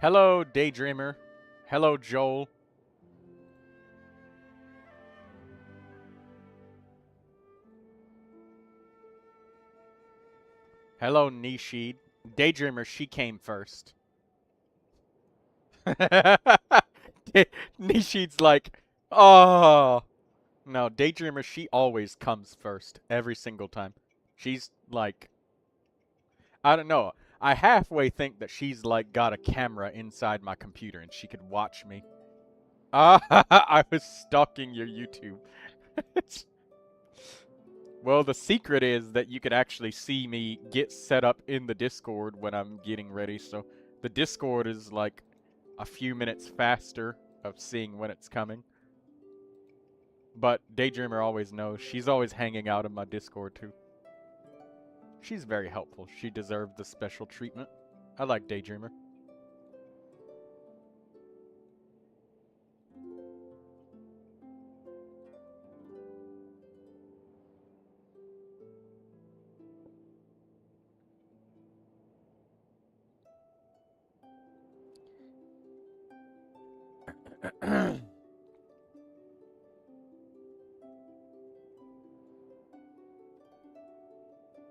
Hello, Daydreamer. Hello, Joel. Hello, Nishid. Daydreamer, she came first. Nishid's like, oh. No, Daydreamer, she always comes first. Every single time. She's like, I don't know. I halfway think that she's like got a camera inside my computer and she could watch me. Ah, I was stalking your YouTube. Well, the secret is that you could actually see me get set up in the Discord when I'm getting ready, so the Discord is like a few minutes faster of seeing when it's coming. But Daydreamer always knows. She's always hanging out in my Discord too. She's very helpful. She deserved the special treatment. I like Daydreamer.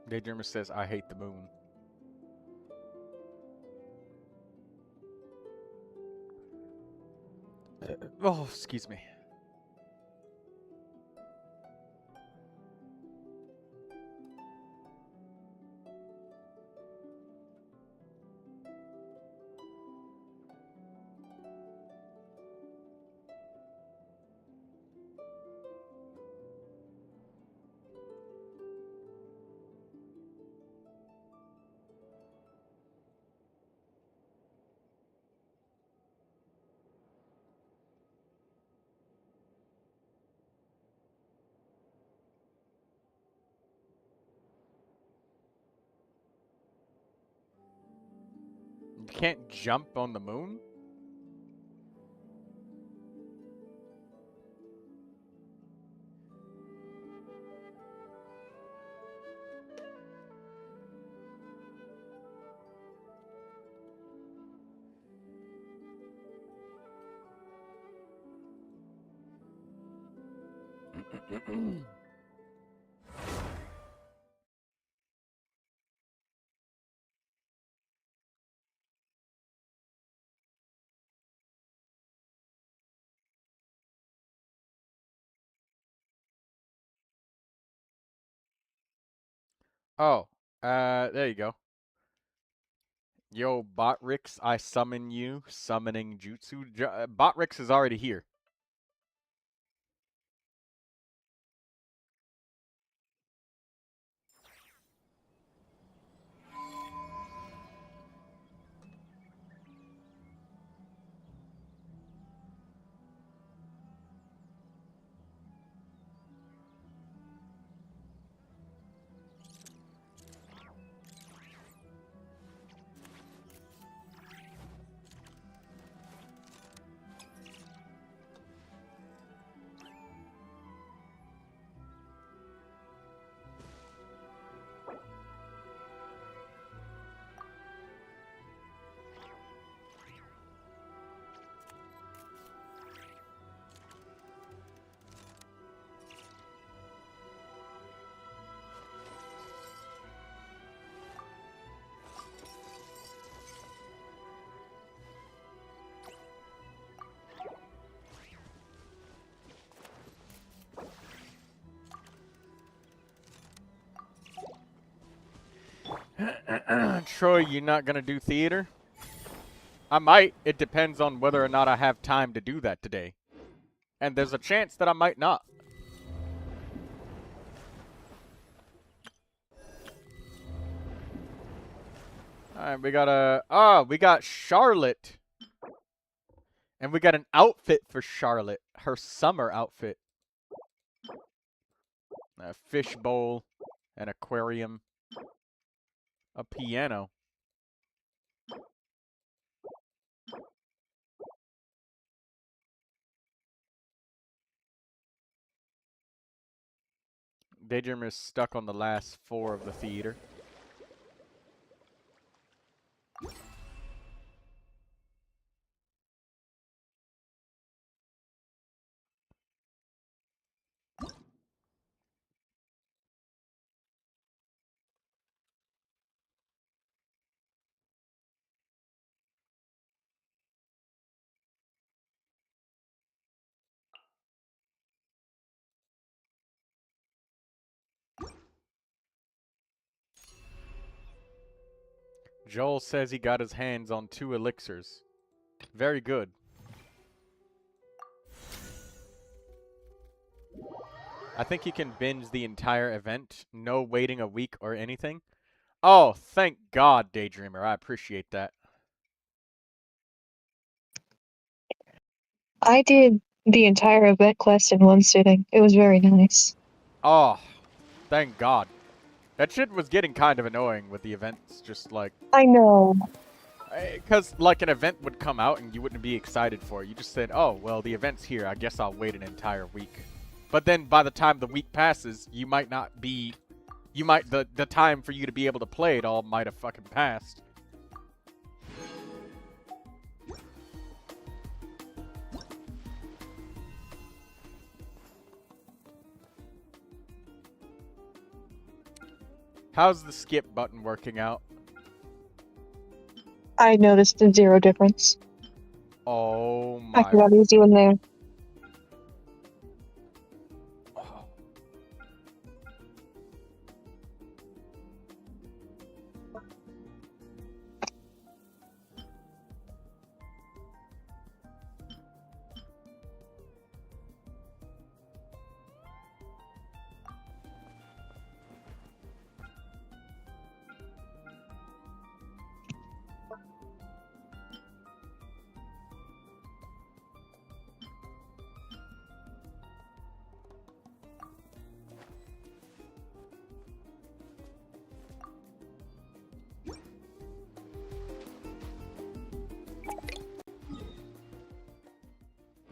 Daydreamer says, I hate the moon. Oh, excuse me. You can't jump on the moon? Oh, there you go. Yo, Botrix, I summon you. Summoning Jutsu. Botrix is already here. Troy, you not gonna do theater? I might. It depends on whether or not I have time to do that today. And there's a chance that I might not. Alright, we got we got Charlotte. And we got an outfit for Charlotte. Her summer outfit. A fish bowl. An aquarium. A piano. Daydreamer is stuck on the last 4 of the theater. Joel says he got his hands on 2 elixirs. Very good. I think you can binge the entire event, no waiting a week or anything. Oh, thank God, Daydreamer. I appreciate that. I did the entire event quest in one sitting. It was very nice. Oh, thank God. That shit was getting kind of annoying with the events, just like... I know. Because, like, an event would come out and you wouldn't be excited for it. You just said, oh, well, the event's here. I guess I'll wait an entire week. But then by the time the week passes, you might not be... The time for you to be able to play it all might have fucking passed. How's the skip button working out? I noticed a 0 difference. Oh my... I forgot he was doing there.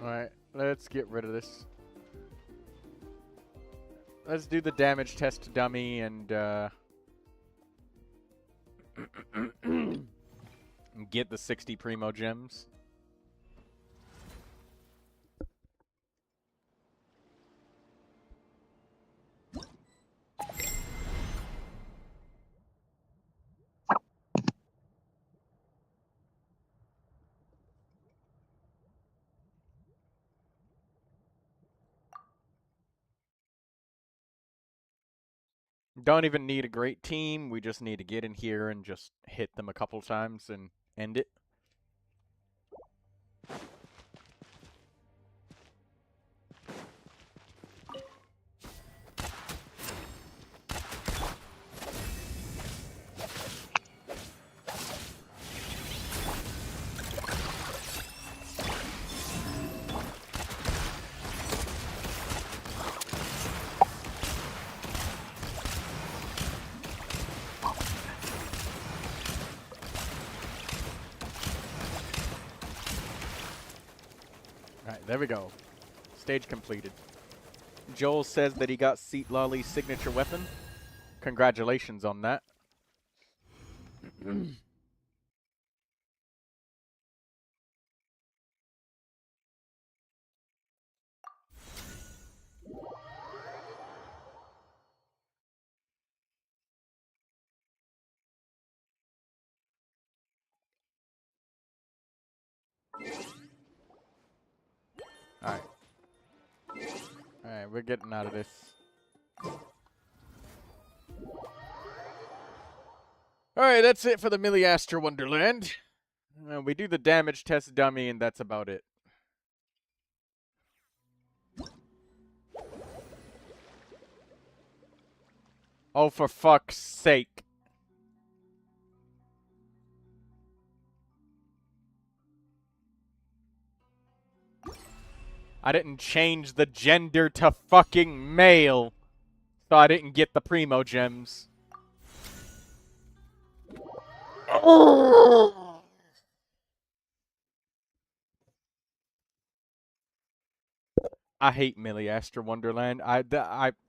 Alright, let's get rid of this. Let's do the damage test dummy and, get the 60 Primogems. Don't even need a great team. We just need to get in here and just hit them a couple times and end it. Alright, there we go. Stage completed. Joel says that he got Seat Lolly's signature weapon. Congratulations on that. Alright. Alright, we're getting out of this. Alright, that's it for the Milliaster Wonderland. We do the damage test dummy, and that's about it. Oh, for fuck's sake. I didn't change the gender to fucking male, so I didn't get the Primogems. I hate Milliaster Wonderland.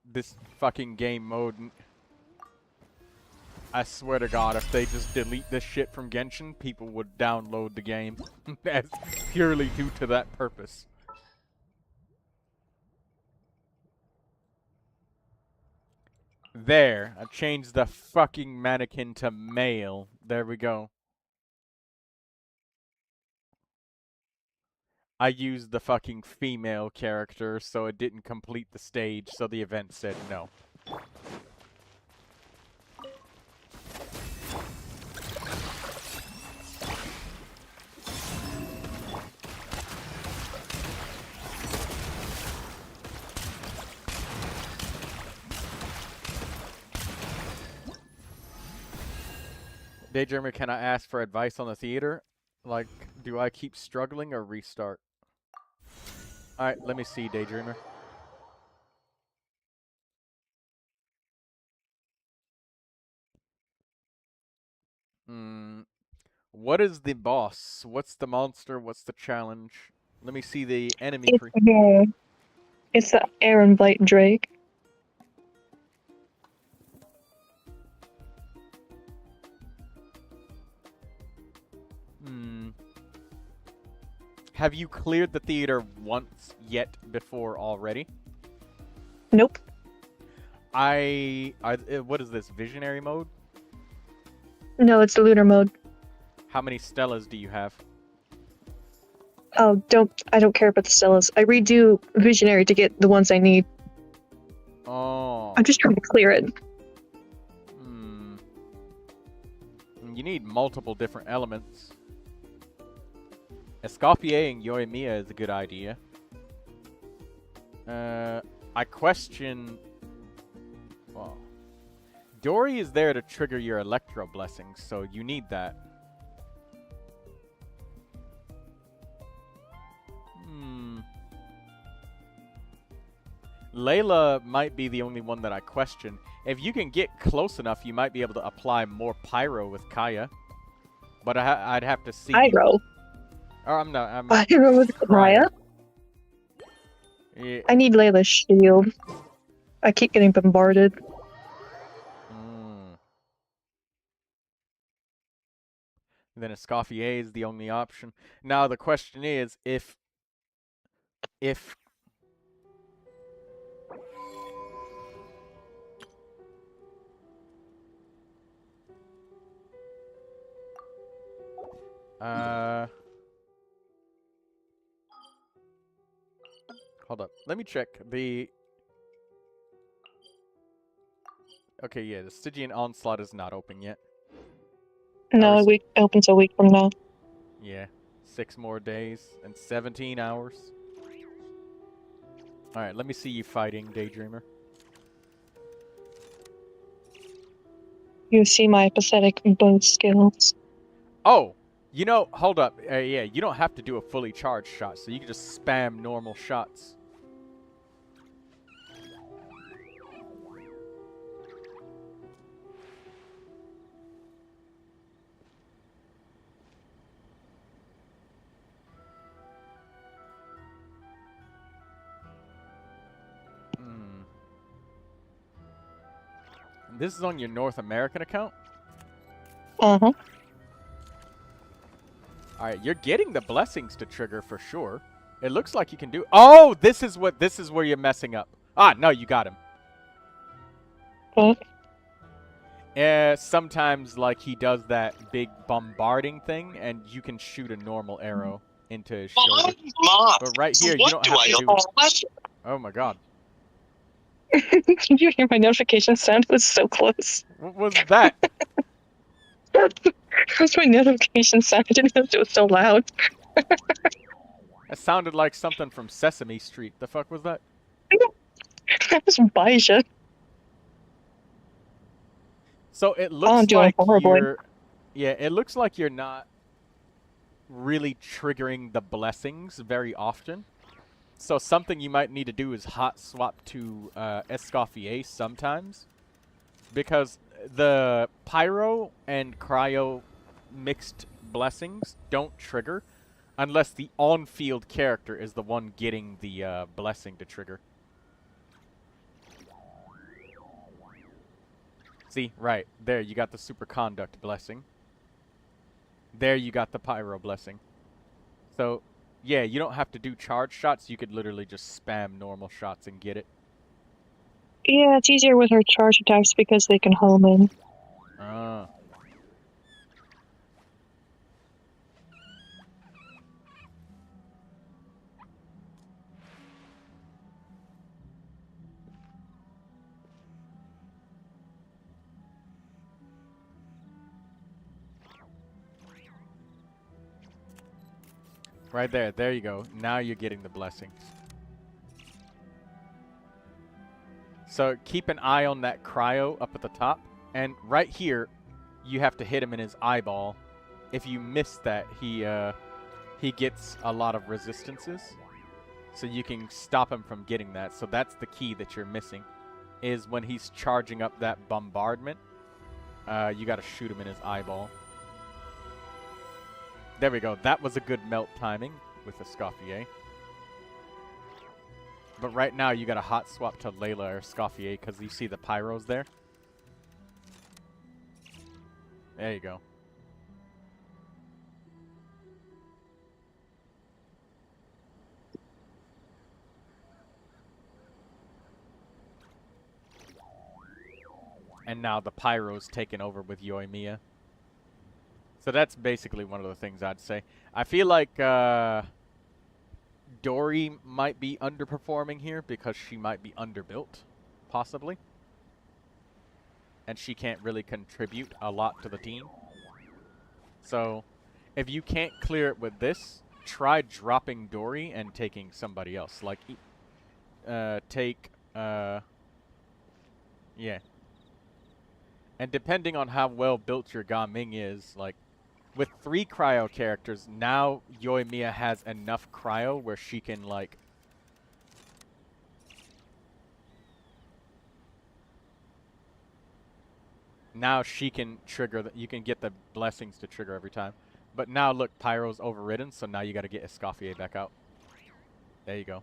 This fucking game mode. I swear to God, if they just delete this shit from Genshin, people would download the game. That's purely due to that purpose. There, I changed the fucking mannequin to male. There we go. I used the fucking female character, so it didn't complete the stage, so the event said no. Daydreamer, can I ask for advice on the theater? Like, do I keep struggling or restart? Alright, let me see, Daydreamer. What is the boss? What's the monster? What's the challenge? Let me see the enemy It's it's the Aaron Blight Drake. Have you cleared the theater once yet before already? Nope. What is this, visionary mode? No, it's the lunar mode. How many Stellas do you have? Oh, I don't care about the Stellas. I redo Visionary to get the ones I need. Oh. I'm just trying to clear it. You need multiple different elements. Escoffier-ing Yoimiya is a good idea. I question... Well, Dory is there to trigger your Electro Blessings, so you need that. Layla might be the only one that I question. If you can get close enough, you might be able to apply more Pyro with Kaya. But I'd have to see... Pyro? Oh, I'm not... Pyro with Kaya? Yeah. I need Layla's shield. I keep getting bombarded. Then Escoffier is the only option. Now the question is, if hold up. Let me check the... Okay, yeah, the Stygian Onslaught is not open yet. No, it opens a week from now. Yeah. 6 more days and 17 hours. Alright, let me see you fighting, Daydreamer. You see my pathetic both skills. Oh! You know, hold up. Yeah, you don't have to do a fully charged shot, so you can just spam normal shots. This is on your North American account? Uh-huh. Alright, you're getting the blessings to trigger for sure. It looks like you can do... Oh! This is where you're messing up. Ah, no, you got him. What? Sometimes, like, he does that big bombarding thing, and you can shoot a normal arrow into his shoulder. But right here, you don't have to do... Oh my god. Did you hear my notification sound? It was so close. What was that? It was my notification sound. I didn't know it was so loud. That sounded like something from Sesame Street. The fuck was that? That was Baija. So it looks like you're... Yeah, it looks like you're not really triggering the blessings very often. So something you might need to do is hot swap to Escoffier sometimes. Because the Pyro and Cryo mixed blessings don't trigger unless the on-field character is the one getting the blessing to trigger. See, right, there you got the Superconduct blessing. There you got the Pyro blessing. So, yeah, you don't have to do charge shots, you could literally just spam normal shots and get it. Yeah, it's easier with her charge attacks because they can home in. Ah. Right there, there you go. Now you're getting the blessings. So keep an eye on that cryo up at the top. And right here, you have to hit him in his eyeball. If you miss that, he gets a lot of resistances. So you can stop him from getting that. So that's the key that you're missing, is when he's charging up that bombardment, you gotta shoot him in his eyeball. There we go. That was a good melt timing with the Escoffier. But right now you gotta hot swap to Layla or Escoffier because you see the pyros there. There you go. And now the pyro's taken over with Yoimiya. So that's basically one of the things I'd say. I feel like Dory might be underperforming here because she might be underbuilt, possibly. And she can't really contribute a lot to the team. So if you can't clear it with this, try dropping Dory and taking somebody else. Like, yeah. And depending on how well built your Gaming is, like, with 3 cryo characters, now Yoimiya has enough cryo where she can, like, now she can trigger, you can get the blessings to trigger every time. But now, look, Pyro's overridden, so now you gotta get Escoffier back out. There you go.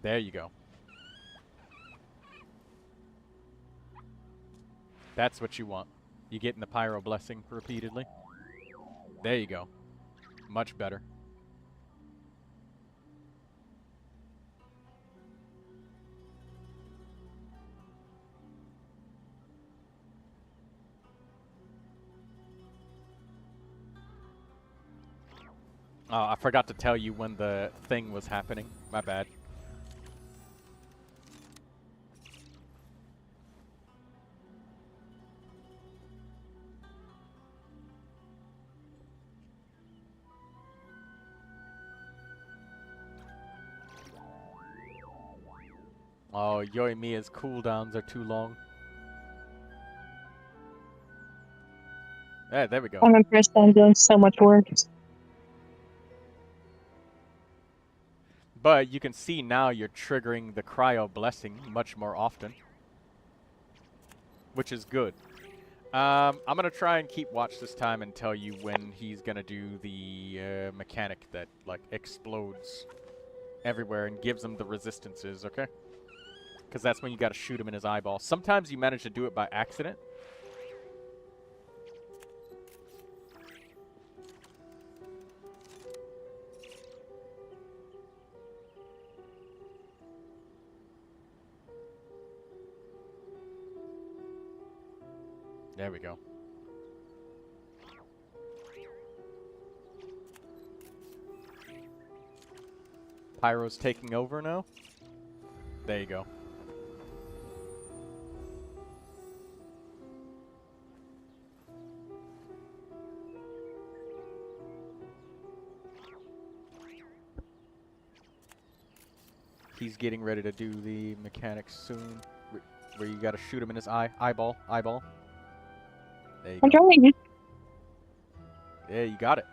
There you go. That's what you want. You getting the Pyro blessing repeatedly. There you go. Much better. Oh, I forgot to tell you when the thing was happening. My bad. Oh, Yoimiya's cooldowns are too long. Yeah, there we go. I'm impressed that I'm doing so much work. But you can see now you're triggering the cryo blessing much more often, which is good. I'm gonna try and keep watch this time and tell you when he's gonna do the mechanic that like explodes everywhere and gives him the resistances, okay? Because that's when you gotta shoot him in his eyeball. Sometimes you manage to do it by accident. There we go. Pyro's taking over now. There you go. He's getting ready to do the mechanics soon, where you gotta shoot him in his eyeball. There you I'm go. trying. Yeah, you got it.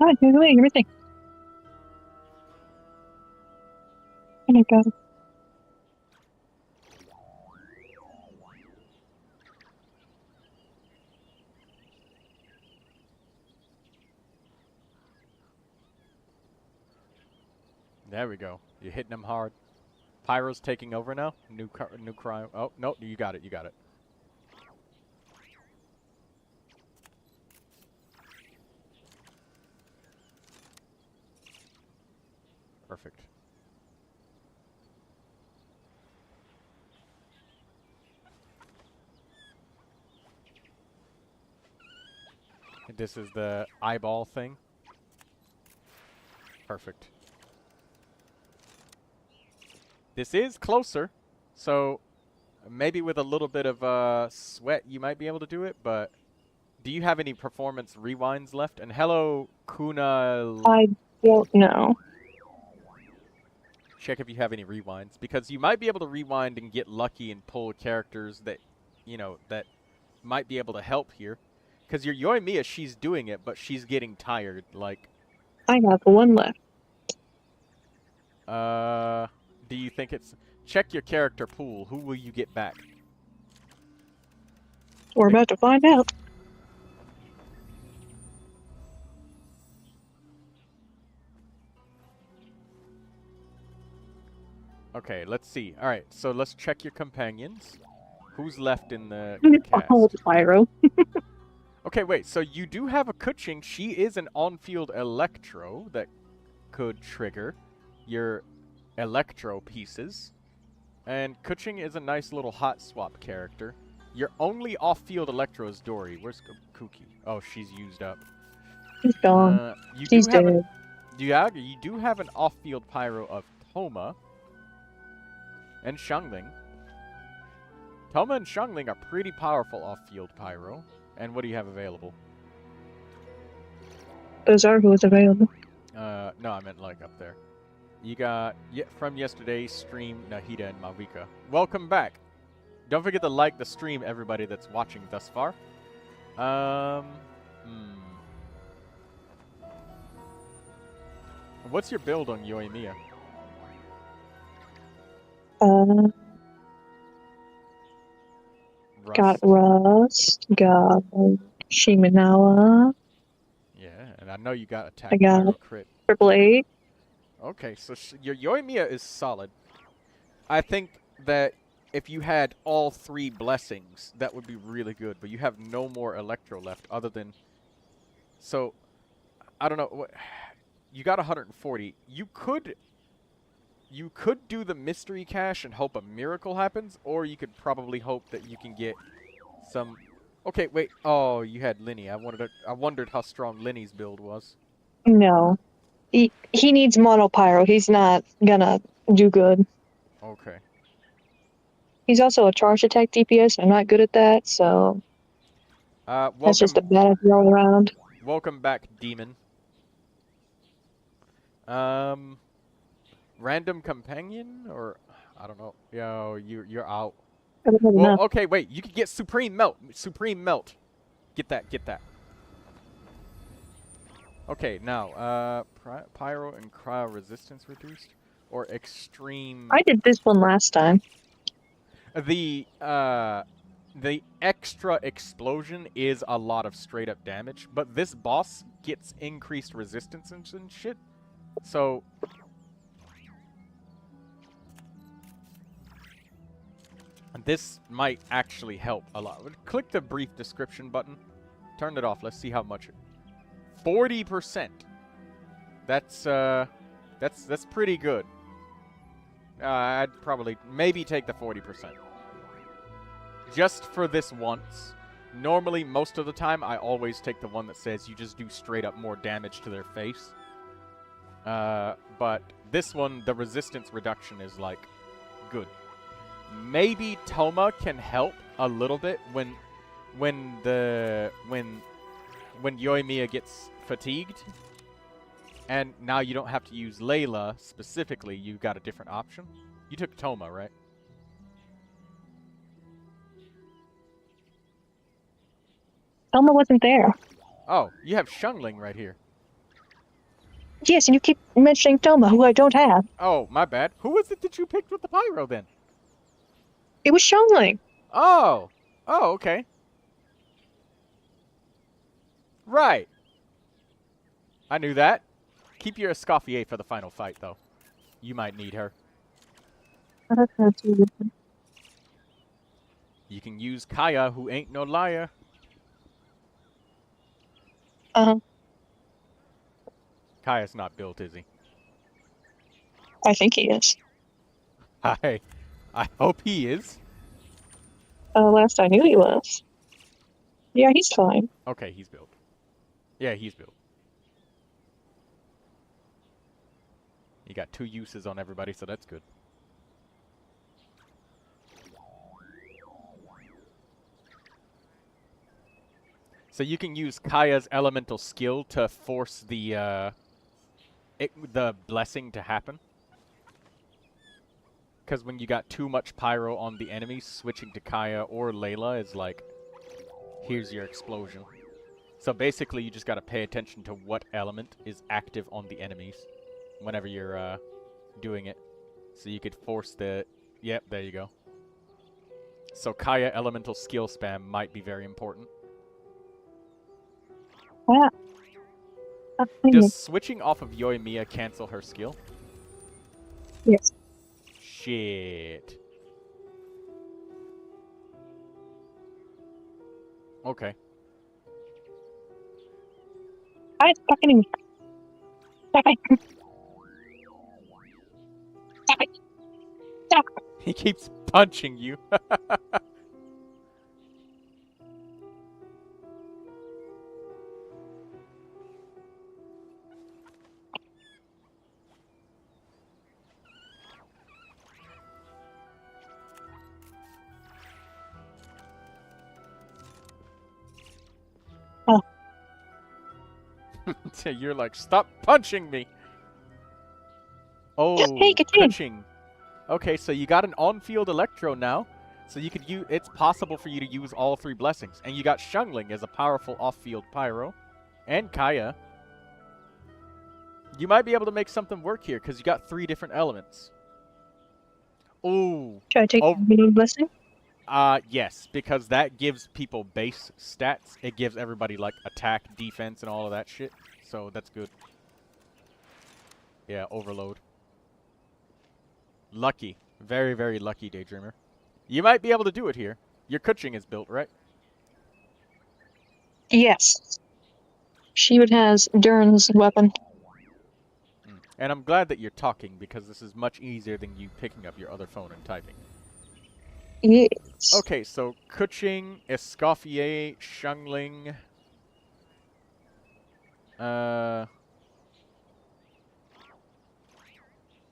Oh, you're doing everything. Oh my god. There we go. You're hitting him hard. Pyro's taking over now. New cryo. Oh, no, you got it. You got it. Perfect. And this is the eyeball thing. Perfect. This is closer, so maybe with a little bit of sweat you might be able to do it, but do you have any performance rewinds left? And hello, Kuna. I don't know. Check if you have any rewinds, because you might be able to rewind and get lucky and pull characters that, you know, that might be able to help here. Because your Yoimiya, she's doing it, but she's getting tired, like... I have one left. Do you think it's... Check your character pool. Who will you get back? We're about to find out. Okay, let's see. Alright, so let's check your companions. Who's left in the Oh, cast? Pyro. Okay, wait, so you do have a Kuching. She is an on-field Electro that could trigger your Electro pieces. And Kuching is a nice little hot swap character. Your only off-field Electro is Dory. Where's Kuki? Oh, she's used up. He's gone. You He's do have dead. you do have an off-field Pyro of Toma and Xiangling. Toma and Xiangling are pretty powerful off-field Pyro. And what do you have available? Those are who is available. No, I meant like up there. You got from yesterday's stream, Nahida and Malvika. Welcome back. Don't forget to like the stream, everybody that's watching thus far. What's your build on Yoimiya? Got Rust, got Shiminawa, Yeah, and I know you got attack I got pyro crit. Triple Eight. Okay, so your Yoimiya is solid. I think that if you had all 3 blessings, that would be really good. But you have no more Electro left other than... So, I don't know. What, you got 140. You could do the mystery cache and hope a miracle happens, or you could probably hope that you can get some... Okay, wait. Oh, you had Linny. I wondered how strong Linny's build was. No. He needs mono pyro. He's not gonna do good. Okay. He's also a charge attack DPS. I'm not good at that, so that's just a bad idea all around. Welcome back, Demon. Random companion, or I don't know. Yo, you're out. Well, okay, wait. You could get Supreme Melt. Supreme Melt. Get that. Get that. Okay, now, Pyro and Cryo resistance reduced, or extreme. I did this one last time. The extra explosion is a lot of straight up damage, but this boss gets increased resistance and shit. So this might actually help a lot. Click the brief description button. Turn it off. Let's see how much. 40%. That's pretty good. I'd probably maybe take the 40%. Just for this once. Normally, most of the time, I always take the one that says you just do straight up more damage to their face. But this one, the resistance reduction is like good. Maybe Toma can help a little bit when Yoimiya gets fatigued. And now you don't have to use Layla specifically. You've got a different option. You took Toma, right? Toma wasn't there. Oh, you have Xiangling right here. Yes, and you keep mentioning Toma, who I don't have. Oh, my bad. Who was it that you picked with the Pyro then? It was Xiangling. Oh. Oh, okay. Right. I knew that. Keep your Escoffier for the final fight, though. You might need her. You can use Kaya, who ain't no liar. Kaya's not built, is he? I think he is. I hope he is. Last I knew he was. Yeah, he's fine. Okay, he's built. Yeah, he's built. You got 2 uses on everybody, so that's good. So you can use Kaya's elemental skill to force the blessing to happen. Because when you got too much pyro on the enemies, switching to Kaya or Layla is like, here's your explosion. So basically, you just gotta pay attention to what element is active on the enemies whenever you're doing it. So you could force the... Yep, there you go. So Kaya elemental skill spam might be very important. Yeah. Does switching off of Yoimiya cancel her skill? Yes. Shit. Okay. Hi, it's fucking me. Stop it. Stop it. Stop. He keeps punching you. Oh. You're like, stop punching me. Oh, Hey, continue. Kuching. Okay, so you got an on-field Electro now, so you could use. It's possible for you to use all 3 blessings, and you got Shungling as a powerful off-field Pyro, and Kaya. You might be able to make something work here because you got 3 different elements. Ooh. Should I take the blessing? Yes, because that gives people base stats. It gives everybody like attack, defense, and all of that shit. So that's good. Yeah, overload. Lucky. Very, very lucky, Daydreamer. You might be able to do it here. Your Kuching is built, right? Yes. She would has Durin's weapon. And I'm glad that you're talking, because this is much easier than you picking up your other phone and typing. Yes. Okay, so Kuching, Escoffier, Shungling.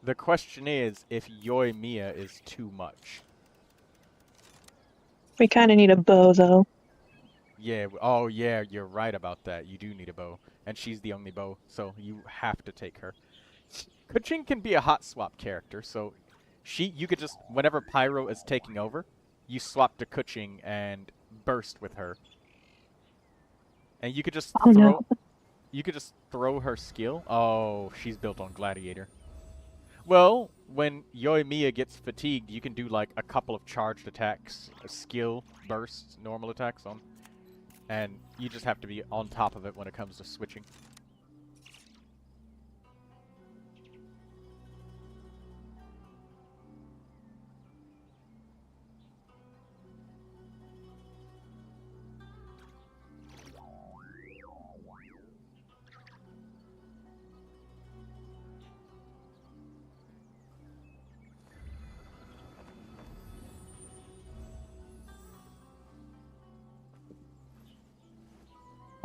The question is if Yoimiya is too much. We kind of need a bow, though. Yeah, oh yeah, you're right about that. You do need a bow. And she's the only bow, so you have to take her. Kuching can be a hot swap character, so you could just, whenever Pyro is taking over, you swap to Kuching and burst with her. And you could just you could just throw her skill. Oh, she's built on Gladiator. Well, when Yoimiya gets fatigued, you can do like a couple of charged attacks, skill, bursts, normal attacks on. And you just have to be on top of it when it comes to switching.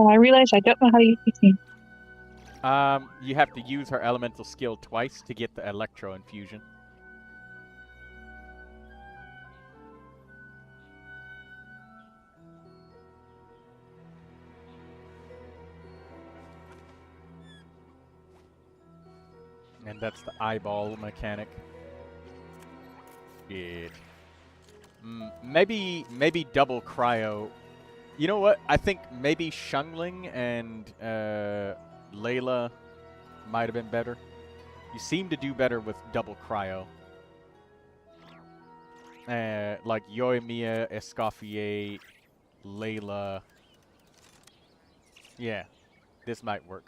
I realize I don't know how to use these things. You have to use her elemental skill twice to get the Electro Infusion. And that's the eyeball mechanic. Shit. Maybe double cryo. You know what? I think maybe Shungling and Layla might have been better. You seem to do better with double cryo. Like Yoimiya, Escoffier, Layla. Yeah, this might work.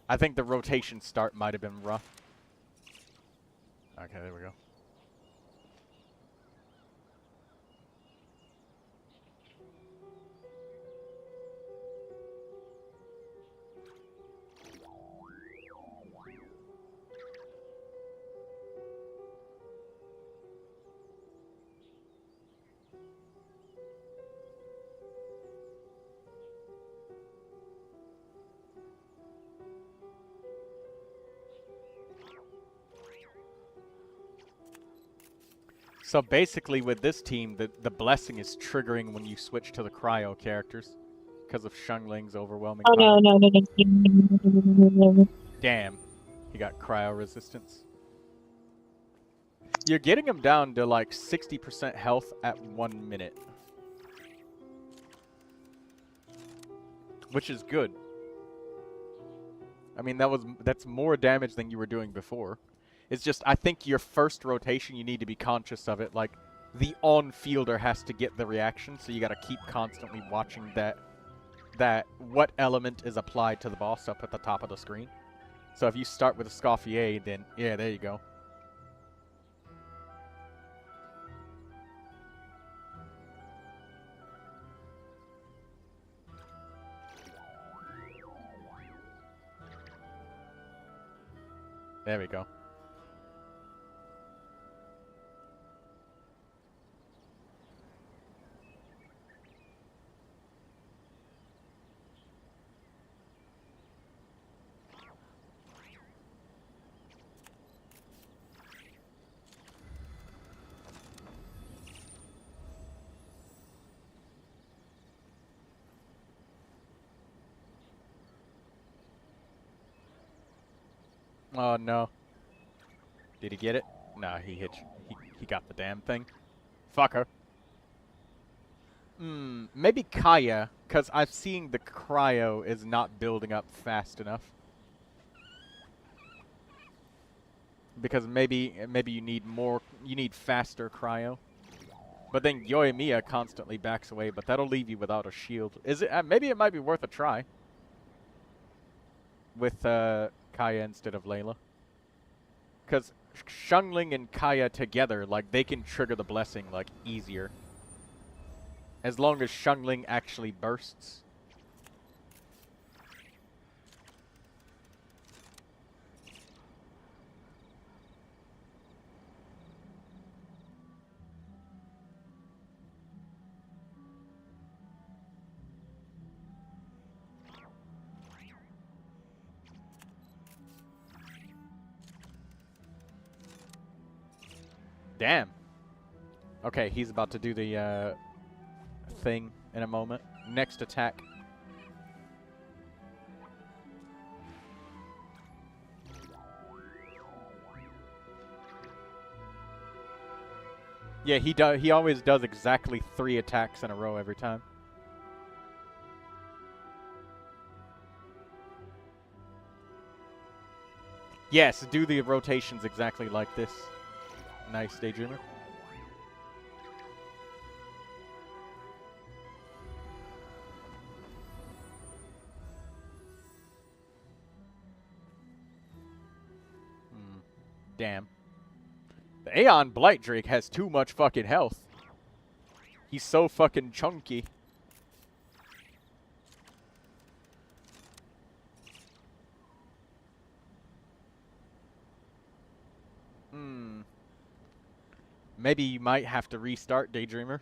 I think the rotation start might have been rough. Okay, there we go. So basically with this team, the blessing is triggering when you switch to the cryo characters. Because of Xiangling's overwhelming Oh power. no. Damn. He got cryo resistance. You're getting him down to like 60% health at 1 minute. Which is good. I mean, that's more damage than you were doing before. It's just, I think your first rotation, you need to be conscious of it. Like, the on-fielder has to get the reaction, so you gotta keep constantly watching that what element is applied to the boss up at the top of the screen. So if you start with a Scoffier, then, yeah, there you go. There we go. Oh no. Did he get it? Nah, he hit you. He got the damn thing. Fucker. Maybe Kaya, because I've seen the cryo is not building up fast enough. Because maybe you need faster cryo. But then Yoimiya constantly backs away, but that'll leave you without a shield. Is it? Maybe it might be worth a try. With Kaya instead of Layla. Because Xiangling and Kaya together, like, they can trigger the blessing, like, easier. As long as Xiangling actually bursts. Damn. Okay, he's about to do the thing in a moment. Next attack. Yeah, he always does exactly 3 attacks in a row every time. Yes, do the rotations exactly like this. Nice, Daydreamer. Damn. The Aeon Blight Drake has too much fucking health. He's so fucking chunky. Maybe you might have to restart, Daydreamer.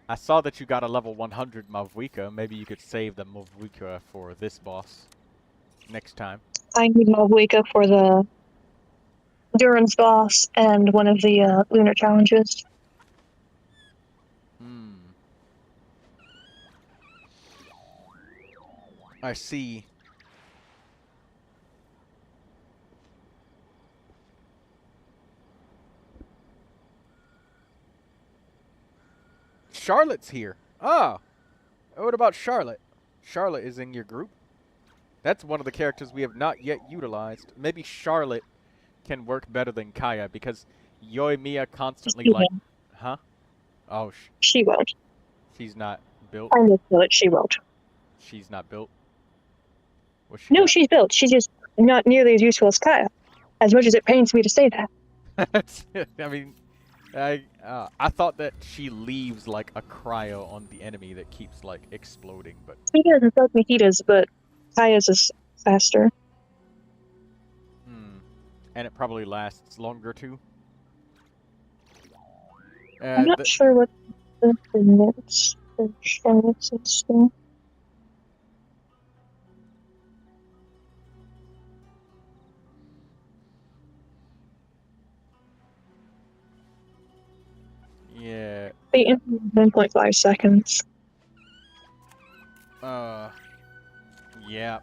I saw that you got a level 100 Mavwika. Maybe you could save the Mavwika for this boss next time. I need Mavwika for the Durin's boss and one of the lunar challenges. I see. Charlotte's here. Ah. What about Charlotte? Charlotte is in your group. That's one of the characters we have not yet utilized. Maybe Charlotte can work better than Kaya because Yoimiya constantly Huh? Oh, she won't. She's not built. I know it. She won't. She's not built. No, she's built. She's just not nearly as useful as Kaya. As much as it pains me to say that. I mean, I thought that she leaves like a cryo on the enemy that keeps like exploding, but He doesn't like Mikitas, but Kaya's is faster. And it probably lasts longer too. I'm not sure what the minutes for Charlotte's is. Be in 1.5 seconds. Yeah.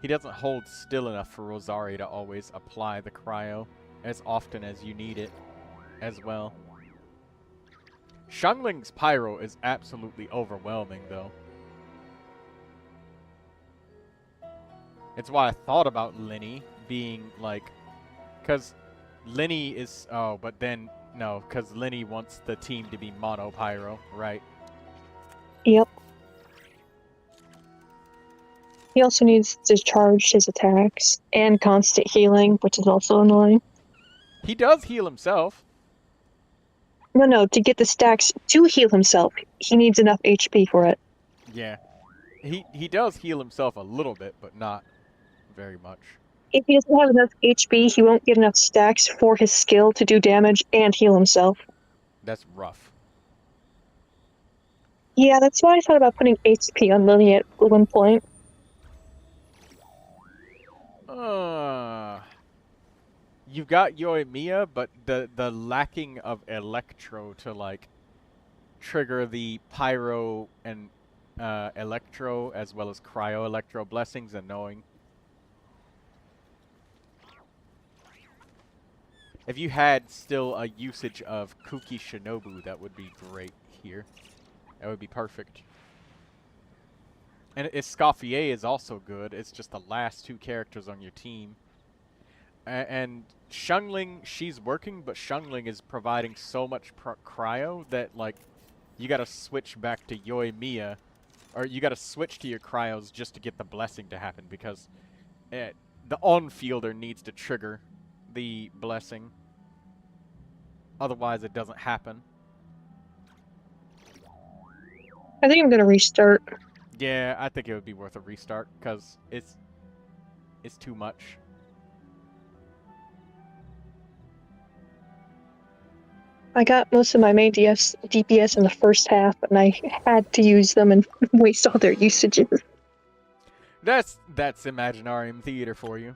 He doesn't hold still enough for Rosari to always apply the cryo as often as you need it as well. Xiangling's pyro is absolutely overwhelming, though. It's why I thought about Linny being, like... Because Linny is... Oh, but then... No, because Linny wants the team to be mono pyro, right? Yep. He also needs to charge his attacks and constant healing, which is also annoying. He does heal himself. No, to get the stacks to heal himself, he needs enough HP for it. Yeah. He does heal himself a little bit, but not very much. If he doesn't have enough HP, he won't get enough stacks for his skill to do damage and heal himself. That's rough. Yeah, that's why I thought about putting HP on Lily at one point. You've got Yoimiya, but the lacking of Electro to, like, trigger the Pyro and Electro as well as Cryo Electro blessings annoying. If you had still a usage of Kuki Shinobu, that would be great here. That would be perfect. And Escoffier is also good. It's just the last two characters on your team. And Xiangling, she's working, but Xiangling is providing so much cryo that, like, you gotta switch back to Yoimiya, or you gotta switch to your cryos just to get the blessing to happen, because the on-fielder needs to trigger the blessing. Otherwise, it doesn't happen. I think I'm gonna restart. Yeah, I think it would be worth a restart, because it's too much. I got most of my main DPS in the first half, and I had to use them and waste all their usages. That's Imaginarium Theater for you.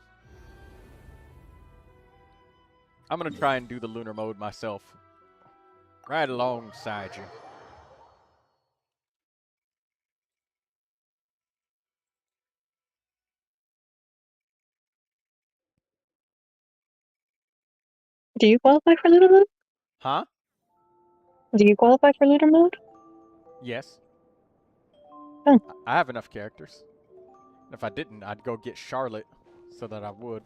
I'm gonna try and do the lunar mode myself. Right alongside you. Do you qualify for lunar mode? Huh? Do you qualify for lunar mode? Yes. Oh. I have enough characters. If I didn't, I'd go get Charlotte so that I would.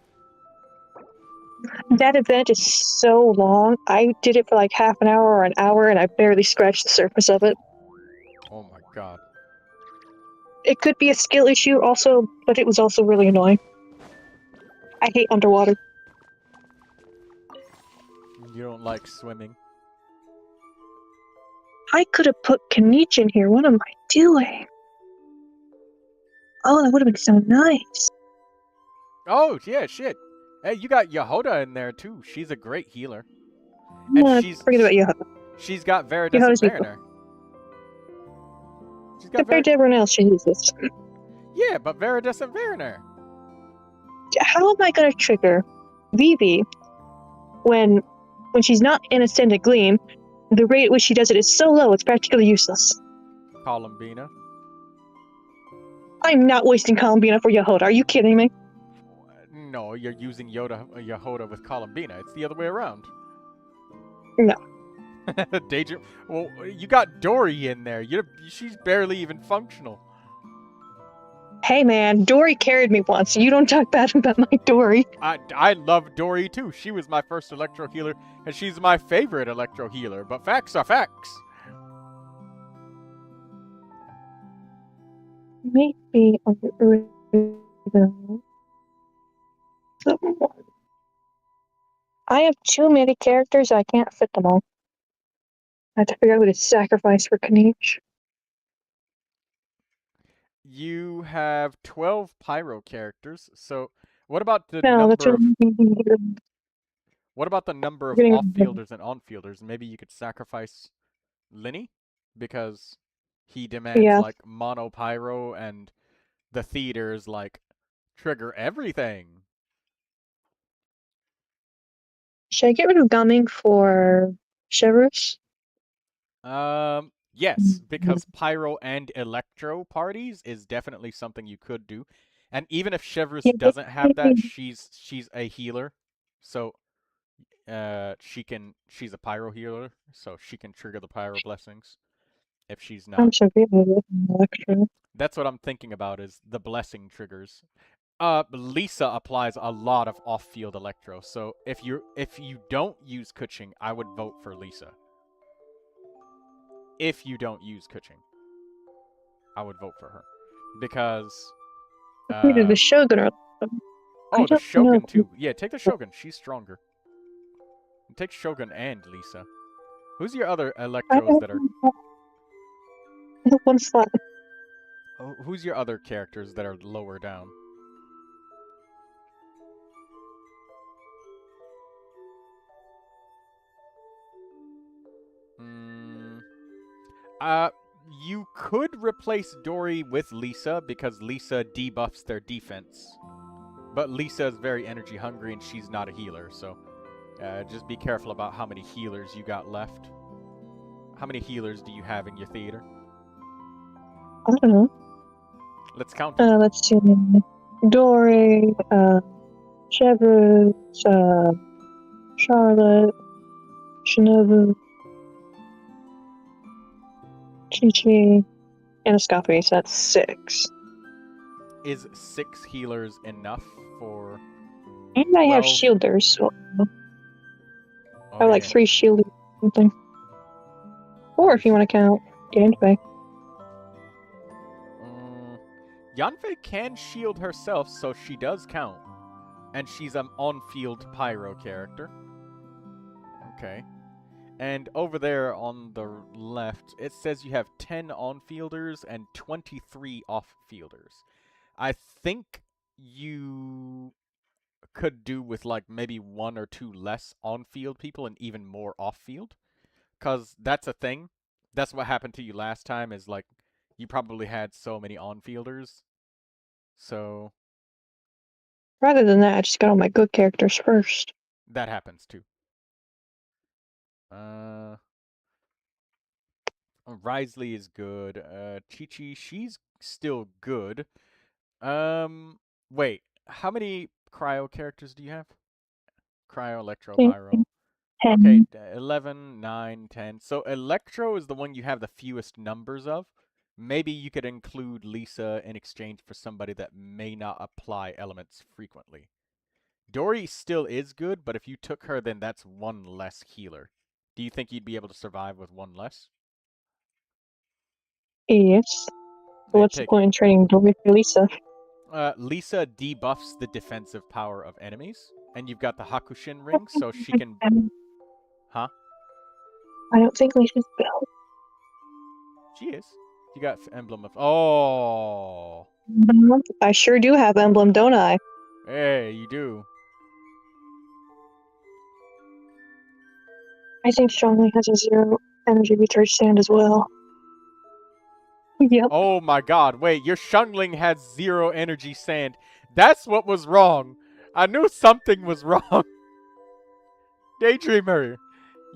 That event is so long. I did it for like half an hour or an hour, and I barely scratched the surface of it. Oh my god. It could be a skill issue also, but it was also really annoying. I hate underwater. You don't like swimming. I could have put Kanich in here. What am I doing? Oh, that would have been so nice. Oh, yeah, shit. Hey, you got Yehoda in there, too. She's a great healer. No, And forget about Yehoda. She's got Viridescent Mariner. She's got compared to everyone else she uses. Yeah, but Viridescent Mariner. How am I going to trigger Vivi when she's not in Ascendant Gleam? The rate at which she does it is so low, it's practically useless. Columbina. I'm not wasting Columbina for Yehoda. Are you kidding me? No, you're using Yehoda with Columbina. It's the other way around. No. Danger. Well, you got Dory in there. She's barely even functional. Hey man, Dory carried me once. You don't talk bad about my Dory. I love Dory too. She was my first electro healer, and she's my favorite electro healer. But facts are facts. Maybe I have too many characters. I can't fit them all. I have to figure out who to sacrifice for Kanich. You have 12 pyro characters. So, what about the What about the number of off-fielders and on-fielders? Maybe you could sacrifice Linny, because he demands like mono pyro, and the theater is like Trigger everything. Should I get rid of gumming for shivers? Yes, because pyro and electro parties is definitely something you could do. And even if Chevrolet doesn't have that, she's a healer. So she's a pyro healer, so she can trigger the pyro blessings if she's I'm not. so grateful with electro. That's what I'm thinking about is the blessing triggers. Lisa applies a lot of off-field electro, so if you don't use Kuching, I would vote for Lisa. If you don't use Kuching, I would vote for her because Either the Shogun or I oh, the don't know. Shogun too. Yeah, take the Shogun. She's stronger. Take Shogun and Lisa. Who's your other I electros don't that are? know. One slot. Who's your other characters that are lower down? Hmm. You could replace Dory with Lisa because Lisa debuffs their defense. But Lisa is very energy hungry and she's not a healer, so just be careful about how many healers you got left. How many healers do you have in your theater? I don't know. Let's count them. Let's see. Dory, Shivers, Charlotte, Shinobu, Chi-Chi, and a Scoffy, so that's 6. Is 6 healers enough for... And I have shielders, so I have like 3 shielders or something. 4 if you want to count Yanfei. Yanfei can shield herself, so she does count. And she's an on-field pyro character. Okay. And over there on the left, it says you have 10 on-fielders and 23 off-fielders. I think you could do with like maybe 1 or 2 less on-field people and even more off-field. Because that's a thing. That's what happened to you last time is like you probably had so many on-fielders. So... Rather than that, I just got all my good characters first. that happens too. Risley is good. Chi-Chi, she's still good. Wait, how many cryo characters do you have? Cryo, Electro, Pyro. 10. Okay, 11, 9, 10. So Electro is the one you have the fewest numbers of. Maybe you could include Lisa in exchange for somebody that may not apply elements frequently. Dory still is good, but if you took her, then that's 1 less healer. Do you think you'd be able to survive with 1 less? Yes. So what's the point in trading Dory for Lisa? Lisa debuffs the defensive power of enemies, and you've got the Hakushin ring, so she can... Huh? I don't think Lisa's built. She is. You got Emblem of... Oh! I sure do have Emblem, don't I? Hey, you do. I think Strongly has a 0 energy recharge stand as well. Yep. Oh my god, wait, your Shungling has 0 energy sand. That's what was wrong. I knew something was wrong. Daydreamer,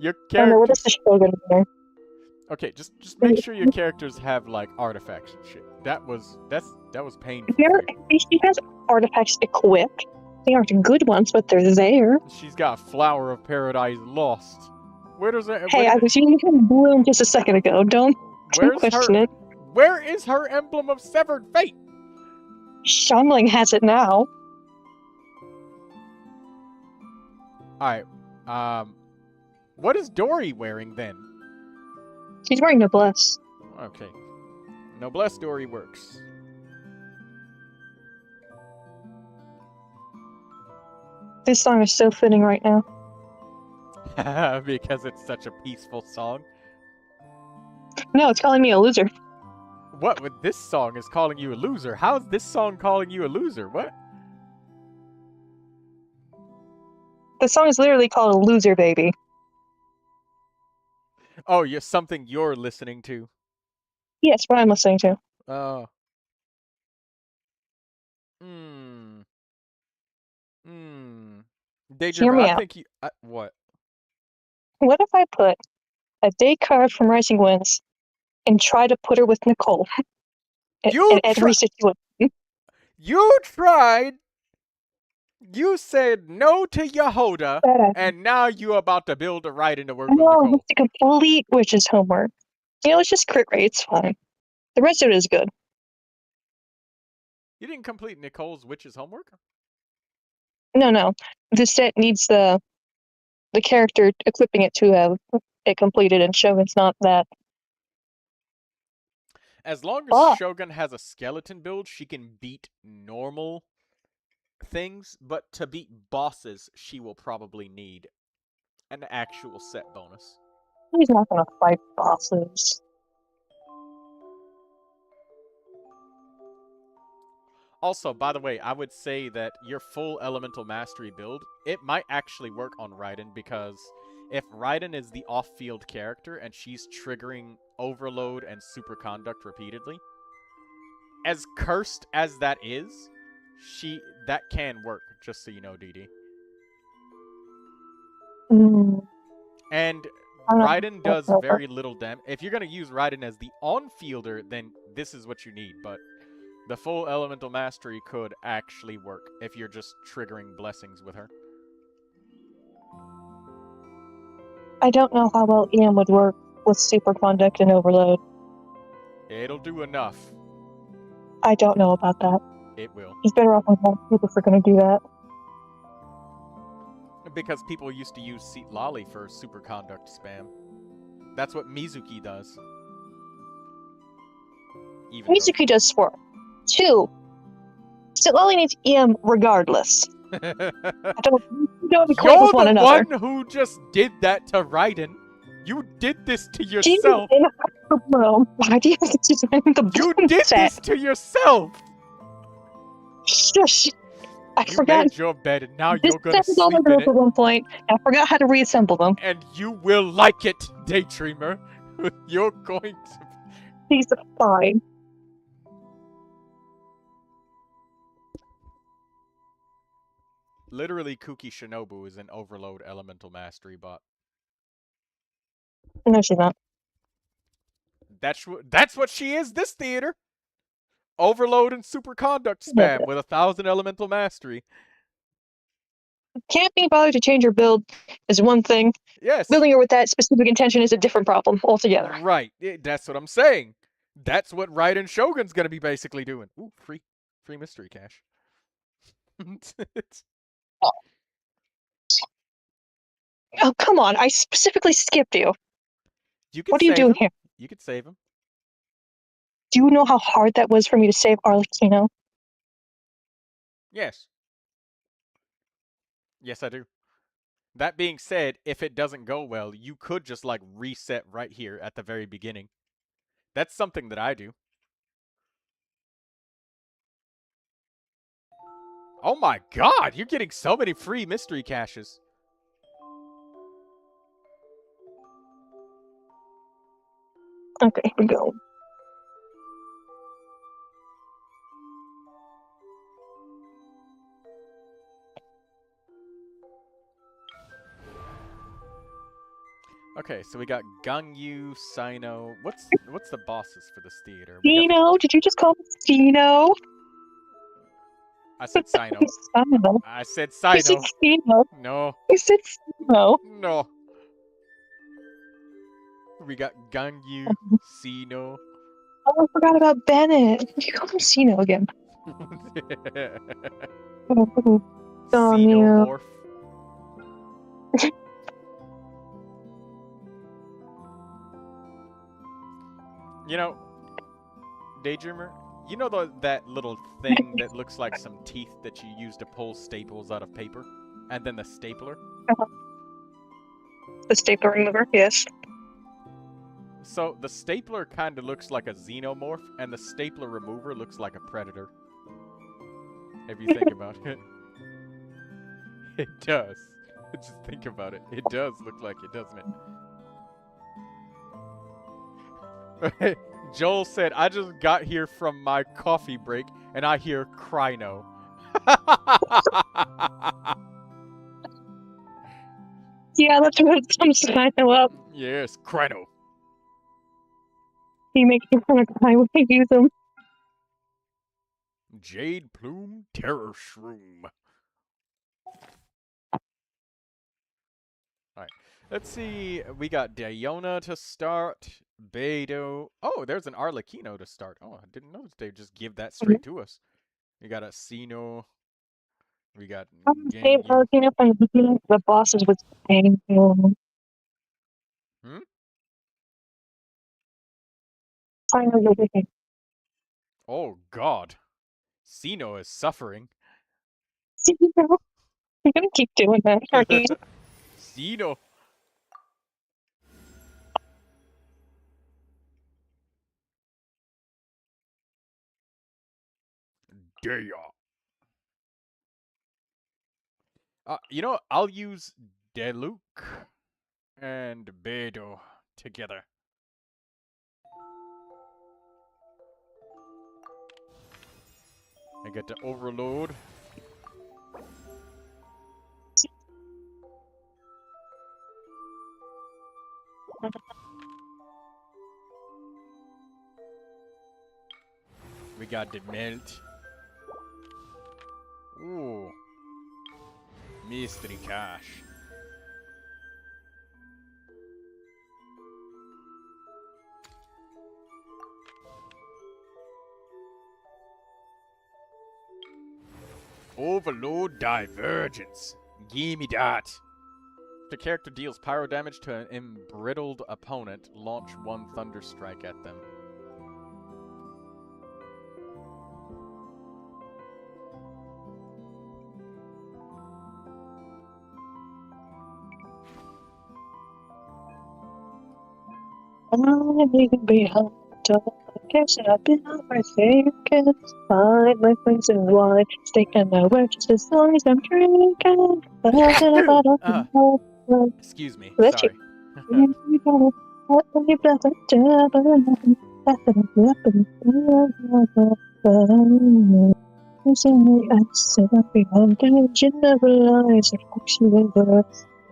your character... Oh no, what is the Shogun in there? Okay, just make sure your characters have like artifacts and shit. That was painful. She has artifacts equipped. They aren't good ones, but they're there. She's got Flower of Paradise Lost. Where does it? Hey, I was using him Bloom just a second ago. Don't question it. Where is her Emblem of Severed Fate? Shangling has it now. Alright, what is Dory wearing then? She's wearing Noblesse. Okay. Noblesse Dory works. This song is so fitting right now. Because it's such a peaceful song? No, it's calling me a loser. What? This song is calling you a loser? How is this song calling you a loser? What? The song is literally called Loser Baby. Oh, something you're listening to? Yes, what I'm listening to. Oh. Hmm. Hear Daydreamer, me I out. think you... what? What if I put a day card from Rising Winds and try to put her with Nicole in every situation? You tried! You said no to Yehoda, and now you about to build a right to work with No, Nicole. it's a complete witch's homework. You know, it's just crit rate. It's fine. The rest of it is good. You didn't complete Nicole's witch's homework? No. The set needs the character equipping it to have it completed, and Shogun's not that. As long as But Shogun has a skeleton build, she can beat normal things, but to beat bosses, she will probably need an actual set bonus. he's not gonna fight bosses. Also, by the way, I would say that your full elemental mastery build, it might actually work on Raiden, because if Raiden is the off-field character and she's triggering overload and superconduct repeatedly, as cursed as that is, that can work, just so you know, DD. And Raiden does very little damage. If you're going to use Raiden as the on-fielder, then this is what you need, but the full elemental mastery could actually work if you're just triggering blessings with her. I don't know how well EM would work with superconduct and overload. It'll do enough. I don't know about that. It will. He's better off with people if we're gonna do that. Because people used to use Seat Lolly for superconduct spam. That's what Mizuki does. Mizuki does swirl. 2. Lolly needs EM regardless. don't equate with one another. You're the one who just did that to Raiden. You did this to yourself. Why do you have to design the You did this to yourself. Shush. I you forgot. Made your bed and now you're gonna sleep in it. At one point, I forgot how to reassemble them. And you will like it, Daydreamer. You're going to. He's fine. Literally, Kuki Shinobu is an overload elemental mastery bot. No, she's not. That's what she is this theater. Overload and superconduct spam with 1,000 elemental mastery. Can't be bothered to change her build is one thing. Yes. Building her with that specific intention is a different problem altogether. Right. That's what I'm saying. That's what Raiden Shogun's gonna be basically doing. Ooh, free mystery cache. Oh, come on. I specifically skipped you. What are you doing here? You could save him. Do you know how hard that was for me to save Arlecchino? Yes. Yes, I do. That being said, if it doesn't go well, you could just, like, reset right here at the very beginning. That's something that I do. Oh my god, you're getting so many free mystery caches. Okay, here we go. Okay, so we got Gangyu, Sino. What's the bosses for this theater? Sino? Did you just call me Sino? I said Sino. Sino. I said Sino. You said Sino. No. You said Sino. No. We got Gangyu, Sino. Oh, I forgot about Bennett. You called him Sino again. Xenomorph. You know, Daydreamer, you know that little thing that looks like some teeth that you use to pull staples out of paper? And then the stapler? The stapler remover, yes. So, the stapler kind of looks like a xenomorph, and the stapler remover looks like a predator. If you think about it. It does. Just think about it. It does look like it, doesn't it? Joel said, I just got here from my coffee break, and I hear Crino. Yeah, that's what sums Crino up. Yes, Crino. He makes me want to cry when I use him. Jade Plume Terror Shroom. Alright, let's see. We got Diona to start. Beidou. Oh, there's an Arlecchino to start. Oh, I didn't notice they just give that straight to us. We got a Sino. We got Hey, Gengi. looking up and looking at the bosses with painful. Hmm? I know you're thinking. Oh, God. Sino is suffering. See, you're gonna keep doing that, aren't you? Sino. Deya. You know what? I'll use Diluc and Beidou together. I get to overload. We got the melt. Ooh. Mystery cash. Overload Divergence. Gimme that. If the character deals pyro damage to an embrittled opponent, launch one Thunder Strike at them. I'm leaving behind. I guess I've been overthinking. Find my friends and wine. Sticking nowhere just as long as I'm drinking. Excuse me. Let you. Sorry. I said I'd be hungry. You never lies. Of course you ever.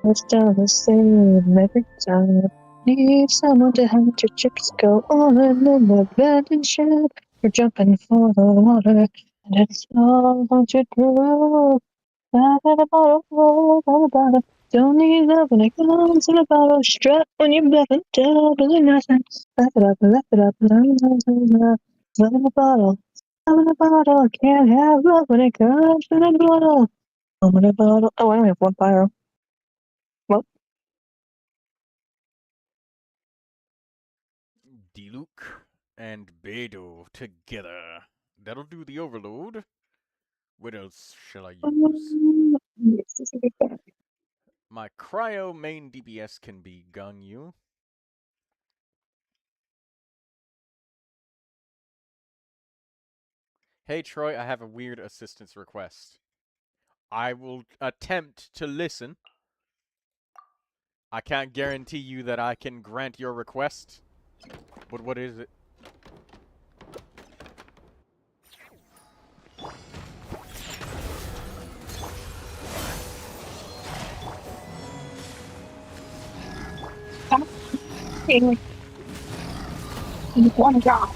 It's down the same every time. Need someone to help your chips go on in the abandoned ship. You're jumping for the water, and it's all on your groove. Back at the bottom. Don't need love when it comes in a bottle. Strut when you're bluffing, double or nothing. Back it up, left it up, love in the bottle. Love in the bottle. Can't have love when it comes in a bottle. Love in a bottle. Oh, I only have one pyro. Well, Diluc and Beidou together. That'll do the overload. What else shall I use? yes, this will be better. My cryo main DPS can be Gangyu. Hey Troy, I have a weird assistance request. I will attempt to listen. I can't guarantee you that I can grant your request. But what is it? One job.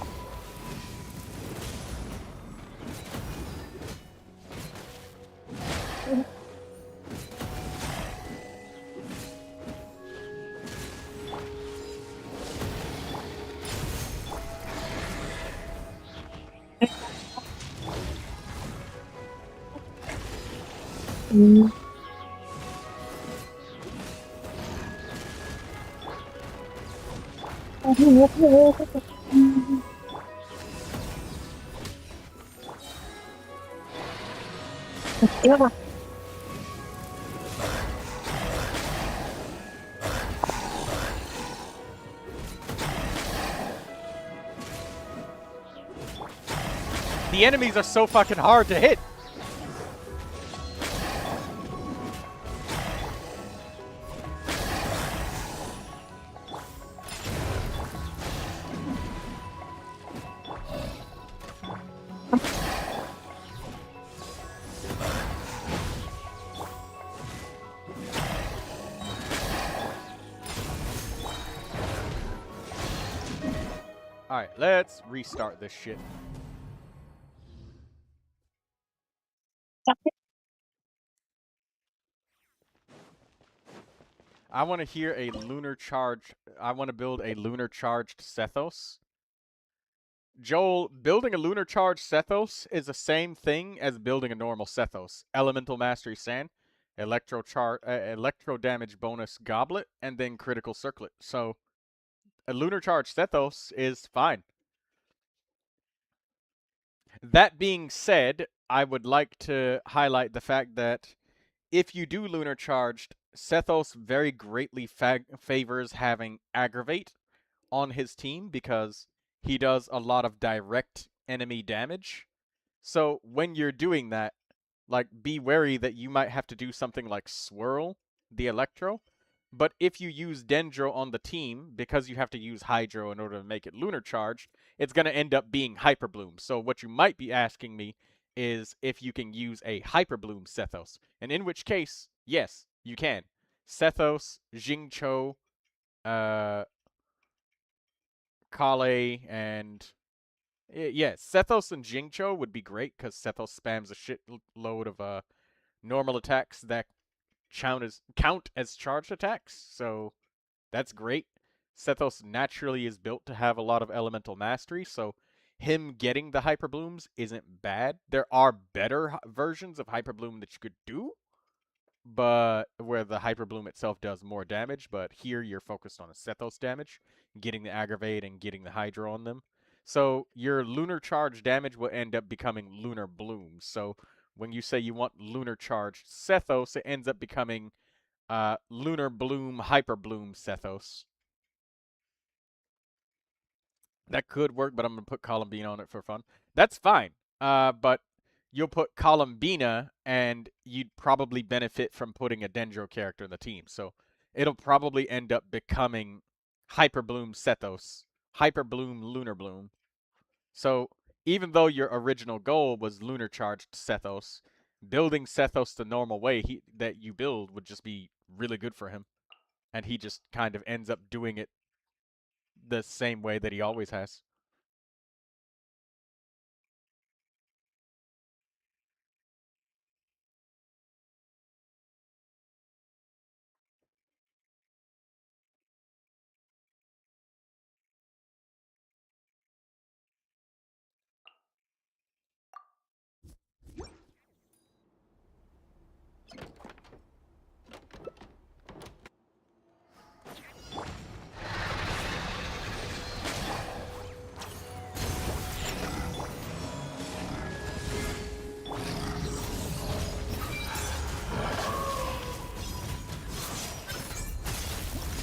Yeah. The enemies are so fucking hard to hit. Alright, let's restart this shit. I want to hear a lunar charge. I want to build a lunar charged Sethos. Joel, building a lunar charged Sethos is the same thing as building a normal Sethos. Elemental Mastery Sand, electro damage bonus Goblet, and then critical circlet. So a lunar charged Sethos is fine. That being said, I would like to highlight the fact that if you do lunar charged, Sethos very greatly favors having aggravate on his team because he does a lot of direct enemy damage. So when you're doing that, like, be wary that you might have to do something like swirl the Electro. But if you use Dendro on the team, because you have to use Hydro in order to make it lunar charged, it's going to end up being Hyper Bloom. So what you might be asking me is if you can use a Hyper Bloom Sethos. And in which case, yes, you can. Sethos, Jingcho, Kale, and yeah, Sethos and Jingcho would be great because Sethos spams a shitload of normal attacks that count as charged attacks, so that's great. Sethos naturally is built to have a lot of elemental mastery, so him getting the Hyper Blooms isn't bad. There are better versions of Hyper Bloom that you could do, but where the Hyper Bloom itself does more damage, but here you're focused on a Sethos damage, getting the aggravate and getting the Hydro on them. So your lunar charge damage will end up becoming lunar blooms. So when you say you want lunar charged Sethos, it ends up becoming lunar bloom, hyper bloom Sethos. That could work, but I'm gonna put Columbina on it for fun. That's fine. But you'll put Columbina, and you'd probably benefit from putting a Dendro character in the team. So it'll probably end up becoming Hyper Bloom Sethos, Hyper Bloom Lunar Bloom. So even though your original goal was lunar charged Sethos, building Sethos the normal way that you build would just be really good for him, and he just kind of ends up doing it the same way that he always has.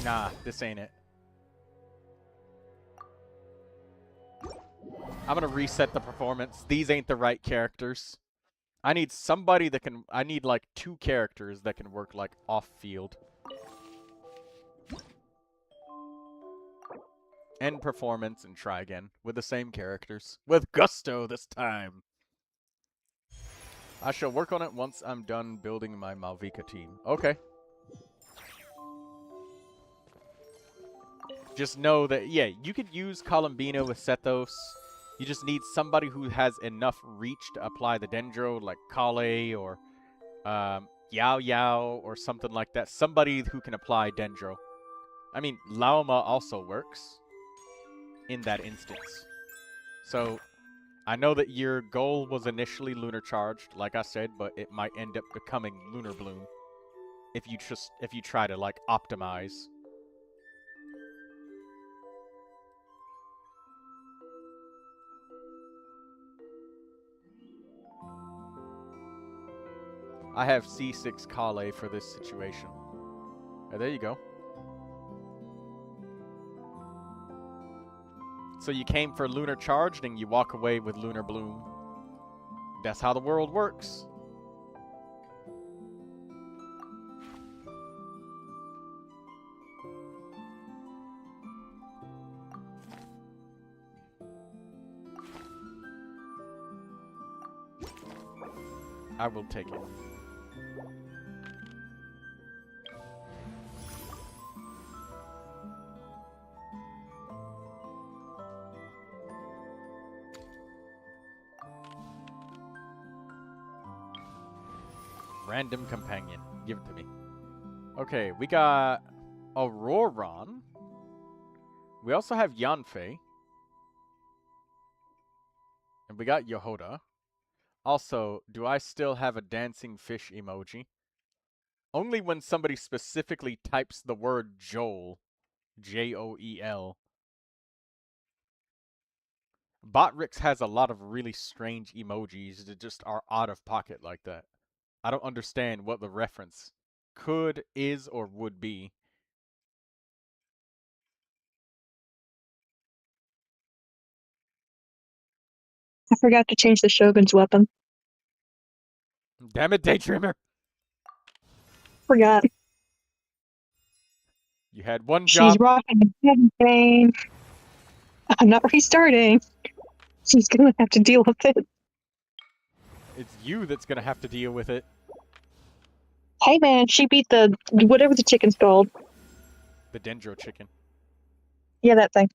Nah, this ain't it. I'm gonna reset the performance. These ain't the right characters. I need somebody that can... I need, like, 2 characters that can work, like, off-field. End performance and try again. With the same characters. With gusto this time! I shall work on it once I'm done building my Malvika team. Okay. Just know that, yeah, you could use Columbina with Sethos. You just need somebody who has enough reach to apply the Dendro, like Kale or Yao Yao or something like that. Somebody who can apply Dendro. I mean, Laoma also works in that instance. So, I know that your goal was initially Lunar Charged, like I said, but it might end up becoming Lunar Bloom if you try to, like, optimize. I have C6 Kale for this situation. Oh, there you go. So you came for Lunar Charged and you walk away with Lunar Bloom. That's how the world works. I will take it. Random companion. Give it to me. Okay, we got Auroron. We also have Yanfei. And we got Yehoda. Also, do I still have a dancing fish emoji? Only when somebody specifically types the word Joel. Joel. Botrix has a lot of really strange emojis that just are out of pocket like that. I don't understand what the reference could, is, or would be. I forgot to change the Shogun's weapon. Damn it, Daydreamer! Forgot. You had one She's job. rocking the Neuvilette Main. I'm not restarting. She's gonna have to deal with it. It's you that's gonna have to deal with it. Hey man, she beat the whatever the chicken's called. The Dendro chicken. Yeah, that thing.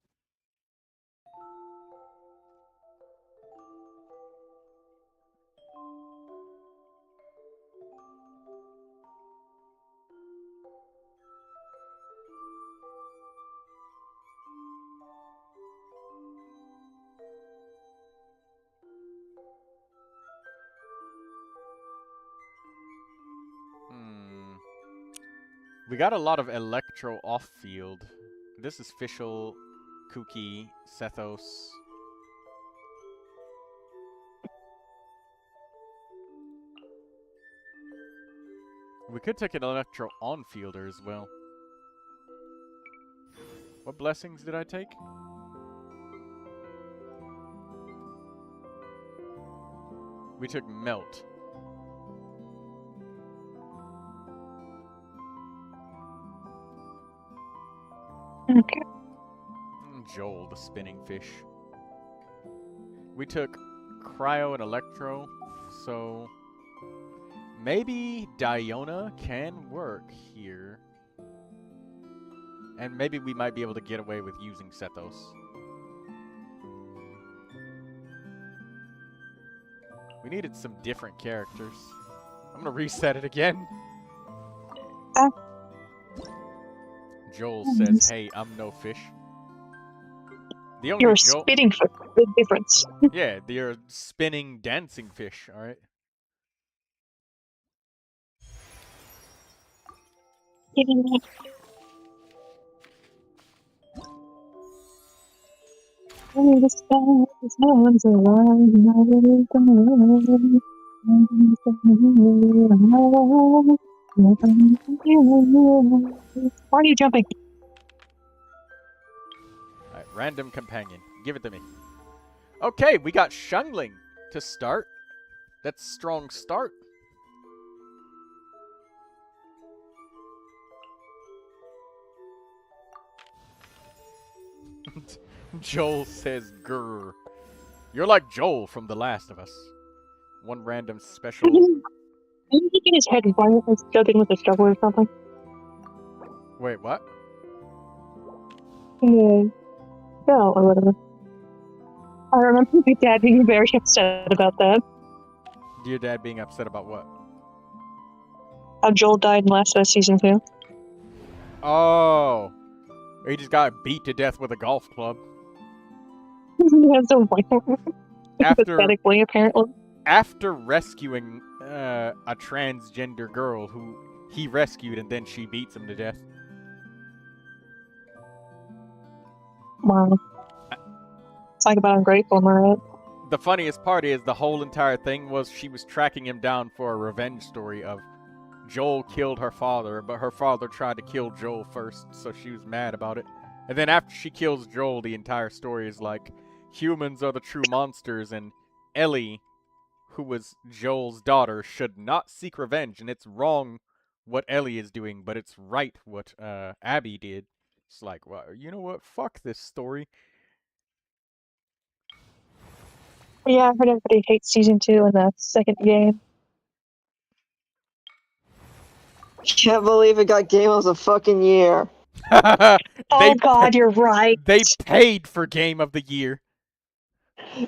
We got a lot of Electro off-field. This is Fischl, Kuki, Sethos. We could take an Electro on-fielder as well. What blessings did I take? We took Melt. Okay. Joel, the spinning fish. We took Cryo and Electro, so maybe Diona can work here. And maybe we might be able to get away with using Sethos. We needed some different characters. I'm gonna reset it again. Joel says, hey, I'm no fish. The only You're Joel... spitting for big difference. Yeah, they're spinning dancing fish, alright? Why are you jumping? Alright, random companion. Give it to me. Okay, we got Shungling to start. That's a strong start. Joel says grr. You're like Joel from The Last of Us. One random special... Didn't he get his head violently jumping with a shovel or something? Wait, what? Yeah, or whatever. I remember my dad being very upset about that. Your dad being upset about what? How Joel died in Last of Us Season 2. Oh. He just got beat to death with a golf club. Yeah, so After, pathetically, apparently. after rescuing a transgender girl who he rescued and then she beats him to death. Wow. Talk about ungrateful, right? The funniest part is the whole entire thing was she was tracking him down for a revenge story of Joel killed her father, but her father tried to kill Joel first, so she was mad about it. And then after she kills Joel, the entire story is like, humans are the true monsters, and Ellie, who was Joel's daughter, should not seek revenge, and it's wrong what Ellie is doing, but it's right what Abby did. It's like, well, you know what? Fuck this story. Yeah, I heard everybody hates Season 2 in the second game. Can't believe it got Game of the fucking year. Oh god, you're right. They paid for Game of the Year.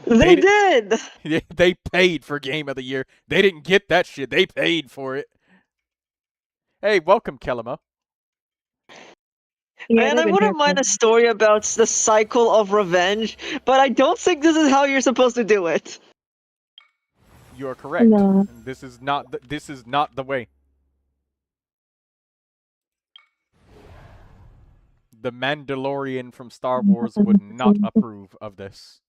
They did! They paid for Game of the Year. They didn't get that shit. They paid for it. Hey, welcome, Kelima. Yeah, Man, I they've been wouldn't here mind for- a story about the cycle of revenge, but I don't think this is how you're supposed to do it. You are correct. No. This is not the way. The Mandalorian from Star Wars would not approve of this.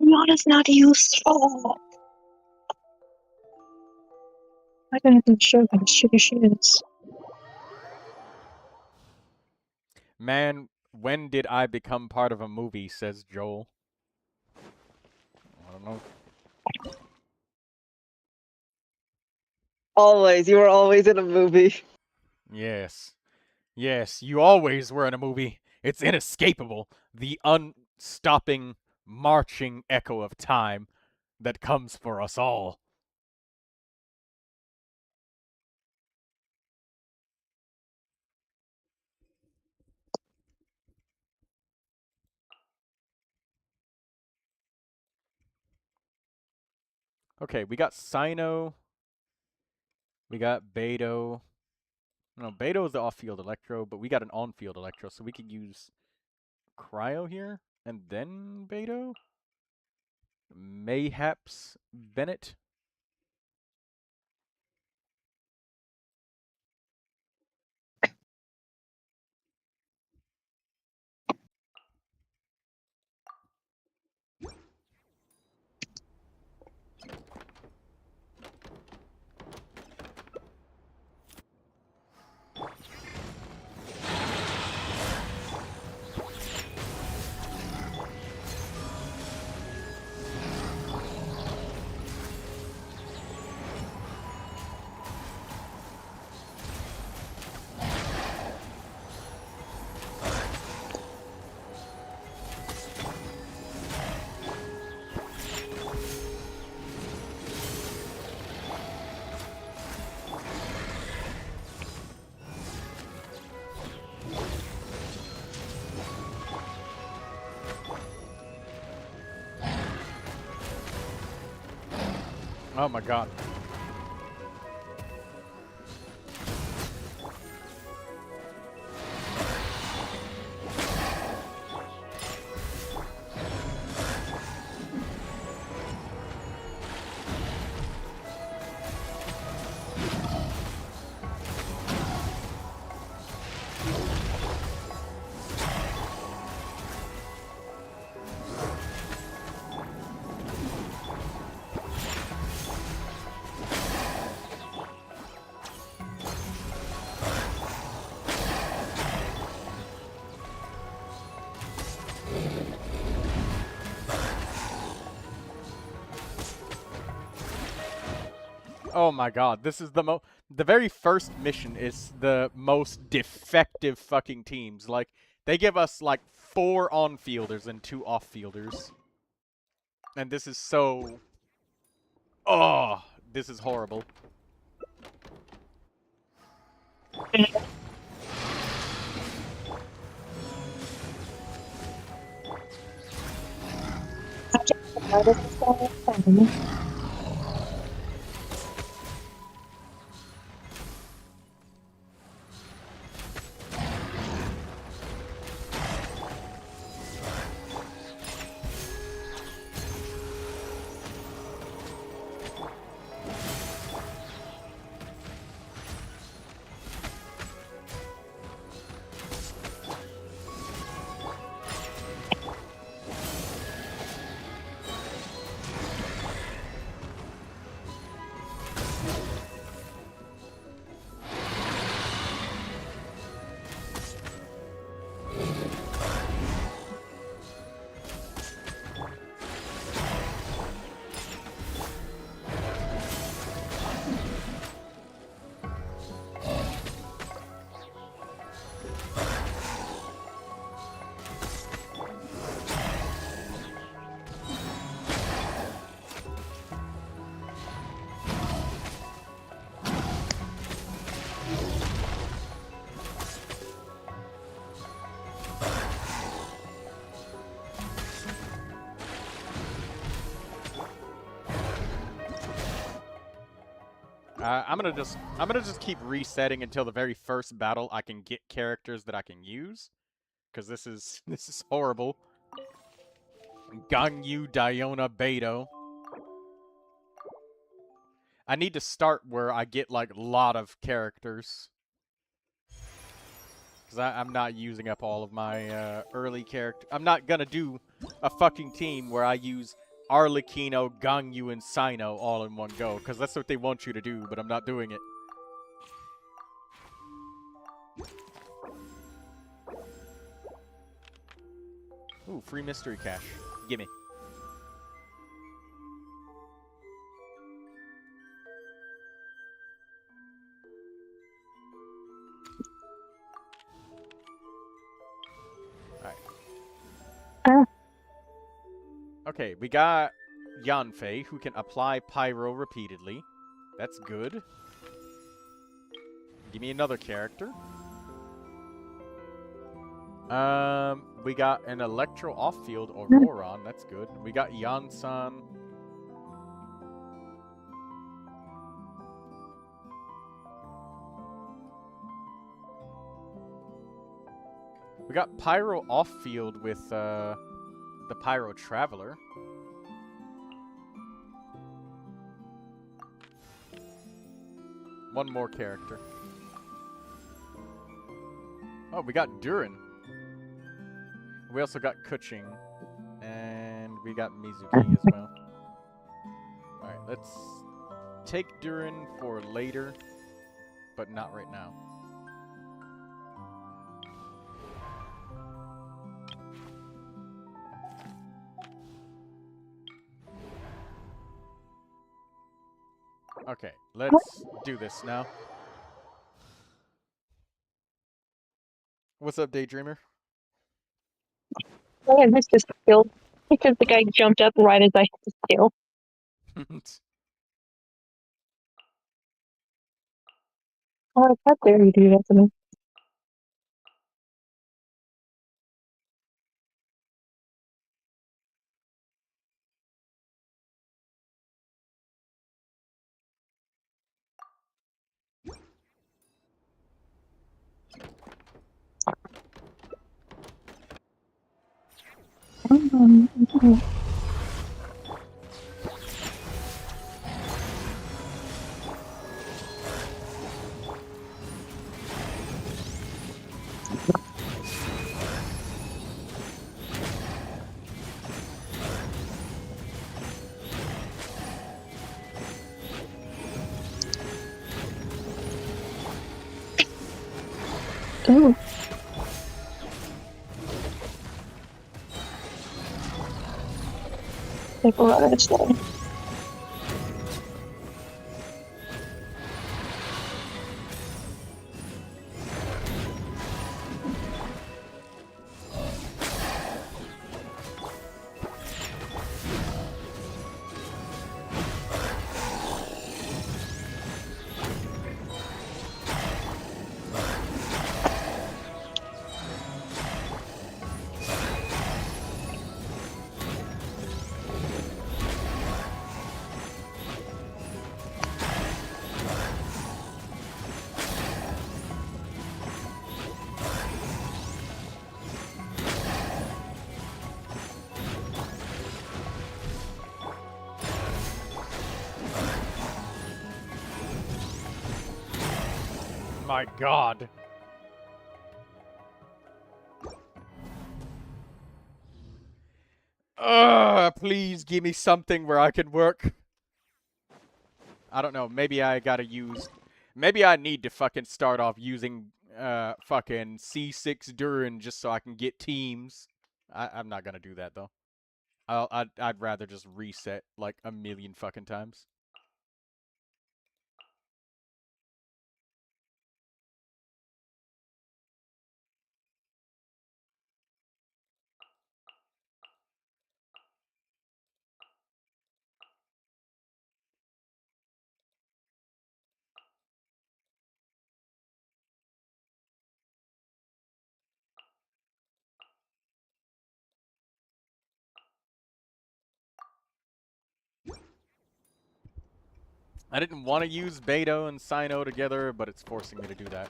Rihanna's not useful. I don't even show how shitty she is. Man, when did I become part of a movie, says Joel. I don't know. Always, you were always in a movie. Yes. Yes, you always were in a movie. It's inescapable. The unstopping, marching echo of time that comes for us all. Okay, we got Sino. We got Beto. No, Beto is the off-field Electro, but we got an on-field Electro, so we could use Cryo here, and then Beto? Mayhaps Bennett? Oh my god. Oh my god, this is the very first mission is the most defective fucking teams. Like, they give us like 4 on-fielders and 2 off-fielders. And this is so... Oh, this is horrible. I'm gonna just keep resetting until the very first battle I can get characters that I can use, because this is horrible. Ganyu Diona Beto. I need to start where I get like a lot of characters, because I'm not using up all of my early character. I'm not gonna do a fucking team where I use Arlecchino, Ganyu, and Sino all in one go, because that's what they want you to do, but I'm not doing it. Ooh, free mystery cache. Gimme. Alright. Ah. Okay, we got Yanfei, who can apply Pyro repeatedly. That's good. Give me another character. We got an Electro off-field Auroron. That's good. We got Yansan. We got Pyro off-field with the Pyro Traveler. One more character. Oh, we got Durin. We also got Kuching. And we got Mizuki as well. Alright, let's take Durin for later, but not right now. Okay, let's do this now. What's up, Daydreamer? I missed this kill because the guy jumped up right as I hit the kill. Oh, how dare you do that to me? Oh. Take a lot of this way. My god. Please give me something where I can work. I don't know, maybe I gotta use... Maybe I need to fucking start off using, fucking C6 Durin just so I can get teams. I'm not gonna do that, though. I'd rather just reset, like, a million fucking times. I didn't want to use Beto and Sino together, but it's forcing me to do that.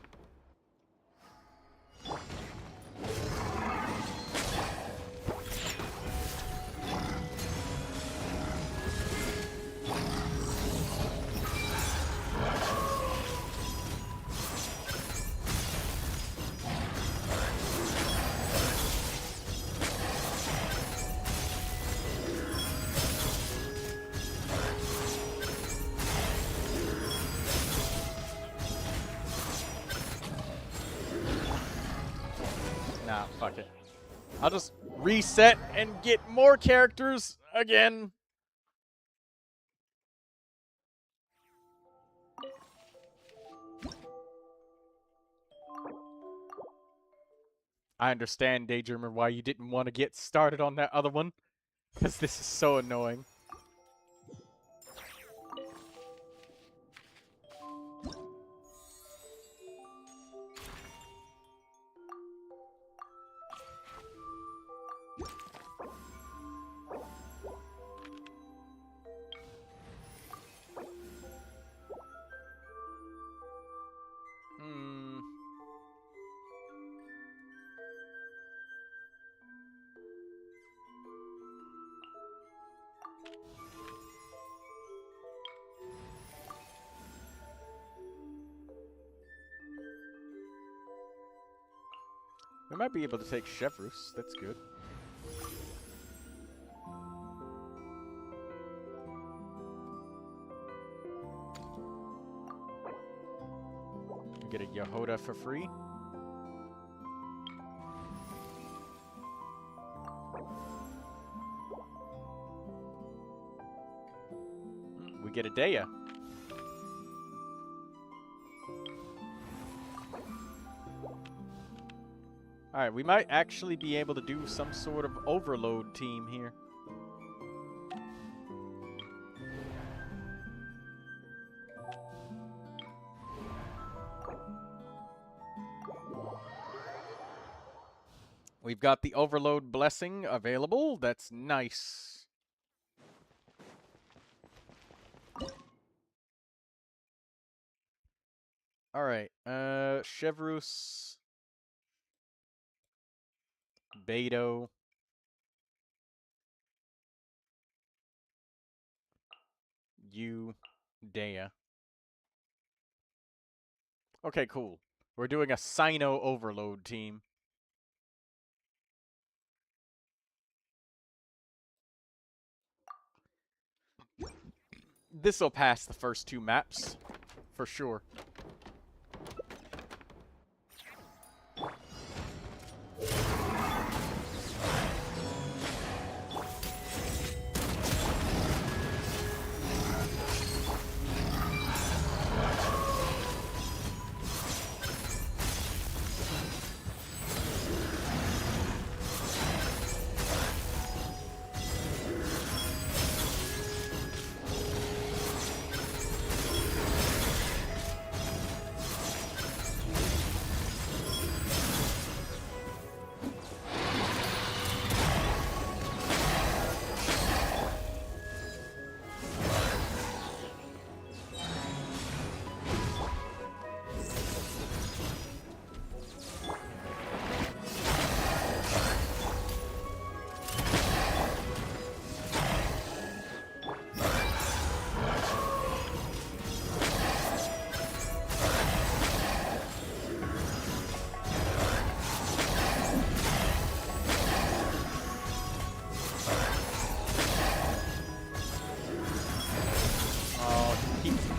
Nah, fuck it. I'll just reset and get more characters again. I understand, Daydreamer, why you didn't want to get started on that other one. Because this is so annoying. We might be able to take Chevrus. That's good. We get a Yehoda for free. We get a Dea. Alright, we might actually be able to do some sort of overload team here. We've got the overload blessing available. That's nice. Alright, Chevrus, Beto, you, Dea. Okay, cool. We're doing a Sino overload team. This'll pass the first two maps, for sure.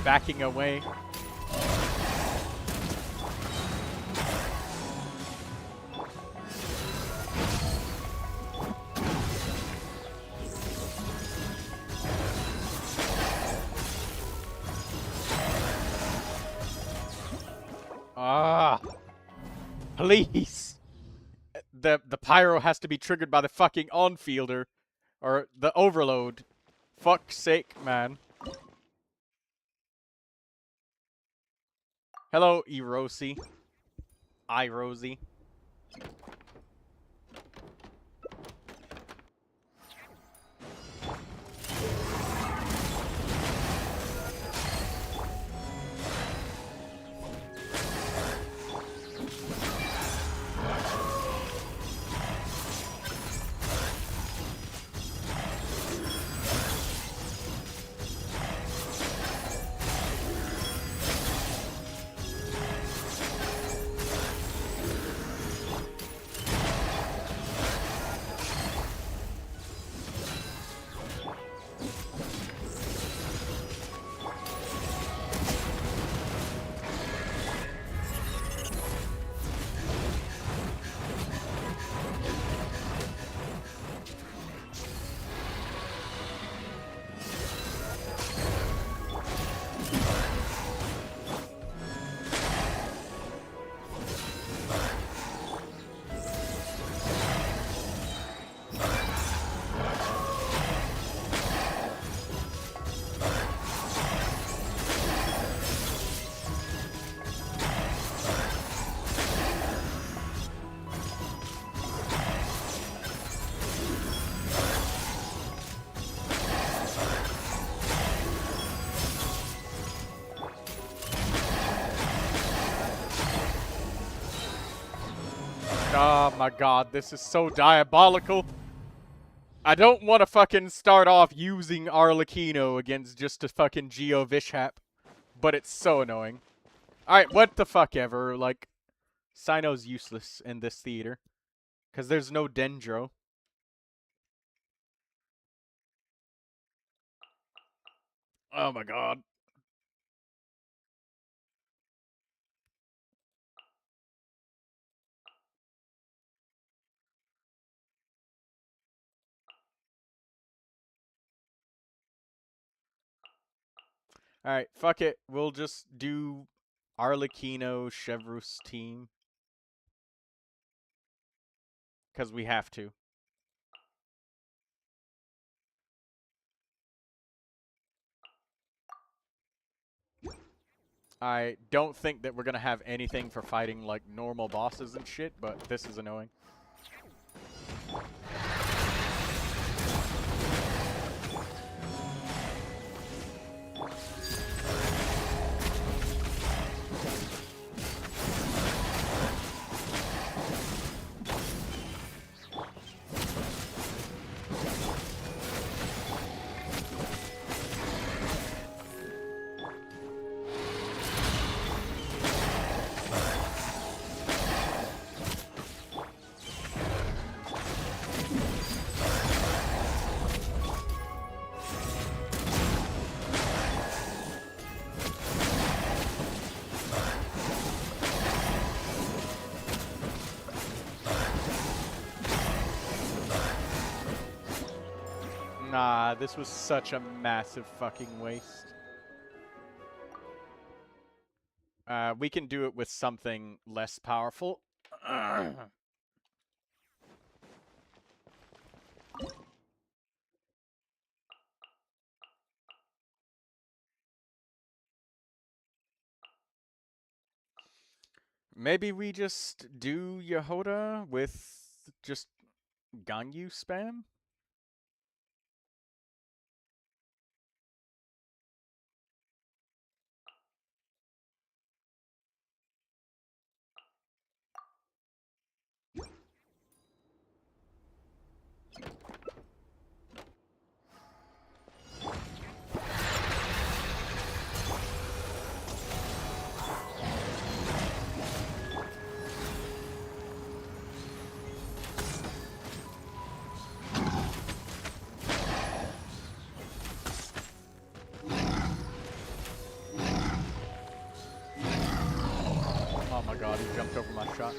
Backing away. Ah, please. The pyro has to be triggered by the fucking on-fielder or the overload. Fuck's sake, man. Hello, Erosi. Rosie. Oh my god, this is so diabolical. I don't want to fucking start off using Arlecchino against just a fucking Geo Vishap, but it's so annoying. Alright, what the fuck ever, like, Cyno's useless in this theater, because there's no Dendro. Oh my god. Alright, fuck it. We'll just do Arlecchino Chevrus team. Because we have to. I don't think that we're gonna have anything for fighting, like, normal bosses and shit, but this is annoying. Nah, this was such a massive fucking waste. We can do it with something less powerful. Maybe we just do Yehoda with just Ganyu spam? Oh my god, he jumped over my shot.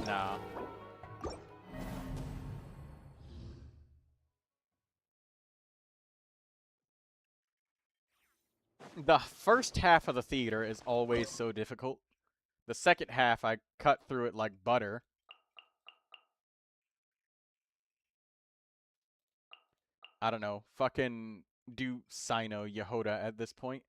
Nah. The first half of the theater is always so difficult. The second half, I cut through it like butter. I don't know. Fucking do Cyno Yehoda at this point.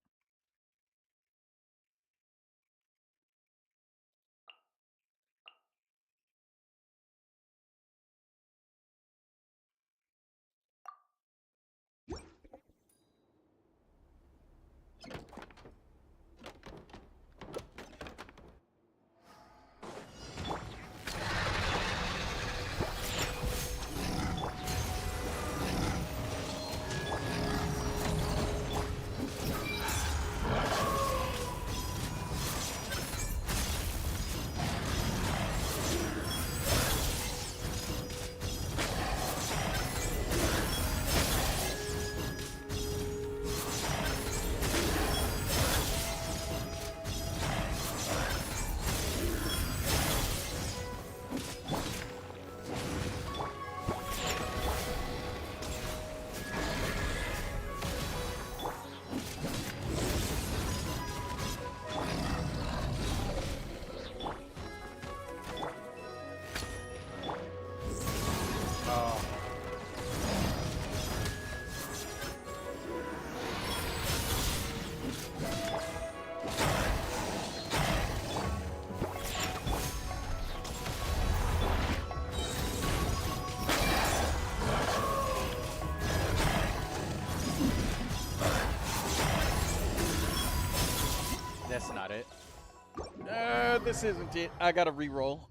That's not it. This isn't it. I gotta re-roll.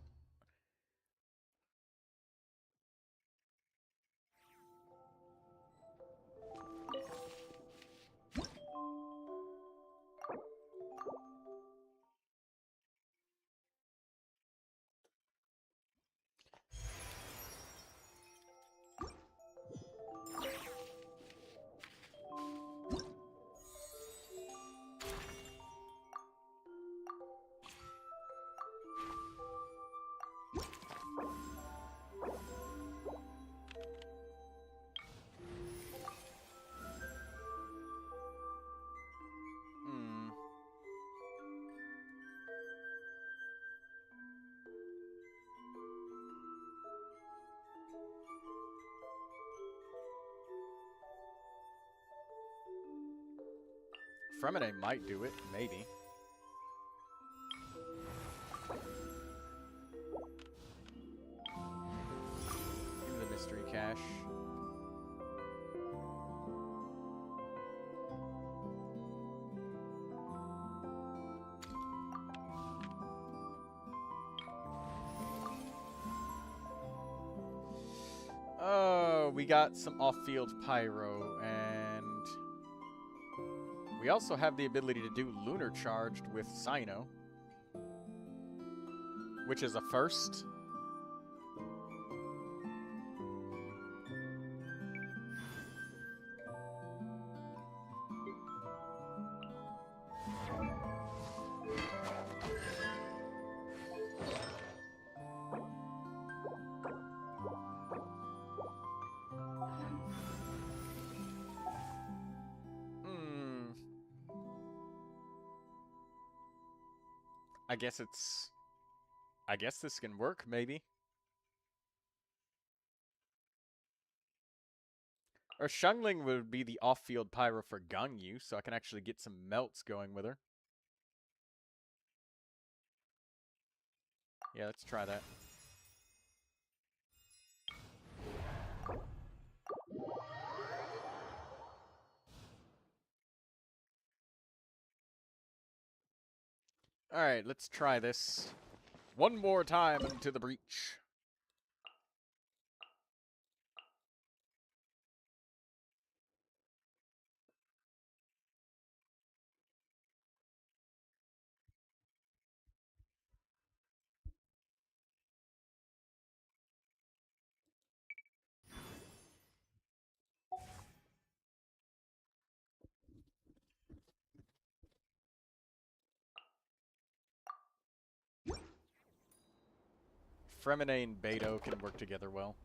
Fremine might do it, maybe. Give me the mystery cache. Oh, we got some off-field pyro, and we also have the ability to do Lunar Charged with Cyno, which is a first. I guess this can work, maybe. Or Shungling would be the off-field pyro for Gangyu, so I can actually get some melts going with her. Yeah, let's try that. Alright, let's try this one more time into the breach. Fremine and Beto can work together well.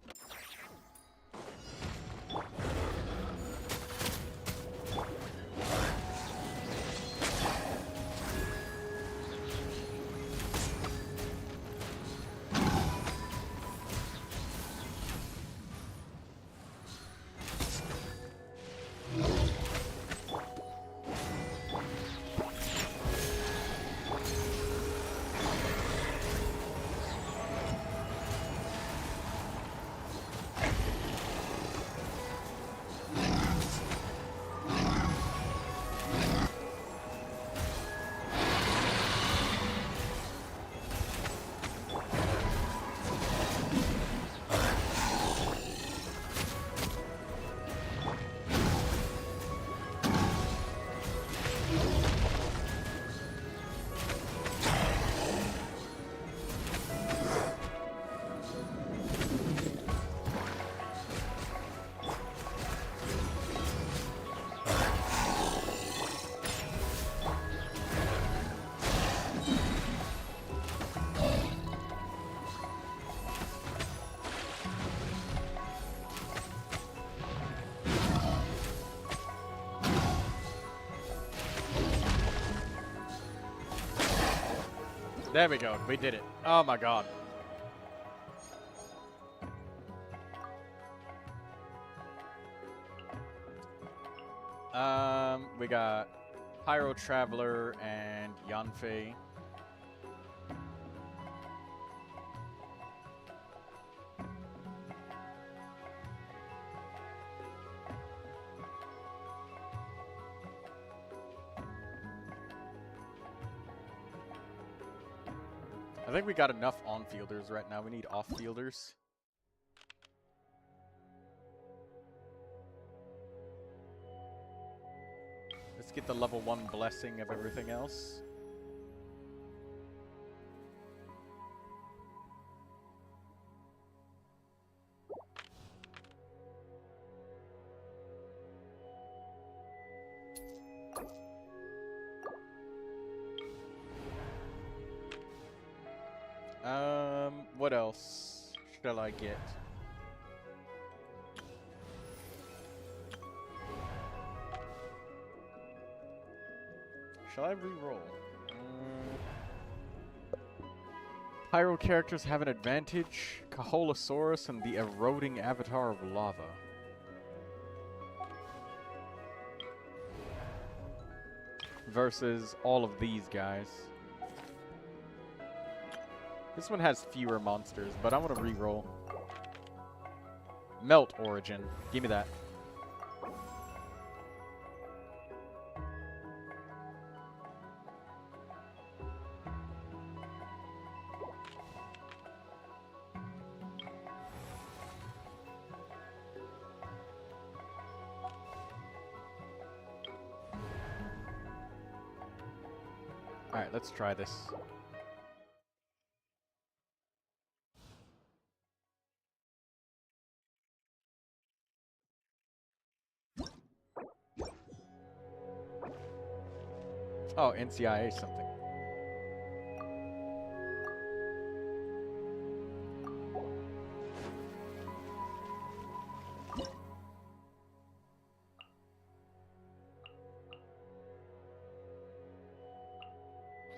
There we go. We did it. Oh my god. We got Pyro Traveler and Yanfei. I think we got enough on-fielders right now. We need off-fielders. Let's get the level 1 blessing of everything else. What else shall I get? Shall I re-roll? Pyro characters have an advantage. Kaholosaurus and the eroding avatar of lava. Versus all of these guys. This one has fewer monsters, but I want to re-roll. Melt Origin. Give me that. Alright, let's try this. Oh, NCIA something.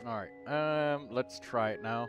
Alright, let's try it now.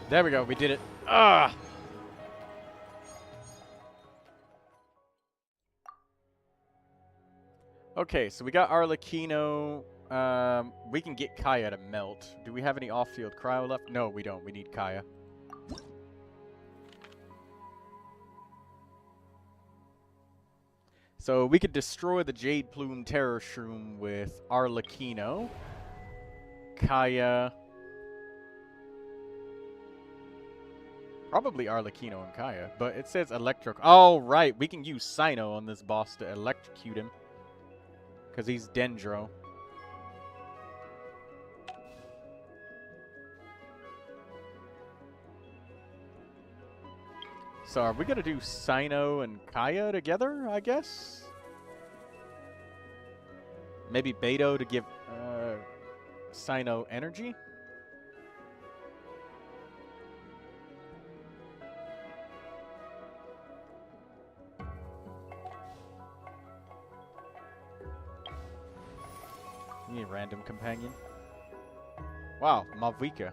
There we go, we did it. Ah! Okay, so we got Arlecchino. We can get Kaya to melt. Do we have any off-field cryo left? No, we don't. We need Kaya. So we could destroy the Jade Plume Terror Shroom with Arlecchino. Kaya. Probably Arlecchino and Kaya, but it says Electro. Oh, right. We can use Sino on this boss to electrocute him. Because he's Dendro. So are we going to do Sino and Kaya together, I guess? Maybe Beto to give Sino energy? You need a random companion. Wow, Mavika.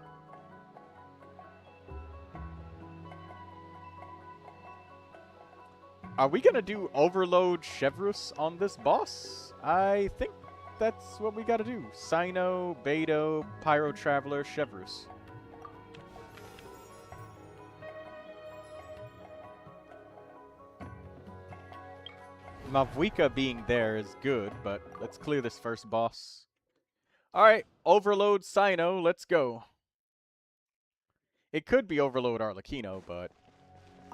Are we gonna do Overload Chevrus on this boss? I think that's what we gotta do. Sino, Beto, Pyro Traveler, Chevrus. Mavuika being there is good, but let's clear this first boss. Alright, Overload Sino, let's go. It could be Overload Arlecchino, but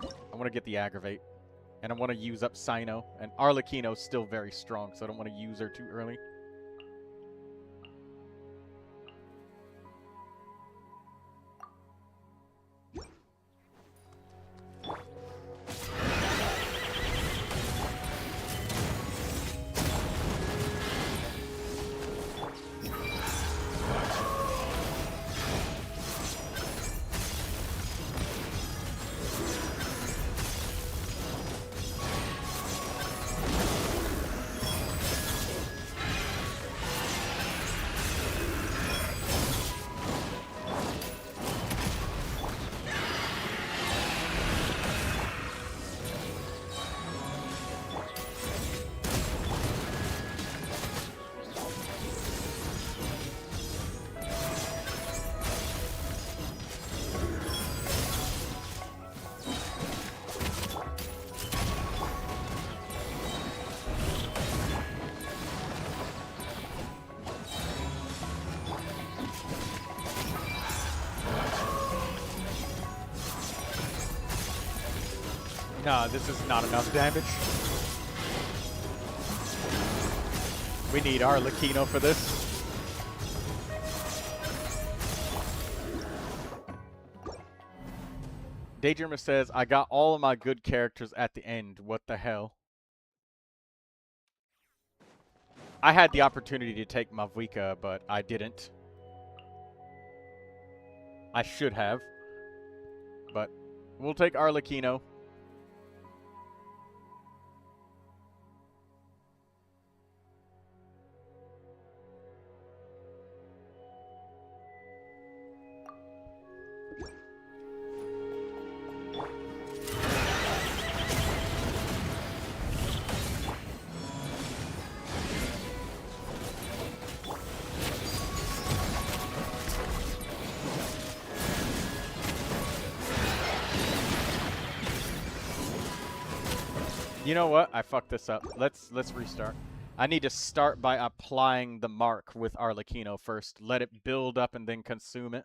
I want to get the Aggravate. And I want to use up Sino. And Arlecchino's still very strong, so I don't want to use her too early. Nah, this is not enough damage. We need Arlecchino for this. Daydreamer says, I got all of my good characters at the end. What the hell? I had the opportunity to take Mavuika, but I didn't. I should have. But we'll take Arlecchino. You know what? I fucked this up. Let's restart. I need to start by applying the mark with Arlecchino first. Let it build up and then consume it.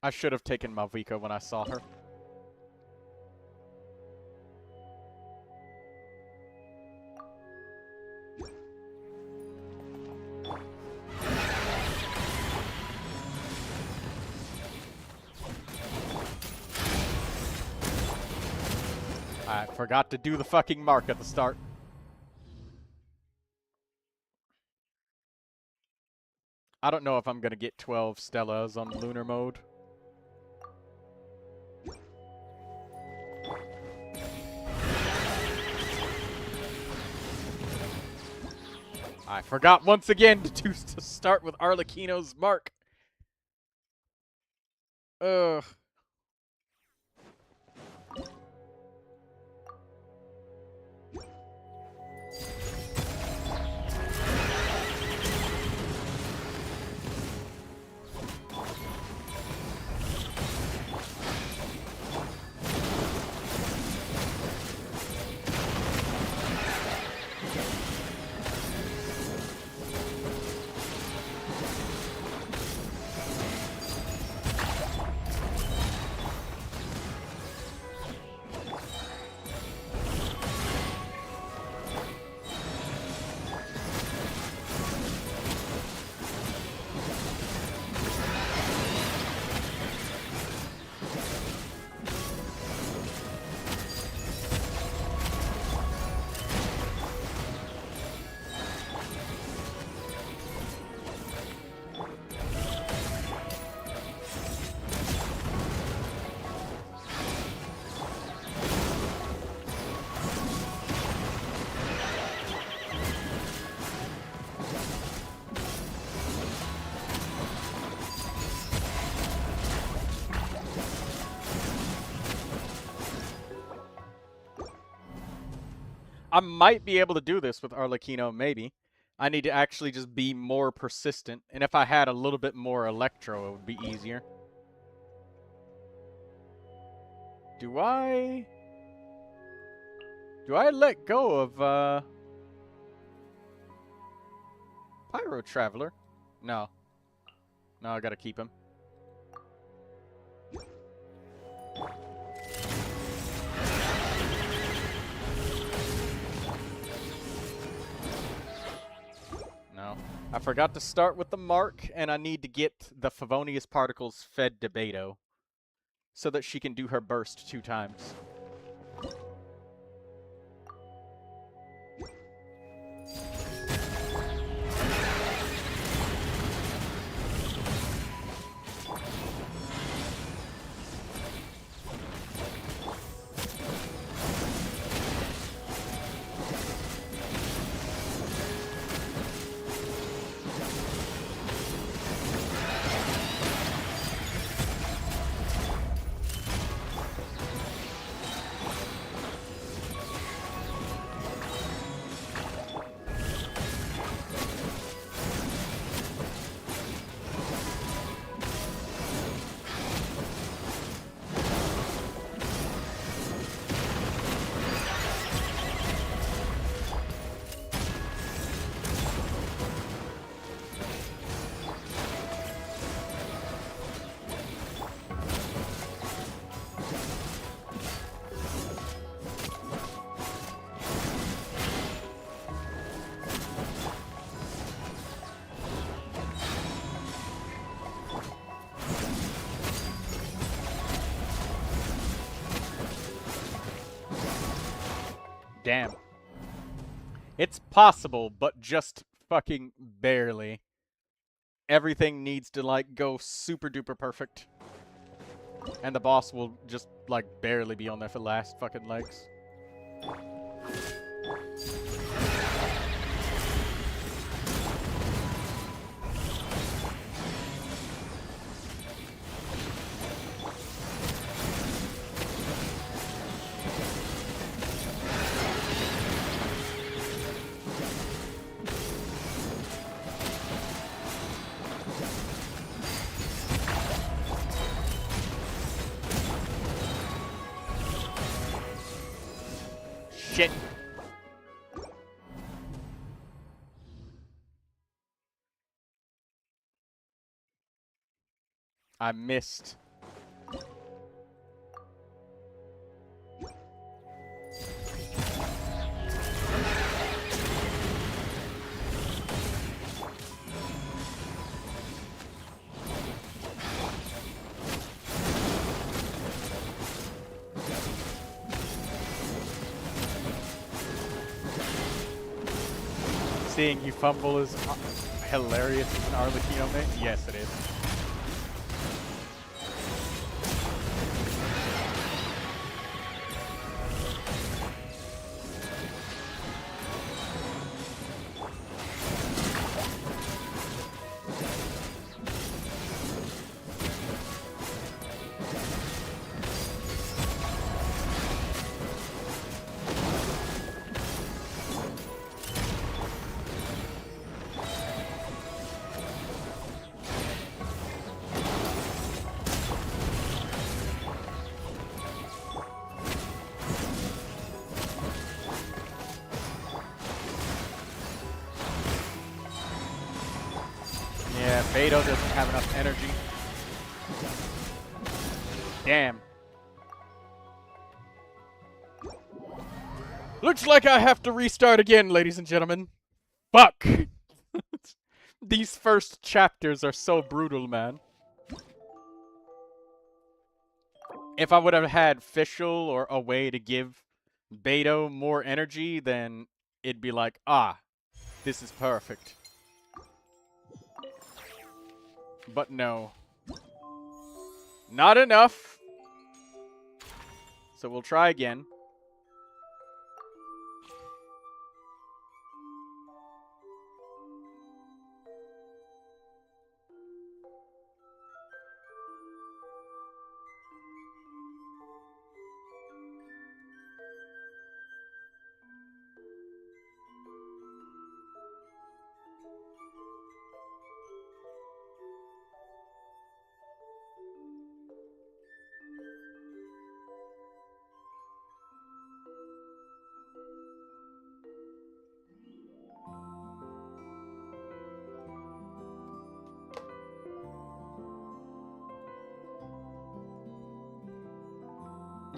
I should have taken Mavuika when I saw her. I forgot to do the fucking mark at the start. I don't know if I'm gonna get 12 Stellas on lunar mode. I forgot once again to start with Arlecchino's mark. Ugh. I might be able to do this with Arlecchino, maybe. I need to actually just be more persistent, and if I had a little bit more Electro, it would be easier. Do I let go of, Pyro Traveler? No. No, I gotta keep him. No. I forgot to start with the mark, and I need to get the Favonius particles fed to Beto so that she can do her burst 2 times. Damn. It's possible, but just fucking barely. Everything needs to, like, go super duper perfect. And the boss will just, like, barely be on there for the last fucking legs. Shit. I missed. Seeing you fumble is hilarious as an Arlecchino mate? Yes, it is. Yeah, Beto doesn't have enough energy. Damn. Looks like I have to restart again, ladies and gentlemen. Fuck! These first chapters are so brutal, man. If I would have had Fischl or a way to give Beto more energy, then it'd be like, ah, this is perfect. But no. Not enough. So we'll try again.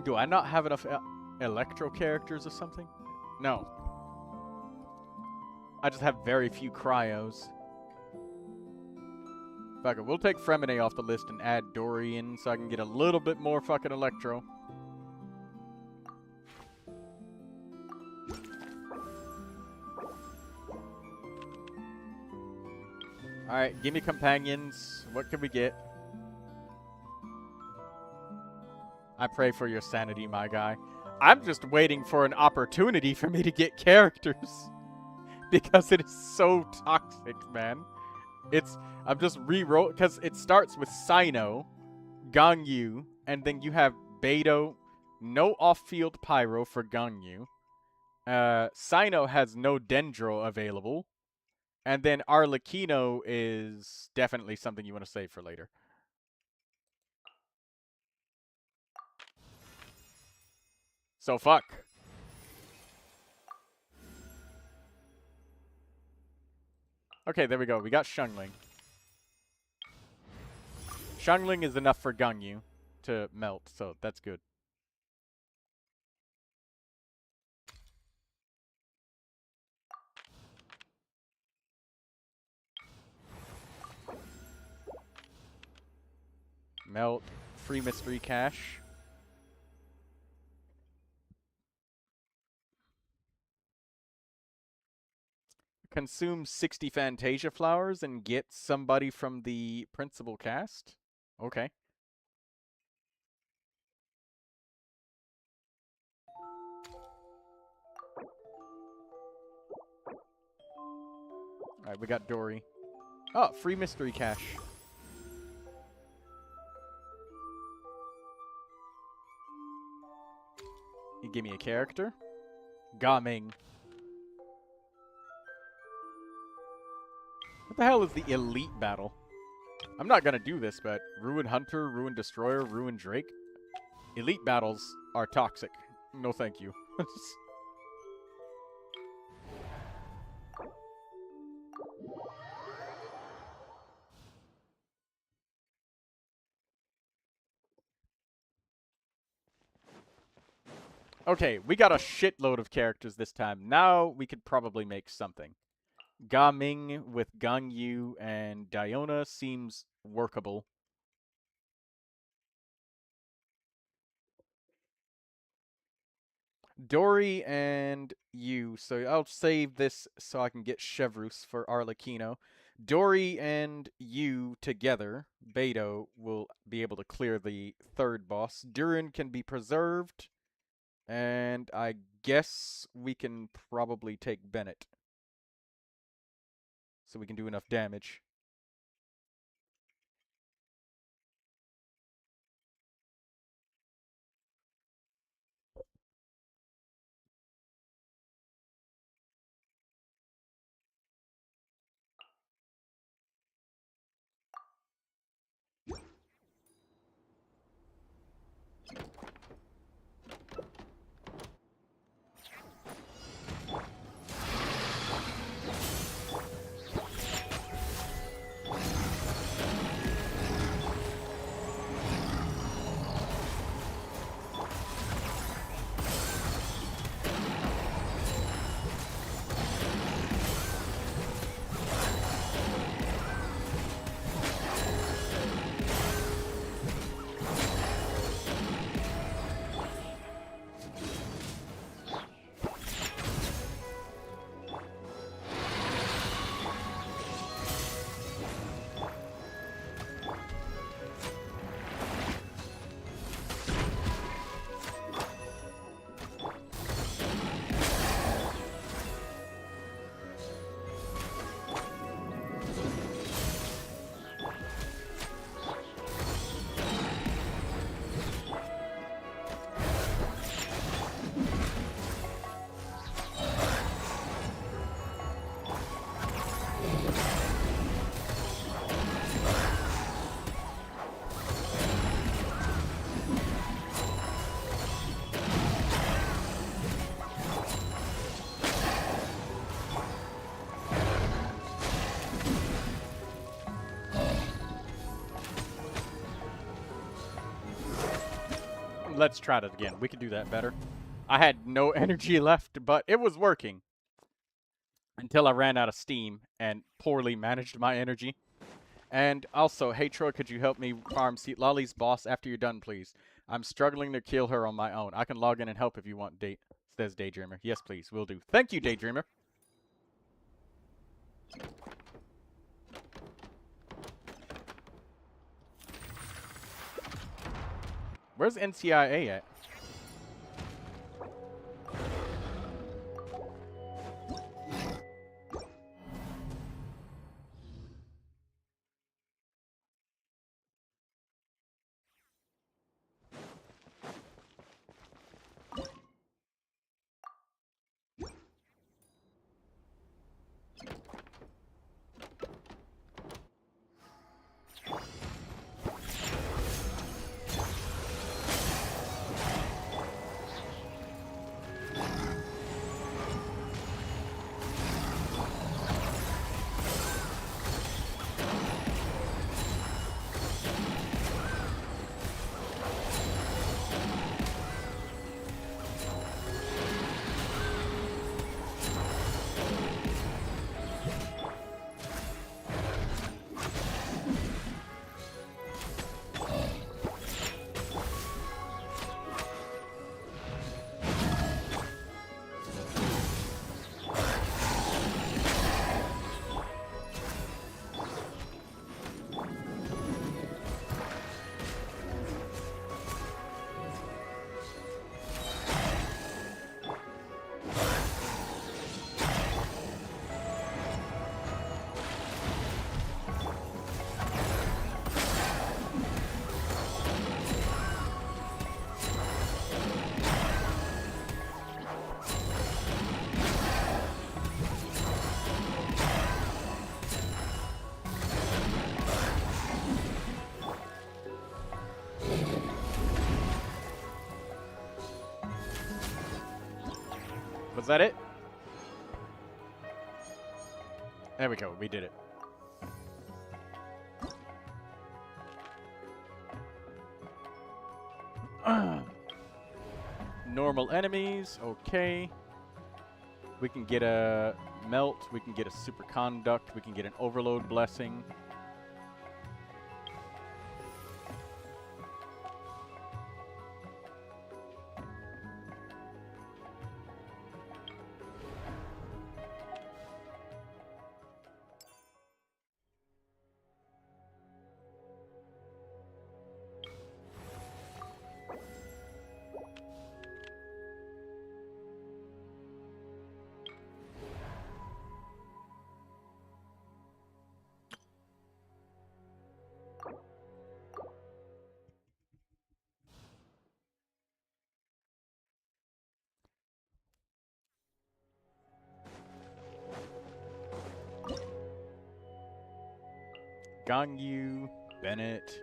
Do I not have enough electro characters or something? No. I just have very few cryos. Fuck it, we'll take Fremine off the list and add Dory in so I can get a little bit more fucking electro. Alright, give me companions. What can we get? I pray for your sanity, my guy. I'm just waiting for an opportunity for me to get characters. Because it is so toxic, man. I'm just re-roll, because it starts with Sino, Gangyu, and then you have Beidou, no off-field Pyro for Gangyu. Sino has no Dendro available. And then Arlecchino is definitely something you want to save for later. So fuck. Okay, there we go. We got Xiangling. Xiangling is enough for Gangyu to melt, so that's good. Melt, free mystery cache. Consume 60 Fantasia flowers and get somebody from the principal cast? Okay. Alright, we got Dory. Oh, free mystery cache. You give me a character. Gaming. What the hell is the elite battle? I'm not gonna do this, but Ruin Hunter, Ruin Destroyer, Ruin Drake. Elite battles are toxic. No thank you. Okay, we got a shitload of characters this time. Now we could probably make something. Gaming with Gangyu and Diona seems workable. Dory and you. So I'll save this so I can get Chevrus for Arlecchino. Dory and you together, Beidou, will be able to clear the third boss. Durin can be preserved. And I guess we can probably take Bennett. So we can do enough damage. let's try that again. We can do that better. I had no energy left, but it was working. Until I ran out of steam and poorly managed my energy. And also, hey Troy, could you help me farm Seat Lolly's boss after you're done, please? I'm struggling to kill her on my own. I can log in and help if you want, says Daydreamer. Yes, please, will do. Thank you, Daydreamer. Where's NCIA at? Was that it? There we go, we did it. Normal enemies, okay. We can get a melt, we can get a superconduct, we can get an overload blessing. Gangyu, Bennett,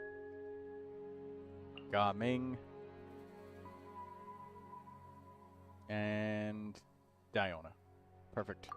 Gaming, and Diona. Perfect.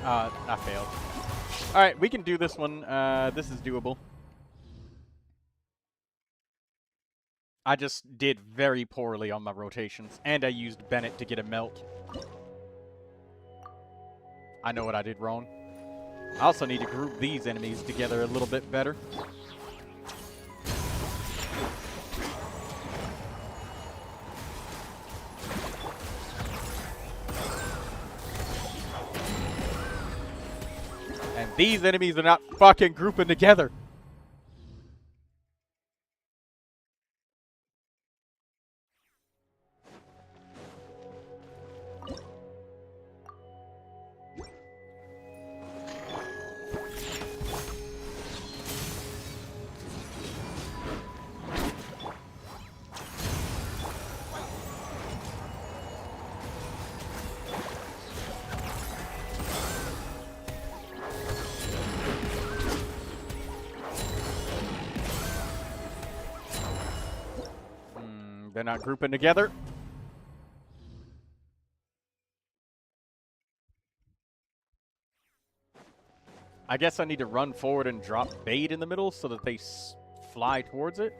I failed. Alright, we can do this one. This is doable. I just did very poorly on my rotations, and I used Bennett to get a melt. I know what I did wrong. I also need to group these enemies together a little bit better. And these enemies are not fucking grouping together. They're not grouping together. I guess I need to run forward and drop bait in the middle so that they fly towards it.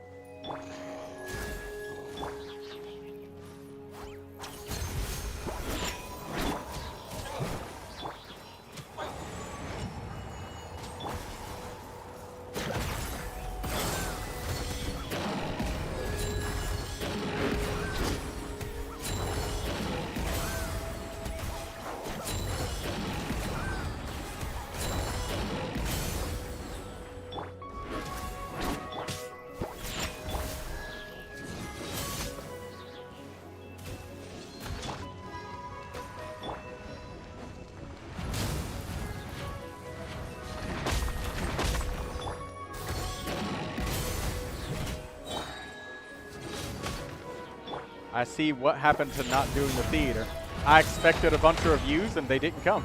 I see what happened to not doing the theater. I expected a bunch of reviews and they didn't come.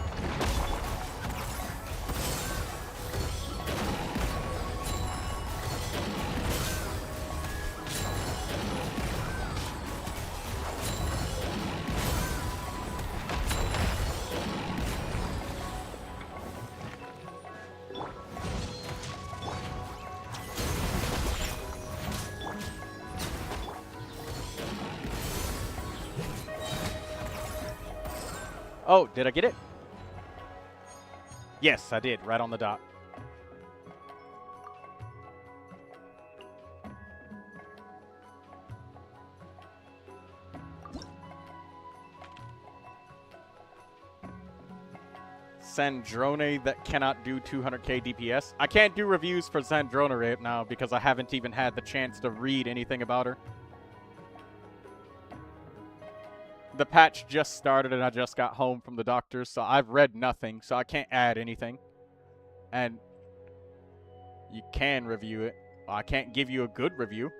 Oh, did I get it? Yes, I did, right on the dot. Sandrone that cannot do 200k DPS. I can't do reviews for Sandrone right now because I haven't even had the chance to read anything about her. The patch just started and I just got home from the doctor, so I've read nothing, so I can't add anything. And you can review it. I can't give you a good review.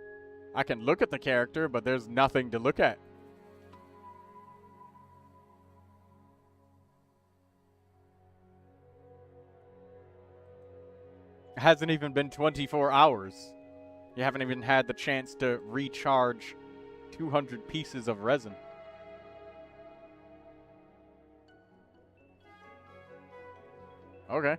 I can look at the character, but there's nothing to look at. It hasn't even been 24 hours. You haven't even had the chance to recharge 200 pieces of resin. Okay.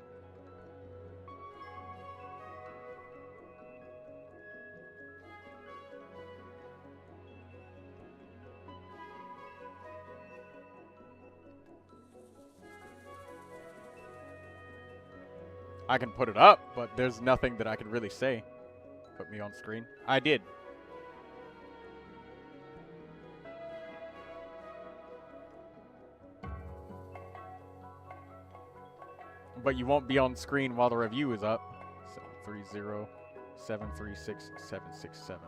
I can put it up, but there's nothing that I can really say. Put me on screen. I did. But you won't be on screen while the review is up. 730 736 767.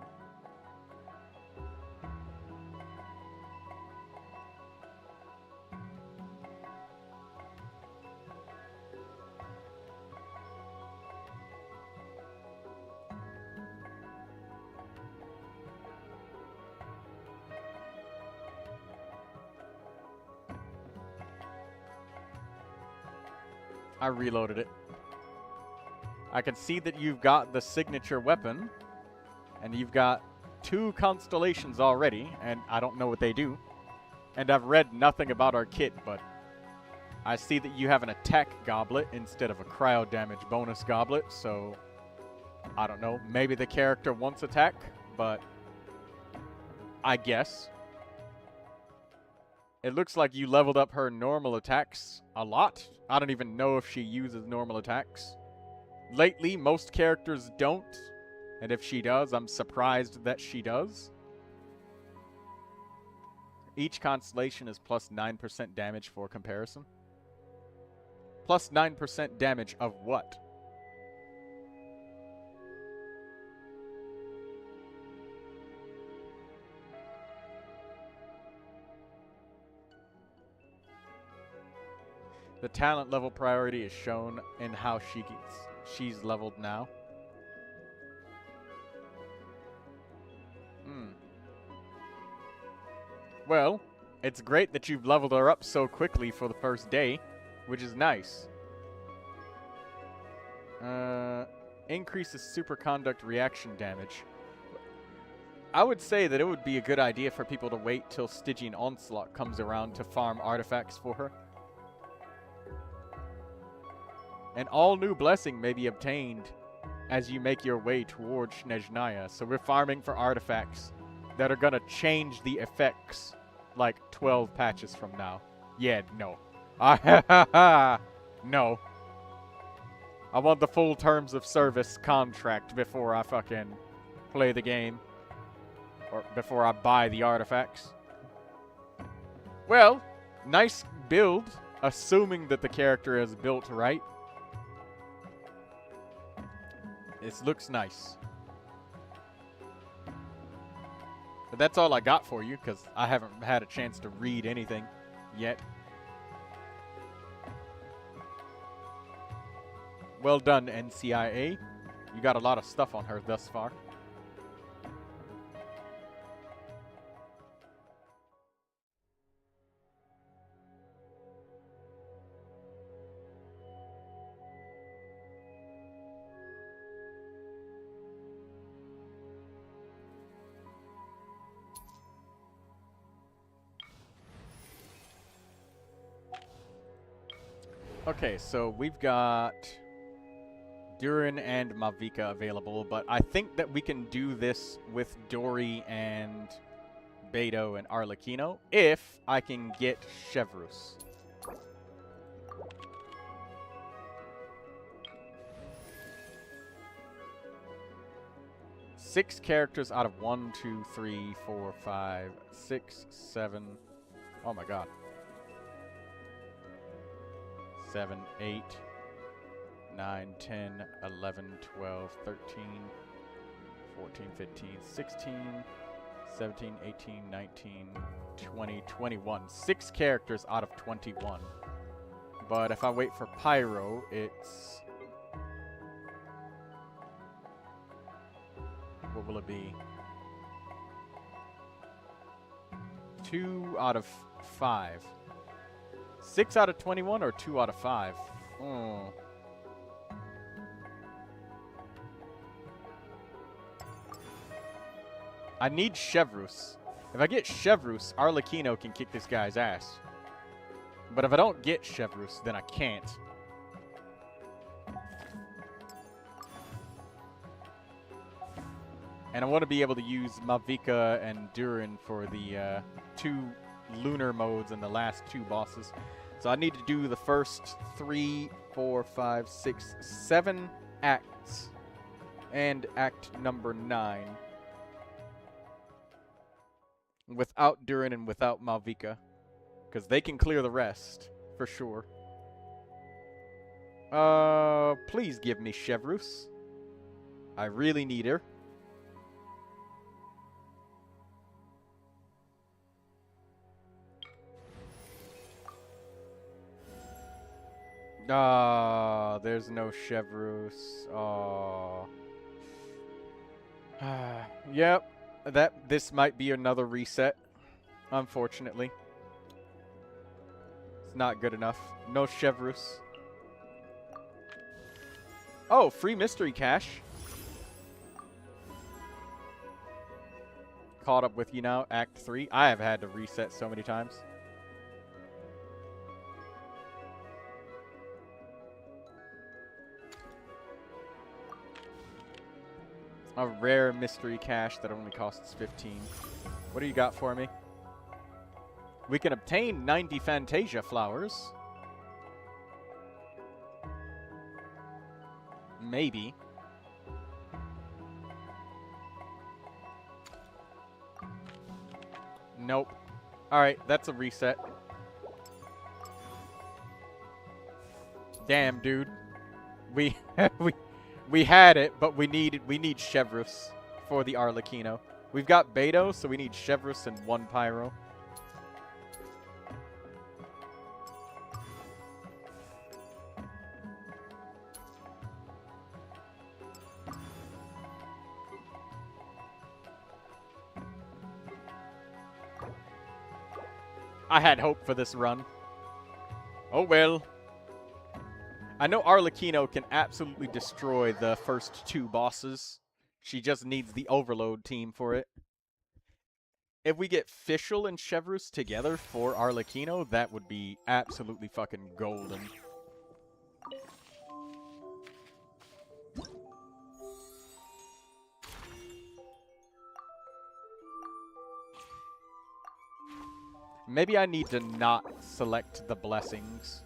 I reloaded it. I can see that you've got the signature weapon, and you've got 2 constellations already, and I don't know what they do. And I've read nothing about our kit, but I see that you have an attack goblet instead of a cryo damage bonus goblet, so I don't know. Maybe the character wants attack, but I guess. It looks like you leveled up her normal attacks a lot. I don't even know if she uses normal attacks. Lately, most characters don't, and if she does, I'm surprised that she does. Each constellation is plus 9% damage for comparison. Plus 9% damage of what? The talent level priority is shown in how she's leveled now. Well, it's great that you've leveled her up so quickly for the first day, which is nice. Increases superconduct reaction damage. I would say that it would be a good idea for people to wait till Stygian Onslaught comes around to farm artifacts for her. An all-new blessing may be obtained as you make your way towards Snezhnaya, so we're farming for artifacts that are gonna change the effects like 12 patches from now. Yeah, no. No. I want the full terms of service contract before I fucking play the game. Or before I buy the artifacts. Well, nice build, assuming that the character is built right. This looks nice. But that's all I got for you, because I haven't had a chance to read anything yet. Well done, NCIA. You got a lot of stuff on her thus far. Okay, so we've got Durin and Mavica available, but I think that we can do this with Dori and Beto and Arlecchino if I can get Chevrus. Six characters out of 1, 2, 3, 4, 5, 6, 7. Oh my god. 7, 8, 9, 10, 11, 12, 13, 14, 15, 16, 17, 18, 19, 20, 21. 6 characters out of 21. But if I wait for Pyro, it's... what will it be? 2 out of 5. 6 out of 21 or 2 out of 5? Oh. I need Chevrus. If I get Chevrus, Arlecchino can kick this guy's ass. But if I don't get Chevrus, then I can't. And I want to be able to use Mavica and Durin for the 2 lunar modes and the last 2 bosses. So I need to do the first 3, 4, 5, 6, 7 acts. And act number 9. Without Durin and without Mavica. Because they can clear the rest, for sure. Please give me Chevrus. I really need her. There's no Chevrus. Yep. This might be another reset. Unfortunately. It's not good enough. No Chevrus. Oh, free mystery cache. Caught up with you now, Act 3. I have had to reset so many times. A rare mystery cache that only costs 15. What do you got for me? We can obtain 90 Fantasia flowers. Maybe. Nope. Alright, that's a reset. Damn, dude. We we had it, but we need Chevrus for the Arlecchino. We've got Beto, so we need Chevrus and 1 Pyro. I had hope for this run. Oh well. I know Arlecchino can absolutely destroy the first 2 bosses. She just needs the Overload team for it. If we get Fischl and Chevrus together for Arlecchino, that would be absolutely fucking golden. Maybe I need to not select the blessings.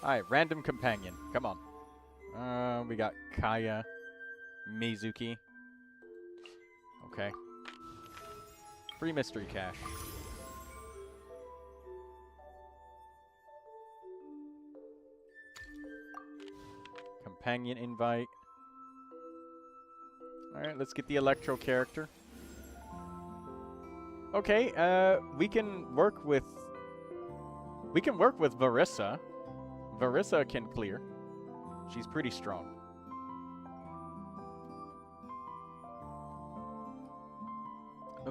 Alright, random companion. Come on. We got Kaya, Mizuki. Okay. Free mystery cache. Companion invite. Alright, let's get the Electro character. Okay, we can work with Varissa. Varissa can clear. She's pretty strong.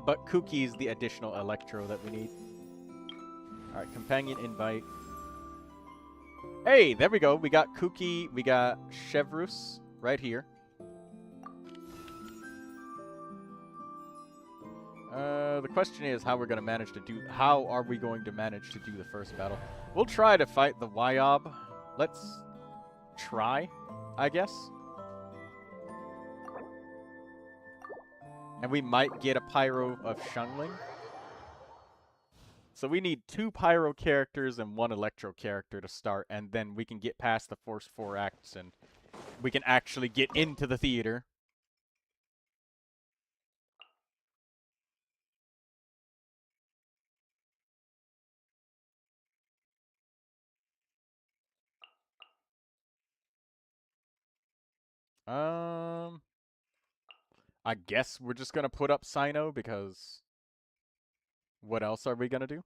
But Kuki's the additional Electro that we need. Alright, companion invite. Hey, there we go. We got Kuki, we got Chevrus right here. The question is how are we going to manage to do the first battle? We'll try to fight the Wyob. Let's try, I guess. And we might get a Pyro of Xiangling. So we need 2 Pyro characters and 1 Electro character to start, and then we can get past the first 4 acts and we can actually get into the theater. I guess we're just gonna put up Sino because what else are we gonna do?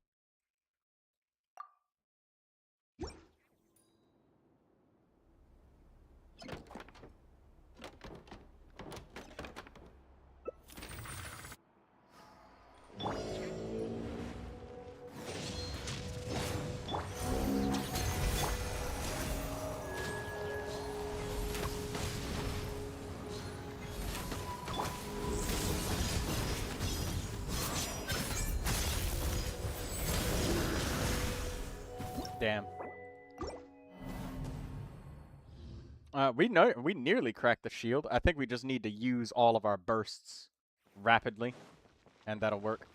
Damn. We nearly cracked the shield. I think we just need to use all of our bursts rapidly, and that'll work.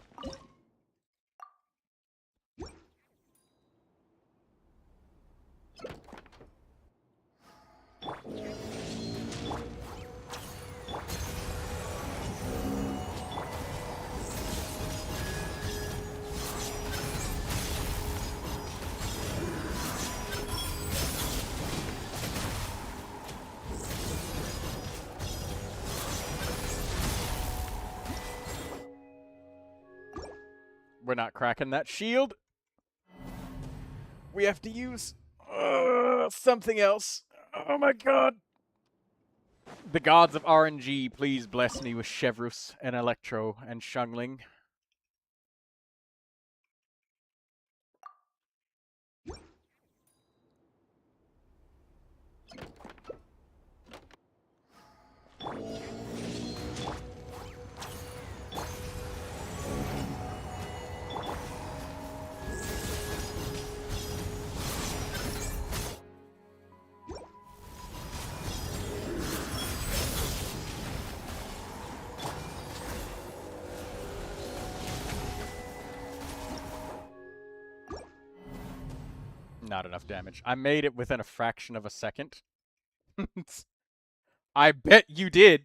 We're not cracking that shield. We have to use something else. Oh my god. The gods of RNG, please bless me with Chevrus and Electro and Xiangling. not enough damage. I made it within a fraction of a second. I bet you did.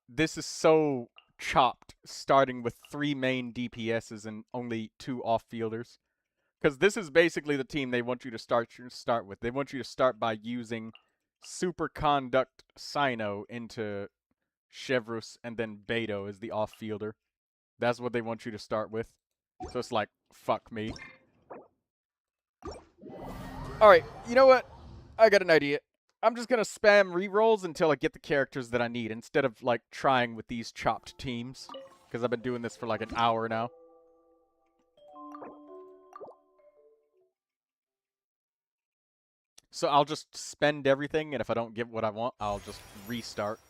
This is so chopped, starting with 3 main DPSs and only 2 off-fielders. Because this is basically the team they want you to start with. They want you to start by using Superconduct Sino into Chevrus, and then Beto as the off-fielder. That's what they want you to start with. So it's like, fuck me. Alright, you know what? I got an idea. I'm just gonna spam rerolls until I get the characters that I need, instead of, like, trying with these chopped teams. Because I've been doing this for like an hour now. So I'll just spend everything, and if I don't get what I want, I'll just restart.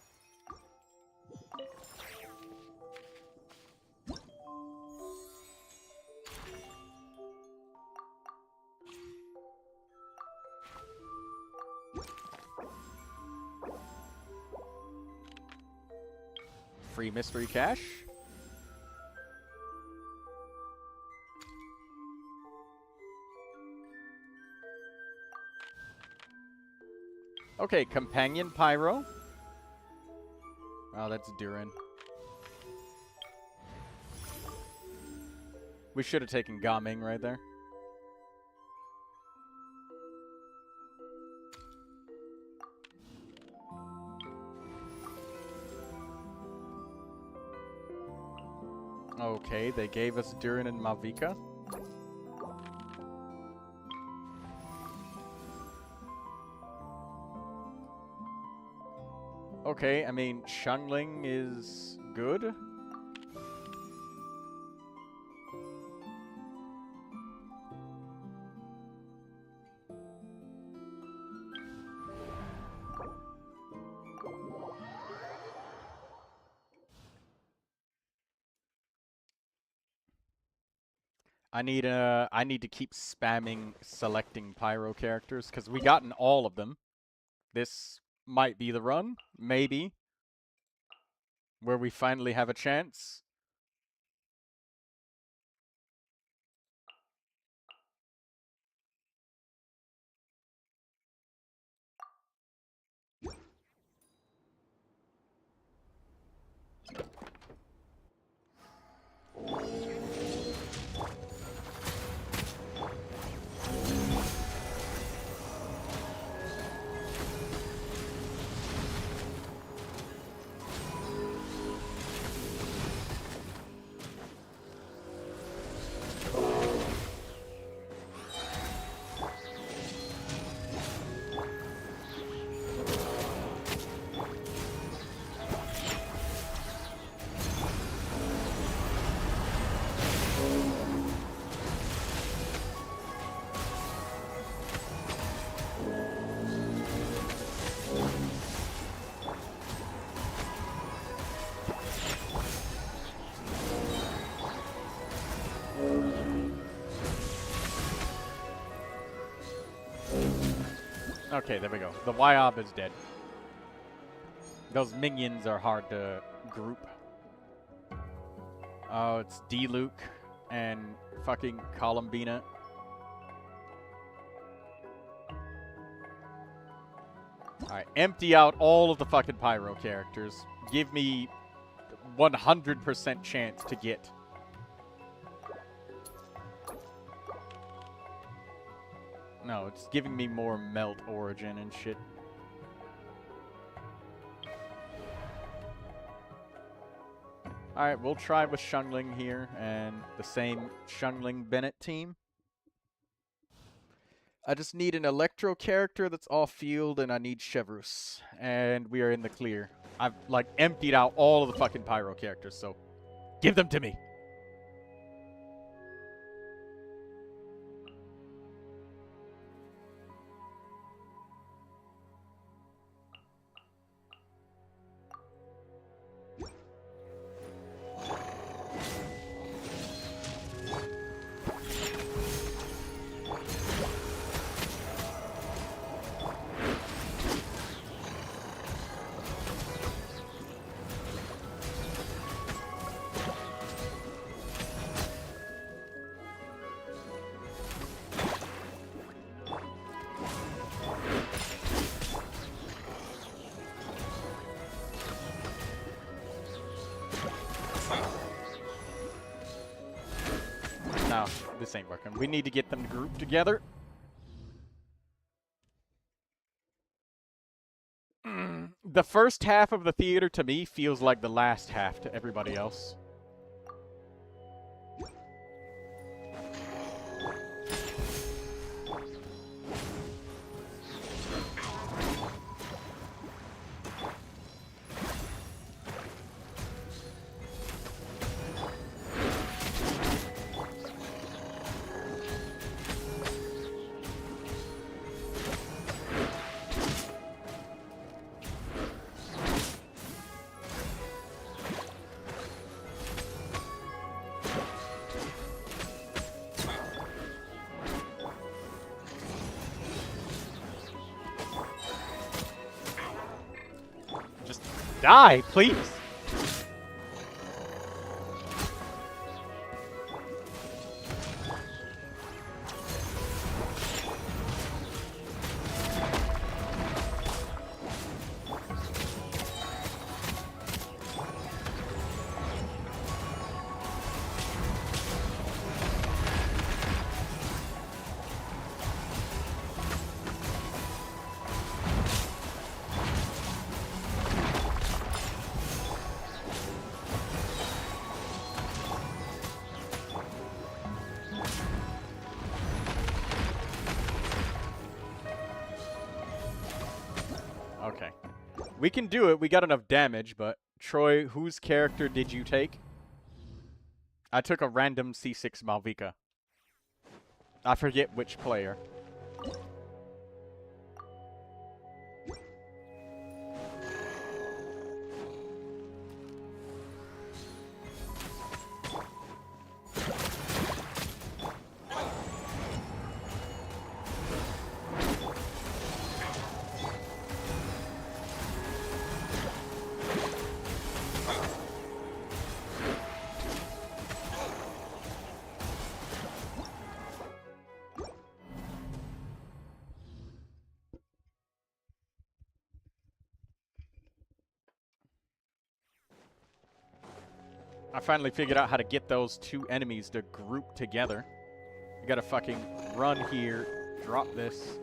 Free mystery cache. Okay, companion pyro. Oh, that's Durin. We should have taken Gaming right there. Okay, they gave us Durin and Malvika. Okay, I mean, Xiangling is good. I need to keep spamming selecting pyro characters, because we gotten all of them. This might be the run, maybe, where we finally have a chance. Okay, there we go. The Wyob is dead. Those minions are hard to group. Oh, it's D-Luke and fucking Columbina. Alright, empty out all of the fucking pyro characters. Give me 100% chance to get. No, it's giving me more melt origin and shit. Alright, we'll try with Xiangling here and the same Xiangling Bennett team. I just need an Electro character that's off-field, and I need Chevrus. And we are in the clear. I've, like, emptied out all of the fucking pyro characters, so give them to me. this ain't working. We need to get them to group together. The first half of the theater to me feels like the last half to everybody else. Die, please. Okay. We can do it. We got enough damage, but Troy, whose character did you take? I took a random C6 Malvika. I forget which player. I finally figured out how to get those two enemies to group together. You gotta fucking run here, drop this.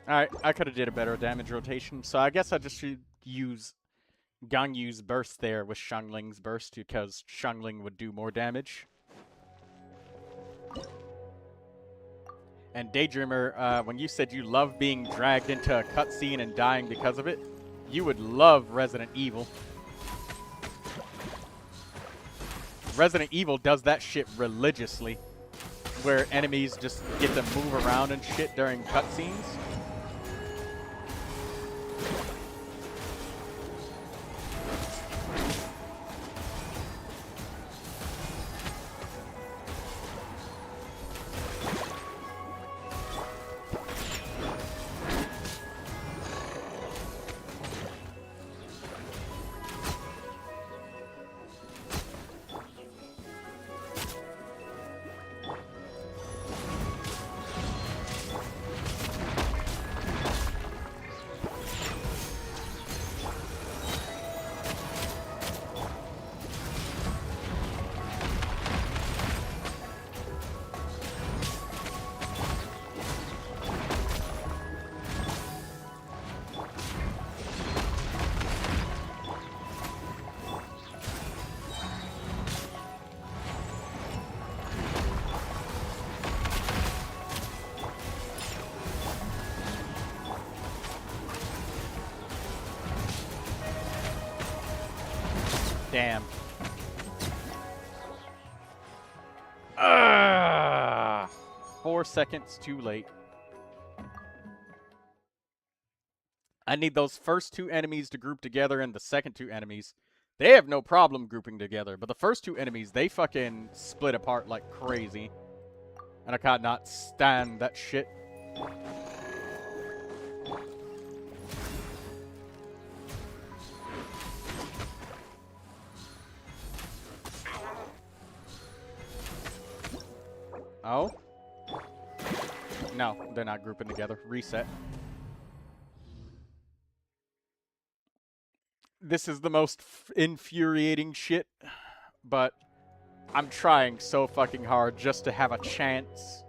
Alright, I could have did a better damage rotation, so I guess I just should use Ganyu's burst there with Xiangling's burst, because Xiangling would do more damage. And Daydreamer, when you said you love being dragged into a cutscene and dying because of it, you would love Resident Evil. Resident Evil does that shit religiously, where enemies just get to move around and shit during cutscenes. Damn. Ah! 4 seconds too late. I need those first 2 enemies to group together, and the second 2 enemies, they have no problem grouping together. But the first 2 enemies, they fucking split apart like crazy. And I cannot stand that shit. Oh? No, they're not grouping together. Reset. This is the most infuriating shit, but I'm trying so fucking hard just to have a chance.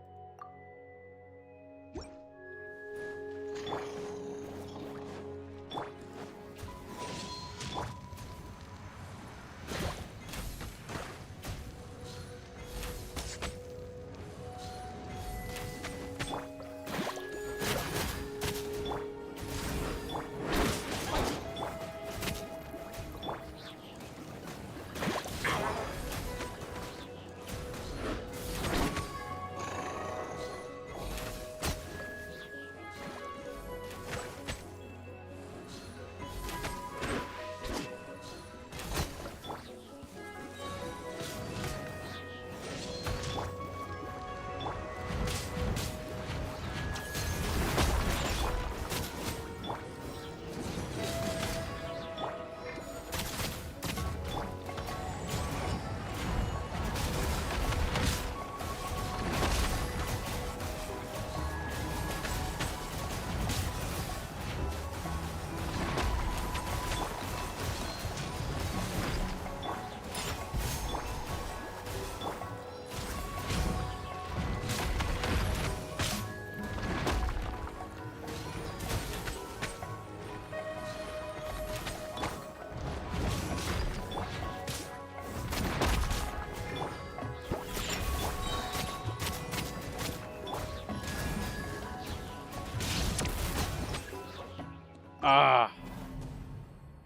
Ah.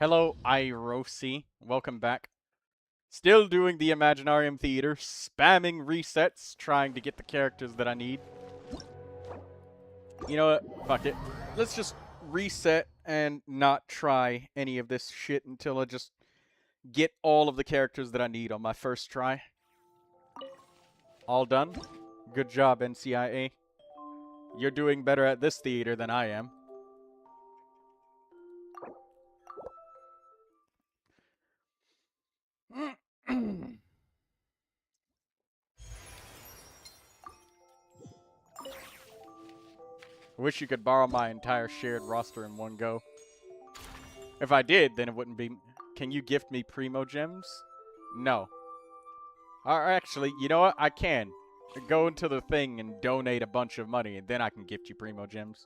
Hello, Irosi. Welcome back. Still doing the Imaginarium Theater, spamming resets, trying to get the characters that I need. You know what? Fuck it. Let's just reset and not try any of this shit until I just get all of the characters that I need on my first try. All done? Good job, NCIA. You're doing better at this theater than I am. Wish you could borrow my entire shared roster in one go. If I did, then it wouldn't be... Can you gift me Primogems? No. Or actually, you know what? I can. Go into the thing and donate a bunch of money, and then I can gift you Primogems.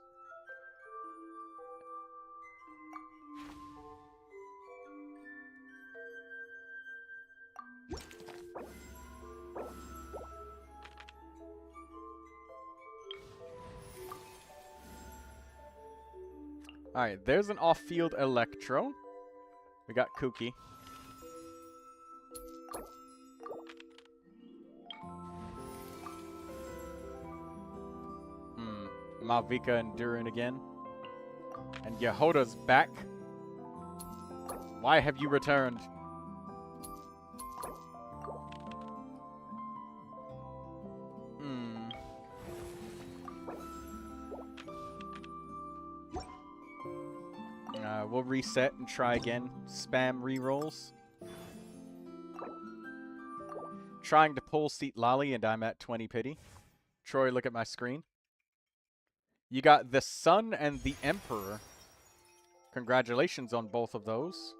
Alright, there's an off-field Electro. We got Kooky. Malvika and Durin again. And Yehoda's back. Why have you returned? We'll reset and try again. Spam rerolls. Trying to pull Seat Lolly and I'm at 20 pity. Troy, look at my screen. You got the Sun and the Emperor. Congratulations on both of those.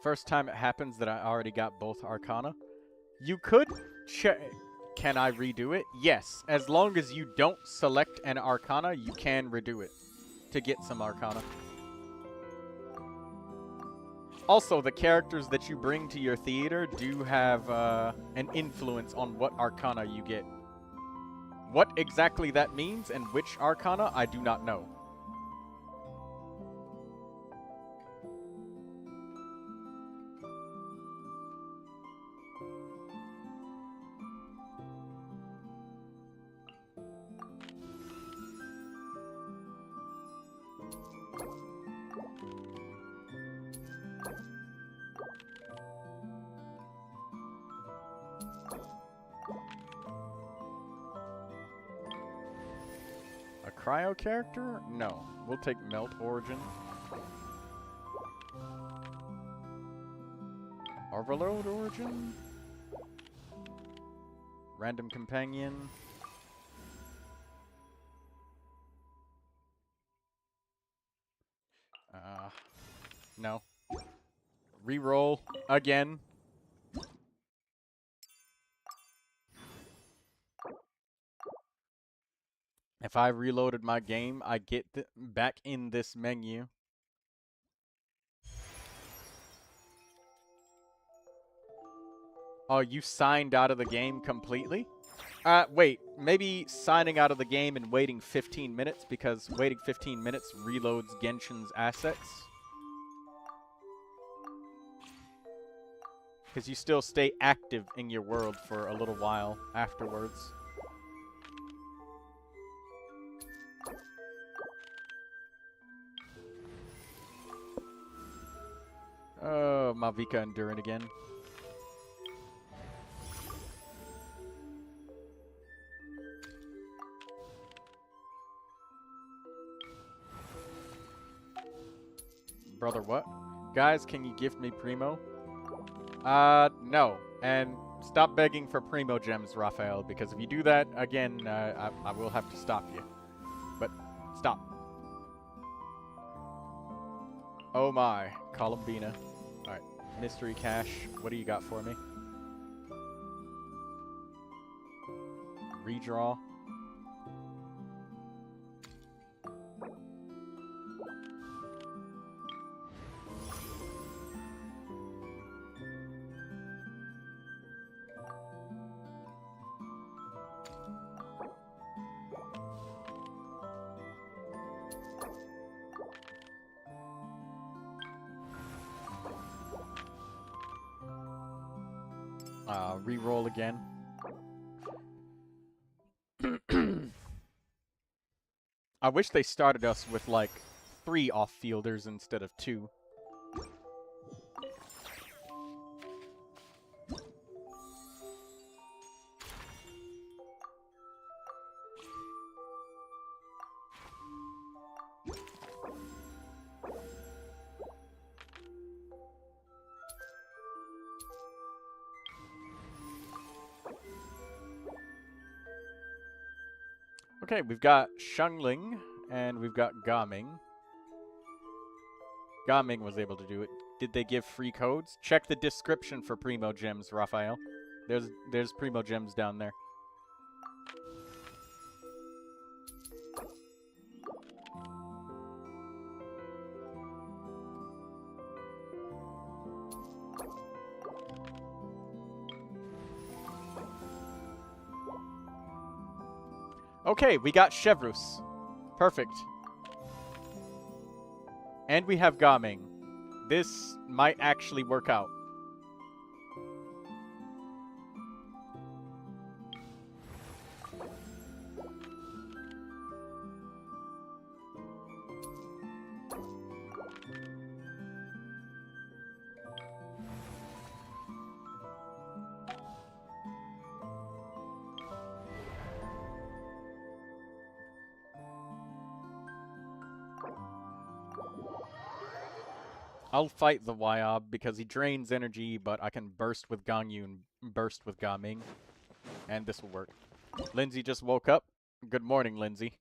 first time it happens that I already got both Arcana. You could check. Can I redo it? Yes. As long as you don't select an Arcana, you can redo it to get some Arcana. Also, the characters that you bring to your theater do have an influence on what Arcana you get. What exactly that means and which Arcana, I do not know. Cryo character? No. We'll take Melt Origin. Overload Origin? Random Companion? No. Reroll again. If I reloaded my game, I get back in this menu. Oh, you signed out of the game completely? Wait, maybe signing out of the game and waiting 15 minutes, because waiting 15 minutes reloads Genshin's assets. Because you still stay active in your world for a little while afterwards. Oh, Malvika and Durin again. Brother, what? Guys, can you gift me Primo? No. And stop begging for Primogems, Raphael, because if you do that, again, I will have to stop you. But, stop. Oh my, Columbina. Alright, Mystery Cache, what do you got for me? Redraw. Reroll again. I wish they started us with, like, 3 off-fielders instead of 2. Okay, we've got Shungling, and we've got Gaming. Gaming was able to do it. Did they give free codes? Check the description for Primogems, Raphael. There's Primogems down there. Okay, we got Chevrus. Perfect. And we have Gaming. This might actually work out. I'll fight the Wyob because he drains energy, but I can burst with Ganyu and burst with Gaming. And this will work. Lindsay just woke up. Good morning, Lindsay.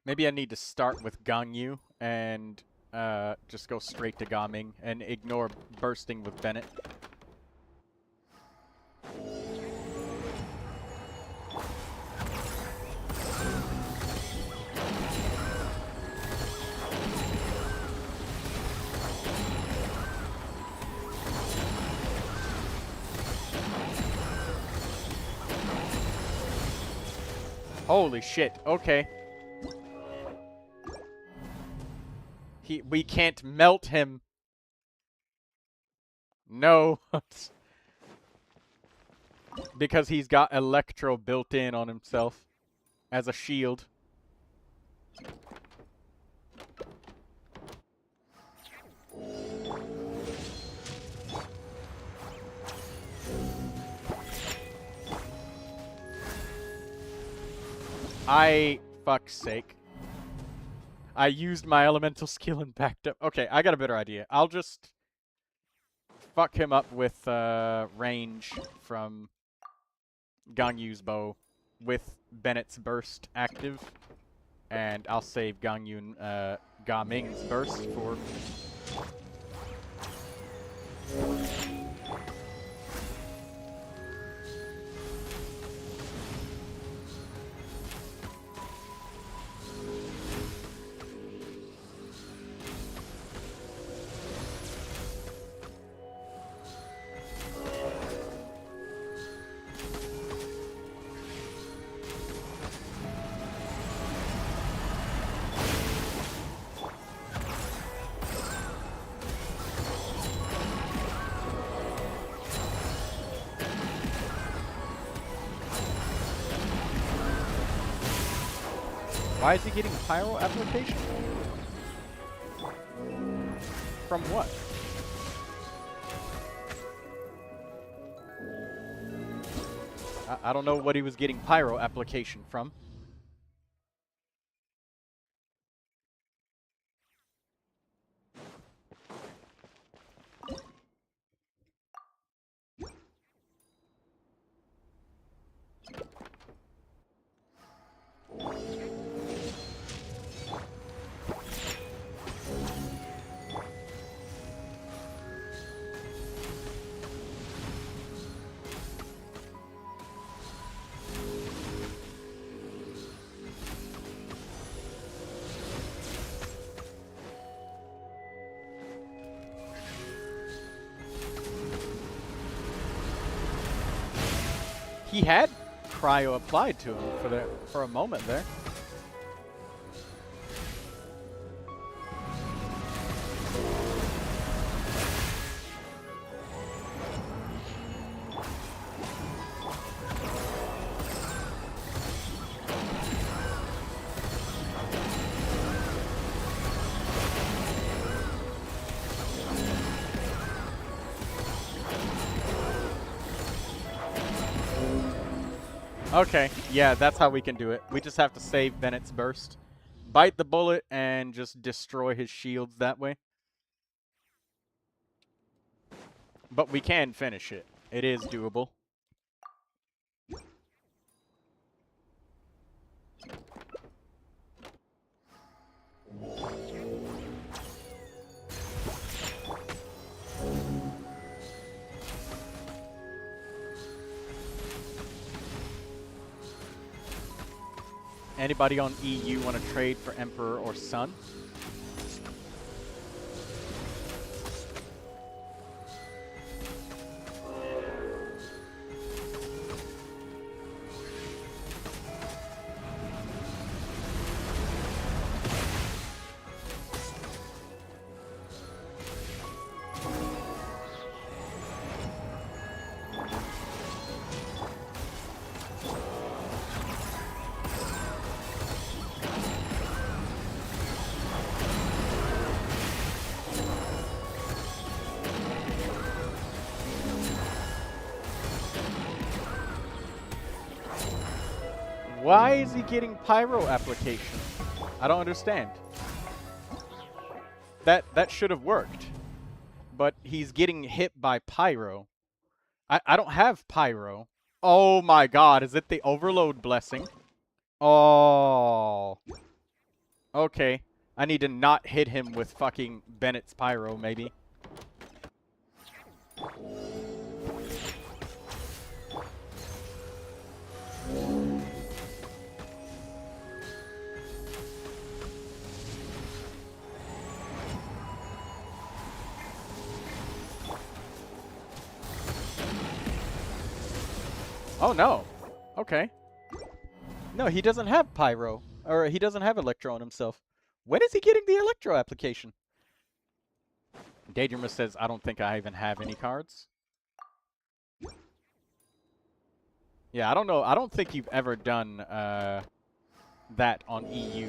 Maybe I need to start with Ganyu and just go straight to Gaming and ignore bursting with Bennett. Holy shit, okay. We can't melt him. No. Because he's got Electro built in on himself as a shield. Fuck's sake. I used my elemental skill and backed up. Okay, I got a better idea. I'll just fuck him up with range from Ganyu's bow with Bennett's burst active. And I'll save Ganyu and Gaming's burst for... Why is he getting pyro application? From what? I don't know what he was getting pyro application from. He had cryo applied to him for a moment there. Okay, yeah, that's how we can do it. We just have to save Bennett's burst. Bite the bullet and just destroy his shields that way. But we can finish it. It is doable. Anybody on EU want to trade for Emperor or Sun? Why is he getting pyro application? I don't understand. That should have worked. But he's getting hit by pyro. I don't have pyro. Oh my god, is it the overload blessing? Oh. Okay. I need to not hit him with fucking Bennett's Pyro, maybe. Oh no. Okay. No, he doesn't have Pyro. Or he doesn't have Electro on himself. When is he getting the Electro application? Daedreamus says, I don't think I even have any cards. Yeah, I don't know. I don't think you've ever done that on EU.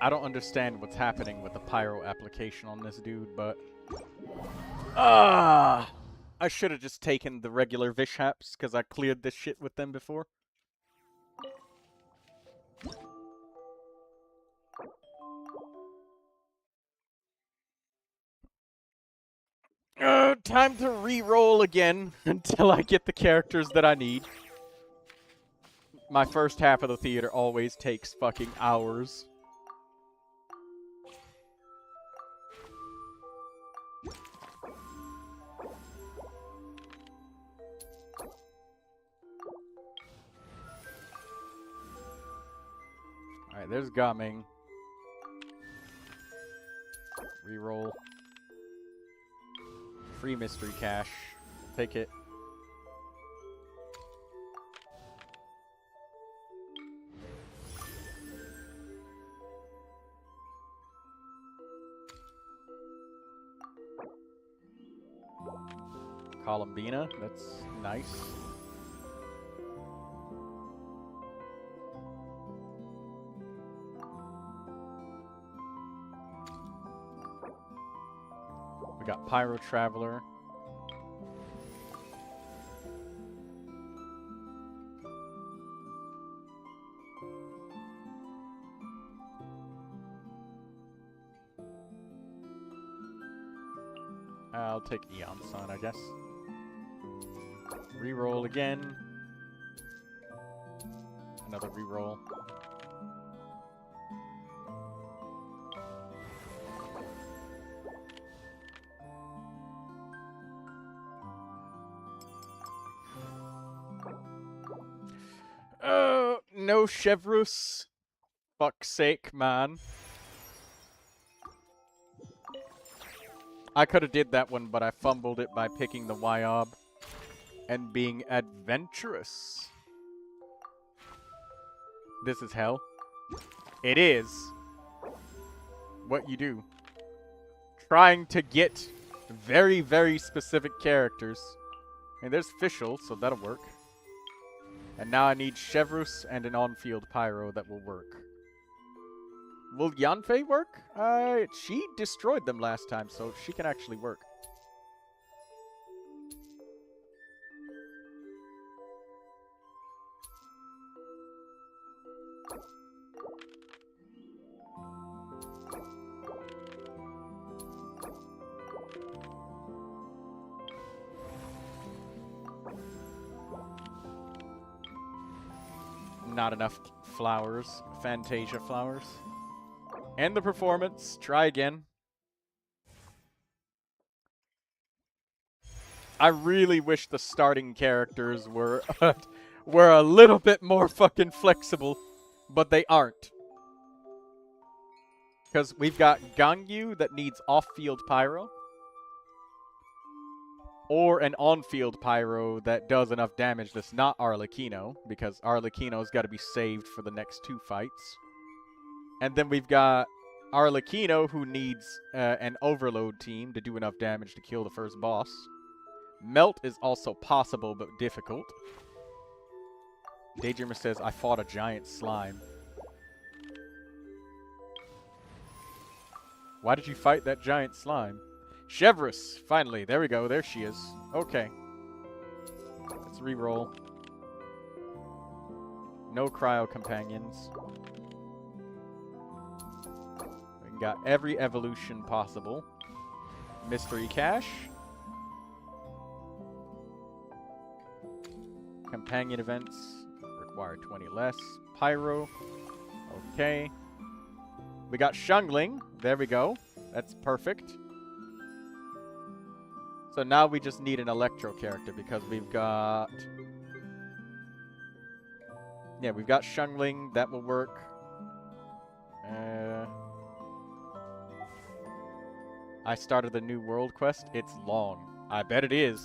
I don't understand what's happening with the Pyro application on this dude, but... I should have just taken the regular Vishaps, because I cleared this shit with them before. Time to re-roll again until I get the characters that I need. My first half of the theater always takes fucking hours. Alright, there's Gaming. Reroll. Free mystery cash. Take it. Columbina, that's nice. We got Pyro Traveler. I'll take Eon Sun, I guess. Reroll again. Another reroll. No Chevrus. Fuck's sake, man. I could have did that one, but I fumbled it by picking the Wyob and being adventurous. This is hell. It is what you do. Trying to get very, very specific characters. And there's Fischl, so that'll work. And now I need Chevrus and an on-field Pyro that will work. Will Yanfei work? She destroyed them last time, so she can actually work. Not enough flowers. Fantasia flowers. And the performance. Try again. I really wish the starting characters were were a little bit more fucking flexible, but they aren't. Because we've got Gangyu that needs off-field pyro, or an on-field pyro that does enough damage that's not Arlecchino, because Arlecchino's got to be saved for the next 2 fights. And then we've got Arlecchino, who needs an overload team to do enough damage to kill the first boss. Melt is also possible, but difficult. Daydreamer says, I fought a giant slime. Why did you fight that giant slime? Chevrus! Finally, there we go. There she is. Okay. Let's re-roll. No cryo companions. We got every evolution possible. Mystery cache. Companion events require 20 less. Pyro. Okay. We got Shungling. There we go. That's perfect. So now we just need an Electro character because we've got... Yeah, we've got Shungling. That will work. I started the new world quest. It's long. I bet it is.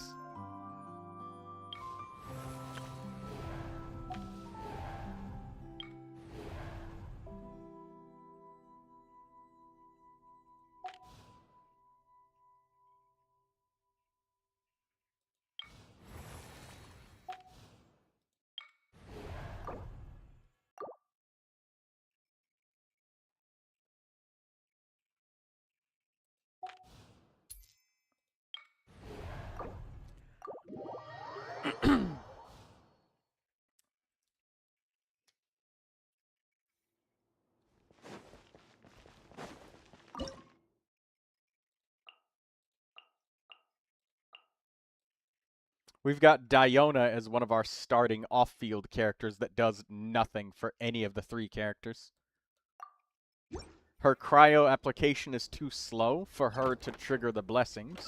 We've got Diona as one of our starting off-field characters that does nothing for any of the 3 characters. Her cryo application is too slow for her to trigger the blessings.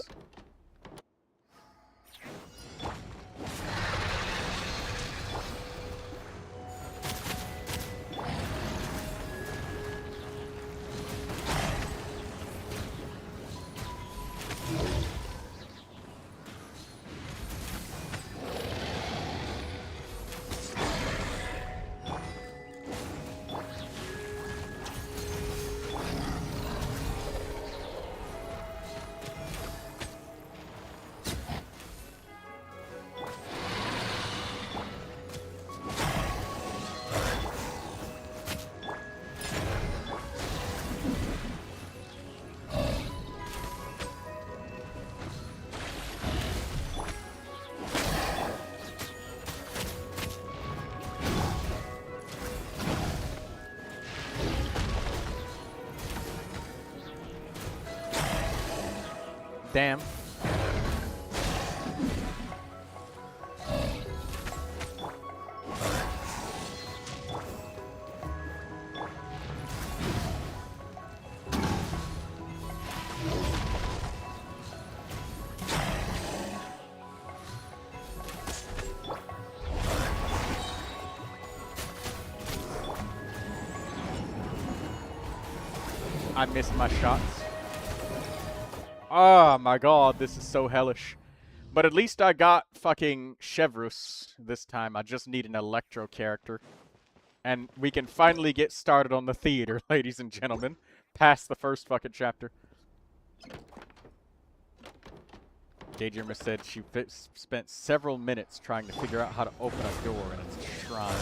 Damn. I missed my shots. Oh my god, this is so hellish. But at least I got fucking Chevrus this time. I just need an Electro character. And we can finally get started on the theater, ladies and gentlemen. Past the first fucking chapter. Daydreamer said she spent several minutes trying to figure out how to open a door in its shrine.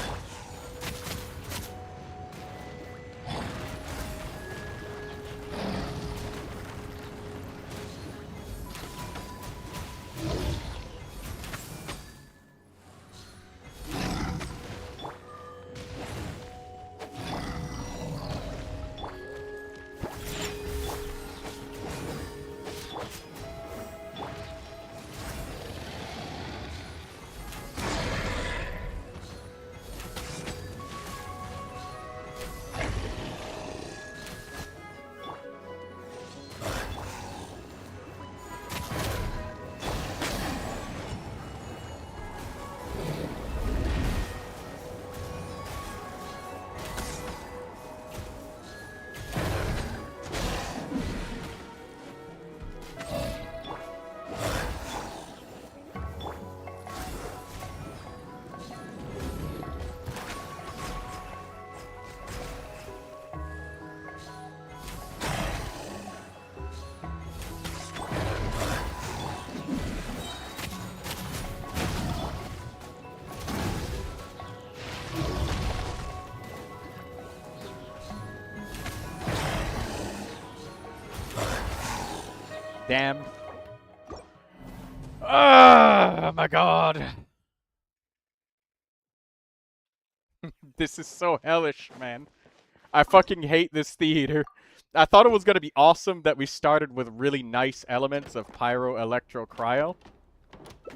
Damn. Oh my god. This is so hellish, man. I fucking hate this theater. I thought it was gonna be awesome that we started with really nice elements of Pyro, Electro, Cryo.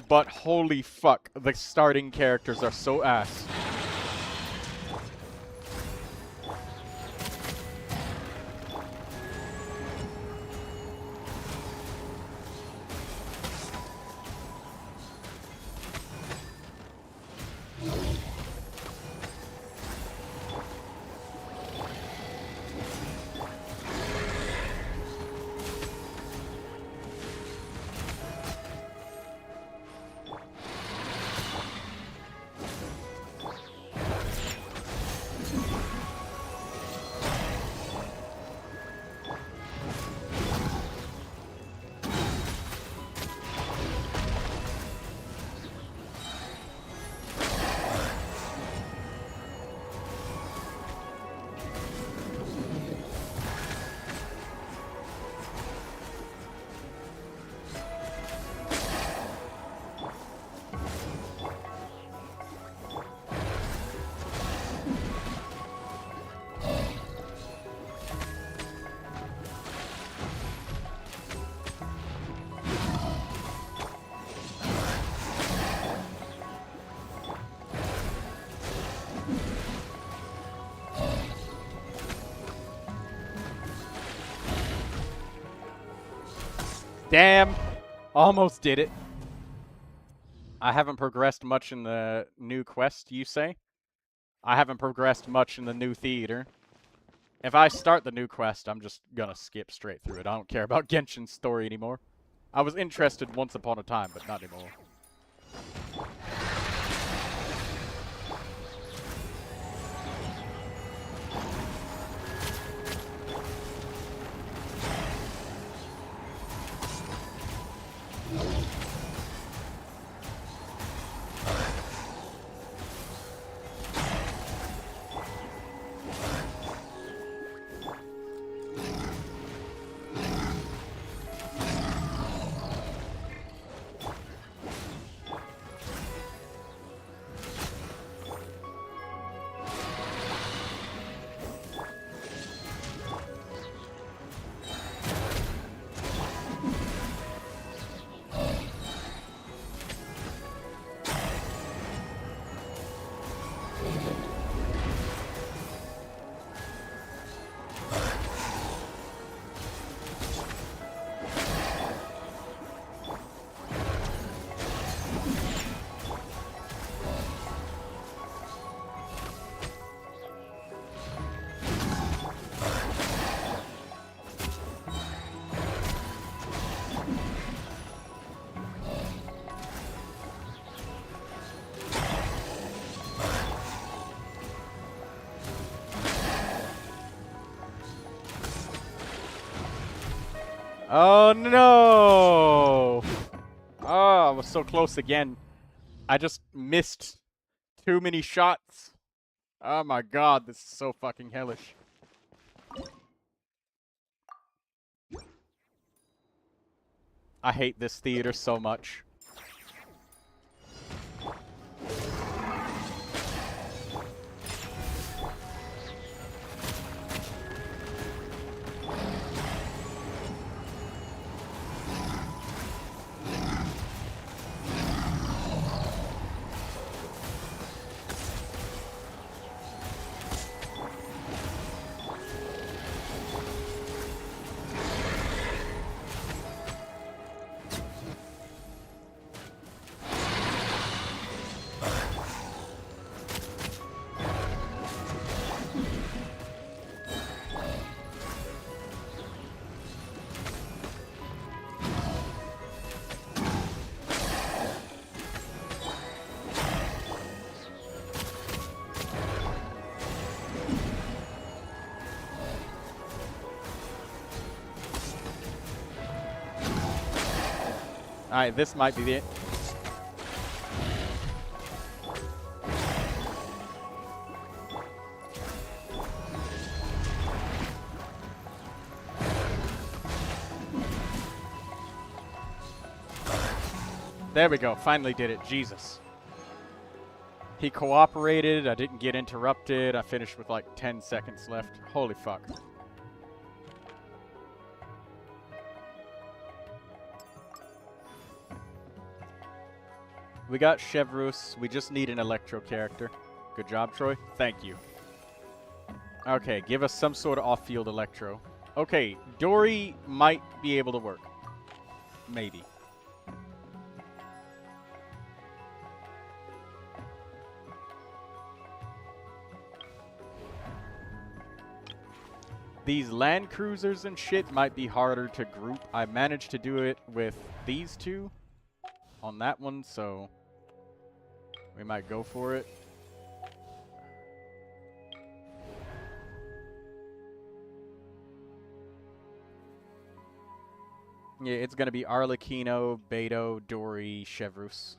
But holy fuck, the starting characters are so ass. Damn! Almost did it. I haven't progressed much in the new quest, you say? I haven't progressed much in the new theater. If I start the new quest, I'm just gonna skip straight through it. I don't care about Genshin's story anymore. I was interested once upon a time, but not anymore. Oh no! Oh, I was so close again. I just missed too many shots. Oh my god, this is so fucking hellish. I hate this theater so much. Alright, this might be it. There we go. Finally did it. Jesus. He cooperated. I didn't get interrupted. I finished with like 10 seconds left. Holy fuck. We got Chevrus. We just need an Electro character. Good job, Troy. Thank you. Okay, give us some sort of off-field Electro. Okay, Dory might be able to work. Maybe. These land cruisers and shit might be harder to group. I managed to do it with these two on that one, so we might go for it. Yeah, it's gonna be Arlecchino, Beto, Dory, Chevrus.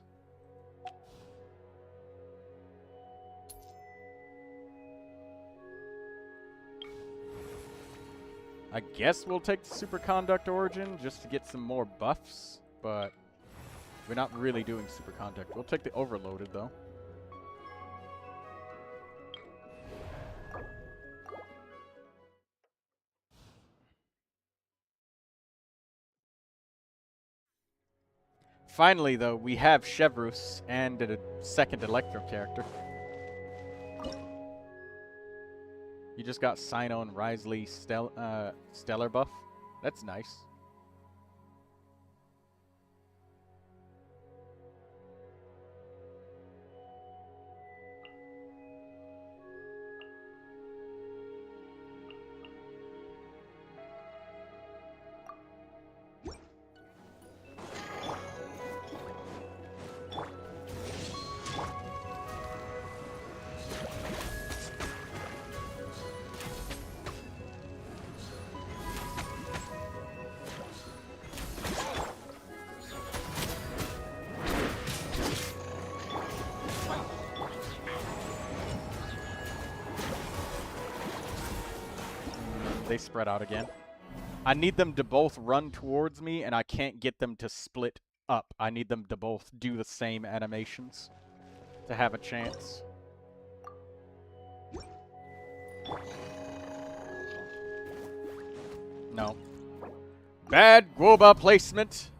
I guess we'll take the Superconduct Origin just to get some more buffs, but we're not really doing Superconduct. We'll take the Overloaded, though. Finally, though, we have Chevrus and a second Electro character. You just got Sino and Risley Stellar buff. That's nice. They spread out again. I need them to both run towards me, and I can't get them to split up. I need them to both do the same animations to have a chance. No. Bad Guoba placement.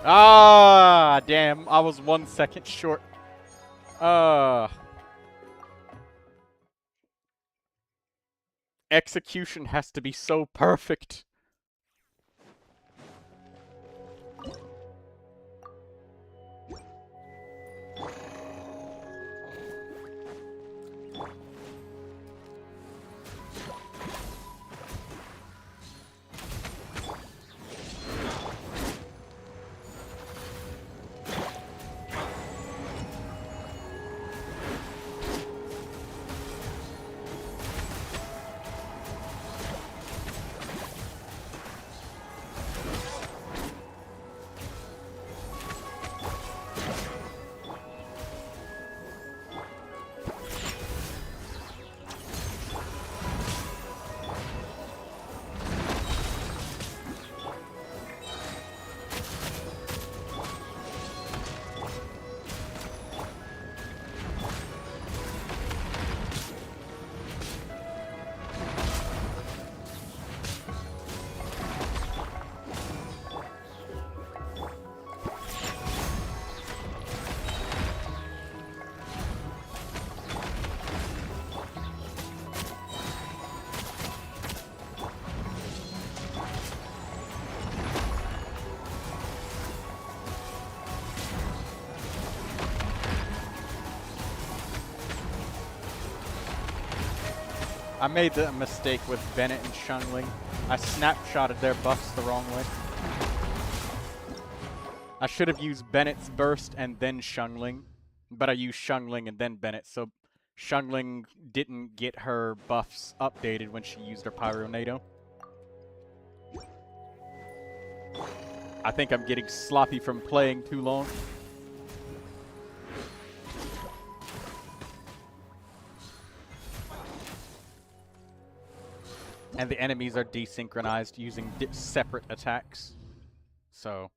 Ah, damn. I was 1 second short. Execution has to be so perfect. I made the mistake with Bennett and Xiangling. I snapshotted their buffs the wrong way. I should have used Bennett's burst and then Xiangling, but I used Xiangling and then Bennett, so Xiangling didn't get her buffs updated when she used her Pyronado. I think I'm getting sloppy from playing too long. And the enemies are desynchronized using separate attacks. So...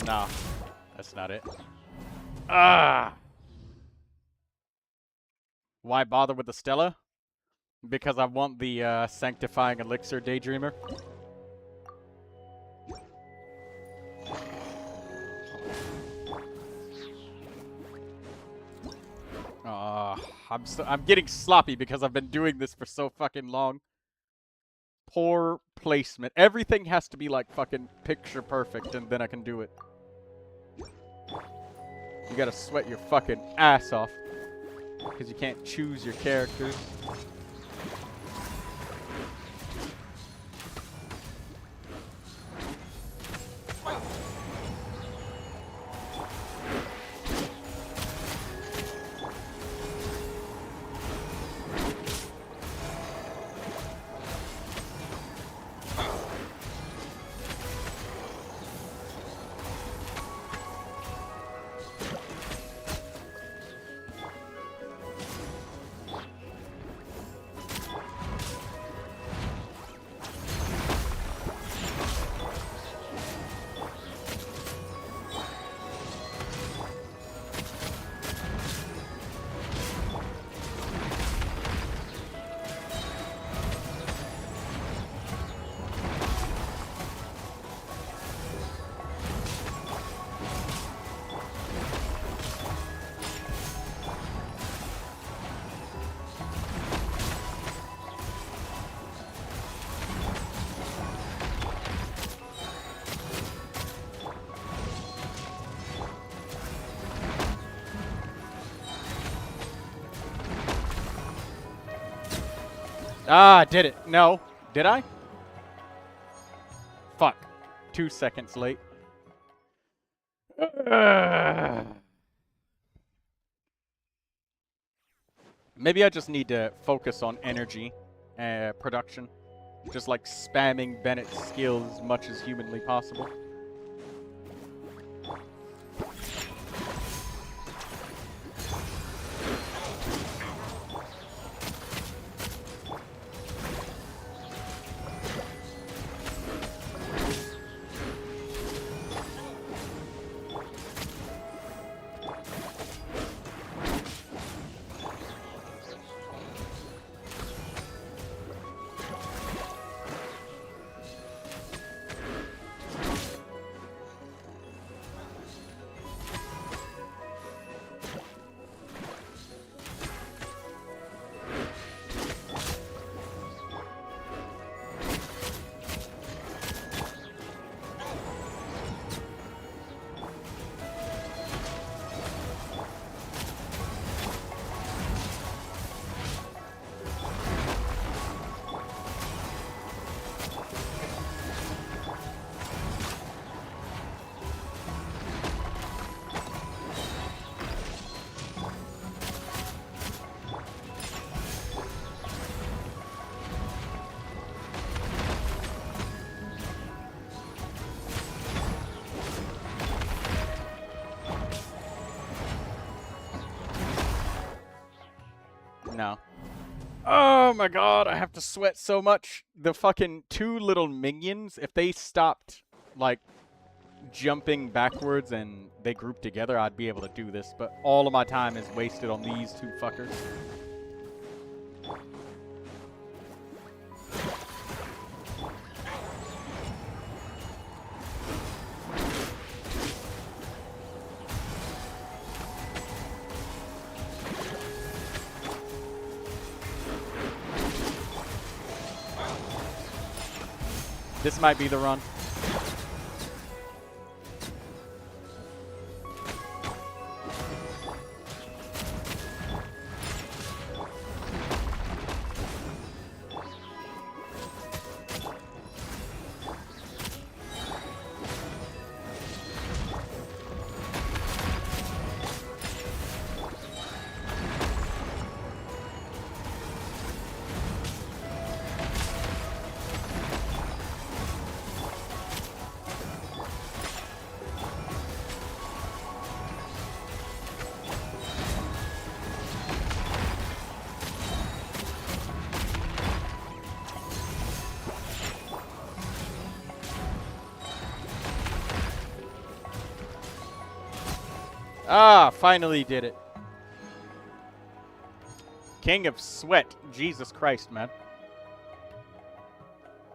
Nah, that's not it. Ah! Why bother with the Stella? Because I want the Sanctifying Elixir Daydreamer. I'm getting sloppy because I've been doing this for so fucking long. Poor placement. Everything has to be like fucking picture perfect and then I can do it. You gotta sweat your fucking ass off. Because you can't choose your characters. Ah, I did it. No. Did I? Fuck. 2 seconds late. Maybe I just need to focus on energy production. Just like spamming Bennett's skills as much as humanly possible. No. Oh my god, I have to sweat so much. The fucking two little minions, if they stopped, like, jumping backwards and they grouped together, I'd be able to do this. But all of my time is wasted on these two fuckers. This might be the run. Ah, finally did it. King of Sweat. Jesus Christ, man.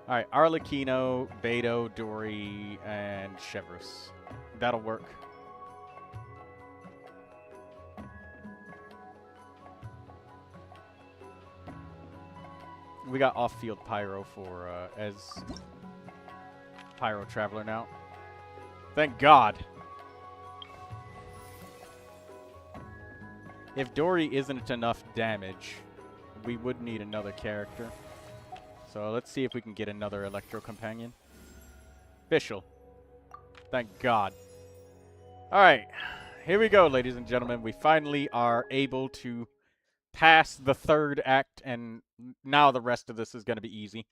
Alright, Arlecchino, Beto, Dory, and Chevrus. That'll work. We got off-field Pyro for, as Pyro Traveler now. Thank God. If Dory isn't enough damage, we would need another character. So let's see if we can get another Electro Companion. Official. Thank God. Alright, here we go, ladies and gentlemen. We finally are able to pass the third act, and now the rest of this is going to be easy.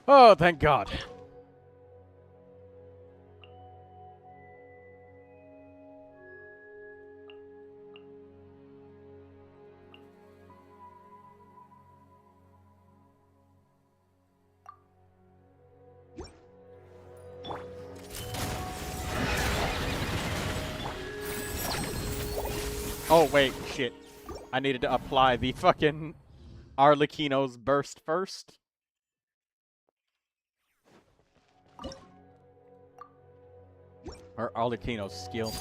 Oh, thank God. Oh, wait, shit. I needed to apply the fucking Arlecchino's burst first. Or Arlecchino's skill.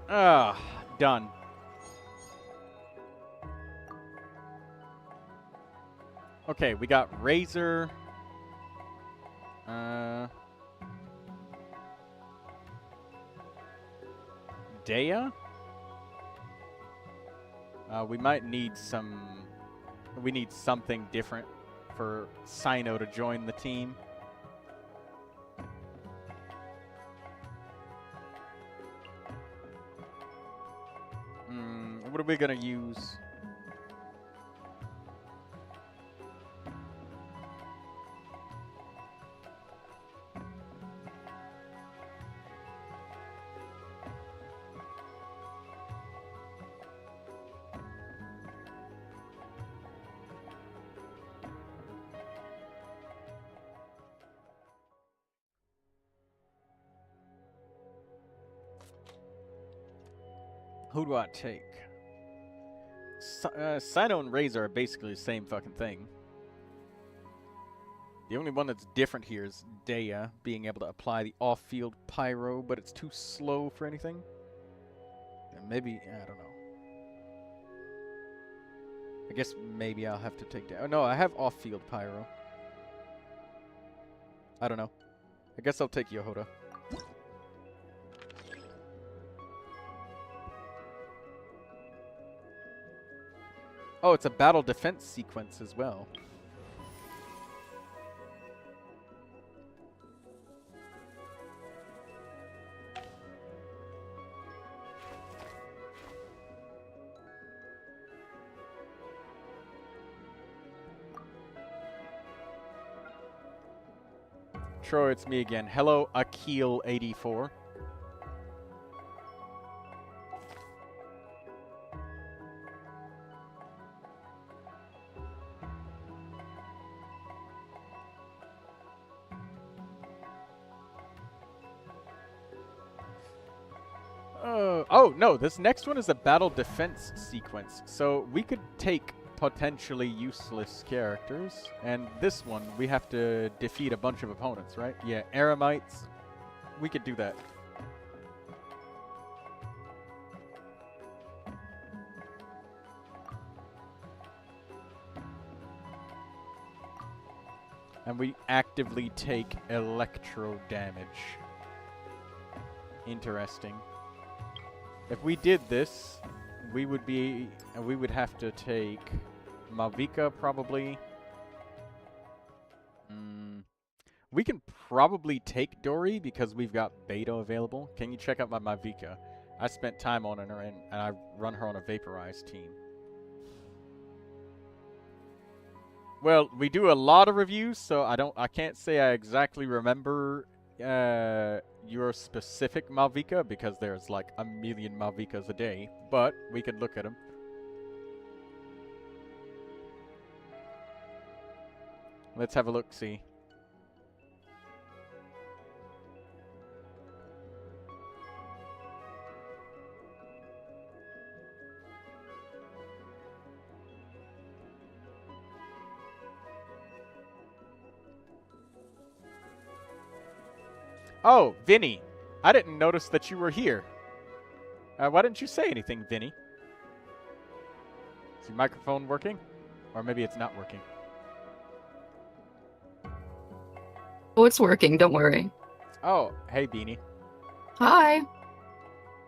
Ah, done. Okay, we got Razor. Dea? We might need some... We need something different for Sino to join the team. What are we gonna use? Who do I take? Sino and Razor are basically the same fucking thing. The only one that's different here is Dea being able to apply the off-field pyro, but it's too slow for anything. And maybe, I don't know. I guess maybe I'll have to take Dea. Oh no, I have off-field pyro. I don't know. I guess I'll take Yohoda. Oh, it's a battle defense sequence as well. Troy, it's me again. Hello, Akil84. Oh, no, this next one is a battle defense sequence. So we could take potentially useless characters, and this one we have to defeat a bunch of opponents, right? Yeah, Eremites. We could do that. And we actively take electro damage. Interesting. If we did this, we would have to take Malvika probably. We can probably take Dori because we've got Beta available. Can you check out my Malvika? I spent time on her and I run her on a vaporized team. Well, we do a lot of reviews, so I can't say I exactly remember your specific Malvika because there's like a million Malvikas a day, but we could look at them. Let's have a look-see. Oh, Vinny. I didn't notice that you were here. Why didn't you say anything, Vinny? Is your microphone working? Or maybe it's not working. Oh, it's working. Don't worry. Oh, hey, Beanie. Hi.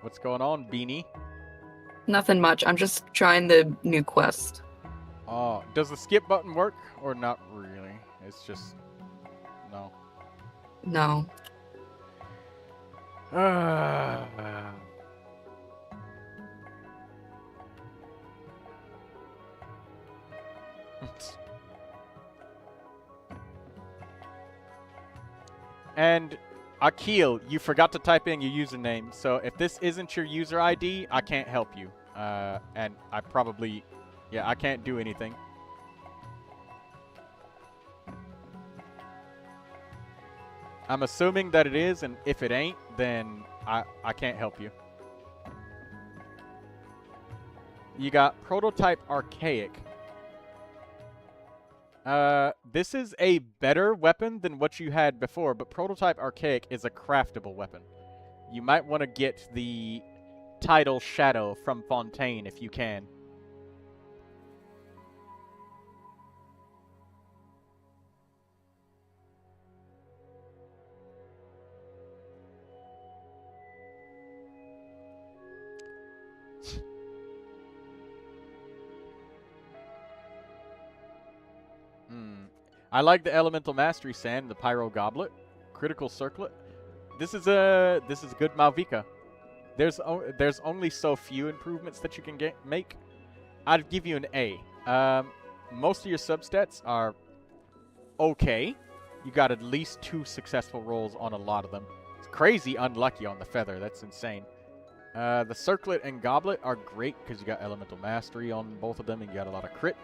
What's going on, Beanie? Nothing much. I'm just trying the new quest. Oh, does the skip button work? Or not really? It's just... no. No. And Akil, you forgot to type in your username, so if this isn't your user ID, I can't help you. And I probably... yeah, I can't do anything. I'm assuming that it is, and if it ain't, then I can't help you. You got Prototype Archaic. This is a better weapon than what you had before, but Prototype Archaic is a craftable weapon. You might want to get the Tidal Shadow from Fontaine if you can. I like the Elemental Mastery Sand, the Pyro Goblet, Critical Circlet. This is good Malvika. There's only so few improvements that you can make. I'd give you an A. Most of your substats are okay. You got at least 2 successful rolls on a lot of them. It's crazy unlucky on the Feather. That's insane. The Circlet and Goblet are great because you got Elemental Mastery on both of them and you got a lot of crit.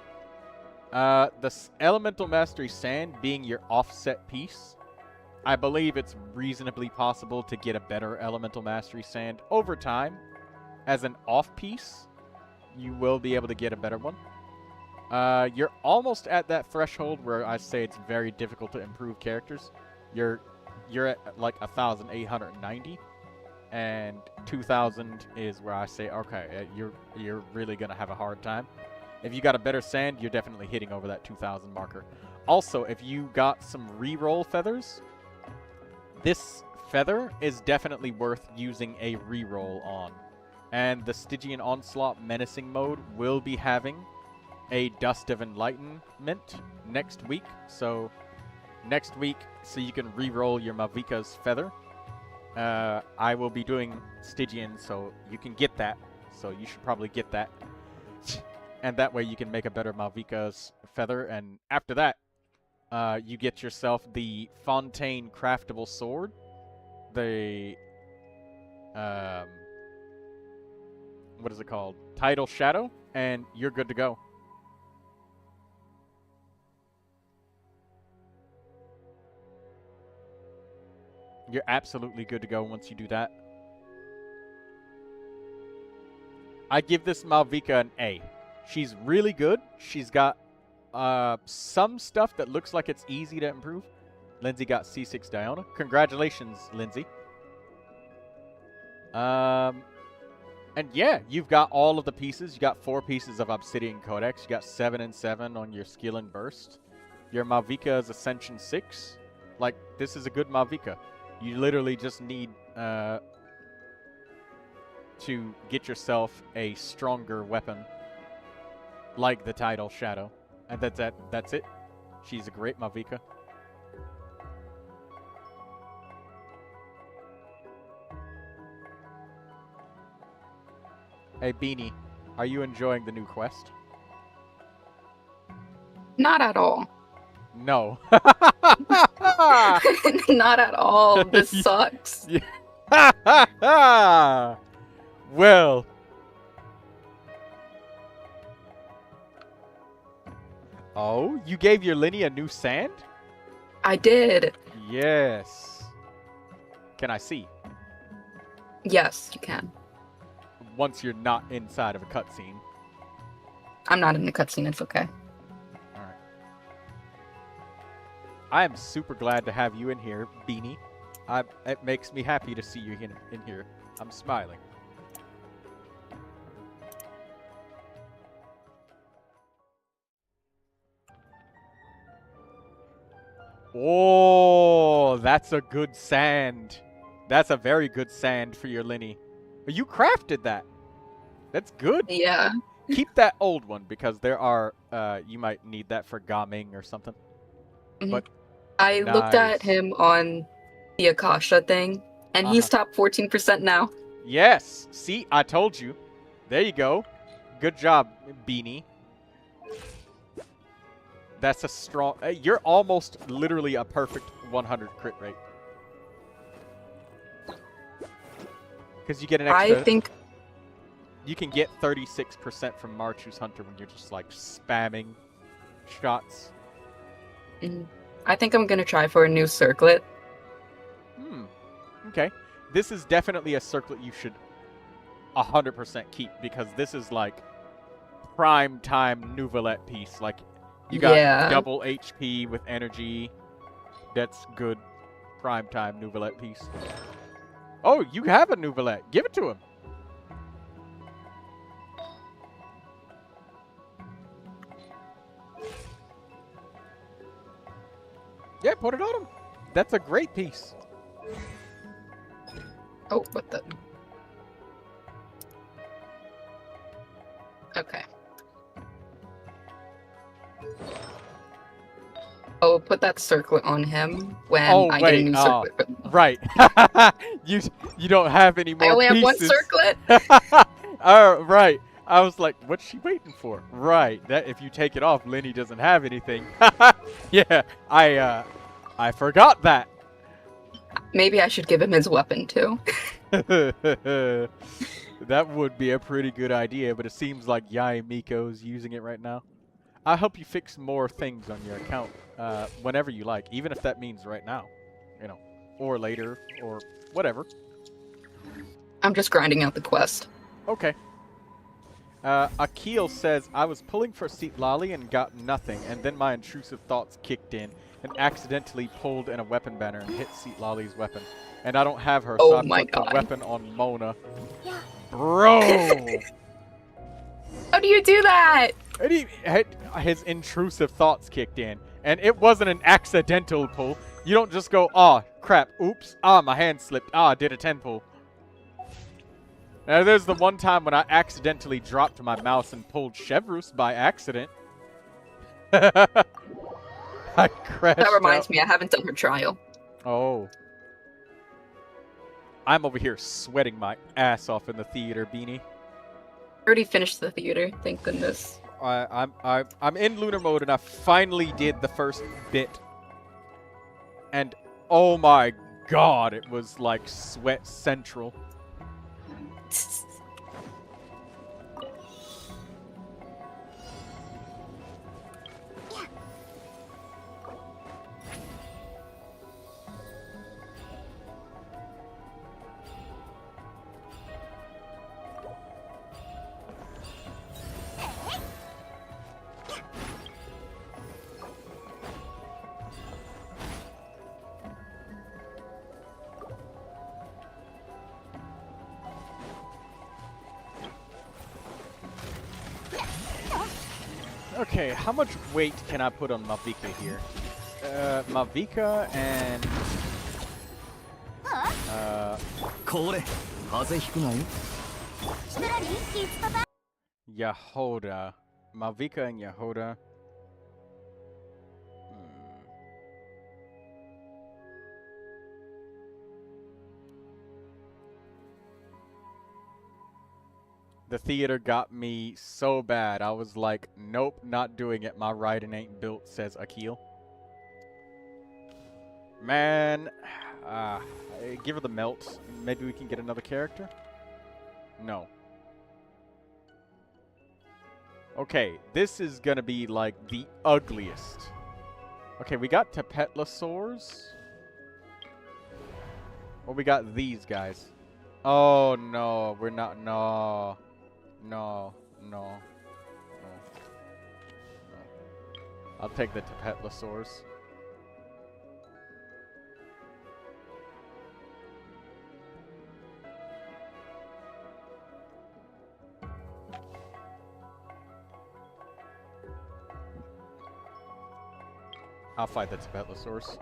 The Elemental Mastery Sand being your offset piece, I believe it's reasonably possible to get a better Elemental Mastery Sand over time. As an off piece, you will be able to get a better one. You're almost at that threshold where I say it's very difficult to improve characters. You're at like 1,890, and 2,000 is where I say, okay, you're really gonna have a hard time. If you got a better sand, you're definitely hitting over that 2,000 marker. Also, if you got some reroll feathers, this feather is definitely worth using a reroll on. And the Stygian Onslaught Menacing mode will be having a Dust of Enlightenment next week. So next week, so you can reroll your Mavika's feather. I will be doing Stygian, so you can get that. So you should probably get that. And that way you can make a better Mavika's feather. And after that, you get yourself the Fontaine craftable sword. The what is it called? Tidal Shadow, and you're good to go. You're absolutely good to go once you do that. I give this Malvika an A. She's really good. She's got some stuff that looks like it's easy to improve. Lindsay got C6 Diona. Congratulations, Lindsay. And yeah, you've got all of the pieces. You got 4 pieces of Obsidian Codex. You got 7 and 7 on your skill and burst. Your Malvika is Ascension 6. Like, this is a good Malvika. You literally just need to get yourself a stronger weapon, like the Tidal Shadow, and that's it. She's a great Malvika. Hey Beanie, are you enjoying the new quest? Not at all. No. Not at all. This sucks. Well. Oh, you gave your Linny a new sand? I did. Yes. Can I see? Yes, you can. Once you're not inside of a cutscene. I'm not in the cutscene. It's okay. Alright. I am super glad to have you in here, Beanie. It makes me happy to see you in here. I'm smiling. Oh, that's a good sand. That's a very good sand for your Linny. You crafted that. That's good. Yeah. Keep that old one because there are, you might need that for Gaming or something. Mhm. But I looked at nice. him on the Akasha thing, and he's top 14% now. Yes. See, I told you. There you go. Good job, Beanie. That's a strong... you're almost literally a perfect 100 crit rate. Because you get an extra... I think... You can get 36% from Marchu's Hunter when you're just, like, spamming shots. I think I'm going to try for a new circlet. Okay. This is definitely a circlet you should 100% keep, because this is, like, prime time Neuvilette piece. Like, you got double HP with energy. That's good prime time Neuvilette piece. Oh, you have a Neuvilette. Give it to him. Yeah, put it on him. That's a great piece. Oh, what the... Okay. Oh, put that circlet on him when I get a new circlet. Right. you don't have any more I only have one pieces. circlet. Oh, right. I was like, what's she waiting for? Right. That if you take it off, Linny doesn't have anything. Yeah, I forgot that. Maybe I should give him his weapon too. That would be a pretty good idea, but it seems like Yai Miko's using it right now. I'll help you fix more things on your account whenever you like, even if that means right now, you know, or later, or whatever. I'm just grinding out the quest. Okay. Akil says, I was pulling for Seat Lolly and got nothing, and then my intrusive thoughts kicked in and accidentally pulled in a weapon banner and hit Seat Lolly's weapon. And I don't have her, so Oh I my put the God. weapon on Mona. Bro! How do you do that? And his intrusive thoughts kicked in, and it wasn't an accidental pull. You don't just go, "Ah, crap, oops, ah, my hand slipped, ah, I did a 10 pull." Now, there's the one time when I accidentally dropped my mouse and pulled Chevrus by accident. I crashed That reminds out. me, I haven't done her trial. Oh. I'm over here sweating my ass off in the theater, Beanie. Already finished the theater, thank goodness. I'm in lunar mode, and I finally did the first bit. And oh my god, it was like sweat central. Okay, how much weight can I put on Malvika here? Malvika and... これ風邪ひくなよ Yahoda. Malvika and Yahoda. The theater got me so bad. I was like, nope, not doing it. My riding ain't built, says Akil. Man, give her the melt. Maybe we can get another character? No. Okay, this is gonna be like the ugliest. Okay, we got Tapetlosaurs. Or we got these guys. Oh no, we're not. No. No. No. No. No. I'll take the Tapetlosaurs. I'll fight the Tapetlosaurs.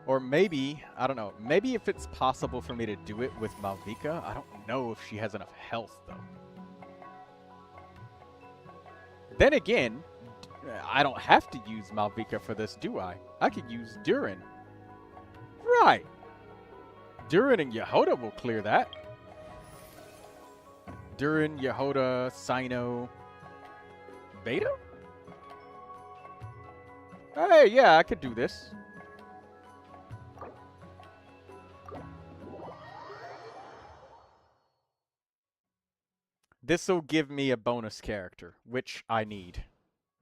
Or maybe, I don't know, maybe if it's possible for me to do it with Malvika. I don't know if she has enough health, though. Then again, I don't have to use Malvika for this, do I? I could use Durin. Right. Durin and Yehoda will clear that. Durin, Yehoda, Sino, Beta? Hey, yeah, I could do this. This'll give me a bonus character, which I need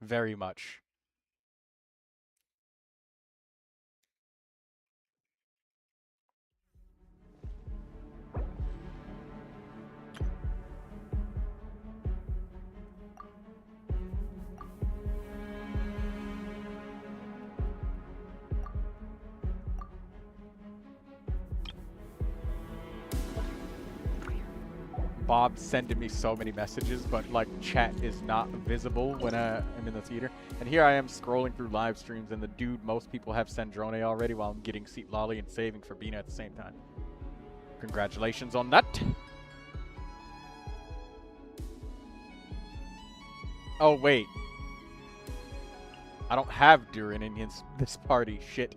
very much. Bob's sending me so many messages, but like chat is not visible when I'm in the theater. And here I am scrolling through live streams, and the dude, most people have Sandrone already while I'm getting Seat Lolly and saving for Bina at the same time. Congratulations on that. Oh, wait. I don't have Durin in this party. Shit.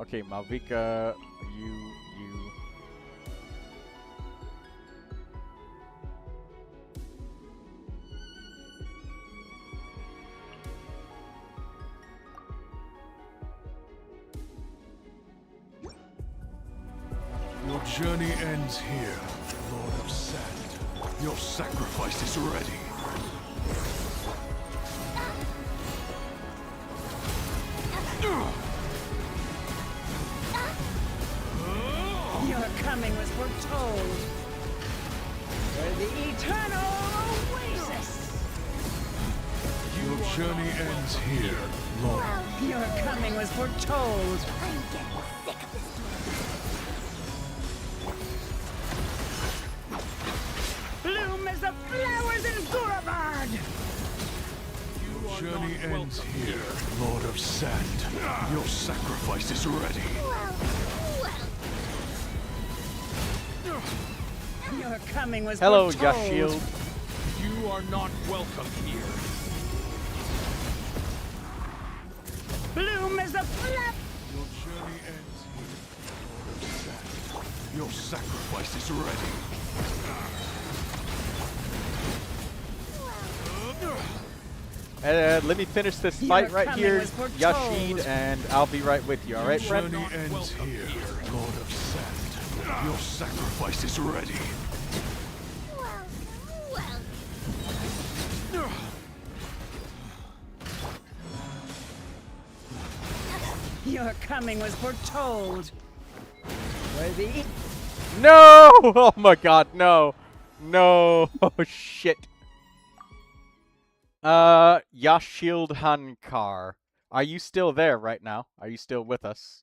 Okay, Malvika, you. Your journey ends here, Lord of Sand. Your sacrifice is ready. Your coming was foretold. For the eternal awaits. journey ends here, Lord. Your coming was foretold. Bloom as the flowers in Gurabard. Your journey ends here, Lord of Sand. Your sacrifice is ready. Your coming was Hello, foretold. Yashield. You are not welcome here. Bloom as the flower. Your journey ends here, Lord of Sand. Your sacrifice is ready. Let me finish this fight right here, Yashid, and I'll be right with you, alright, friend? Journey ends here, Lord of Sand. Your sacrifice is ready. Your coming was foretold. Worthy. No! Oh my god, no. No. Oh shit. Yashild Hankar. Are you still there right now? Are you still with us?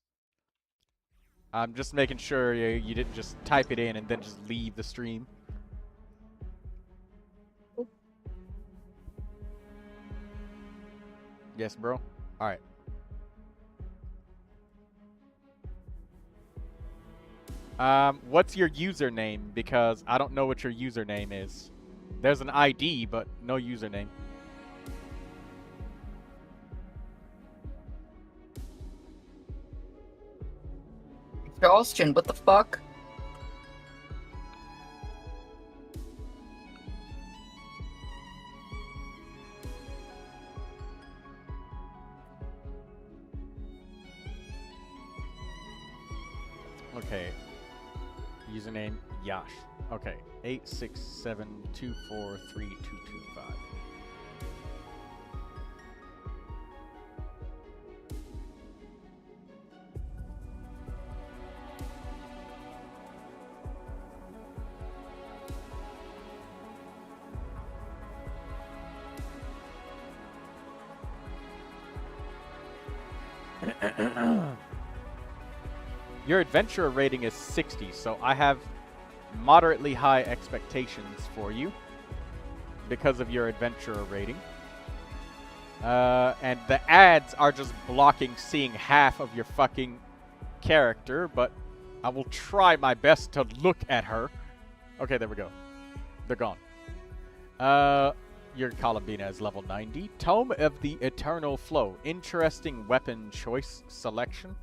I'm just making sure you didn't just type it in and then just leave the stream. Yes, bro? Alright. What's your username? Because I don't know what your username is. There's an ID, but no username. Exhaustion, what the fuck? Okay. Username Yash. Okay. 867243225. Your adventure rating is 60, so I have moderately high expectations for you because of your adventurer rating. And the ads are just blocking seeing half of your fucking character, but I will try my best to look at her. Okay, there we go. They're gone. Your Columbina is level 90. Tome of the Eternal Flow. Interesting weapon choice selection.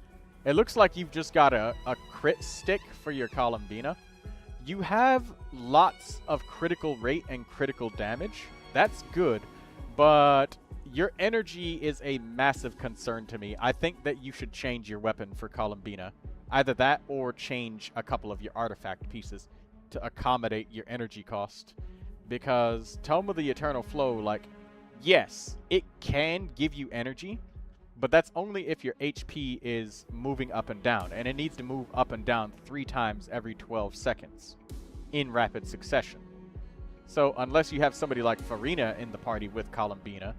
It looks like you've just got a crit stick for your Columbina. You have lots of critical rate and critical damage. That's good, but your energy is a massive concern to me. I think that you should change your weapon for Columbina. Either that or change a couple of your artifact pieces to accommodate your energy cost. Because Tome of the Eternal Flow, like, yes, it can give you energy, but that's only if your HP is moving up and down, and it needs to move up and down 3 times every 12 seconds in rapid succession. So unless you have somebody like Farina in the party with Columbina,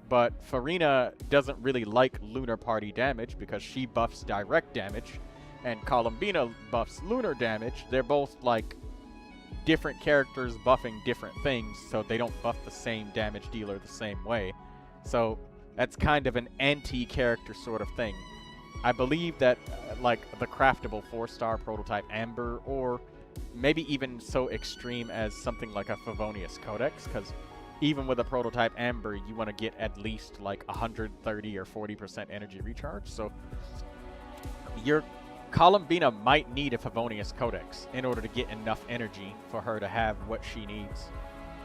but Farina doesn't really like lunar party damage because she buffs direct damage, and Columbina buffs lunar damage. They're both like different characters buffing different things, so they don't buff the same damage dealer the same way. So that's kind of an anti-character sort of thing. I believe that like the craftable 4-star prototype Amber, or maybe even so extreme as something like a Favonius Codex, because even with a prototype Amber, you want to get at least like 130 or 40% energy recharge. So your Columbina might need a Favonius Codex in order to get enough energy for her to have what she needs,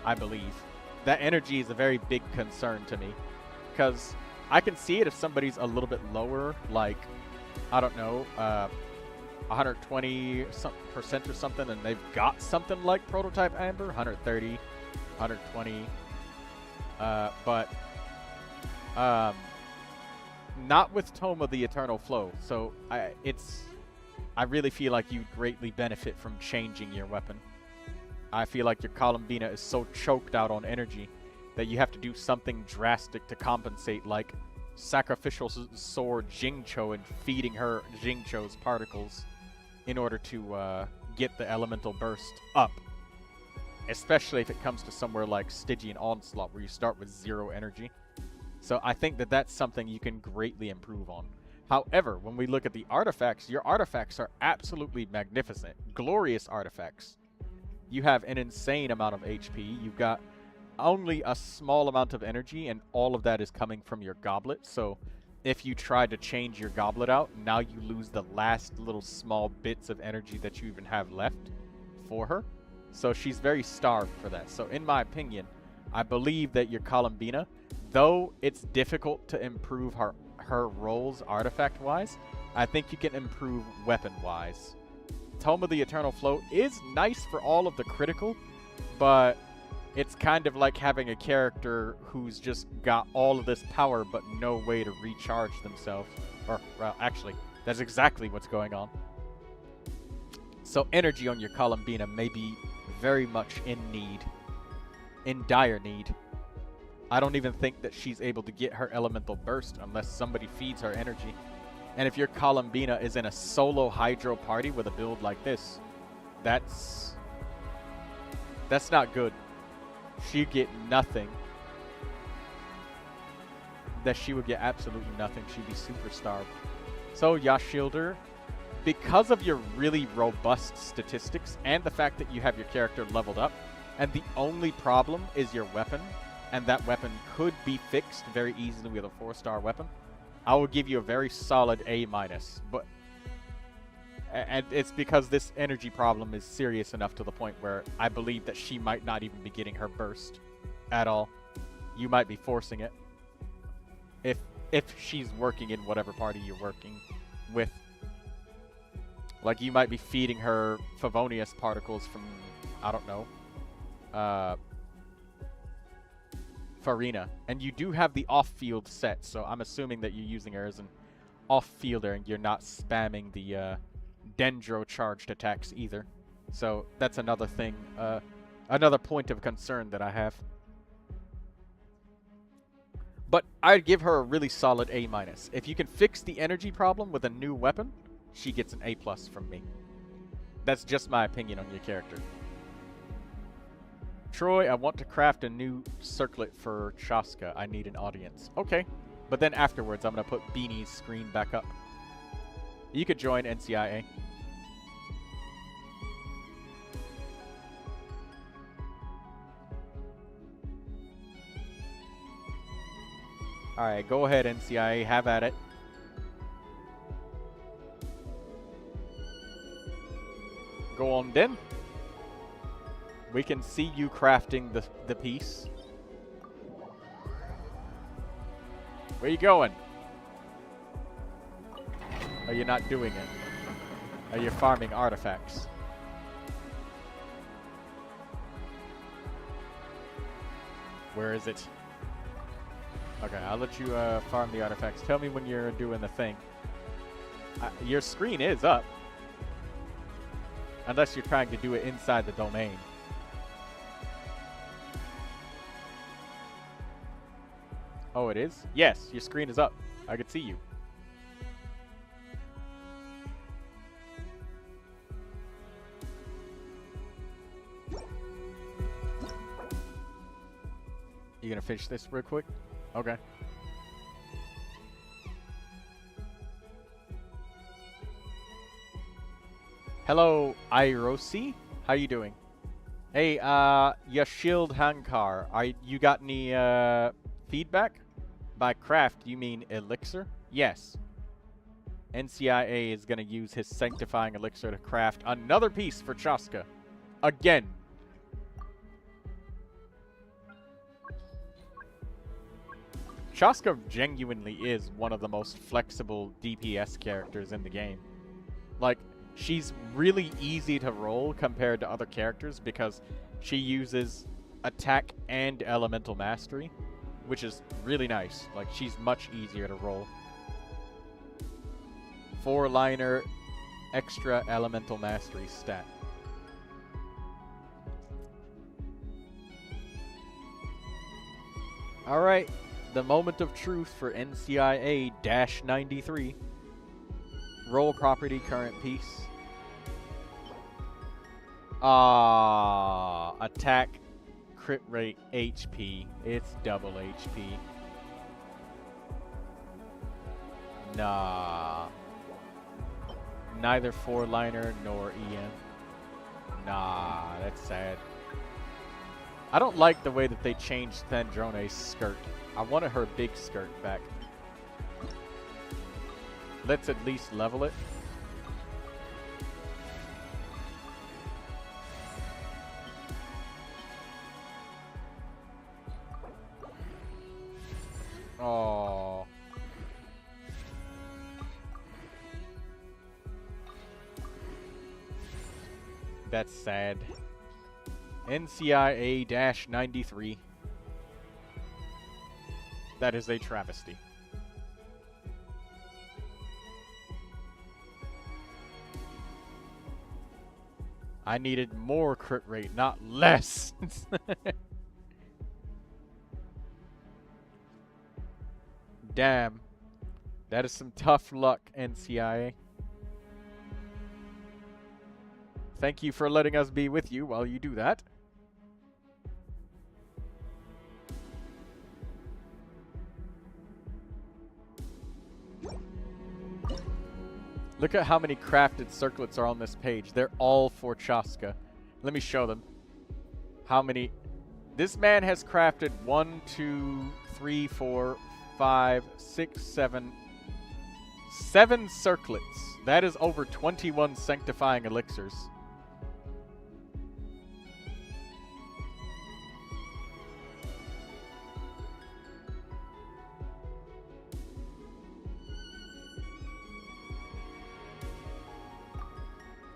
I believe. That energy is a very big concern to me, because I can see it if somebody's a little bit lower, like, I don't know, 120% or something, and they've got something like Prototype Amber, 130, 120, but not with Tome of the Eternal Flow. So I really feel like you'd greatly benefit from changing your weapon. I feel like your Columbina is so choked out on energy. that you have to do something drastic to compensate, like sacrificial sword Jingcho and feeding her Jingcho's particles in order to get the elemental burst up. Especially if it comes to somewhere like Stygian Onslaught, where you start with 0 energy. So I think that that's something you can greatly improve on. However, when we look at the artifacts, your artifacts are absolutely magnificent. Glorious artifacts. You have an insane amount of HP. You've got only a small amount of energy, and all of that is coming from your goblet. So if you try to change your goblet out, now you lose the last little small bits of energy that you even have left for her. So she's very starved for that. So in my opinion, I believe that your Columbina, though it's difficult to improve her rolls artifact-wise, I think you can improve weapon-wise. Tome of the Eternal Flow is nice for all of the critical, but it's kind of like having a character who's just got all of this power but no way to recharge themselves. Or, well, actually, that's exactly what's going on. So energy on your Columbina may be very much in need. In dire need. I don't even think that she's able to get her elemental burst unless somebody feeds her energy. And if your Columbina is in a solo Hydro party with a build like this, that's not good. She'd get nothing. That she would get absolutely nothing. She'd be super starved. So Yashilder, because of your really robust statistics and the fact that you have your character leveled up, and the only problem is your weapon, and that weapon could be fixed very easily with a 4-star weapon, I will give you a very solid A-. But and it's because this energy problem is serious enough to the point where I believe that she might not even be getting her burst at all. You might be forcing it. If she's working in whatever party you're working with. Like, you might be feeding her Favonius particles from, I don't know, Farina. And you do have the off-field set, so I'm assuming that you're using her as an off-fielder and you're not spamming the Dendro charged attacks either. So that's another thing, another point of concern that I have. But I'd give her a really solid A-. If you can fix the energy problem with a new weapon, she gets an A+ from me. That's just my opinion on your character. Troy, I want to craft a new circlet for Chaska. I need an audience. Okay. But then afterwards, I'm going to put Beanie's screen back up. You could join NCIA. Alright, go ahead, NCIA. Have at it. Go on then. We can see you crafting the piece. Where you going? Are you not doing it? Are you farming artifacts? Where is it? Okay, I'll let you farm the artifacts. Tell me when you're doing the thing. Your screen is up. Unless you're trying to do it inside the domain. Oh, it is? Yes, your screen is up. I can see you. You gonna finish this real quick? Okay. Hello, Irosi. How you doing? Hey, Yashild Hankar. You got any feedback? By craft, you mean elixir? Yes. NCIA is going to use his sanctifying elixir to craft another piece for Chaska. Again. Chaska genuinely is one of the most flexible DPS characters in the game. Like, she's really easy to roll compared to other characters because she uses attack and elemental mastery, which is really nice. Like, she's much easier to roll. 4-liner extra elemental mastery stat. Alright, the moment of truth for NCIA-93. Roll property, current piece. Attack, crit rate, HP. It's double HP. Nah. Neither 4-liner nor EM. Nah, that's sad. I don't like the way that they changed Thandrone's skirt. I wanted her big skirt back. Let's at least level it. Oh. That's sad. NCIA-93. That is a travesty. I needed more crit rate, not less. Damn. That is some tough luck, NCIA. Thank you for letting us be with you while you do that. Look at how many crafted circlets are on this page. They're all for Chaska. Let me show them. How many... This man has crafted 1, 2, 3, 4, 5, 6, 7... 7 circlets. That is over 21 sanctifying elixirs.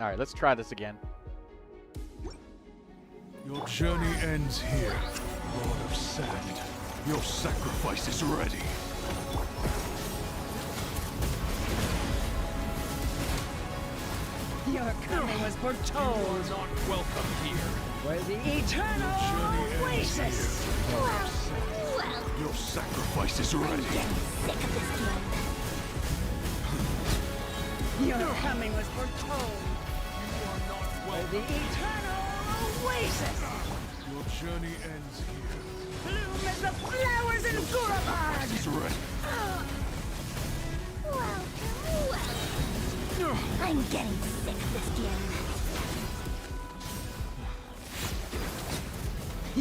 Alright, let's try this again. Your journey ends here, Lord of Sand. Your sacrifice is ready. Your coming was foretold. You are not welcome here. Where the Your journey eternal ends oasis. here, Lord of Sand. Your sacrifice is ready. Your coming was foretold. You are not Where the welcome. eternal oasis. Your journey ends here. Bloom as the flowers in Gurabad. Is ready. I'm getting sick of this game.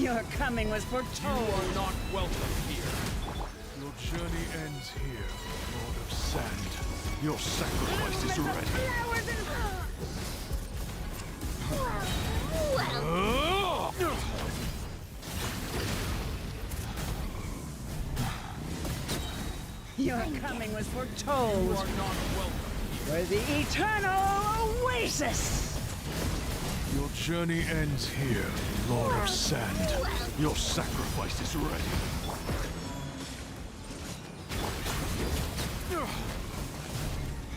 Your coming was You foretold. are not welcome here. Your journey ends here, Lord of Sand. Your sacrifice is ready. Flowers in Your coming was foretold. You are not welcome. Where the eternal oasis. Your journey ends here, Lord of Sand. Your sacrifice is ready.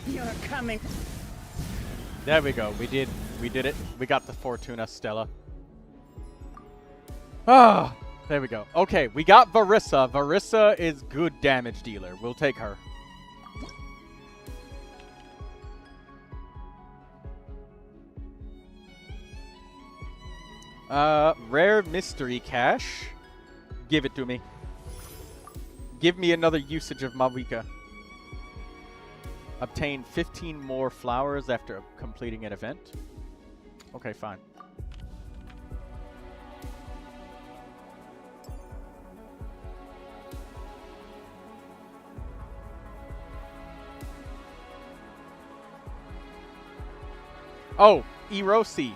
Your coming. There we go. We did it. We got the Fortuna Stella. Ah, there we go. Okay, we got Varissa. Varissa is good damage dealer. We'll take her. Rare mystery cache. Give it to me. Give me another usage of Mavika. Obtain 15 more flowers after completing an event. Okay, fine. Oh, Erosi.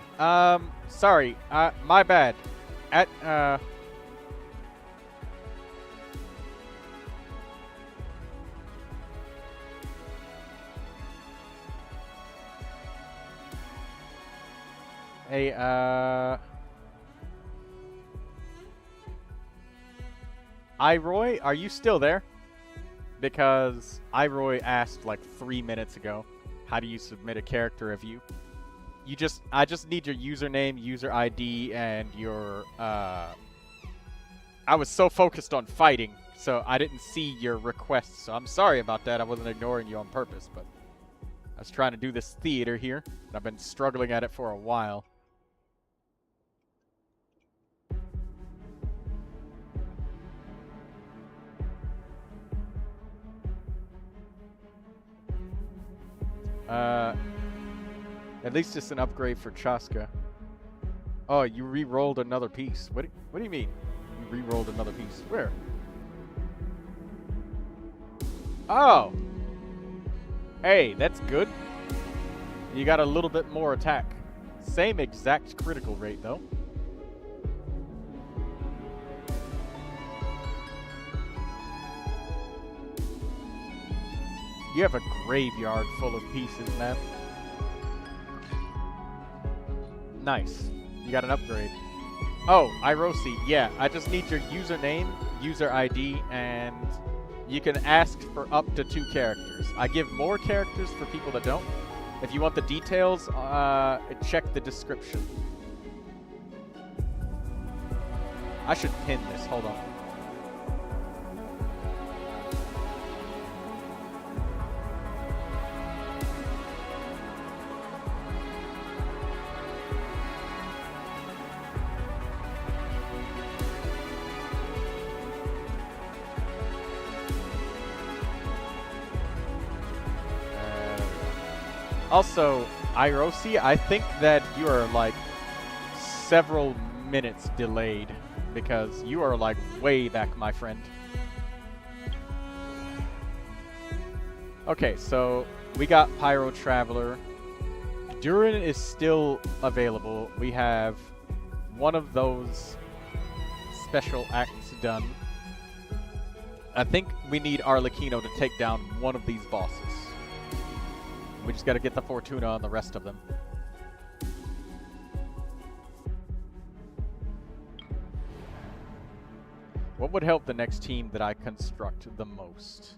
Sorry. My bad. Hey, Iroy, are you still there? Because Iroy asked like 3 minutes ago, how do you submit a character review? I just need your username, user ID, and your I was so focused on fighting, so I didn't see your requests. So I'm sorry about that. I wasn't ignoring you on purpose, but I was trying to do this theater here, and I've been struggling at it for a while. At least it's an upgrade for Chaska. Oh, you re-rolled another piece. What do you mean? You re-rolled another piece. Where? Oh! Hey, that's good. You got a little bit more attack. Same exact critical rate, though. You have a graveyard full of pieces, man. Nice. You got an upgrade. Oh, Irosi. Yeah, I just need your username, user ID, and you can ask for up to 2 characters. I give more characters for people that don't. If you want the details, check the description. I should pin this. Hold on. Also, Irosi, I think that you are like several minutes delayed because you are like way back, my friend. Okay, so we got Pyro Traveler. Durin is still available. We have one of those special acts done. I think we need Arlecchino to take down one of these bosses. We just gotta get the Fortuna on the rest of them. What would help the next team that I construct the most?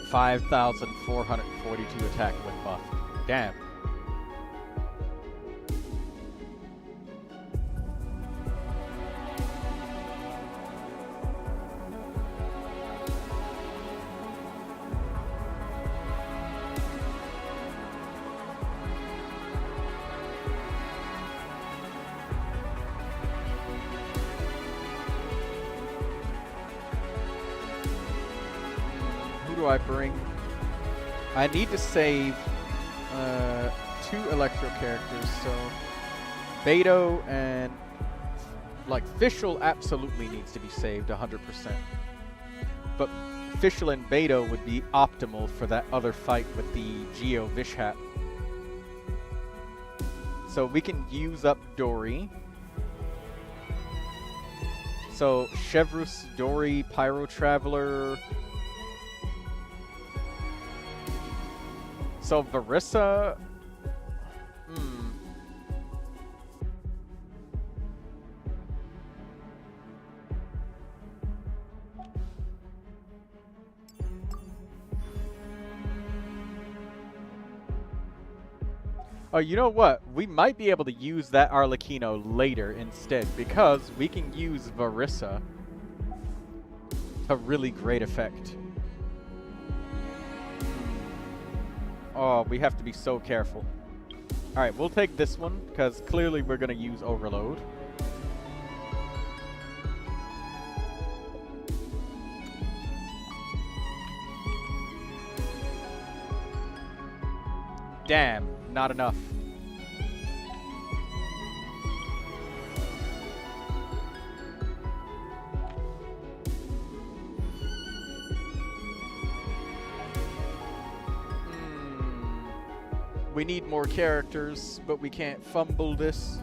$5,442 attack when buffed. Damn. Who do I bring? I need to save 2 Electro characters, so Beto and like Fischl absolutely needs to be saved 100%. But Fischl and Beto would be optimal for that other fight with the Geo Vishhat. So we can use up Dori. So Chevrus, Dori, Pyro Traveler. So Varissa, Oh, you know what? We might be able to use that Arlecchino later instead because we can use Varissa to really great effect. Oh, we have to be so careful. Alright, we'll take this one, because clearly we're going to use Overload. Damn, not enough. We need more characters, but we can't fumble this.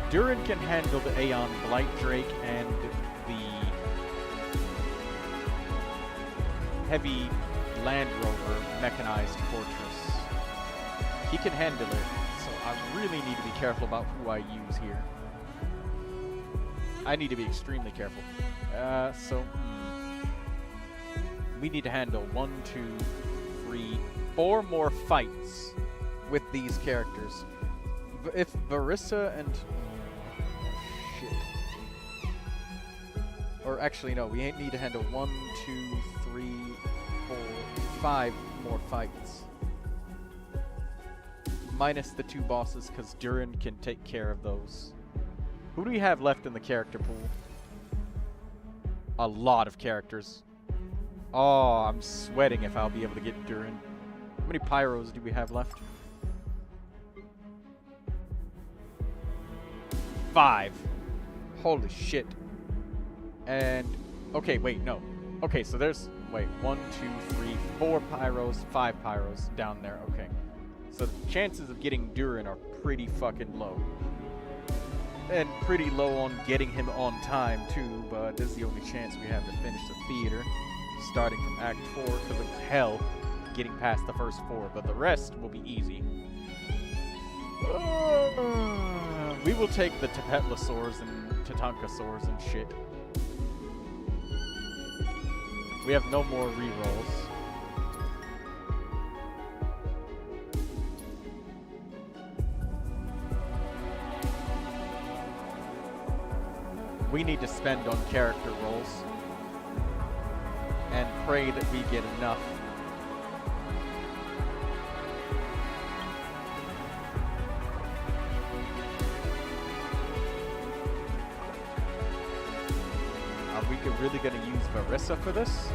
Durin can handle the Aeon Blight Drake and the heavy Land Rover mechanized fortress. He can handle it, so I really need to be careful about who I use here. I need to be extremely careful. We need to handle 1, 2, 3, 4 more fights with these characters. If Varissa and... shit. Or actually, no, we need to handle 1, 2, 3, 4, 5 more fights. Minus the 2 bosses, because Durin can take care of those. Who do we have left in the character pool? A lot of characters. Oh, I'm sweating if I'll be able to get Durin. How many pyros do we have left? 5. Holy shit. And, okay, wait, no. Okay, so there's, wait, 1, 2, 3, 4 pyros, 5 pyros down there, okay. So the chances of getting Durin are pretty fucking low. And pretty low on getting him on time, too, but this is the only chance we have to finish the theater. Starting from Act 4, because it's hell getting past the first 4, but the rest will be easy. We will take the Tepetlosaurs and Tatankasaurs and shit. We have no more rerolls. We need to spend on character rolls and pray that we get enough. Are we really going to use Varissa for this?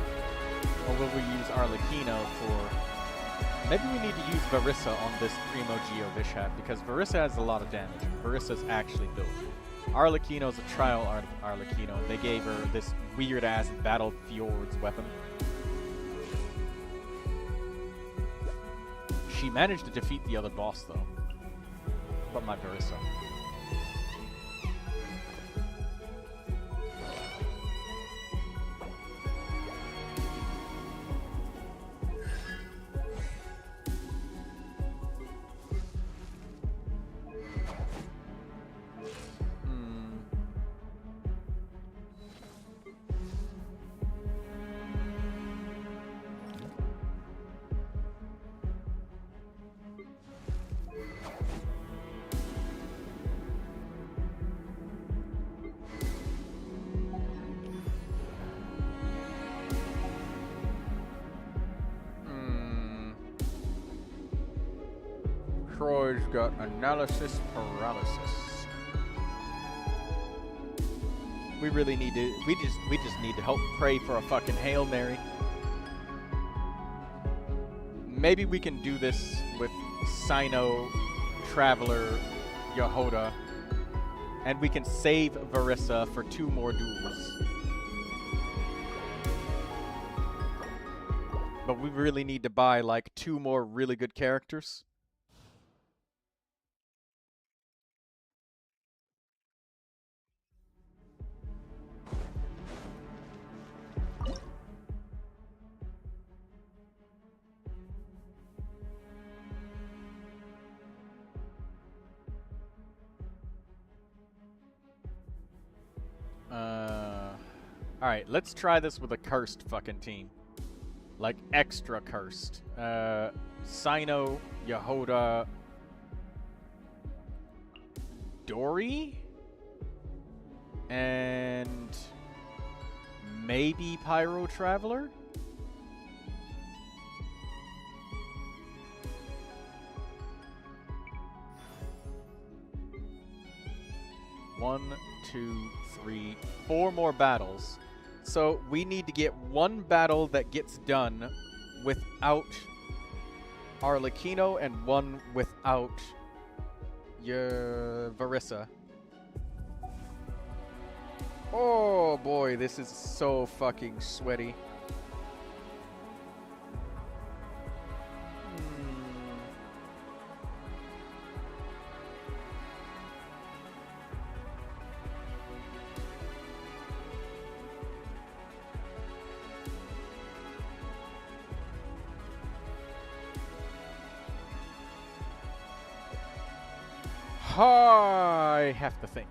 Or will we use Arlecchino for... Maybe we need to use Varissa on this Primo Geo Vishat, because Varissa has a lot of damage. Varissa's actually built. Arlecchino's a trial Arlecchino, and they gave her this weird-ass Battle Fjords weapon. She managed to defeat the other boss, though. But my Varissa. Troy's got analysis paralysis. We really need to. We just need to help pray for a fucking Hail Mary. Maybe we can do this with Sino, Traveler, Yehoda, and we can save Varissa for 2 more duels. But we really need to buy like 2 more really good characters. Alright, let's try this with a cursed fucking team. Like, extra cursed. Sino, Yehoda, Dory? And maybe Pyro Traveler? One, 2, 3, 4 more battles. So we need to get 1 battle that gets done without Arlecchino and one without your Varissa. Oh boy, this is so fucking sweaty. I have to think.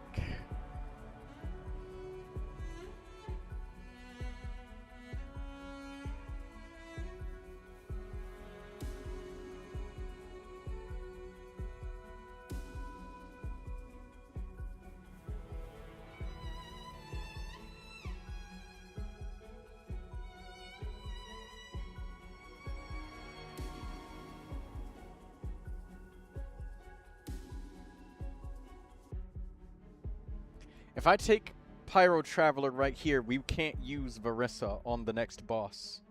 If I take Pyro Traveler right here, we can't use Varissa on the next boss.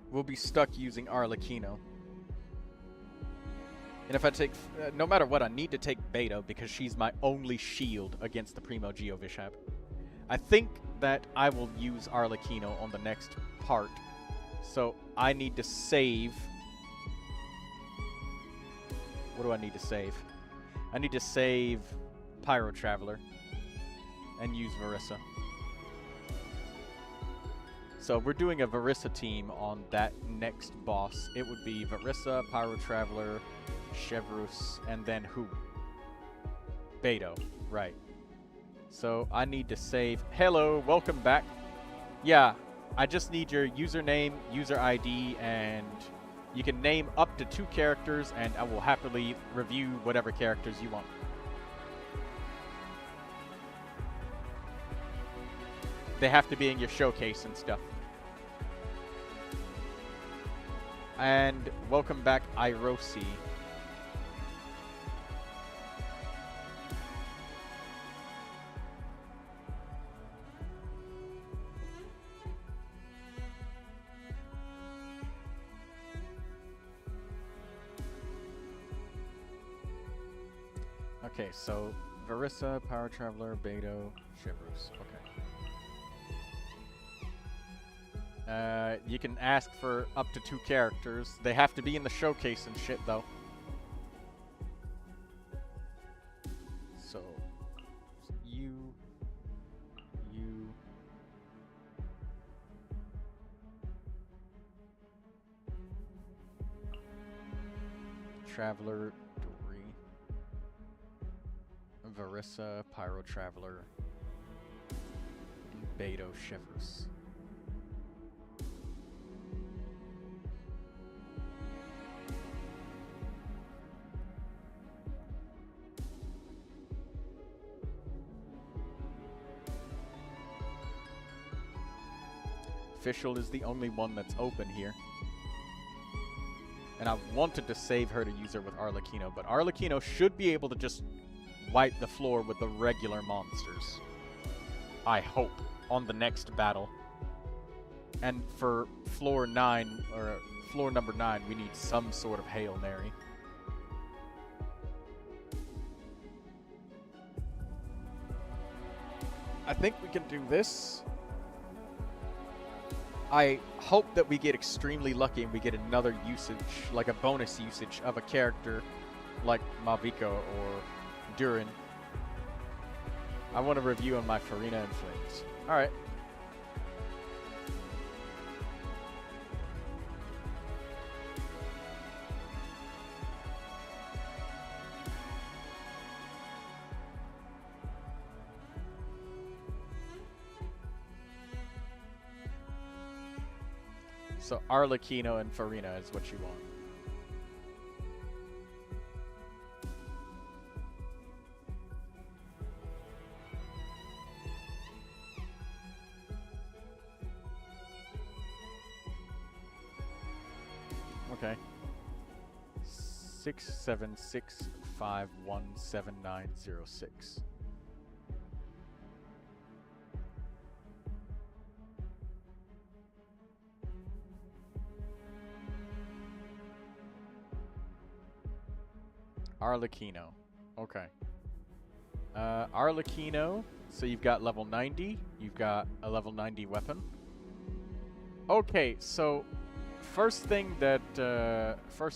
We'll be stuck using Arlecchino. And if I take, no matter what, I need to take Beta because she's my only shield against the Primogems. I think that I will use Arlecchino on the next part. So I need to save. What do I need to save? I need to save Pyro Traveler and use Varissa. So we're doing a Varissa team on that next boss. It would be Varissa, Pyro Traveler, Chevrus, and then who? Beto, right. So I need to save. Hello, welcome back. Yeah, I just need your username, user ID, and you can name up to 2 characters, and I will happily review whatever characters you want. They have to be in your showcase and stuff. And welcome back, Irosi. Okay, so Varissa, Power Traveler, Beto, Chevrus. Okay. You can ask for up to 2 characters. They have to be in the showcase and shit, though. So, you, Traveler, Durin, Varissa, Pyro Traveler, and Beto, Chevrus. Official is the only one that's open here. And I wanted to save her to use her with Arlecchino, but Arlecchino should be able to just wipe the floor with the regular monsters. I hope, on the next battle. And for floor 9, or floor number 9, we need some sort of Hail Mary. I think we can do this. I hope that we get extremely lucky and we get another usage, like a bonus usage of a character like Mavico or Durin. I want to review on my Farina and Flames. Alright. So Arlecchino and Farina is what you want. Okay. 676517906. Arlecchino. Okay. Arlecchino. So you've got level 90. You've got a level 90 weapon. Okay, so first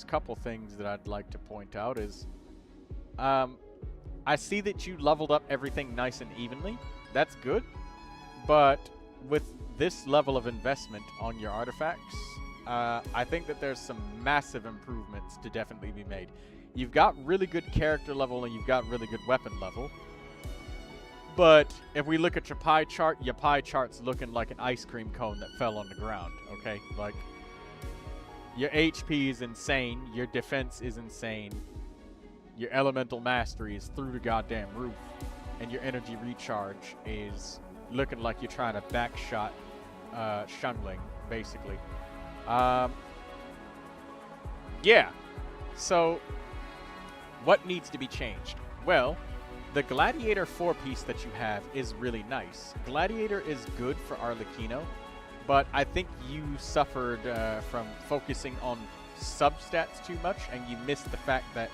couple things that I'd like to point out is, I see that you leveled up everything nice and evenly. That's good. But with this level of investment on your artifacts, I think that there's some massive improvements to definitely be made. You've got really good character level and you've got really good weapon level. But if we look at your pie chart's looking like an ice cream cone that fell on the ground, okay? Like, your HP is insane, your defense is insane, your elemental mastery is through the goddamn roof, and your energy recharge is looking like you're trying to backshot Shungling, basically. Yeah. So, what needs to be changed? Well, the Gladiator 4-piece that you have is really nice. Gladiator is good for Arlecchino, but I think you suffered from focusing on substats too much, and you missed the fact that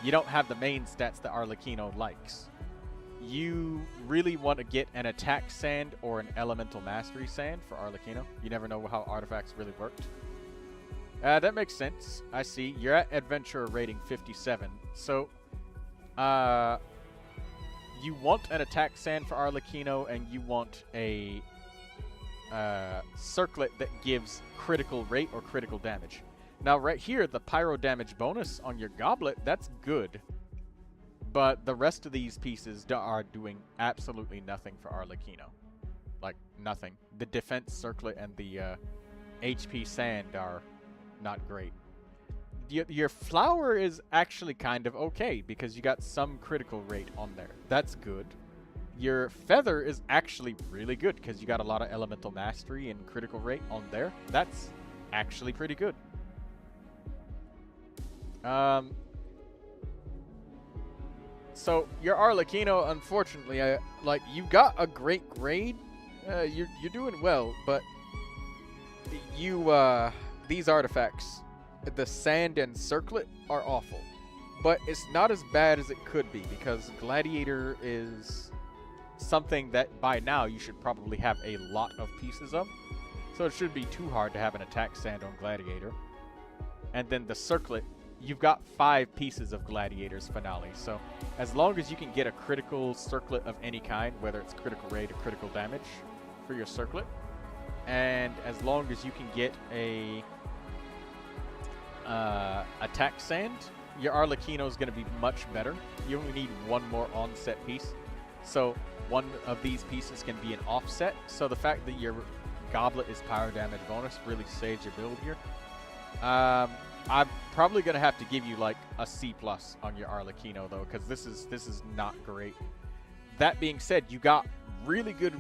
you don't have the main stats that Arlecchino likes. You really want to get an attack sand or an elemental mastery sand for Arlecchino. You never know how artifacts really worked. That makes sense. I see. You're at Adventurer rating 57. So, you want an attack sand for Arlecchino, and you want a circlet that gives critical rate or critical damage. Now, right here, the pyro damage bonus on your goblet, that's good. But the rest of these pieces are doing absolutely nothing for Arlecchino. Like, nothing. The defense circlet and the HP sand are not great. Your flower is actually kind of okay because you got some critical rate on there. That's good. Your feather is actually really good because you got a lot of elemental mastery and critical rate on there. That's actually pretty good. So your Arlecchino, unfortunately, you got a great grade. You're doing well, but these artifacts, the sand and circlet, are awful. But it's not as bad as it could be because Gladiator is something that by now you should probably have a lot of pieces of. So it shouldn't be too hard to have an attack sand on Gladiator. And then the circlet, you've got 5 pieces of Gladiator's finale. So as long as you can get a critical circlet of any kind, whether it's critical rate or critical damage for your circlet, and as long as you can get a attack sand, your Arlecchino is going to be much better. You only need one more onset piece. So one of these pieces can be an offset. So the fact that your goblet is power damage bonus really saves your build here. I'm probably going to have to give you like a C+ on your Arlecchino though, because this is not great. That being said, you got really good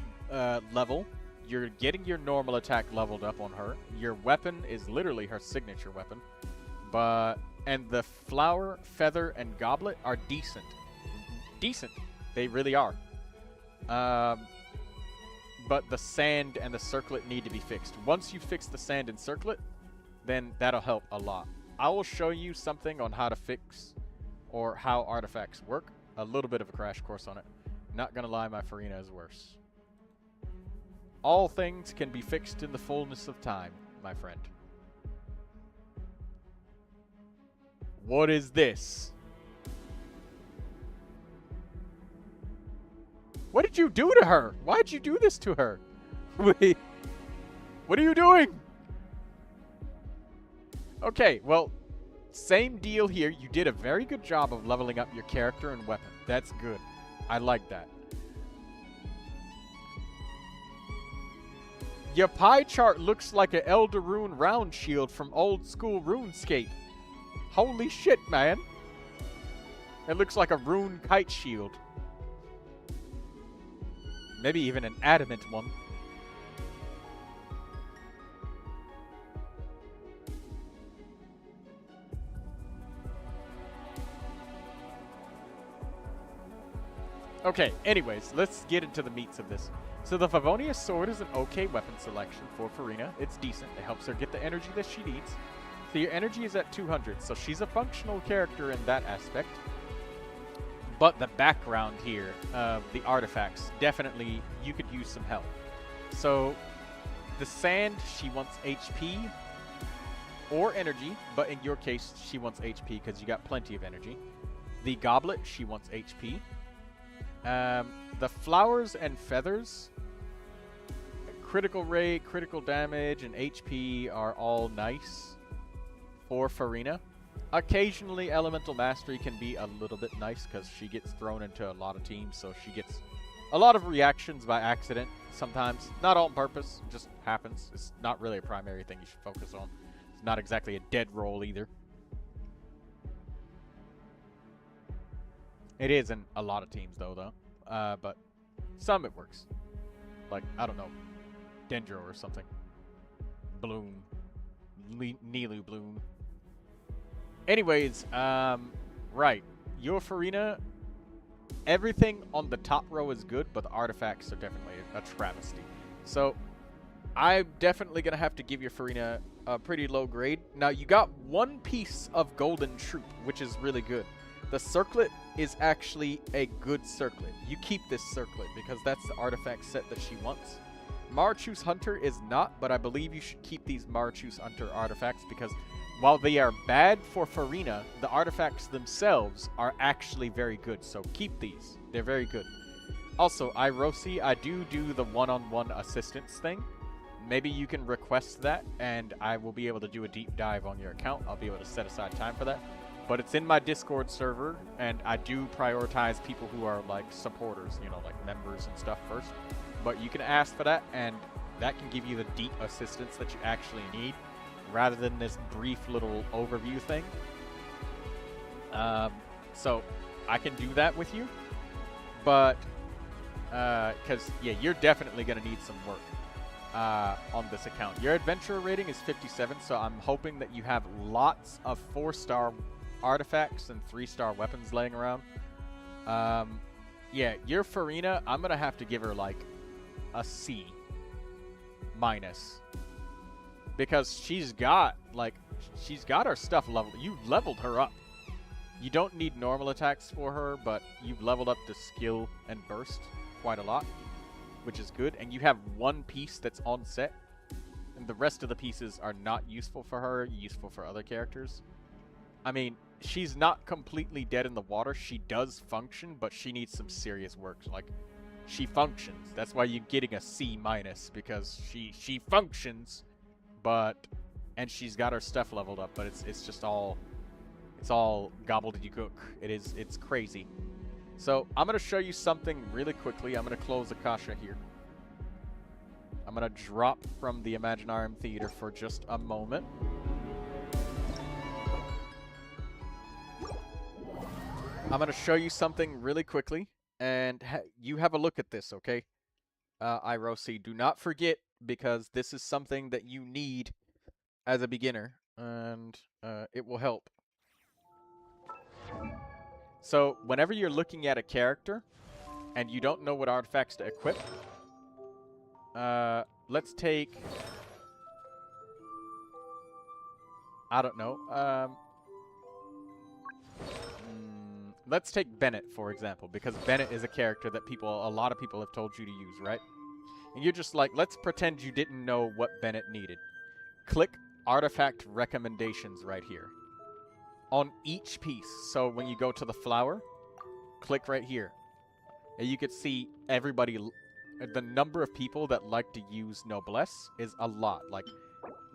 level. You're getting your normal attack leveled up on her. Your weapon is literally her signature weapon. And the flower, feather, and goblet are decent. Decent. They really are. But the sand and the circlet need to be fixed. Once you fix the sand and circlet, then that'll help a lot. I will show you something on how to fix or how artifacts work. A little bit of a crash course on it. Not gonna lie, my Farina is worse. All things can be fixed in the fullness of time, my friend. What is this? What did you do to her? Why did you do this to her? Wait. What are you doing? Okay, well, same deal here. You did a very good job of leveling up your character and weapon. That's good. I like that. Your pie chart looks like an Elder Rune round shield from old school RuneScape. Holy shit, man. It looks like a rune kite shield. Maybe even an adamant one. Okay, anyways, let's get into the meats of this. So the Favonius Sword is an okay weapon selection for Farina. It's decent. It helps her get the energy that she needs. So your energy is at 200, so she's a functional character in that aspect. But the background here of the artifacts, definitely you could use some help. So the sand, she wants HP or energy, but in your case, she wants HP because you got plenty of energy. The goblet, she wants HP. The flowers and feathers, critical rate, critical damage, and HP are all nice for Farina. Occasionally, elemental mastery can be a little bit nice because she gets thrown into a lot of teams, so she gets a lot of reactions by accident sometimes. Not all on purpose, it just happens. It's not really a primary thing you should focus on. It's not exactly a dead roll either. It is in a lot of teams, though. But some it works. Like, I don't know, Dendro or something. Bloom. Nilu Bloom. Anyways, right. Your Farina, everything on the top row is good, but the artifacts are definitely a travesty. So, I'm definitely going to have to give your Farina a pretty low grade. Now, you got one piece of Golden Troop, which is really good. The circlet is actually a good circlet. You keep this circlet because that's the artifact set that she wants. Marichu's Hunter is not, but I believe you should keep these Marichu's Hunter artifacts because while they are bad for Farina, the artifacts themselves are actually very good. So keep these. They're very good. Also, Irosi, I do the one-on-one assistance thing. Maybe you can request that, and I will be able to do a deep dive on your account. I'll be able to set aside time for that. But it's in my Discord server, and I do prioritize people who are, like, supporters, you know, like members and stuff first. But you can ask for that, and that can give you the deep assistance that you actually need, rather than this brief little overview thing. So, I can do that with you. But, because, yeah, you're definitely going to need some work on this account. Your adventurer rating is 57, so I'm hoping that you have lots of 4-star artifacts and 3-star weapons laying around. Yeah, your Farina, I'm gonna have to give her like a C minus because she's got her stuff leveled. You leveled her up. You don't need normal attacks for her, but you've leveled up to skill and burst quite a lot, which is good. And you have one piece that's on set, and the rest of the pieces are not useful for her, useful for other characters. I mean, she's not completely dead in the water. She does function, but she needs some serious work. Like, she functions. That's why you're getting a C minus, because she functions, and she's got her stuff leveled up, but it's just all, it's all gobbledygook. It's crazy. So I'm gonna show you something really quickly. I'm gonna close Akasha here. I'm gonna drop from the Imaginarium Theater for just a moment. I'm going to show you something really quickly, and you have a look at this, okay? Irosi, do not forget, because this is something that you need as a beginner, and it will help. So, whenever you're looking at a character, and you don't know what artifacts to equip, let's take... I don't know, let's take Bennett, for example, because Bennett is a character that a lot of people have told you to use, right? And you're just like, let's pretend you didn't know what Bennett needed. Click Artifact Recommendations right here. On each piece, so when you go to the flower, click right here. And you can see everybody, the number of people that like to use Noblesse is a lot. Like,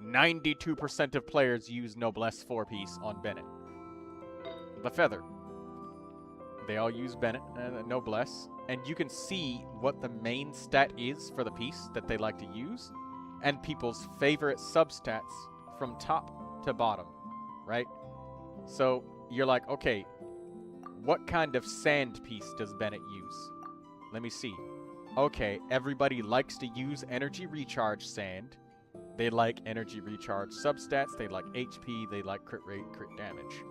92% of players use Noblesse 4-piece on Bennett. The Feather. They all use Bennett and Noblesse, and you can see what the main stat is for the piece that they like to use, and people's favorite substats from top to bottom, right? So you're like, okay, what kind of sand piece does Bennett use? Let me see. Okay, everybody likes to use energy recharge sand. They like energy recharge substats. They like HP. They like crit rate, crit damage.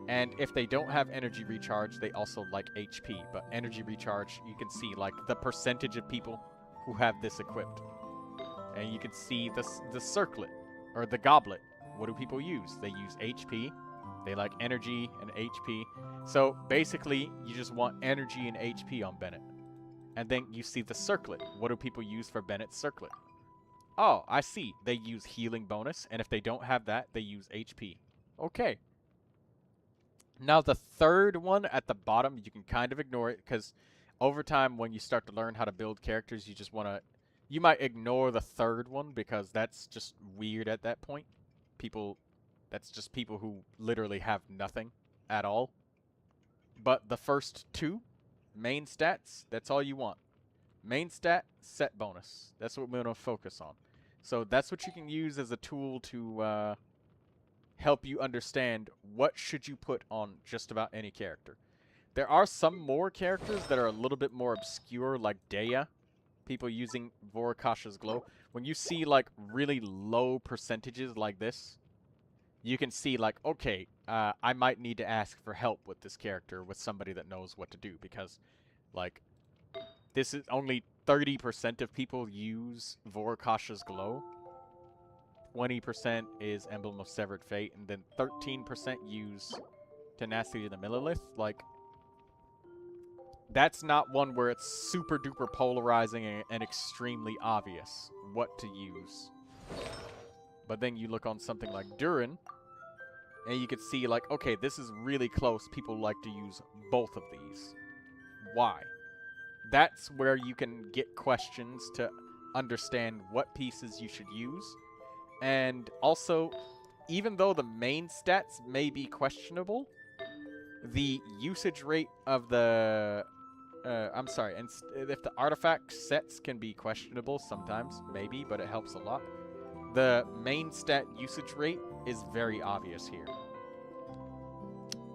And if they don't have energy recharge, they also like HP. But energy recharge, you can see like the percentage of people who have this equipped. And you can see the circlet, or the goblet. What do people use? They use HP. They like energy and HP. So basically, you just want energy and HP on Bennett. And then you see the circlet. What do people use for Bennett's circlet? Oh, I see. They use healing bonus. And if they don't have that, they use HP. Okay. Now the third one at the bottom, you can kind of ignore it. Because over time, when you start to learn how to build characters, you just want to... You might ignore the third one because that's just weird at that point. That's just people who literally have nothing at all. But the first two, main stats, that's all you want. Main stat, set bonus. That's what we're going to focus on. So that's what you can use as a tool to help you understand what should you put on just about any character. There are some more characters that are a little bit more obscure, like Daya. People using Vorokasha's Glow. When you see like really low percentages like this, you can see like, okay, I might need to ask for help with this character with somebody that knows what to do, because like this is only 30% of people use Vorokasha's Glow. 20% is Emblem of Severed Fate, and then 13% use Tenacity of the Millilith. Like, that's not one where it's super duper polarizing and extremely obvious what to use. But then you look on something like Durin, and you can see like, okay, this is really close. People like to use both of these. Why? That's where you can get questions to understand what pieces you should use. And also, even though the main stats may be questionable, the usage rate of the... I'm sorry, and if the artifact sets can be questionable sometimes, maybe, but it helps a lot. The main stat usage rate is very obvious here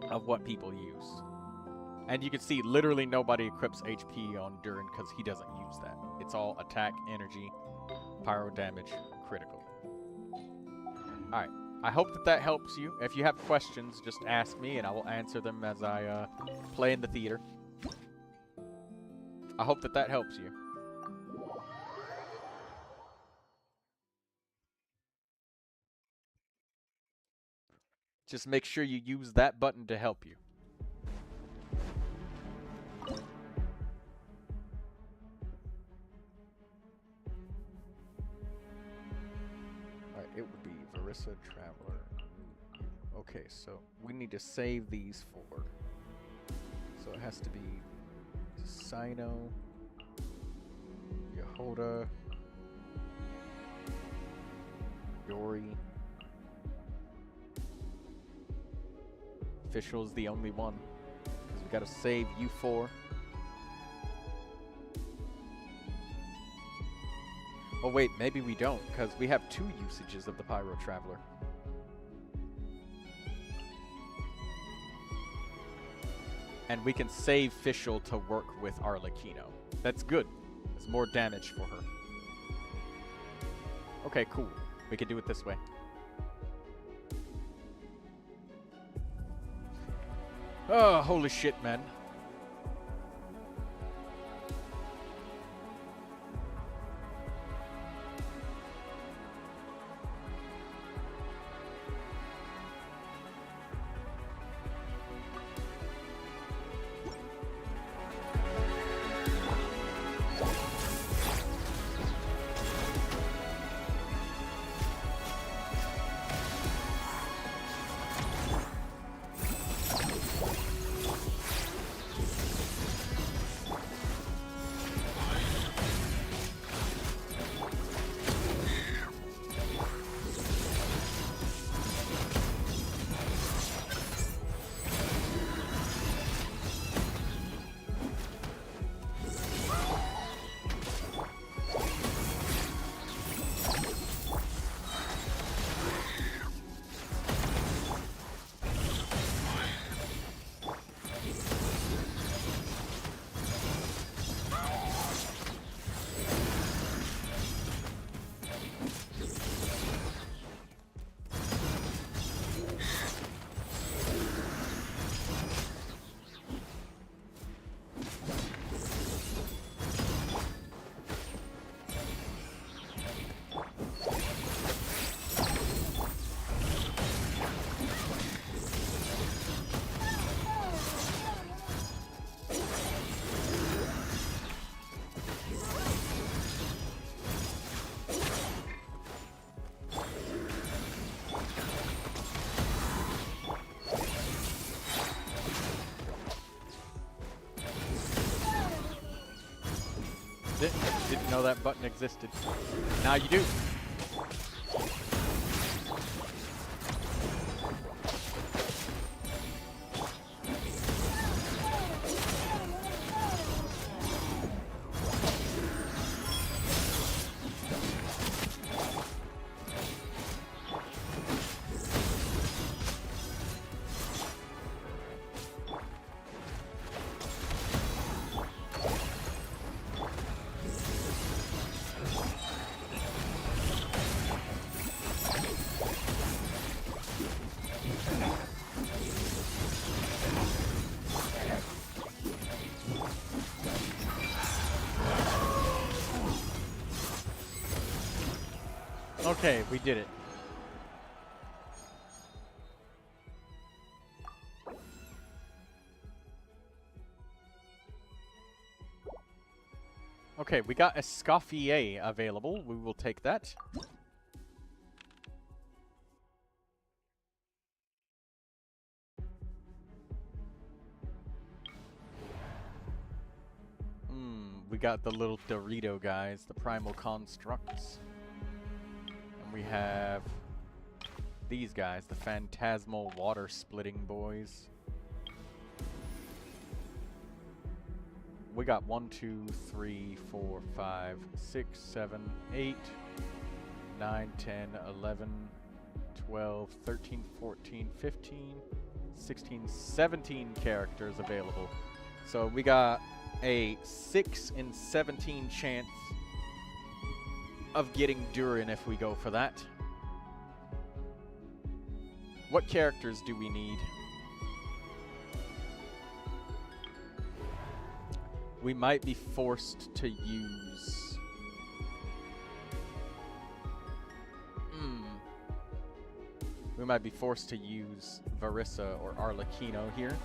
of what people use. And you can see literally nobody equips HP on Durin because he doesn't use that. It's all attack, energy, pyro damage, critical. Alright, I hope that that helps you. If you have questions, just ask me and I will answer them as I play in the theater. I hope that that helps you. Just make sure you use that button to help you. Alright, it would be Verissa Traveler. Okay, so we need to save these four. So it has to be Sino, Yehoda, Yori. Official's the only one, because we gotta save you four. Oh wait, maybe we don't, because we have 2 usages of the Pyro Traveler. And we can save Fischl to work with Arlecchino. That's good. It's more damage for her. Okay, cool. We can do it this way. Oh, holy shit, man. Didn't know that button existed. Now you do. Okay, we did it. Okay, we got Escoffier available. We will take that. We got the little Dorito guys, the primal constructs. And we have these guys, the phantasmal water splitting boys. We got 1, 2, 3, 4, 5, 6, 7, 8, 9, 10, 11, 12, 13, 14, 15, 16, 17 characters available. So we got a 6 in 17 chance of getting Durin if we go for that. What characters do we need? We might be forced to use... We might be forced to use Varissa or Arlecchino here.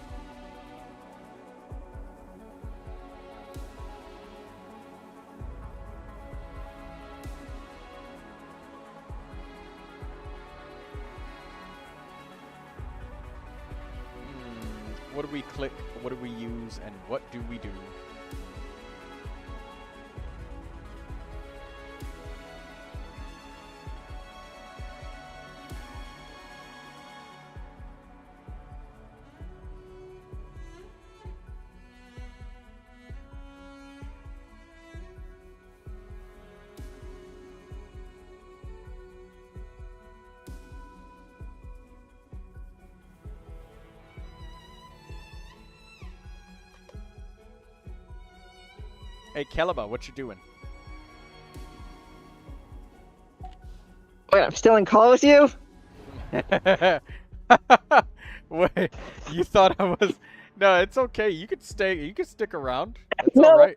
What do we click, what do we use, and what do we do? Hey, Keleba, what you doing? Wait, I'm still in call with you? Wait, you thought I was... No, it's okay. You could stay. You could stick around. It's No, alright.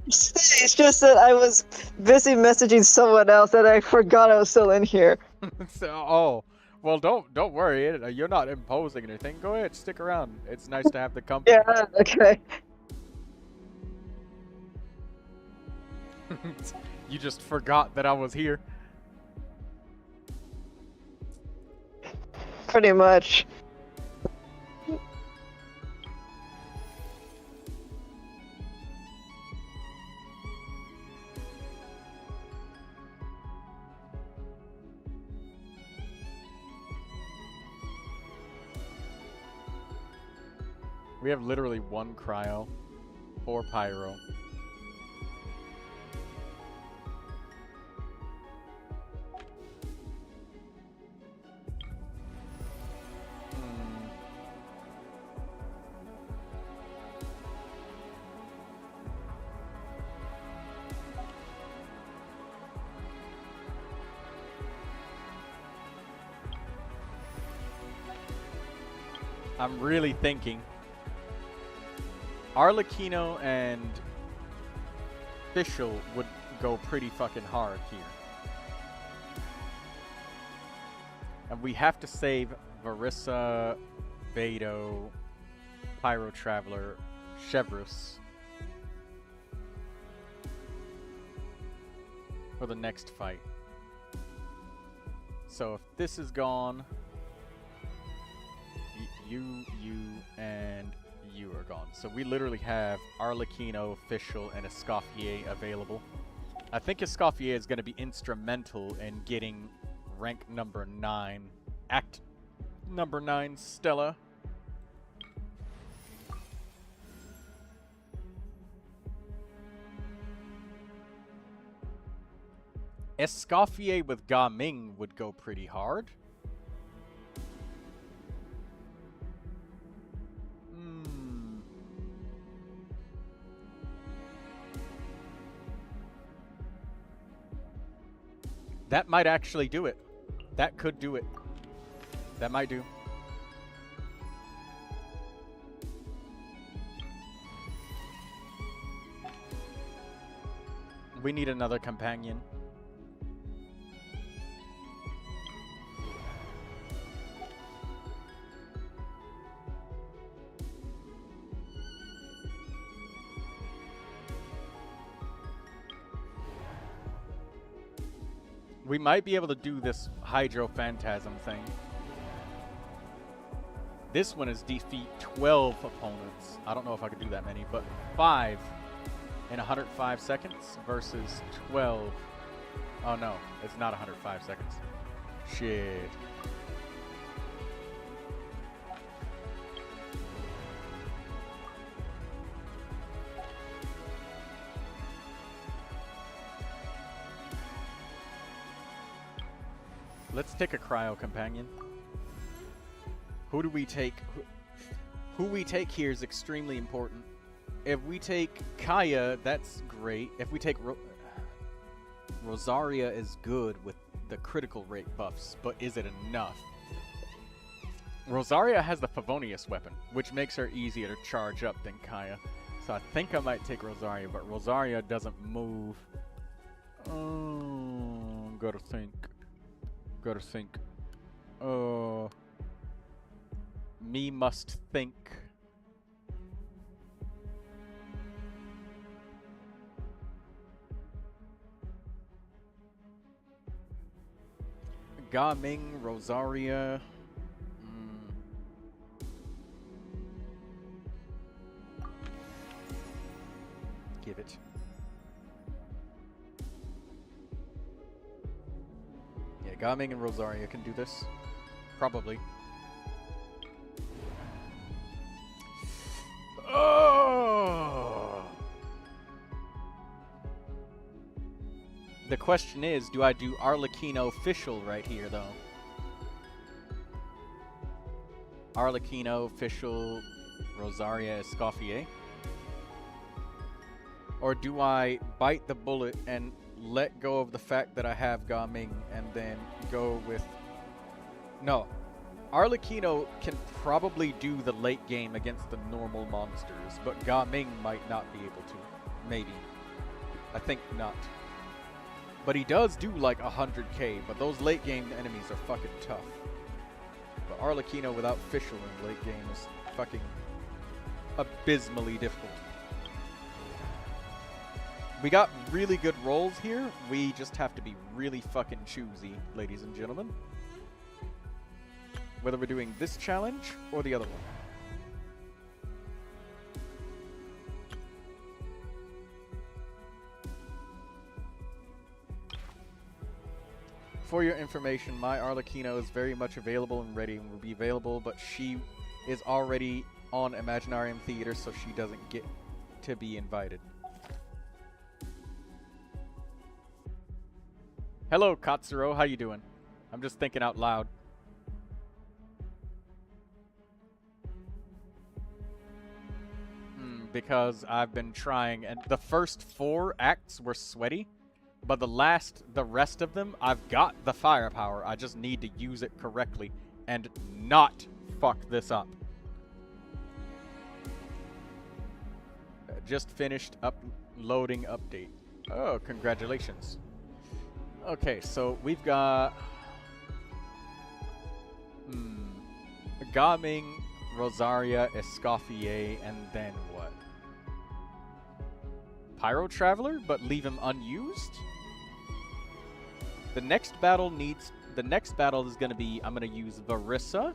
it's just that I was busy messaging someone else and I forgot I was still in here. Oh, well, don't worry. You're not imposing anything. Go ahead, stick around. It's nice to have the company. Yeah, okay. You just forgot that I was here. Pretty much. We have literally 1 cryo, 4 pyro. I'm really thinking Arlecchino and Fischl would go pretty fucking hard here. And we have to save Varissa, Beto, Pyro Traveler, Chevrus for the next fight. So if this is gone, you, and you are gone. gone. So we literally have Arlecchino, Fischl, and Escoffier available. I think Escoffier is going to be instrumental in getting rank number 9, act number 9 Stella. Escoffier with Gaming would go pretty hard. That might actually do it. That could do it. That might do. We need another companion. We might be able to do this Hydro Phantasm thing. This one is defeat 12 opponents. I don't know if I could do that many, but 5 in 105 seconds versus 12. Oh no, it's not 105 seconds. Shit. Let's take a Cryo Companion. Who do we take? Who we take here is extremely important. If we take Kaya, that's great. If we take Rosaria is good with the critical rate buffs, but is it enough? Rosaria has the Favonius weapon, which makes her easier to charge up than Kaya. So I think I might take Rosaria, but Rosaria doesn't move. Oh, gotta think. Gotta think. Oh. Me must think. Gaming, Rosaria. Give it. Yeah, Gaming and Rosaria can do this. Probably. Oh! The question is, do I do Arlecchino Fischl right here, though? Arlecchino, Fischl, Rosaria, Escoffier? Or do I bite the bullet and let go of the fact that I have Gaming and then go with... No. Arlecchino can probably do the late game against the normal monsters, but Gaming might not be able to. Maybe. I think not. But he does do like 100k, but those late game enemies are fucking tough. But Arlecchino without Fischl in late game is fucking abysmally difficult. We got really good rolls here. We just have to be really fucking choosy, ladies and gentlemen. Whether we're doing this challenge or the other one. For your information, my Arlecchino is very much available and ready and will be available, but she is already on Imaginarium Theater, so she doesn't get to be invited. Hello, Katsuro. How you doing? I'm just thinking out loud. Because I've been trying, and the first 4 acts were sweaty, but the rest of them, I've got the firepower. I just need to use it correctly and not fuck this up. Just finished uploading update. Oh, congratulations. Okay, so we've got Gaming, Rosaria, Escoffier, and then what? Pyro Traveler, but leave him unused? The next battle is going to be, I'm going to use Varissa.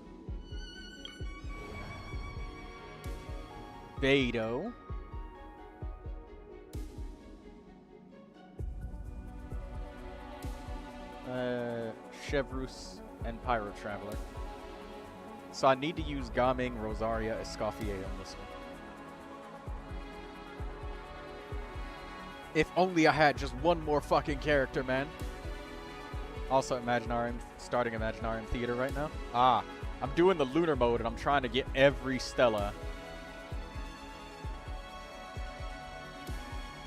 Beidou. Chevrus, and Pyro Traveler. So I need to use Gaming, Rosaria, Escoffier on this one. If only I had just one more fucking character, man. Also, Imaginarium, starting Imaginarium Theater right now. Ah, I'm doing the Lunar mode and I'm trying to get every Stella.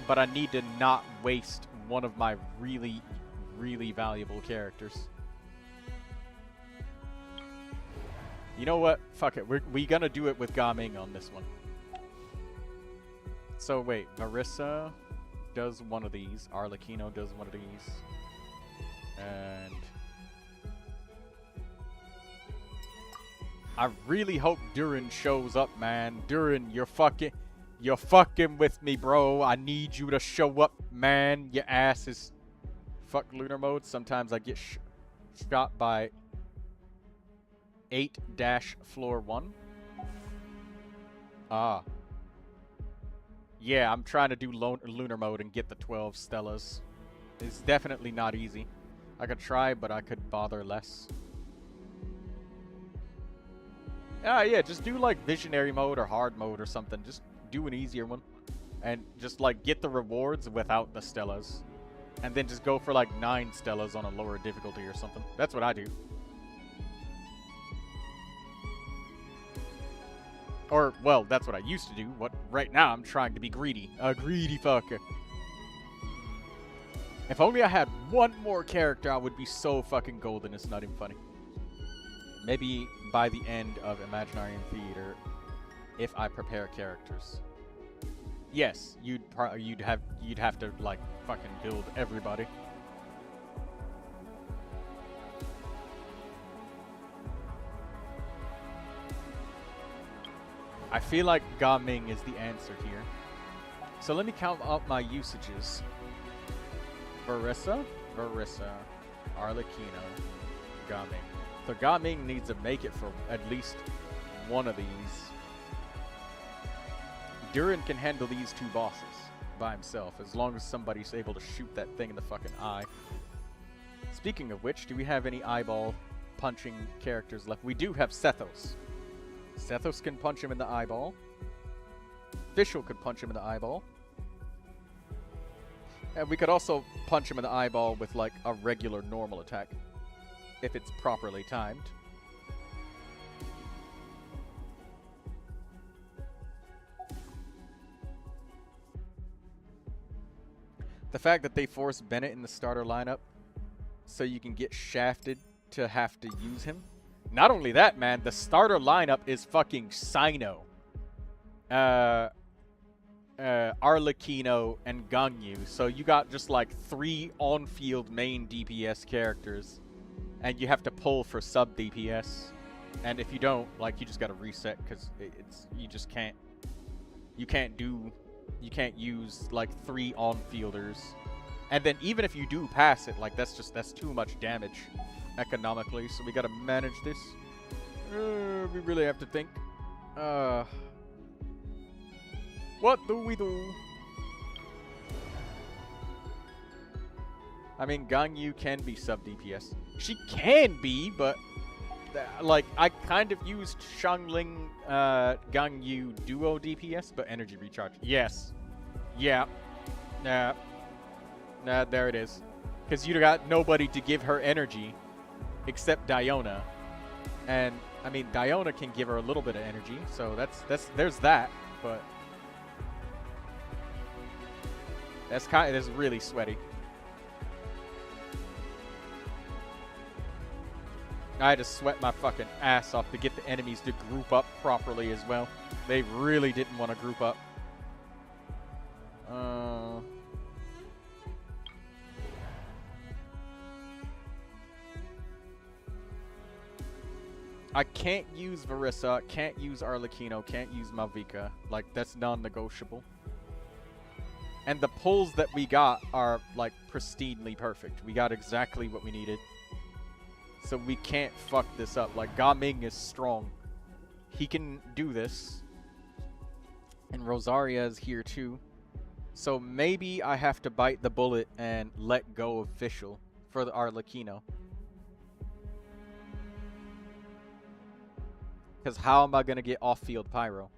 But I need to not waste one of my really, really valuable characters. You know what? Fuck it. We're gonna do it with Gaming on this one. So wait, Marissa does one of these. Arlecchino does one of these. And I really hope Durin shows up, man. Durin, you're fucking with me, bro. I need you to show up, man. Your ass is... Fuck Lunar mode. Sometimes I get shot by 8-floor 1. Ah. Yeah, I'm trying to do Lunar mode and get the 12 Stellas. It's definitely not easy. I could try, but I could bother less. Ah, yeah, just do like Visionary mode or Hard mode or something. Just do an easier one. And just like get the rewards without the Stellas. And then just go for like 9 Stellas on a lower difficulty or something. That's what I do. Or, well, that's what I used to do. Right now I'm trying to be greedy. A greedy fucker. If only I had one more character, I would be so fucking golden. It's not even funny. Maybe by the end of Imaginarium Theater, if I prepare characters. Yes, you'd have to like fucking build everybody. I feel like Gaming is the answer here. So let me count up my usages. Marissa, Arlecchino, Gaming. So Gaming needs to make it for at least one of these. Durin can handle these 2 bosses by himself, as long as somebody's able to shoot that thing in the fucking eye. Speaking of which, do we have any eyeball punching characters left? We do have Sethos. Sethos can punch him in the eyeball. Fischl could punch him in the eyeball. And we could also punch him in the eyeball with like a regular normal attack, if it's properly timed. The fact that they forced Bennett in the starter lineup so you can get shafted to have to use him. Not only that, man, the starter lineup is fucking Sino. Arlecchino and Ganyu. So you got just like 3 on-field main DPS characters. And you have to pull for sub DPS. And if you don't, like, you just gotta reset because you just can't. You can't use like 3 on-fielders. And then even if you do pass it, like that's too much damage economically. So we gotta manage this. We really have to think. What do we do? I mean, Ganyu can be sub DPS. She can be, but like I kind of used Xiangling Ganyu duo DPS, but energy recharge. Yes. Yeah. Nah, there it is. Because you got nobody to give her energy except Diona. And I mean, Diona can give her a little bit of energy, so there's that, but that's really sweaty. I had to sweat my fucking ass off to get the enemies to group up properly as well. They really didn't want to group up. I can't use Marissa, can't use Arlecchino, can't use Malvika. Like, that's non-negotiable. And the pulls that we got are, like, pristinely perfect. We got exactly what we needed. So we can't fuck this up. Like, Gaming is strong. He can do this. And Rosaria is here too. So maybe I have to bite the bullet and let go of Fischl for the Arlecchino. Because how am I going to get off-field pyro?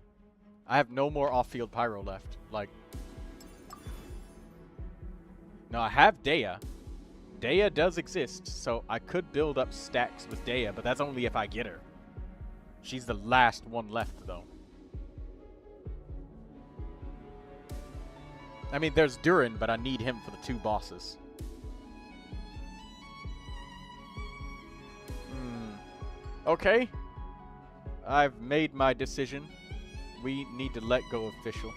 I have no more off-field pyro left. Like, no, I have Dea. Dea does exist, so I could build up stacks with Dea, but that's only if I get her. She's the last one left, though. I mean, there's Durin, but I need him for the 2 bosses. Okay. I've made my decision. We need to let go of Fischl.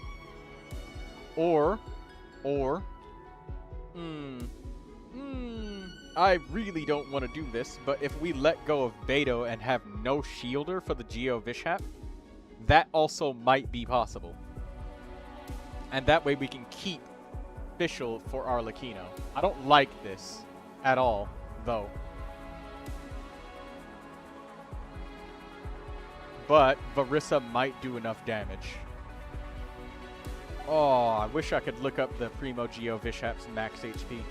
I really don't want to do this, but if we let go of Beto and have no shielder for the Geo Vishap, that also might be possible. And that way we can keep Fischl for Arlecchino. I don't like this at all, though. But Varissa might do enough damage. Oh, I wish I could look up the Primo Geo Vishap's max HP.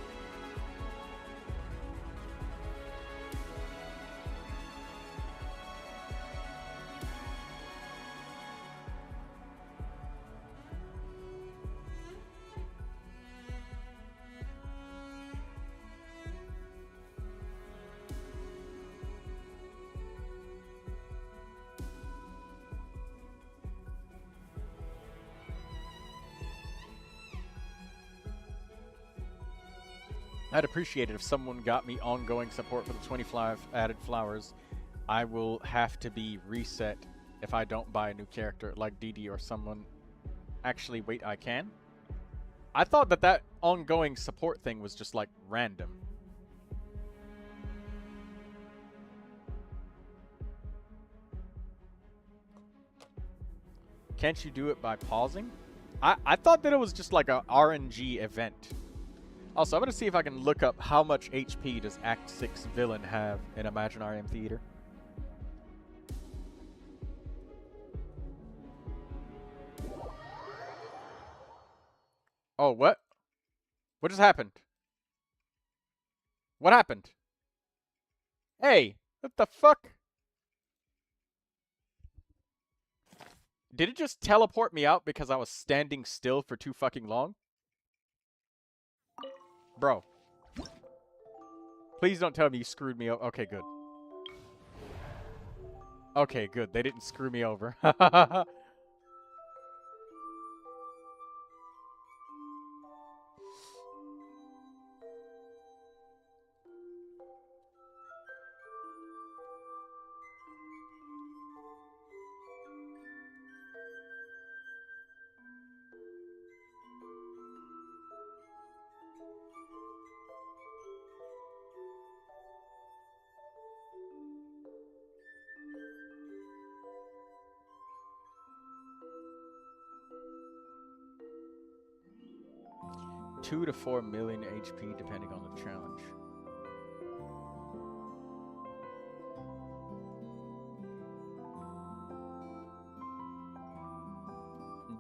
I'd appreciate it if someone got me ongoing support for the 25 added flowers. I will have to be reset if I don't buy a new character like DD or someone. Actually, wait, I can? I thought that that ongoing support thing was just like random. Can't you do it by pausing? I thought that it was just like a RNG event. Also, I'm going to see if I can look up how much HP does Act 6 Villain have in Imaginarium Theater. Oh, what? What just happened? What happened? Hey, what the fuck? Did it just teleport me out because I was standing still for too fucking long? Bro. Please don't tell me you screwed me over. Okay, good. Okay, good. They didn't screw me over. 2 to 4 million HP depending on the challenge.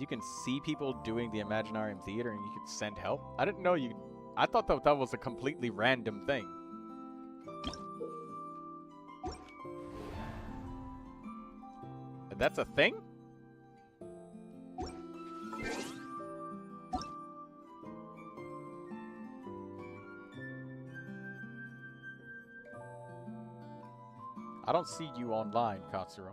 You can see people doing the Imaginarium Theater and you can send help? I didn't know you... I thought that that was a completely random thing. That's a thing? I don't see you online, Katsuro.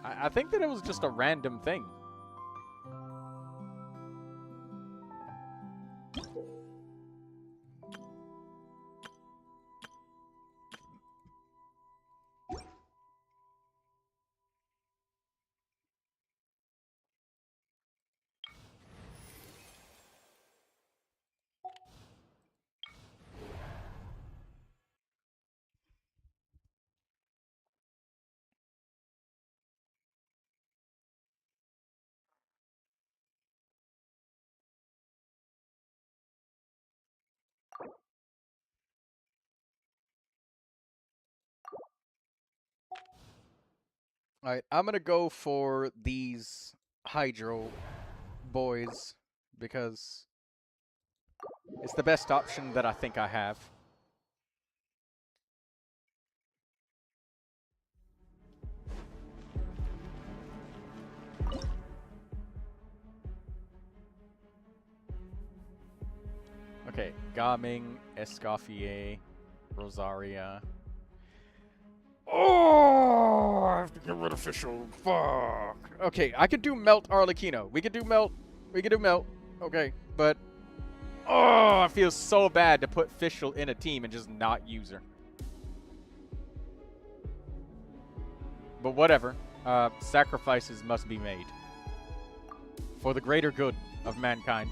I think that it was just a random thing. Alright, I'm gonna go for these Hydro boys because it's the best option that I think I have. Okay, Gaming, Escoffier, Rosaria. Oh, I have to get rid of Fischl. Fuck. Okay, I could do Melt Arlecchino. We could do Melt. We could do Melt. Okay, but oh, I feel so bad to put Fischl in a team and just not use her. But whatever. Sacrifices must be made for the greater good of mankind.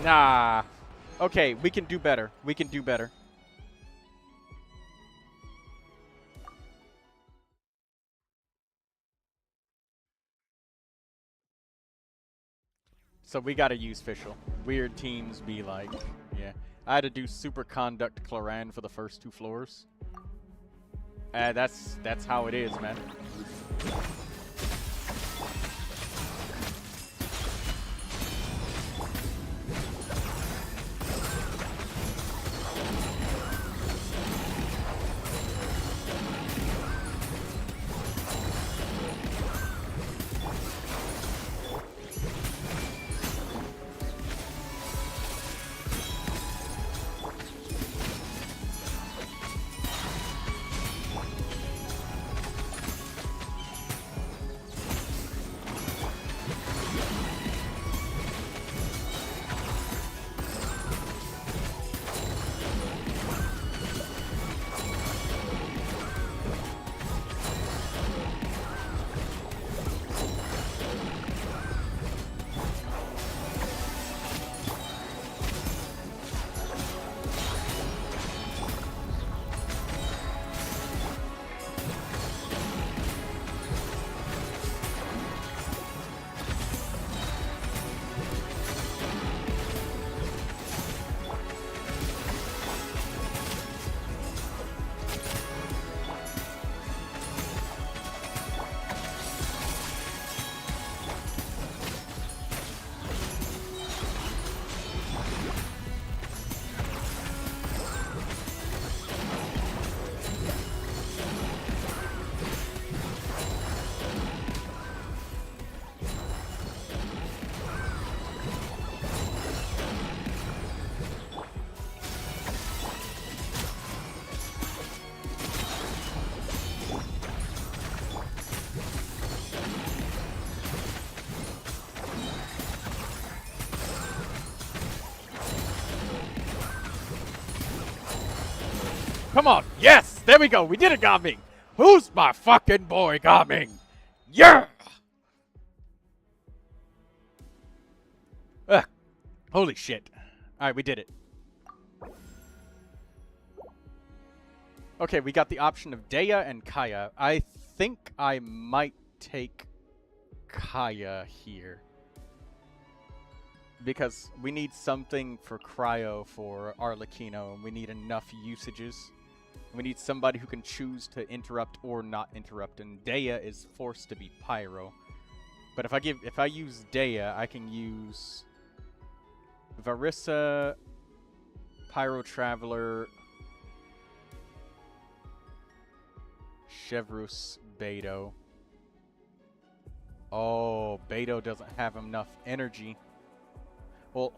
Nah. Okay, we can do better. We can do better. So we gotta use Fischl. Weird teams be like, yeah. I had to do Super Conduct Cloran for the first 2 floors. That's how it is, man. Come on. Yes. There we go. We did it, Gaming. Who's my fucking boy, Gaming? Yeah. Ugh. Holy shit. All right, we did it. Okay, we got the option of Dea and Kaya. I think I might take Kaya here. Because we need something for Cryo for Arlecchino, and we need enough usages. We need somebody who can choose to interrupt or not interrupt, and Dea is forced to be Pyro. But if I use Dea, I can use Varissa, Pyro Traveler, Chevrus, Beto. Oh, Beto doesn't have enough energy. Well,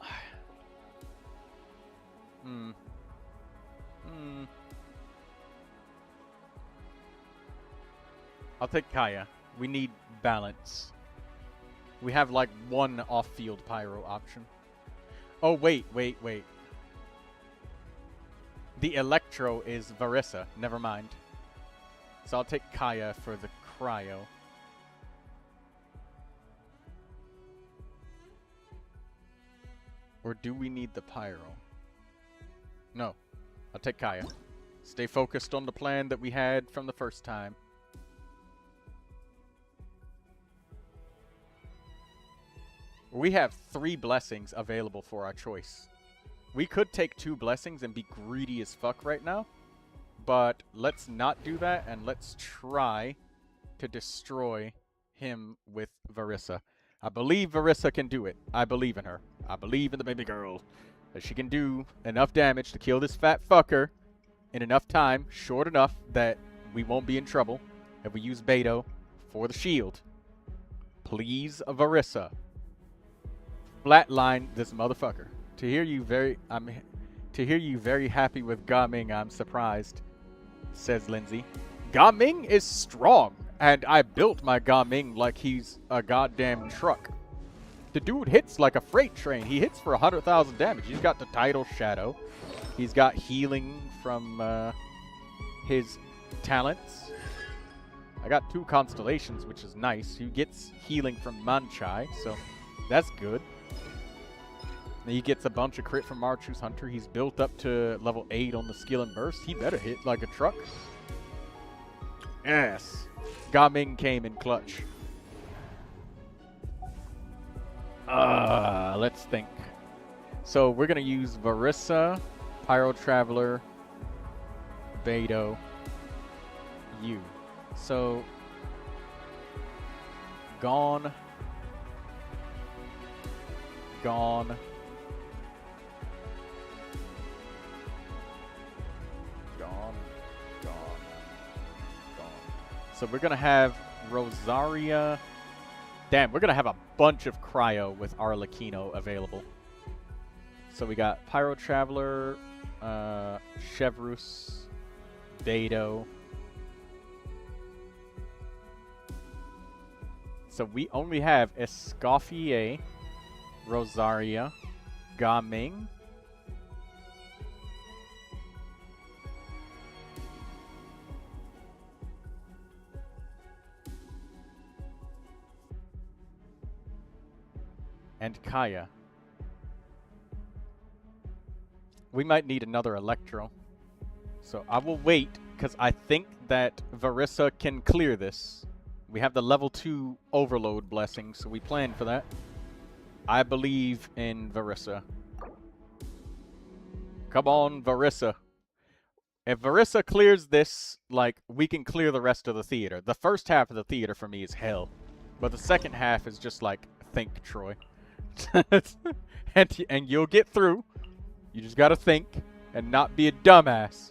I'll take Kaya. We need balance. We have like one off-field Pyro option. Oh, wait. The Electro is Varissa. Never mind. So I'll take Kaya for the Cryo. Or do we need the Pyro? No. I'll take Kaya. Stay focused on the plan that we had from the first time. We have 3 blessings available for our choice. We could take 2 blessings and be greedy as fuck right now. But let's not do that, and let's try to destroy him with Varissa. I believe Varissa can do it. I believe in her. I believe in the baby girl. That she can do enough damage to kill this fat fucker in enough time, short enough that we won't be in trouble if we use Beto for the shield. Please, Varissa. Flatline this motherfucker. To hear you very happy with Gaming, I'm surprised, says Lindsay. Gaming is strong, and I built my Gaming like he's a goddamn truck. The dude hits like a freight train. He hits for 100,000 damage. He's got the Tidal Shadow. He's got healing from his talents. I got 2 constellations, which is nice. He gets healing from Manchai, so that's good. He gets a bunch of crit from Marchu's Hunter. He's built up to level 8 on the skill and burst. He better hit like a truck. Yes. Gaming came in clutch. Let's think. So we're going to use Varissa, Pyro Traveler, Beto, you. So, gone. So we're going to have Rosaria. Damn, we're going to have a bunch of Cryo with Arlecchino available. So we got Pyro Traveler, Chevrus, Beto. So we only have Escoffier, Rosaria, Gaming, and Kaya. We might need another Electro. So I will wait, because I think that Varissa can clear this. We have the level 2 Overload blessing, so we plan for that. I believe in Varissa. Come on, Varissa. If Varissa clears this, like, we can clear the rest of the theater. The first half of the theater for me is hell. But the second half is just like, think, Troy. and you'll get through. You just gotta think and not be a dumbass.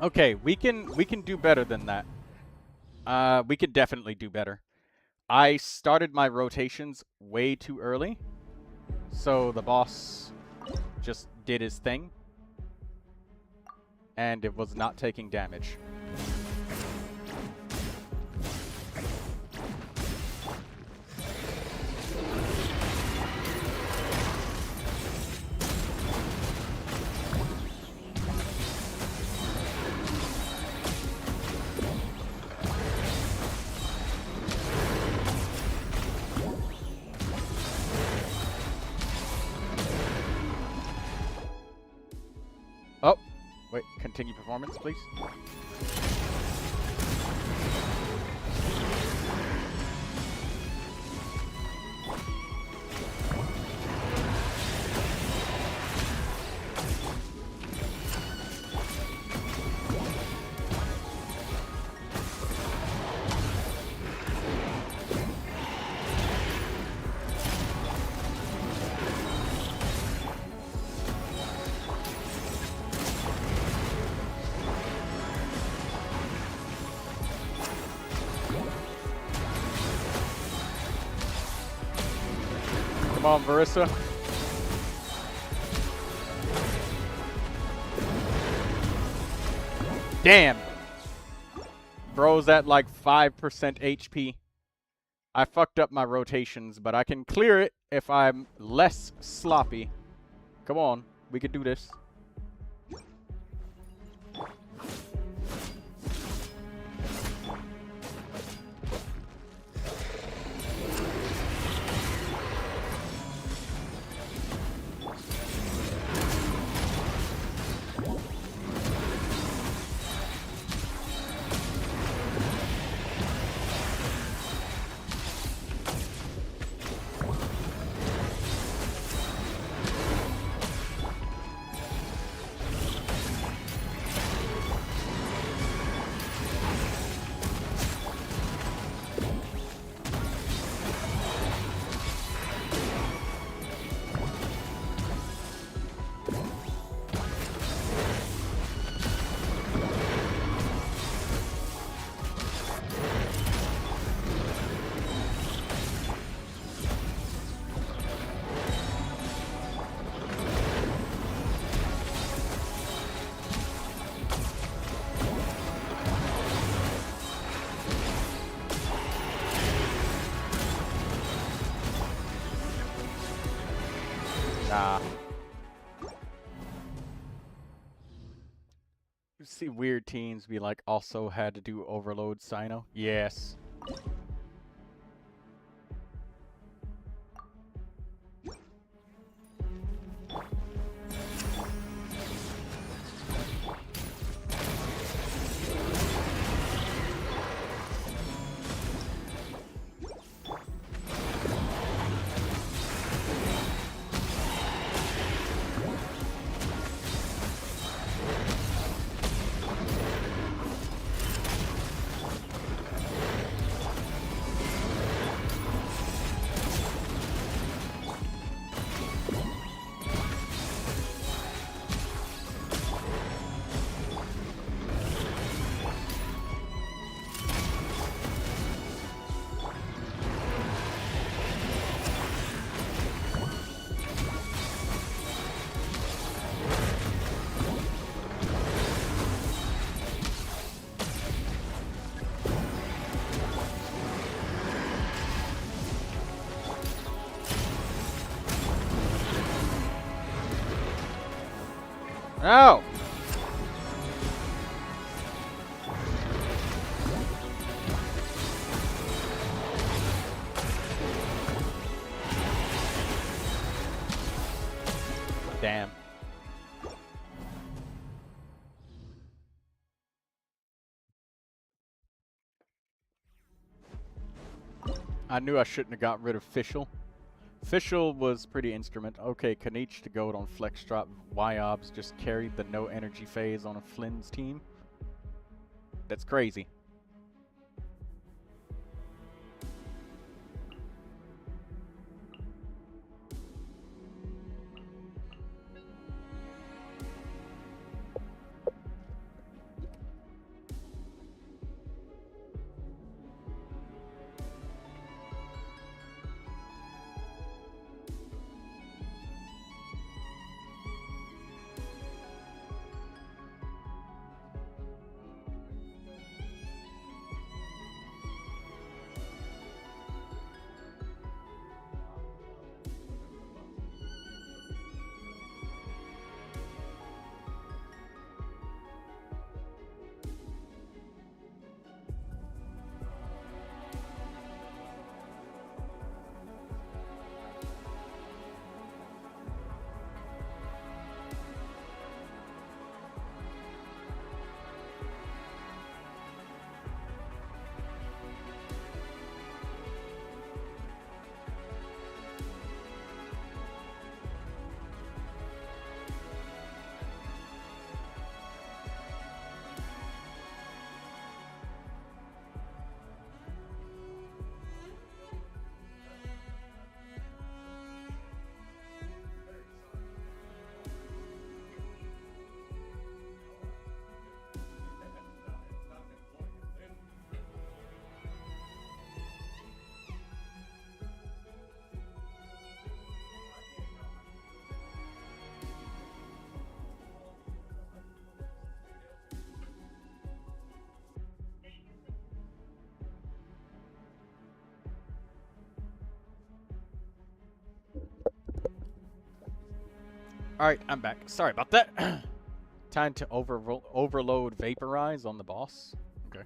Okay, we can do better than that. We could definitely do better. I started my rotations way too early, so the boss just did his thing, and it was not taking damage. Oh, wait, continue performance, please. Come on, Verissa. Damn! Bro's at like 5% HP. I fucked up my rotations, but I can clear it if I'm less sloppy. Come on, we can do this. Nah. You see weird teens be like, also had to do overload Sino? Yes. No! Damn. I knew I shouldn't have got rid of Fischl. Fischl was pretty instrument. Okay, Kanich to goat on flex drop. Yobs just carried the no energy phase on a Flynn's team. That's crazy. Alright, I'm back. Sorry about that. Time to overload vaporize on the boss. Okay.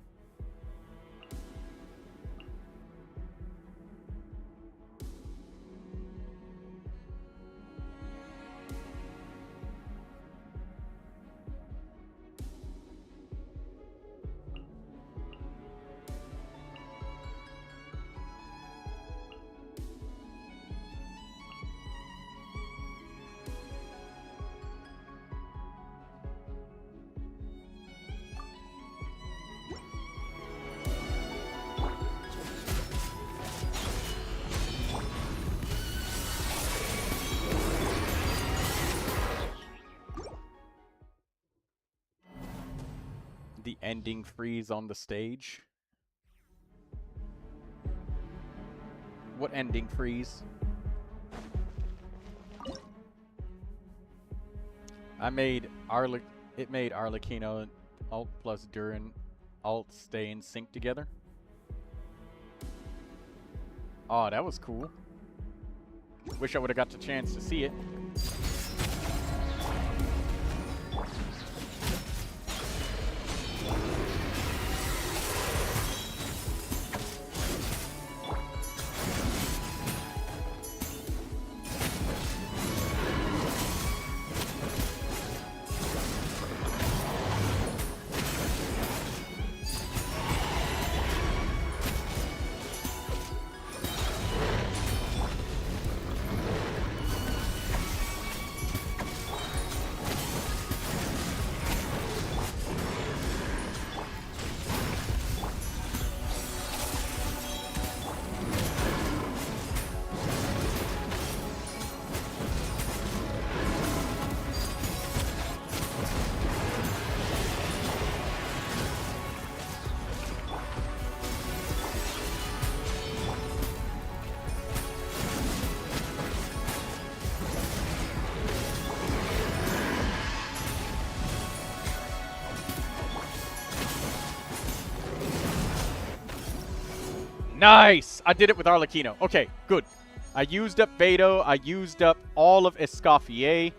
The ending freeze on the stage. What ending freeze? It made Arlecchino and Alt plus Durin Alt stay in sync together. Oh, that was cool. Wish I would have got the chance to see it. Nice! I did it with Arlecchino. Okay, good. I used up Beto. I used up all of Escoffier.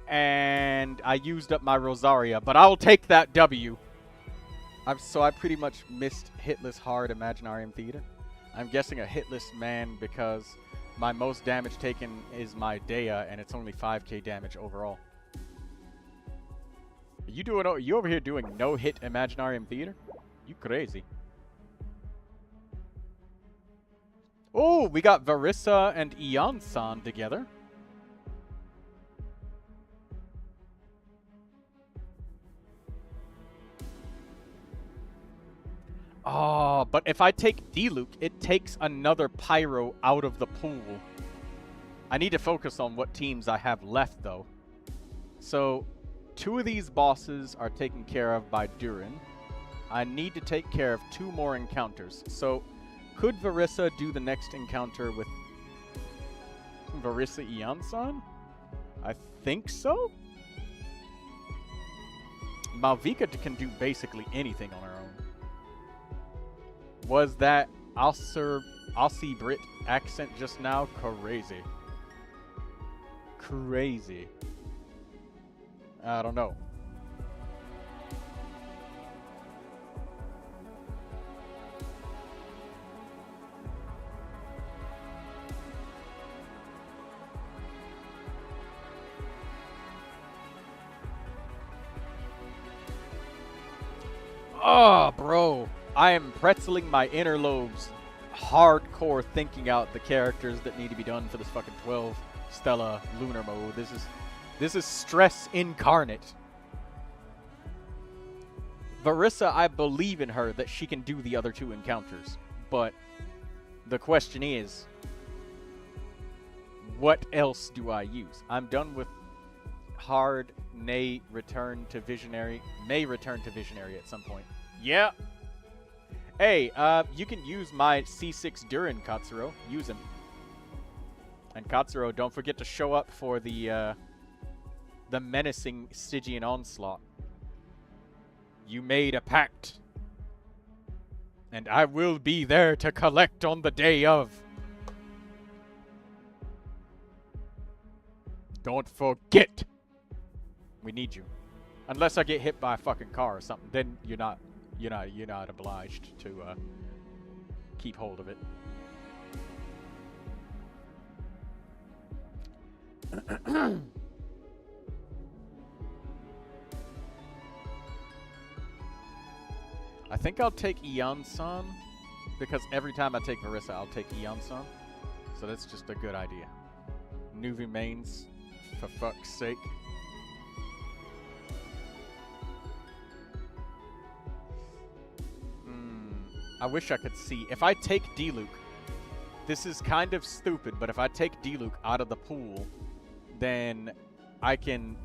And I used up my Rosaria. But I'll take that W. So I pretty much missed hitless hard Imaginarium Theater. I'm guessing a hitless man because my most damage taken is my Dea, and it's only 5k damage overall. You over here doing no-hit Imaginarium Theater? You crazy. Oh, we got Varissa and Ian-san together. Oh, but if I take Diluc, it takes another Pyro out of the pool. I need to focus on what teams I have left, though. So, 2 of these bosses are taken care of by Durin. I need to take care of 2 more encounters. So, could Varissa do the next encounter with Varissa Ian-san? I think so? Malvika can do basically anything on her own. Was that Aussie Brit accent just now crazy? Crazy. I don't know. Oh, bro. I am pretzeling my inner lobes hardcore thinking out the characters that need to be done for this fucking 12 Stella lunar mode. This is stress incarnate. Varissa, I believe in her that she can do the other 2 encounters. But the question is, what else do I use? I'm done with hard, nay, return to visionary. May return to visionary at some point. Yeah. Hey, you can use my C6 Durin, Katsuro. Use him. And Katsuro, don't forget to show up for the menacing Stygian onslaught. You made a pact. And I will be there to collect on the day of. Don't forget. We need you. Unless I get hit by a fucking car or something, then you're not obliged to keep hold of it. I think I'll take Eon-san, because every time I take Verissa, I'll take Eon-san. So that's just a good idea. Neuvilette Mains, for fuck's sake. I wish I could see. If I take Diluc, this is kind of stupid, but if I take Diluc out of the pool, then I can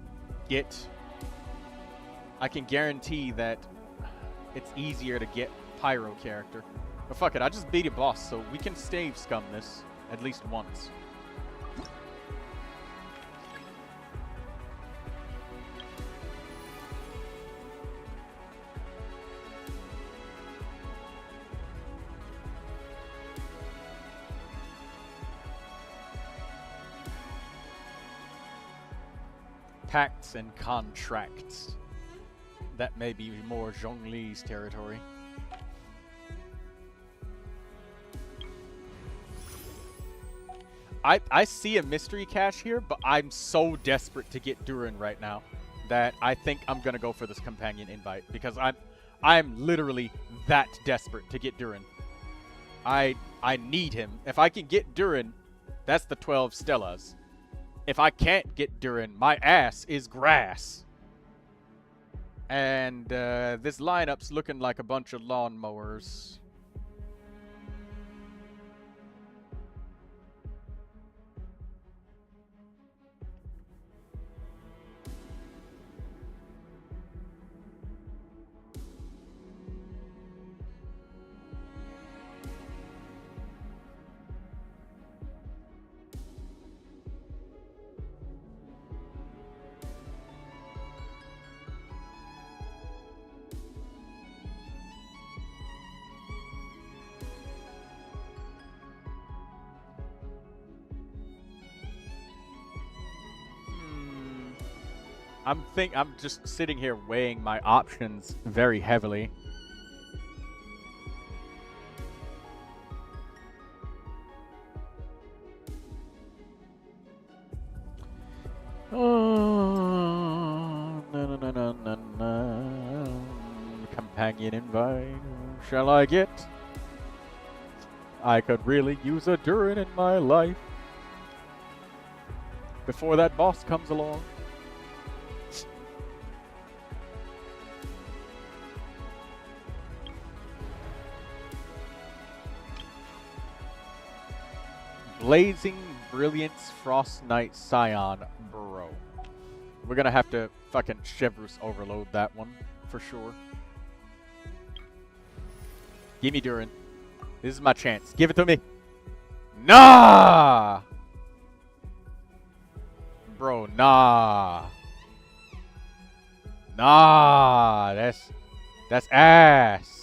guarantee that it's easier to get Pyro character. But fuck it, I just beat a boss, so we can stave scum this at least once. Pacts and contracts. That may be more Zhongli's territory. I see a mystery cache here, but I'm so desperate to get Durin right now that I think I'm gonna go for this companion invite because I'm literally that desperate to get Durin. I need him. If I can get Durin, that's the 12 Stellas. If I can't get Durin, my ass is grass. And this lineup's looking like a bunch of lawnmowers. I'm just sitting here weighing my options very heavily. Oh, no. Companion invite. Shall I get? I could really use a Durin in my life. Before that boss comes along. Blazing Brilliance Frost Knight Scion, bro. We're gonna have to fucking Chevrus overload that one, for sure. Give me Durin. This is my chance. Give it to me. Nah! Bro, nah. Nah, that's ass.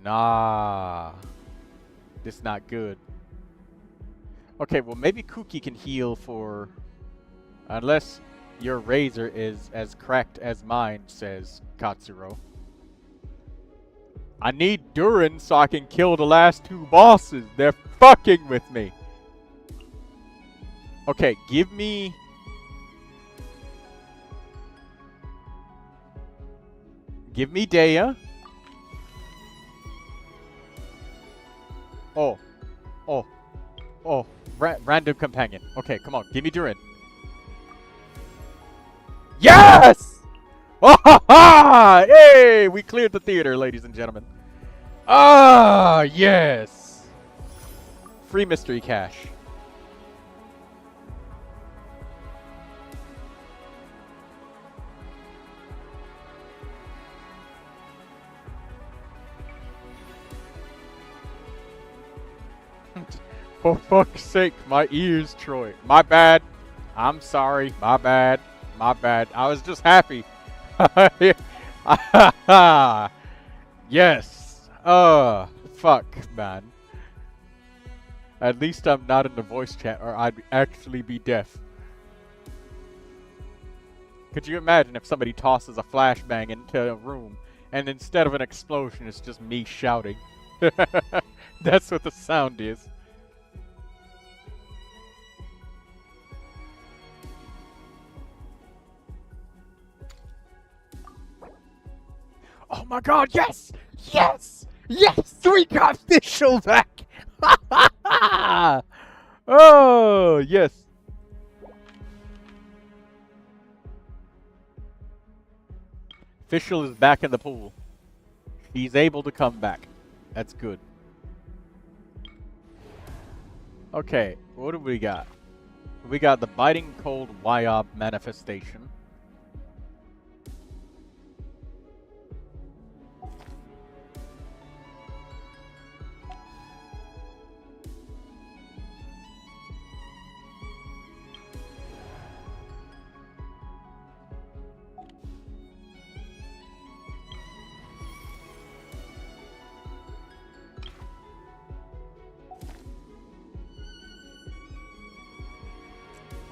Nah. This not good. Okay, well maybe Kuki can heal for... Unless your razor is as cracked as mine, says Katsuro. I need Durin so I can kill the last two bosses. They're fucking with me. Okay, give me... Give me Dea. Oh, random companion. Okay, come on, give me Durin. Yes! Oh, ha, ha! Hey, we cleared the theater, ladies and gentlemen. Ah, yes! Free mystery cache. For fuck's sake, my ears, Troy. My bad. I'm sorry. My bad. My bad. I was just happy. Yes. Fuck, man. At least I'm not in the voice chat, or I'd actually be deaf. Could you imagine if somebody tosses a flashbang into a room, and instead of an explosion, it's just me shouting? That's what the sound is. Oh my god, yes! Yes! Yes! We got Fischl back! Oh, yes. Fischl is back in the pool. He's able to come back. That's good. Okay, what do we got? We got the Biting Cold Wyob manifestation.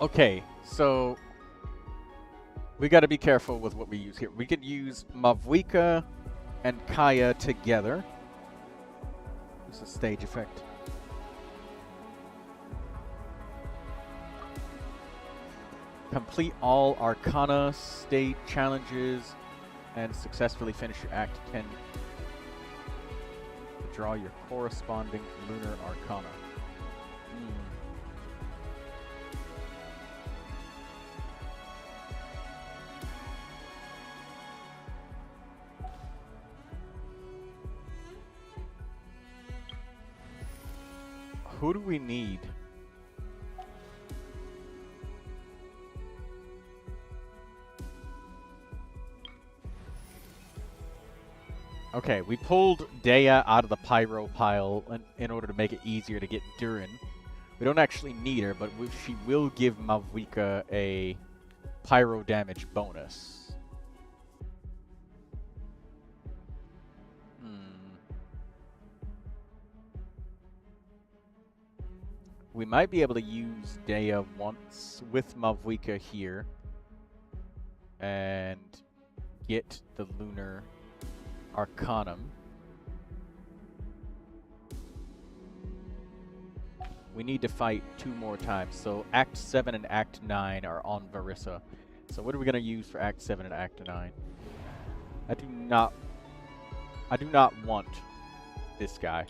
Okay, so we got to be careful with what we use here. We could use Mavwika and Kaya together. It's a stage effect. Complete all Arcana state challenges and successfully finish your Act 10. Draw your corresponding Lunar Arcana. Who do we need? Okay, we pulled Dea out of the Pyro pile in order to make it easier to get Durin. We don't actually need her, but she will give Mavwika a Pyro damage bonus. We might be able to use Dea once with Mavwika here and get the Lunar Arcanum. We need to fight 2 more times. So Act 7 and Act 9 are on Varissa. So what are we going to use for Act 7 and Act 9? I do not want this guy.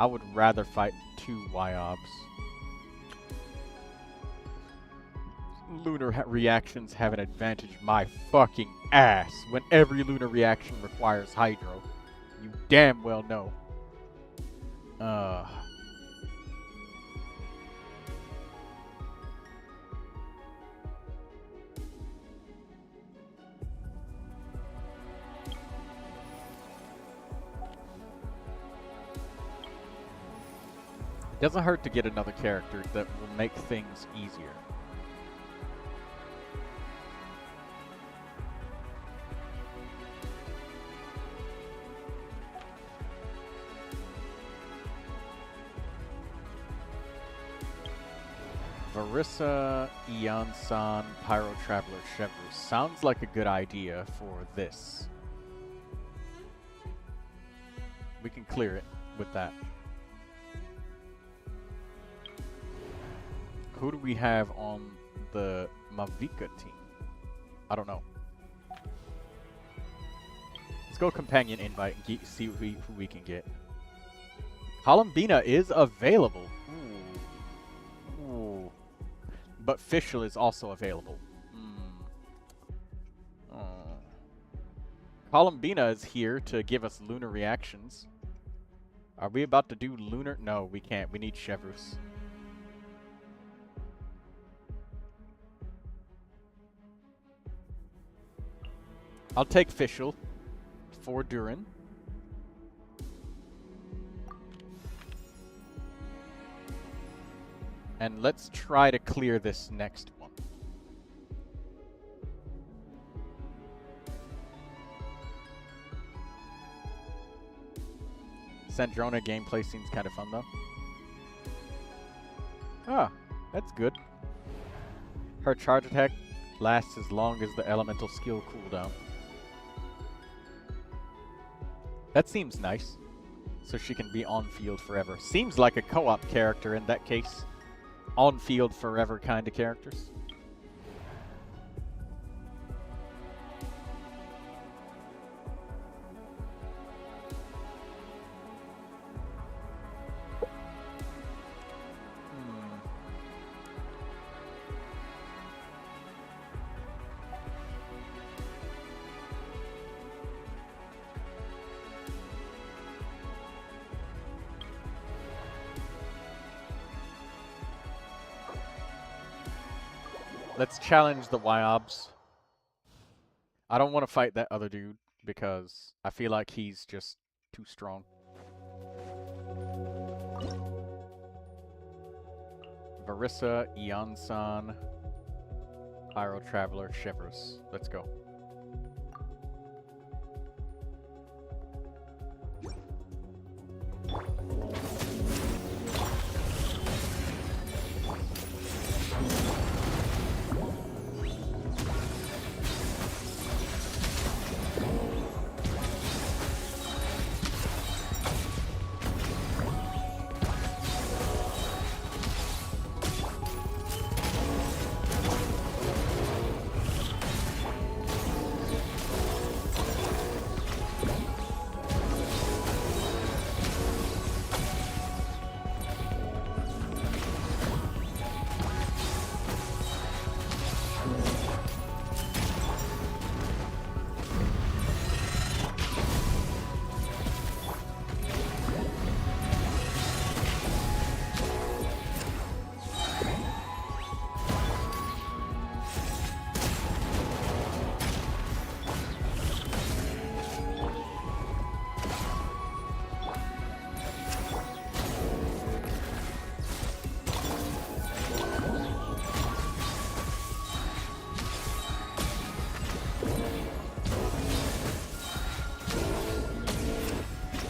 I would rather fight 2 Wyobs. Lunar reactions have an advantage my fucking ass when every lunar reaction requires Hydro. You damn well know. It doesn't hurt to get another character that will make things easier. Varissa, Ian-san, Pyro Traveler, Chevrus. Sounds like a good idea for this. We can clear it with that. Who do we have on the Mavwika team? I don't know. Let's go companion invite and see who we can get. Columbina is available. Ooh. But Fischl is also available. Columbina is here to give us lunar reactions. Are we about to do lunar? No, we can't. We need Chevrus. I'll take Fischl for Durin. And let's try to clear this next one. Sandrona gameplay seems kind of fun, though. Ah, that's good. Her charge attack lasts as long as the elemental skill cooldown. That seems nice. So she can be on field forever. Seems like a co-op character in that case. On field forever kind of characters. Let's challenge the Wyobs. I don't want to fight that other dude because I feel like he's just too strong. Varissa, Eon-san, Pyro Traveler, Shivers. Let's go.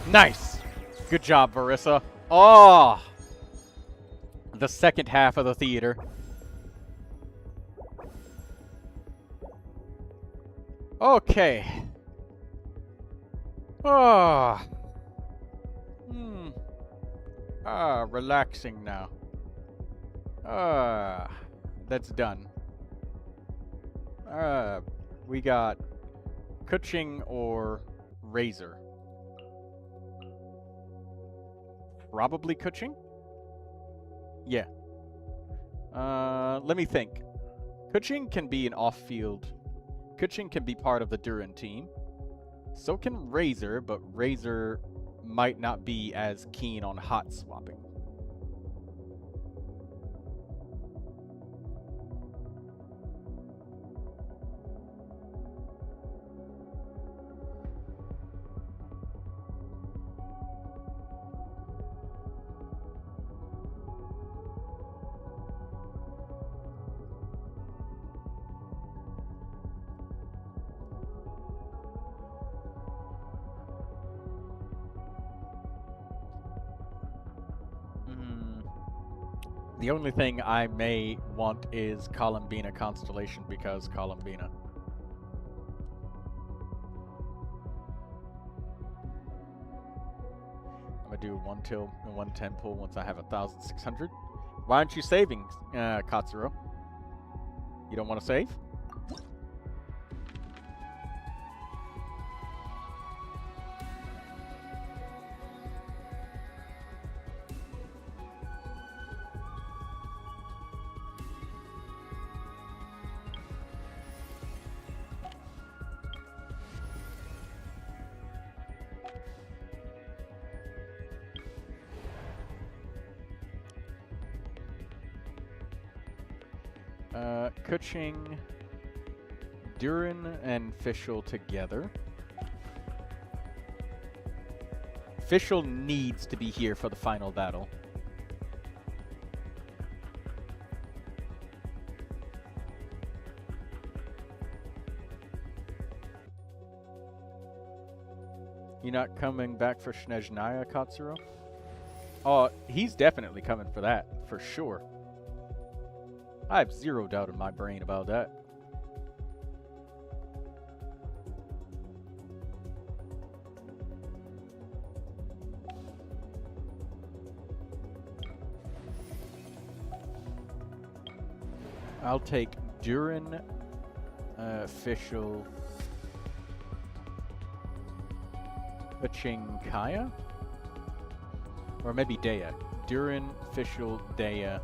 Nice! Good job, Varissa. Oh! The second half of the theater. Okay. Oh. Relaxing now. That's done. We got Kuching or Razor. Probably Kuching? Yeah. Let me think. Kuching can be an off-field. Kuching can be part of the Durin team. So can Razor, but Razor might not be as keen on hot swapping. The only thing I may want is Columbina Constellation because Columbina. I'm gonna do 110 pull once I have 1,600. Why aren't you saving, Katsuro? You don't want to save? Kuching, Durin, and Fischl together. Fischl needs to be here for the final battle. You not coming back for Snezhnaya, Katsuro? Oh, he's definitely coming for that, for sure. I have zero doubt in my brain about that. I'll take Durin, official Chinkaya? Or maybe Daya. Durin, official Daya,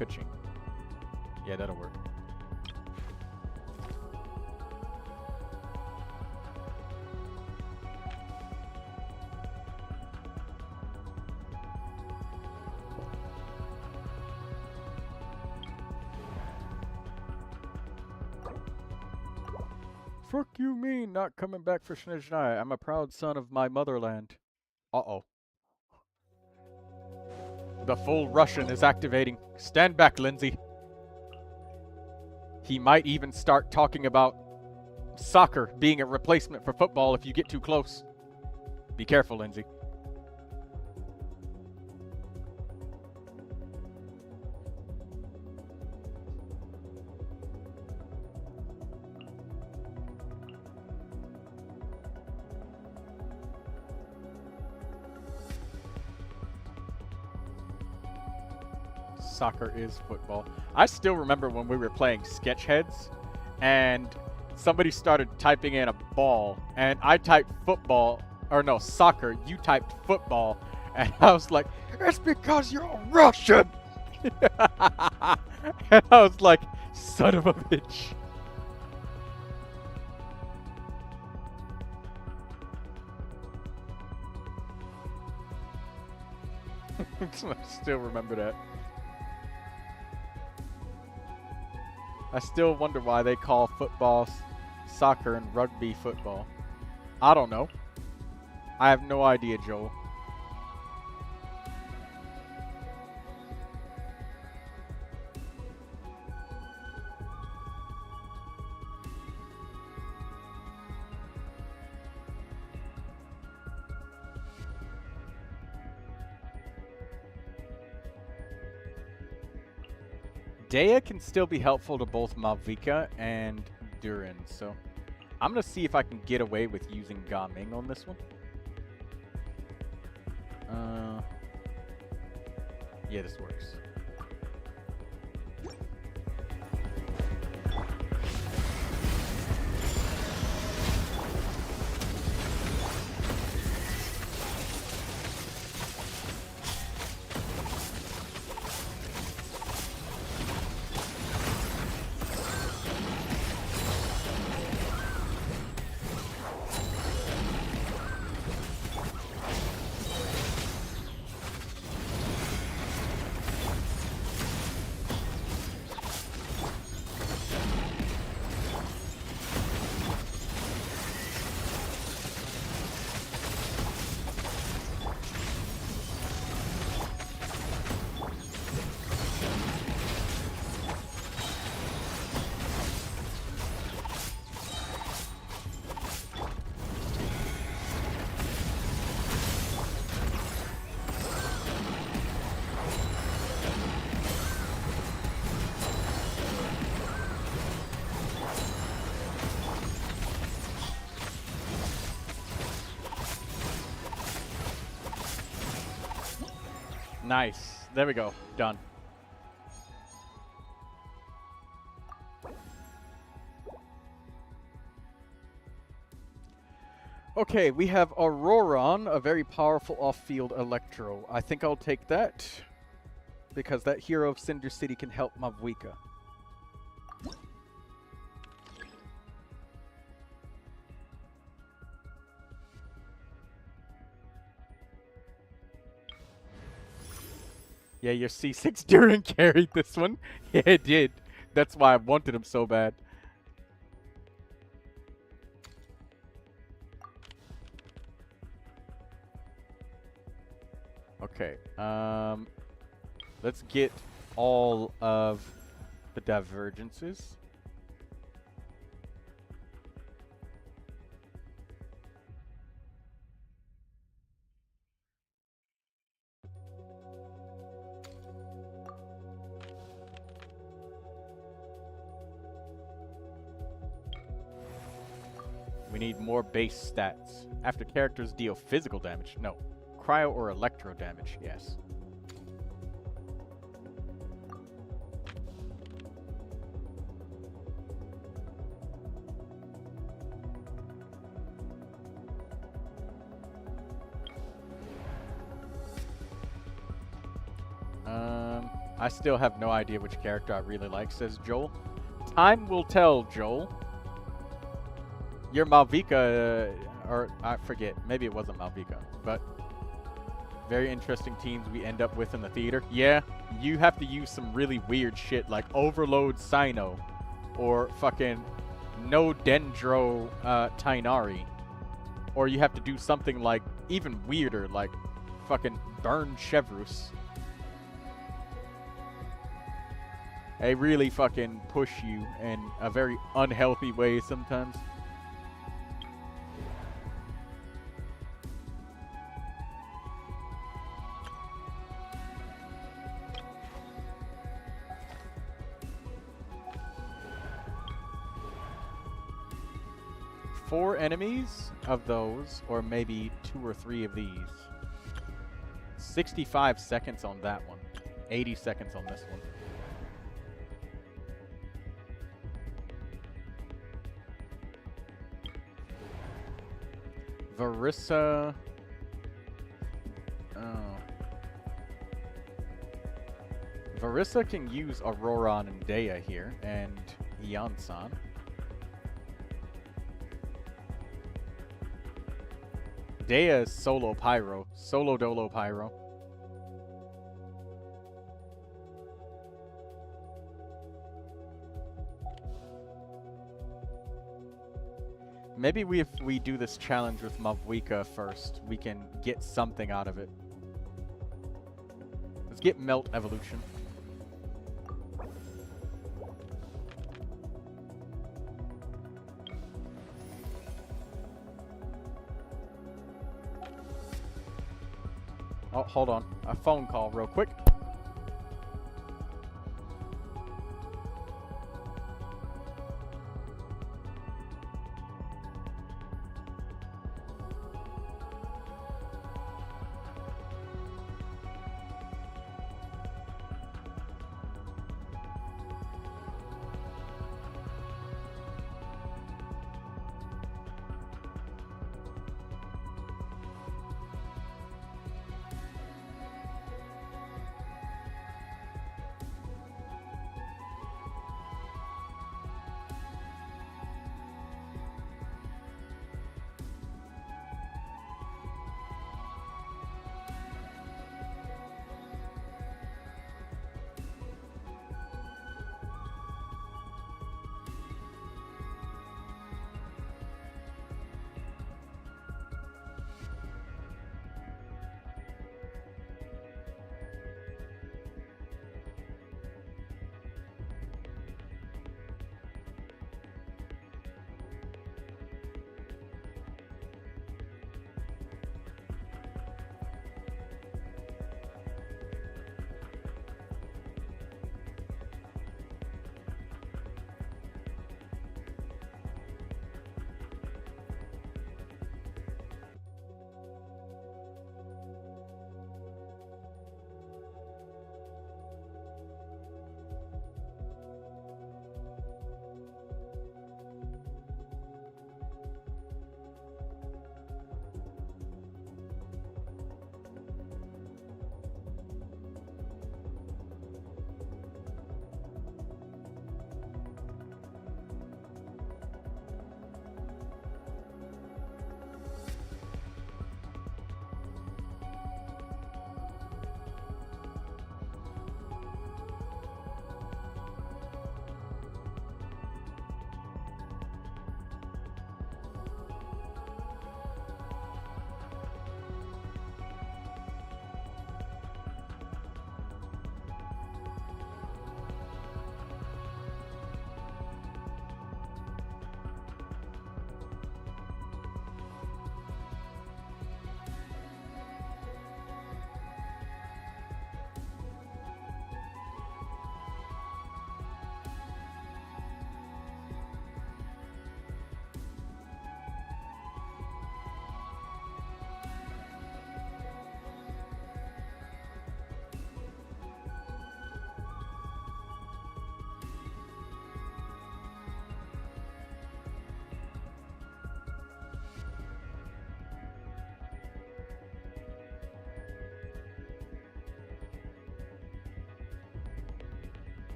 Kuching. Yeah, that'll work. Fuck you mean not coming back for Snezhnaya? I'm a proud son of my motherland. Uh-oh. The full Russian is activating. Stand back, Lindsay. He might even start talking about soccer being a replacement for football if you get too close. Be careful, Lindsay. Soccer is football. I still remember when we were playing Sketchheads and somebody started typing in a ball and I typed football, or no, soccer, you typed football, and I was like, it's because you're a Russian! And I was like, son of a bitch. I still remember that. I still wonder why they call football soccer and rugby football. I don't know. I have no idea, Joel. Daya can still be helpful to both Malvika and Durin, so I'm gonna see if I can get away with using Gaming on this one. Yeah, this works. Nice. There we go. Done. Okay, we have Auroron, a very powerful off-field Electro. I think I'll take that, because that hero of Cinder City can help Mavwika. Yeah, your C6 Durin carried this one. Yeah, it did. That's why I wanted him so bad. Okay, let's get all of the divergences. We need more base stats. After characters deal physical damage. No. Cryo or electro damage. Yes. I still have no idea which character I really like, says Joel. Time will tell, Joel. Your Malvika, or I forget, maybe it wasn't Malvika, but very interesting teams we end up with in the theater. Yeah, you have to use some really weird shit like Overload Sino or fucking No Dendro Tainari. Or you have to do something like even weirder, like fucking Burn Chevrus. They really fucking push you in a very unhealthy way sometimes. Four enemies of those, or maybe 2 or 3 of these. 65 seconds on that one. 80 seconds on this one. Varissa. Oh. Varissa can use Auroron and Dea here, and Yansan. Dea is solo Pyro. Solo Dolo Pyro. Maybe if we do this challenge with Mavwika first, we can get something out of it. Let's get Melt Evolution. Oh, hold on. A phone call real quick.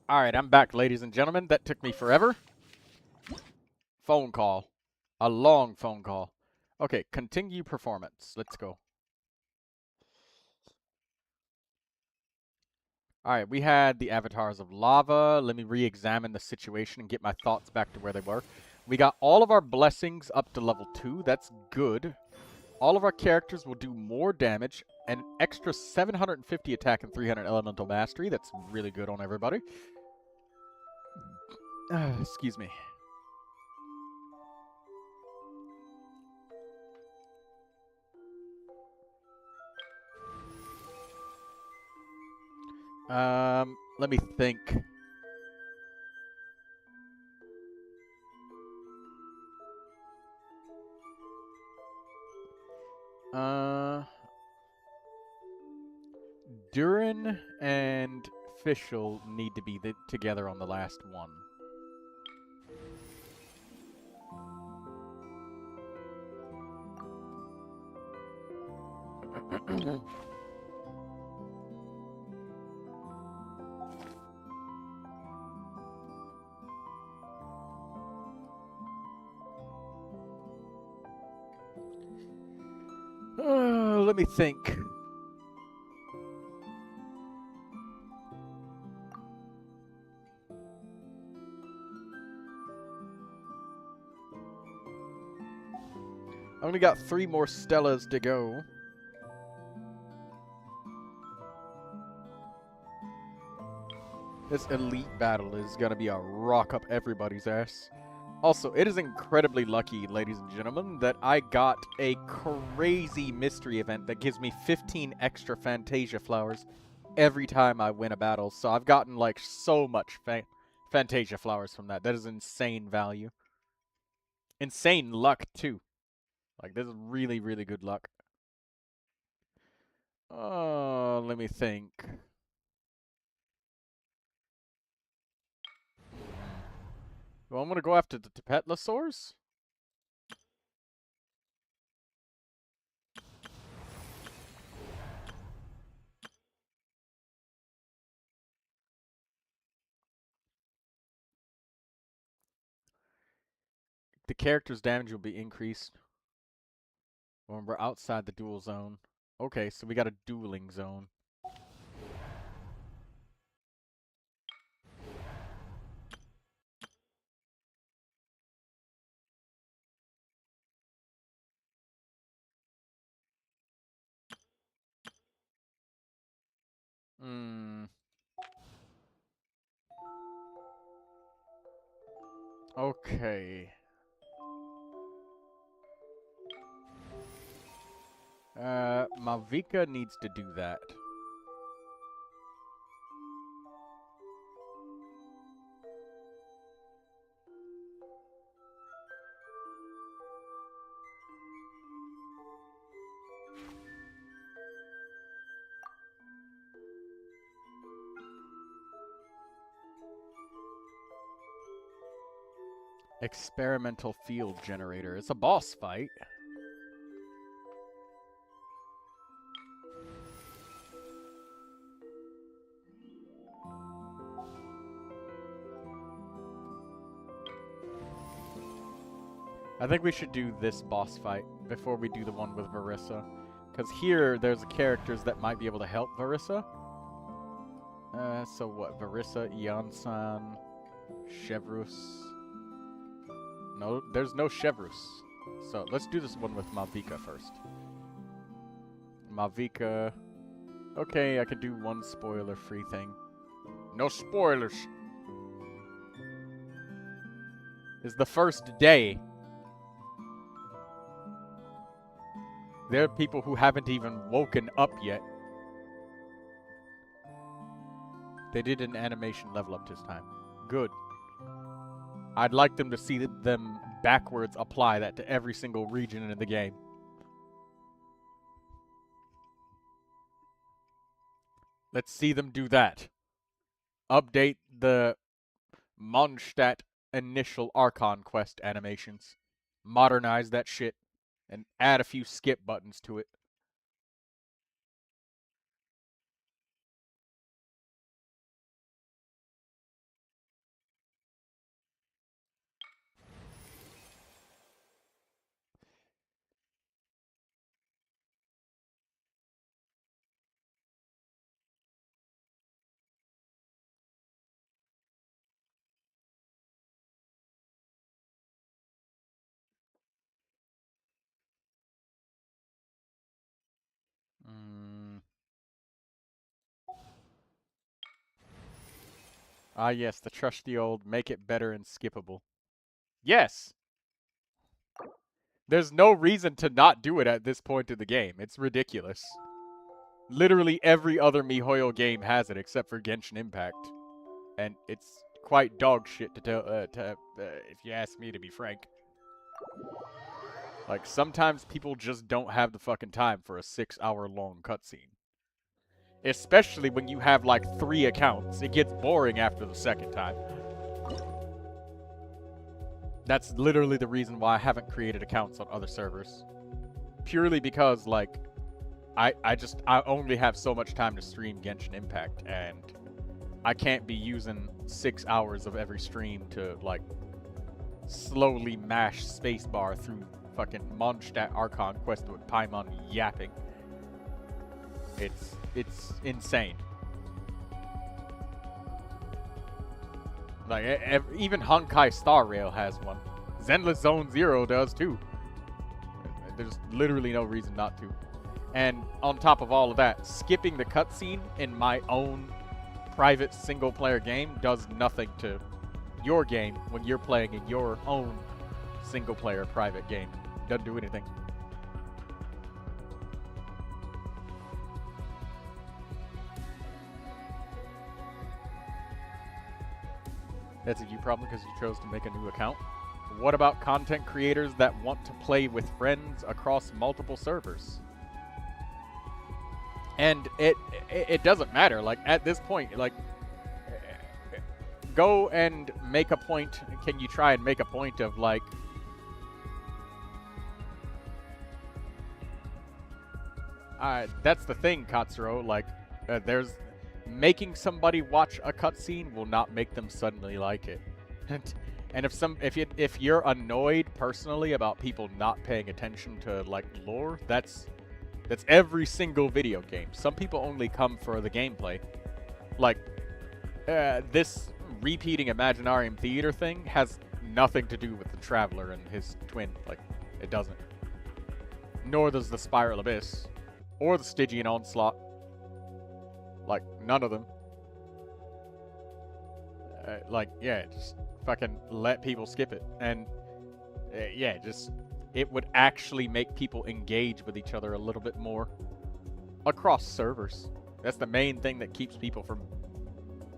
Alright, I'm back, ladies and gentlemen. That took me forever. Phone call. A long phone call. Okay, continue performance. Let's go. Alright, we had the avatars of lava. Let me re-examine the situation and get my thoughts back to where they were. We got all of our blessings up to level 2. That's good. All of our characters will do more damage. An extra 750 attack and 300 elemental mastery. That's really good on everybody. Excuse me. Let me think. Durin and Fischl need to be together on the last one. Let me think. I only got 3 more Stellas to go. This elite battle is gonna be a rock up everybody's ass. Also, it is incredibly lucky, ladies and gentlemen, that I got a crazy mystery event that gives me 15 extra Fantasia flowers every time I win a battle. So I've gotten, like, so much Fantasia flowers from that. That is insane value. Insane luck, too. Like, this is really, really good luck. Let me think. Well, I'm gonna go after the Tepetlosaurs. The character's damage will be increased when we're outside the duel zone. Okay, so we got a dueling zone. Okay. Malvika needs to do that. Experimental field generator. It's a boss fight. I think we should do this boss fight before we do the one with Verissa. Because here, there's characters that might be able to help Verissa. So what? Verissa, Iansan, Chevrus. No, there's no Chevrus. So let's do this one with Malvika first. Malvika. Okay, I can do one spoiler-free thing. No spoilers. It's the first day. There are people who haven't even woken up yet. They did an animation level up this time. Good. I'd like them to see them backwards apply that to every single region in the game. Let's see them do that. Update the Mondstadt initial Archon quest animations. Modernize that shit. And add a few skip buttons to it. Ah, yes, the trusty old make it better and skippable. Yes! There's no reason to not do it at this point in the game. It's ridiculous. Literally every other MiHoYo game has it except for Genshin Impact. And it's quite dog shit to tell, if you ask me, to be frank. Like, sometimes people just don't have the fucking time for a 6-hour-long cutscene. Especially when you have, like, 3 accounts. It gets boring after the second time. That's literally the reason why I haven't created accounts on other servers. Purely because, like, I only have so much time to stream Genshin Impact, and I can't be using 6 hours of every stream to, like, slowly mash spacebar through fucking Mondstadt Archon quest with Paimon yapping. It's insane. Like, even Honkai Star Rail has one. Zenless Zone Zero does too. There's literally no reason not to. And on top of all of that, skipping the cutscene in my own private single-player game does nothing to your game when you're playing in your own single-player private game. Doesn't do anything. That's a you problem because you chose to make a new account. What about content creators that want to play with friends across multiple servers? And it doesn't matter. Like, at this point, like, go and make a point. Can you try and make a point of, like, that's the thing, Katsuro. Like, there's making somebody watch a cutscene will not make them suddenly like it. And if you're annoyed personally about people not paying attention to, like, lore, that's every single video game. Some people only come for the gameplay. Like, this repeating Imaginarium Theater thing has nothing to do with the Traveler and his twin. Like, it doesn't. Nor does the Spiral Abyss. Or the Stygian Onslaught. Like, none of them. Like, yeah, just fucking let people skip it. And, yeah, just... it would actually make people engage with each other a little bit more across servers. That's the main thing that keeps people from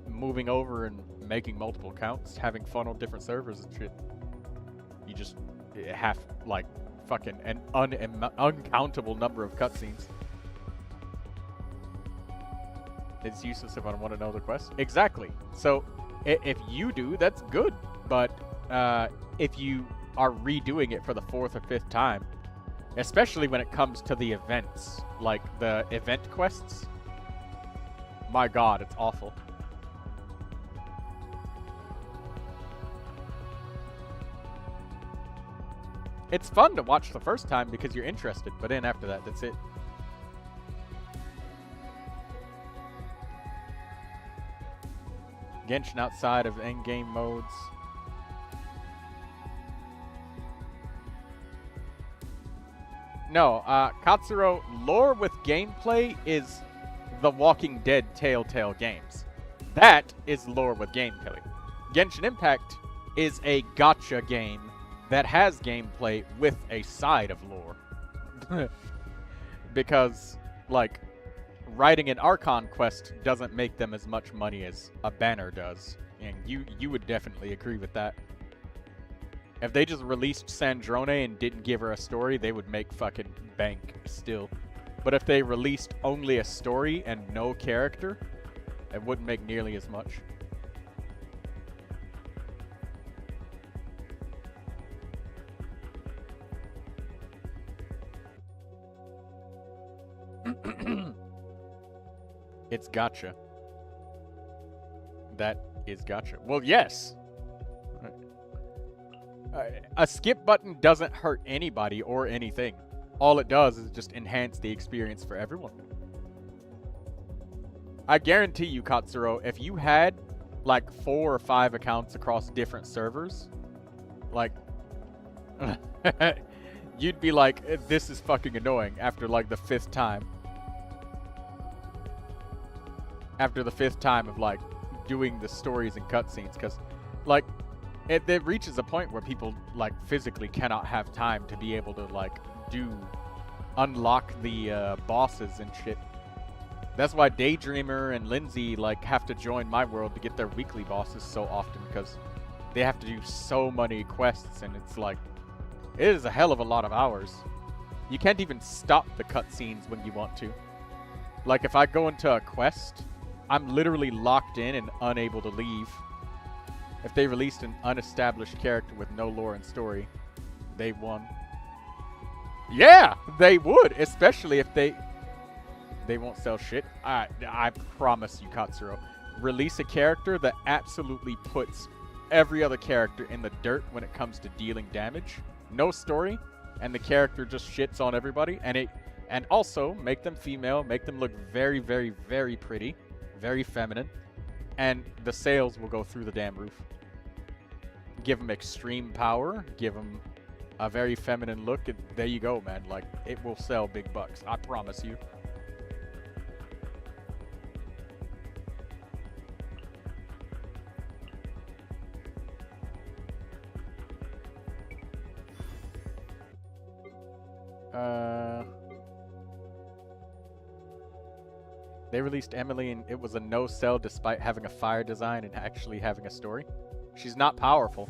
moving over and making multiple accounts, having fun on different servers and shit. You just have, like, fucking an uncountable number of cutscenes. It's useless if I don't want to know the quest. Exactly. So, if you do, that's good. But, if you are redoing it for the 4th or 5th time, especially when it comes to the events, like the event quests, my god, it's awful. It's fun to watch the first time because you're interested, but then after that, that's it. Genshin outside of endgame modes. No, Katsuro, lore with gameplay is the Walking Dead Telltale games. That is lore with gameplay. Genshin Impact is a gacha game that has gameplay with a side of lore. Because, like, writing an Archon quest doesn't make them as much money as a banner does. And you would definitely agree with that. If they just released Sandrone and didn't give her a story, they would make fucking bank still. But if they released only a story and no character, it wouldn't make nearly as much. It's gacha. That is gacha. Well, yes. A skip button doesn't hurt anybody or anything. All it does is just enhance the experience for everyone. I guarantee you, Katsuro, if you had like 4 or 5 accounts across different servers, like, you'd be like, this is fucking annoying after like the 5th time. After the 5th time of like doing the stories and cutscenes, because, like, it reaches a point where people, like, physically cannot have time to be able to, like, unlock the bosses and shit. That's why Daydreamer and Lindsay, like, have to join my world to get their weekly bosses so often, because they have to do so many quests, and it's like, it is a hell of a lot of hours. You can't even stop the cutscenes when you want to. Like, if I go into a quest, I'm literally locked in and unable to leave. If they released an unestablished character with no lore and story, they won. Yeah, they would, especially if they won't sell shit. I promise you, Katsuro. Release a character that absolutely puts every other character in the dirt when it comes to dealing damage. No story, and the character just shits on everybody, and also make them female, make them look very, very, very pretty, very feminine, and the sales will go through the damn roof. Give them extreme power, give them a very feminine look, and there you go, man. Like, it will sell big bucks, I promise you. They released Emily and it was a no-sell despite having a fire design and actually having a story. She's not powerful.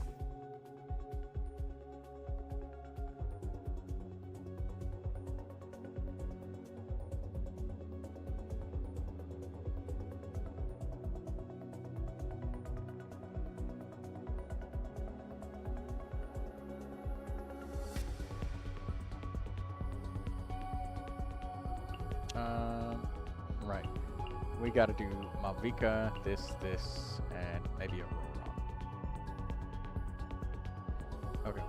Right. We gotta do Malvika, this, and maybe a Roron. Okay.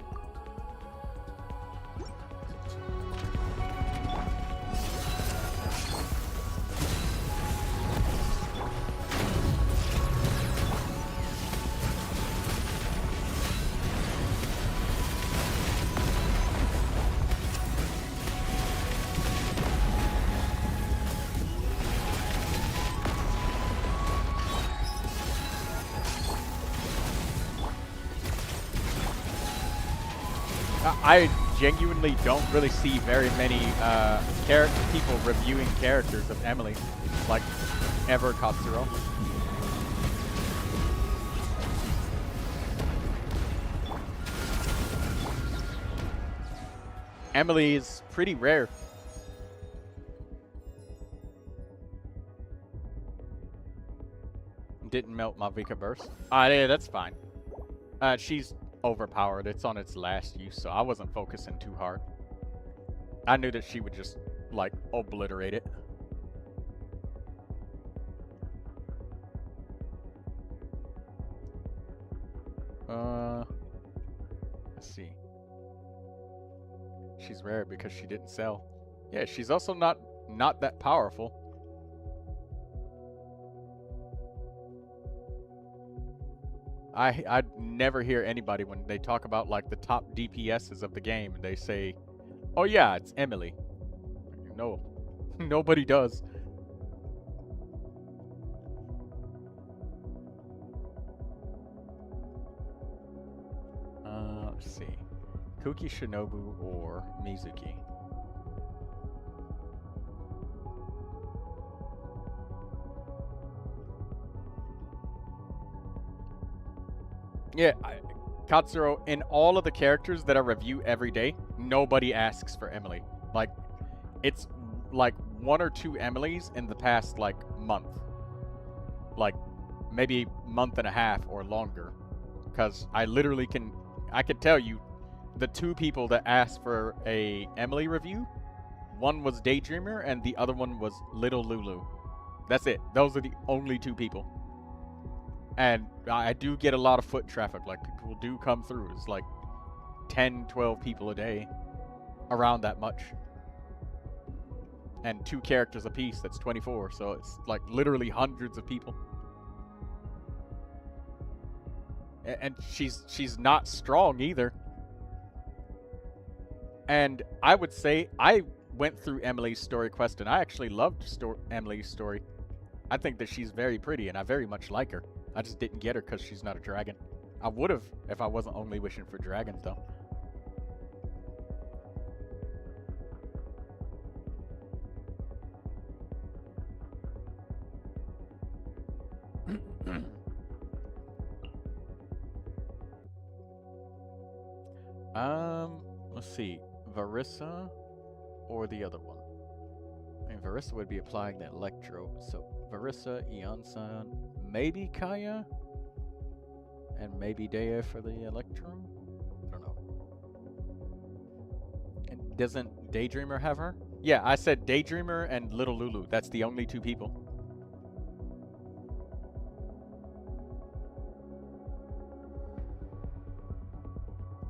I genuinely don't really see very many people reviewing characters of Emily, like, ever, Katsuro. Emily is pretty rare. Didn't melt my Vika burst. Yeah, that's fine. She's overpowered. It's on its last use, so I wasn't focusing too hard. I knew that she would just, like, obliterate it. Let's see. She's rare because she didn't sell. Yeah, she's also not that powerful. I never hear anybody when they talk about, like, the top DPSs of the game, and they say, oh yeah, it's Emily. No, nobody does. Let's see. Kuki Shinobu or Mizuki? Yeah, Katsuro, in all of the characters that I review every day, nobody asks for Emily. Like, it's like 1 or 2 Emilys in the past, like, month. Like, maybe month and a half or longer. Because I literally I can tell you, the 2 people that asked for a Emily review, one was Daydreamer and the other one was Little Lulu. That's it. Those are the only 2 people. And I do get a lot of foot traffic, like, people do come through. It's like 10, 12 people a day, around that much. And 2 characters a piece, that's 24, so it's like literally hundreds of people. And she's not strong either. And I would say, I went through Emily's story quest, and I actually loved Emily's story. I think that she's very pretty, and I very much like her. I just didn't get her because she's not a dragon. I would have if I wasn't only wishing for dragons, though. Let's see, Varissa or the other one. I mean, Varissa would be applying the Electro, so Varissa, Eonsan, maybe Kaya, and maybe Dea for the Electro? I don't know. And doesn't Daydreamer have her? Yeah, I said Daydreamer and Little Lulu. That's the only two people.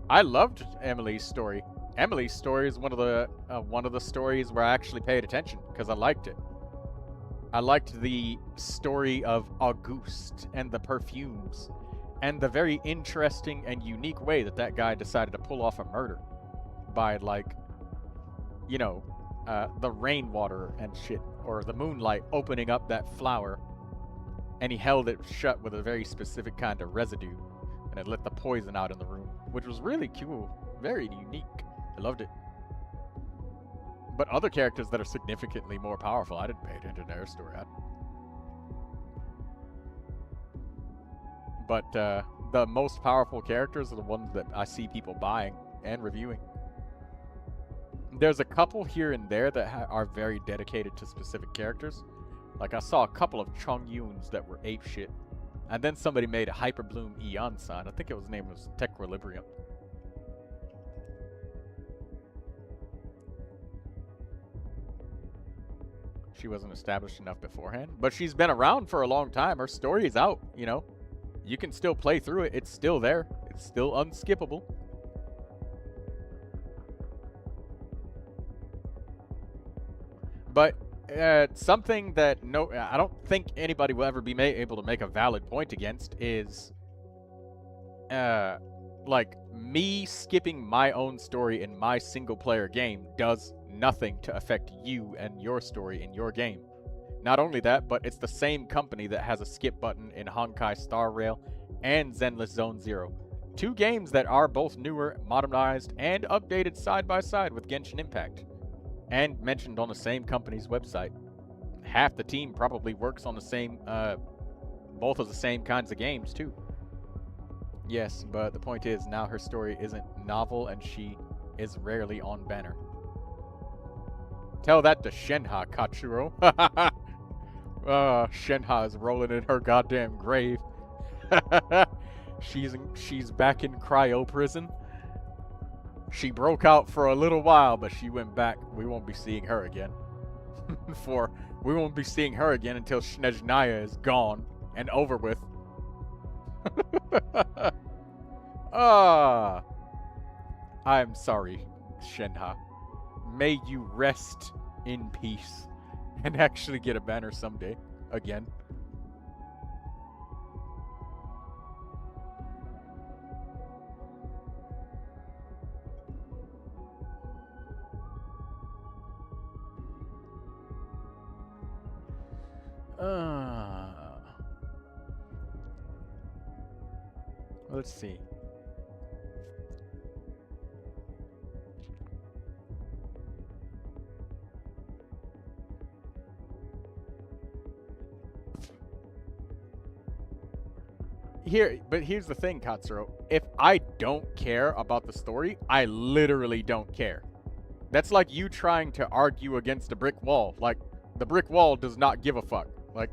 I loved Emily's story. Emily's story is one of the stories where I actually paid attention because I liked it. I liked the story of Auguste and the perfumes and the very interesting and unique way that that guy decided to pull off a murder by, like, you know, the rainwater and shit, or the moonlight opening up that flower, and he held it shut with a very specific kind of residue, and it let the poison out in the room, which was really cool, very unique. I loved it. But other characters that are significantly more powerful, I didn't pay attention to their story. But the most powerful characters are the ones that I see people buying and reviewing. There's a couple here and there that are very dedicated to specific characters. Like, I saw a couple of Chongyuns that were apeshit. And then somebody made a Hyperbloom Eon-san. I think his name was Tequilibrium. She wasn't established enough beforehand. But she's been around for a long time. Her story is out, you know. You can still play through it. It's still there. It's still unskippable. But something that I don't think anybody will ever be able to make a valid point against is, like, me skipping my own story in my single-player game does nothing to affect you and your story in your game. Not only that, but it's the same company that has a skip button in Honkai Star Rail and Zenless Zone Zero. Two games that are both newer, modernized, and updated side by side with Genshin Impact. And mentioned on the same company's website. Half the team probably works on the same, both of the same kinds of games, too. Yes, but the point is, now her story isn't novel and she is rarely on banner. Tell that to Shenha, Katsuro. Shenha is rolling in her goddamn grave. She's back in cryo prison. She broke out for a little while, but she went back. We won't be seeing her again. We won't be seeing her again until Snezhnaya is gone and over with. I'm sorry, Shenha. May you rest in peace and actually get a banner someday again. Let's see. Here's the thing, Katsuro. If I don't care about the story, I literally don't care. That's like you trying to argue against a brick wall. Like, the brick wall does not give a fuck. Like,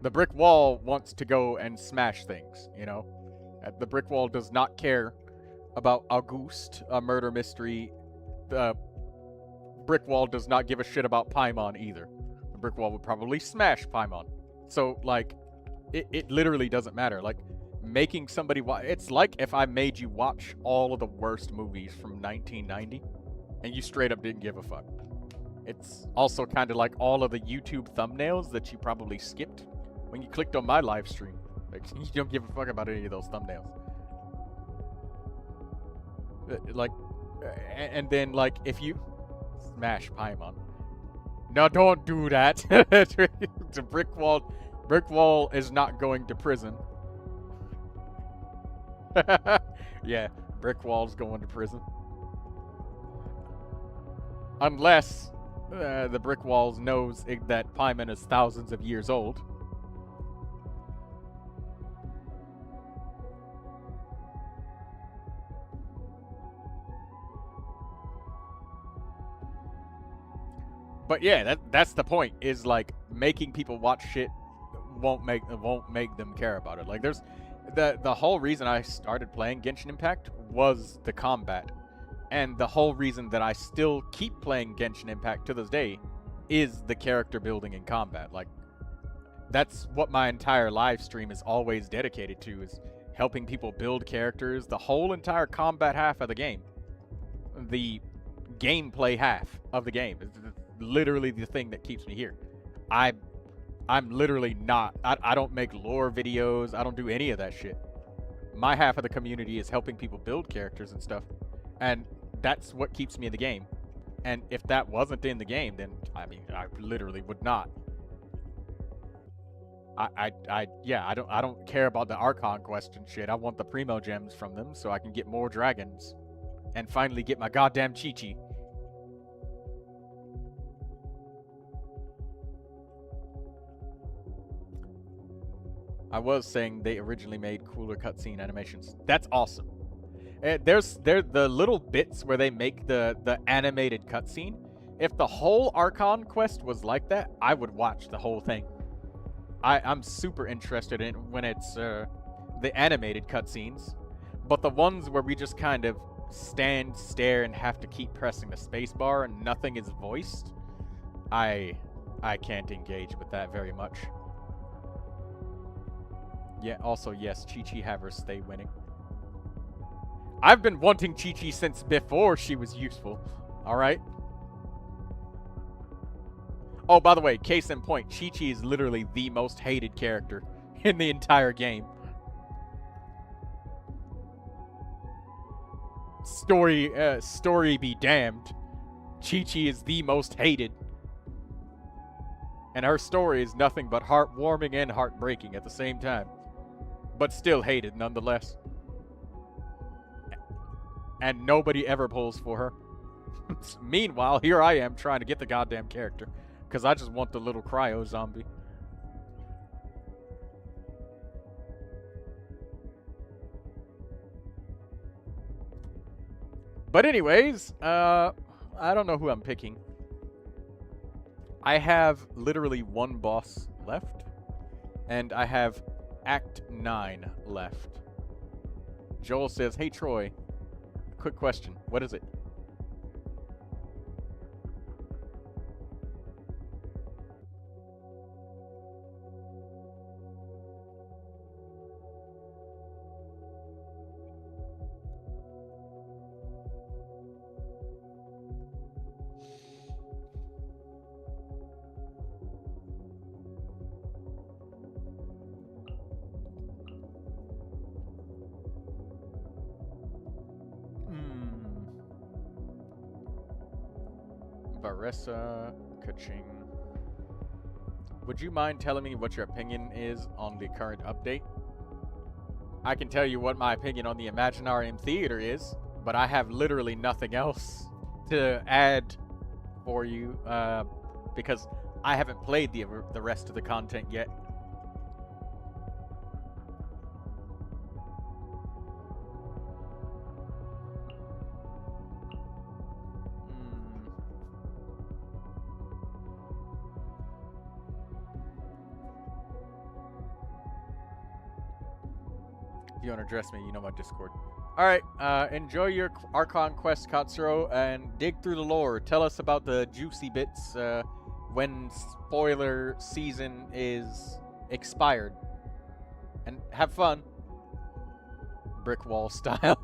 the brick wall wants to go and smash things, you know? The brick wall does not care about Auguste, a murder mystery. The brick wall does not give a shit about Paimon either. The brick wall would probably smash Paimon. So, like, it literally doesn't matter. Like, making somebody watch... It's like if I made you watch all of the worst movies from 1990, and you straight up didn't give a fuck. It's also kind of like all of the YouTube thumbnails that you probably skipped when you clicked on my live stream. Like, you don't give a fuck about any of those thumbnails. Like, and then, like, if you... Smash Paimon. No, don't do that. The brick wall is not going to prison. Yeah, brick wall's going to prison. Unless the brick walls knows that Paimon is thousands of years old. But yeah, that's the point. Is like making people watch shit won't make them care about it. Like there's the whole reason I started playing Genshin Impact was the combat. And the whole reason that I still keep playing Genshin Impact to this day is the character building and combat. Like, that's what my entire live stream is always dedicated to, is helping people build characters, the whole entire combat half of the game. The gameplay half of the game is literally the thing that keeps me here. I'm literally not, I don't make lore videos, I don't do any of that shit. My half of the community is helping people build characters and stuff. And that's what keeps me in the game. And if that wasn't in the game, then I mean, I literally would not. I don't care about the Archon quest and shit. I want the Primogems from them so I can get more dragons and finally get my goddamn Chi-Chi. I was saying they originally made cooler cutscene animations. That's awesome. There's the little bits where they make the animated cutscene. If the whole Archon quest was like that, I would watch the whole thing. I'm super interested in when it's the animated cutscenes, but the ones where we just kind of stand, stare, and have to keep pressing the spacebar and nothing is voiced, I can't engage with that very much. Yeah. Also, yes, Chi-Chi have her stay winning. I've been wanting Chi-Chi since before she was useful. Alright? Oh, by the way, case in point, Chi-Chi is literally the most hated character in the entire game. Story be damned. Chi-Chi is the most hated. And her story is nothing but heartwarming and heartbreaking at the same time. But still hated nonetheless. And nobody ever pulls for her. Meanwhile, here I am trying to get the goddamn character. Because I just want the little cryo zombie. But anyways, I don't know who I'm picking. I have literally one boss left. And I have Act 9 left. Joel says, hey Troy. Quick question. What is it? Baressa Kaching. Would you mind telling me what your opinion is on the current update? I can tell you what my opinion on the Imaginarium Theater is, but I have literally nothing else to add for you, because I haven't played the rest of the content yet. If you want to address me, you know my Discord. Alright, enjoy your Archon quest, Katsuro, and dig through the lore. Tell us about the juicy bits when spoiler season is expired. And have fun. Brick wall style.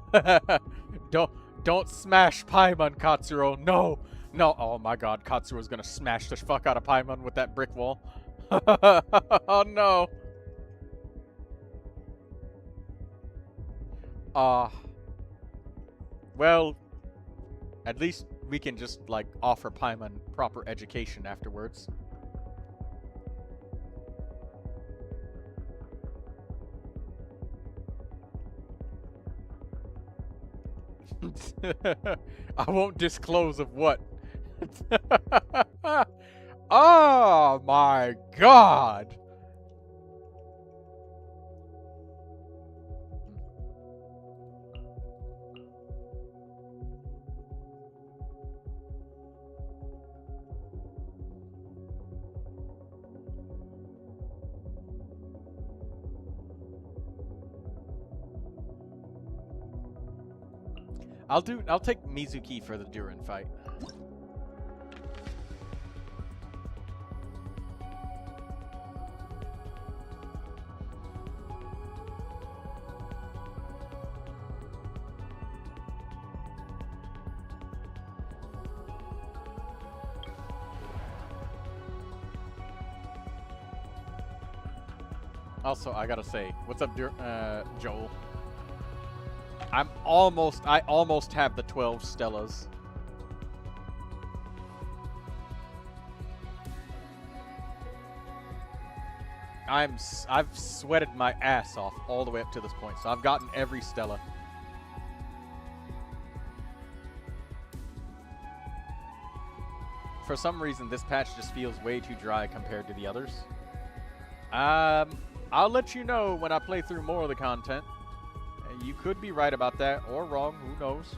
Don't smash Paimon, Katsuro. No! No! Oh my god, Katsuro's gonna smash the fuck out of Paimon with that brick wall. Oh no! Well, at least we can just like offer Paimon proper education afterwards. I won't disclose of what. Oh my god! I'll take Mizuki for the Durin fight. Also, I gotta say, what's up, Joel? I almost have the 12 Stellas. I've sweated my ass off all the way up to this point, so I've gotten every Stella. For some reason, this patch just feels way too dry compared to the others. I'll let you know when I play through more of the content. You could be right about that, or wrong, who knows?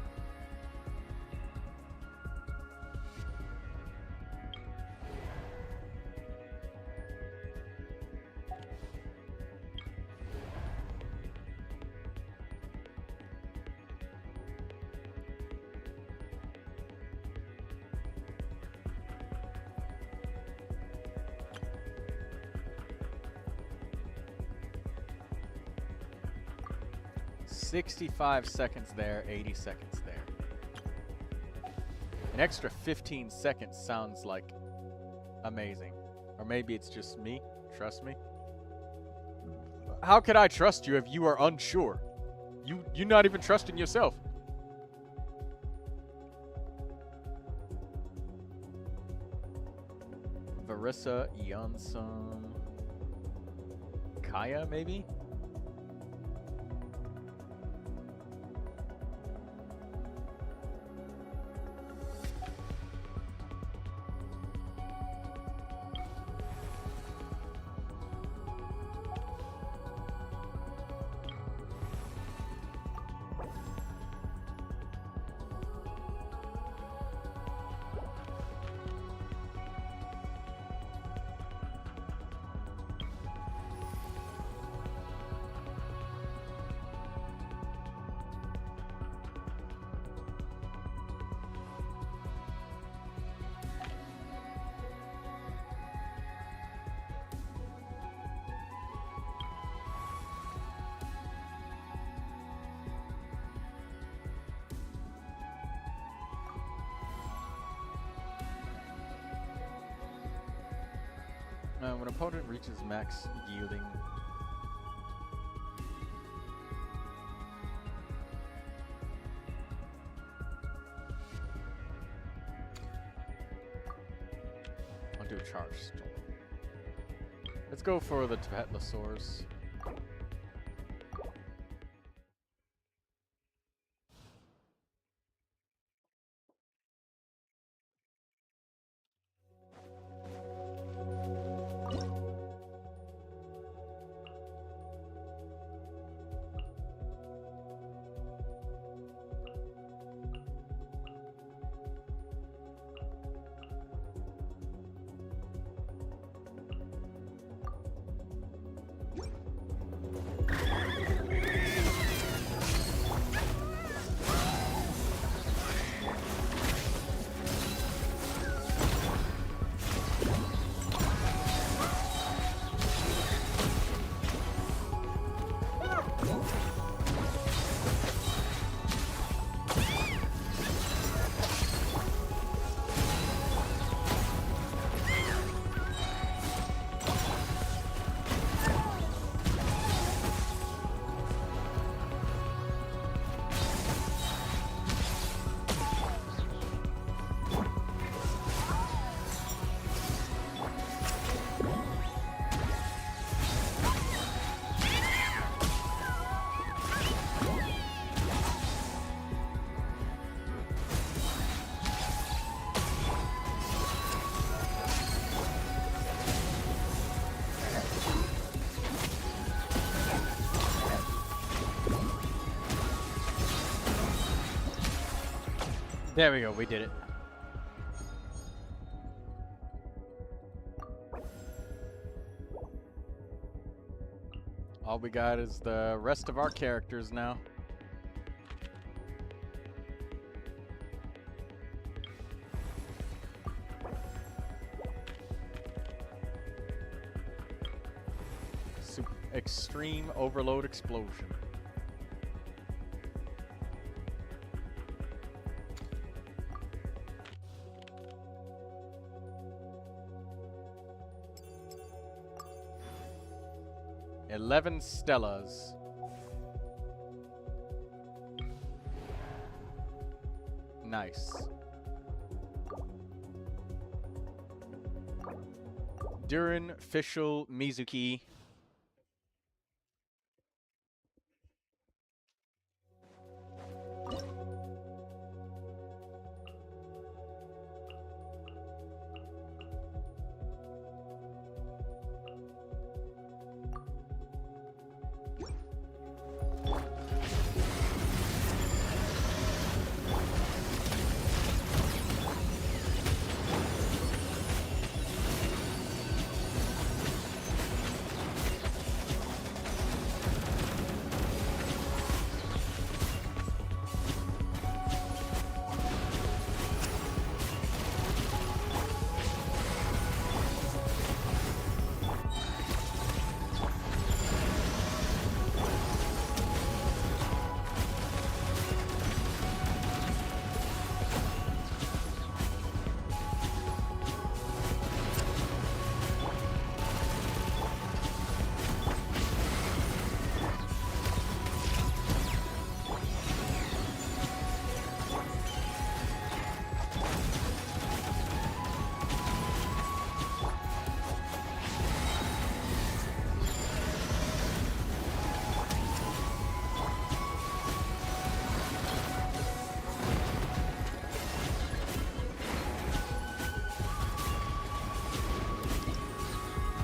$65 seconds there, 80 seconds there. An extra 15 seconds sounds like amazing. Or maybe it's just me. Trust me. How could I trust you if you are unsure? You're not even trusting yourself. Varissa, Yansum, Kaya, maybe? When an opponent reaches max yielding, I'll do a charge storm. Let's go for the Tibetlosaurs. There we go, we did it. All we got is the rest of our characters now. Extreme Overload Explosion. "11 Stellas. Nice. Durin, Fischl, Mizuki.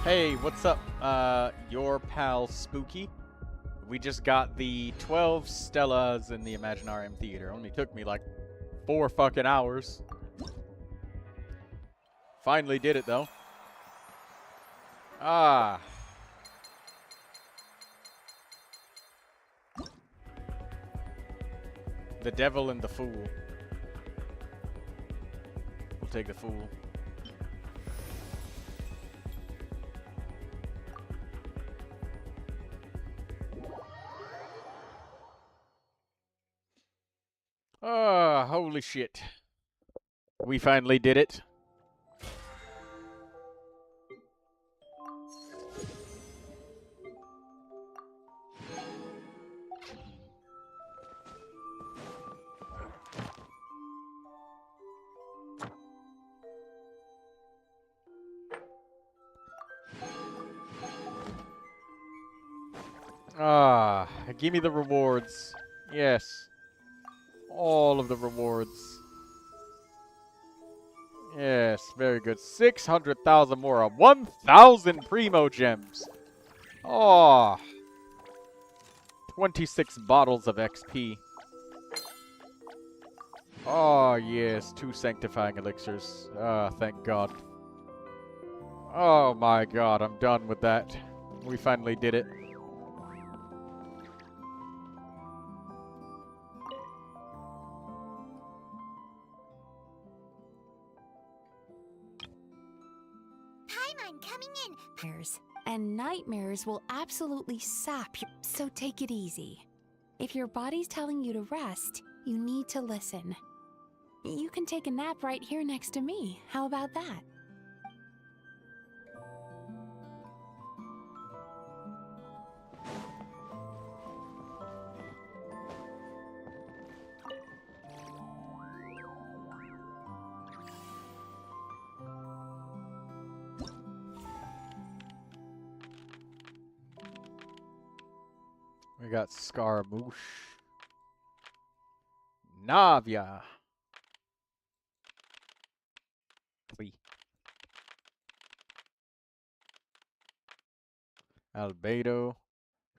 Hey, what's up, your pal Spooky? We just got the 12 Stellas in the Imaginarium Theater. Only took me like 4 fucking hours. Finally did it, though. Ah. The Devil and the Fool. We'll take the Fool. Ah, holy shit. We finally did it. Ah, give me the rewards. Yes. All of the rewards. Yes, very good. 600,000 more. 1,000 Primogems. Oh. 26 bottles of XP. Oh, yes. 2 sanctifying elixirs. Ah, thank God. Oh my God, I'm done with that. We finally did it. Paimon coming in. And nightmares will absolutely sap you, so take it easy. If your body's telling you to rest, you need to listen. You can take a nap right here next to me. How about that? We got Scaramouche. Navia. 3. Albedo.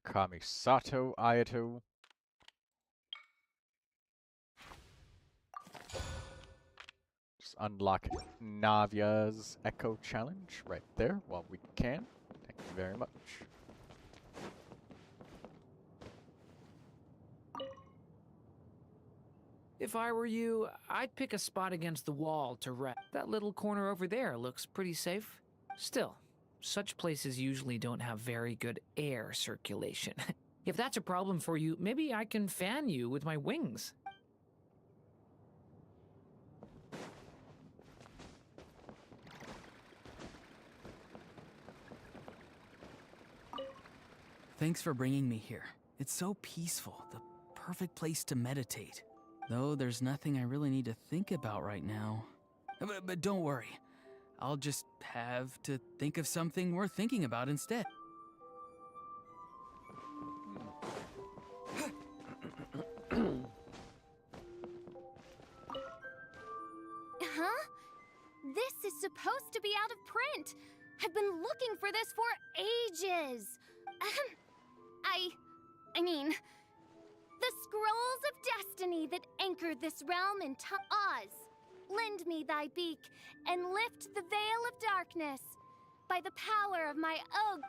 Kamisato Ayato. unlock Navia's Echo Challenge right there while we can. Thank you very much. If I were you, I'd pick a spot against the wall to rest. That little corner over there looks pretty safe. Still, such places usually don't have very good air circulation. If that's a problem for you, maybe I can fan you with my wings. Thanks for bringing me here. It's so peaceful, the perfect place to meditate. Though there's nothing I really need to think about right now. But don't worry, I'll just have to think of something worth thinking about instead. Huh? This is supposed to be out of print. I've been looking for this for ages. I mean, the scrolls of destiny that anchored this realm in Oz. Lend me thy beak and lift the veil of darkness by the power of my oath.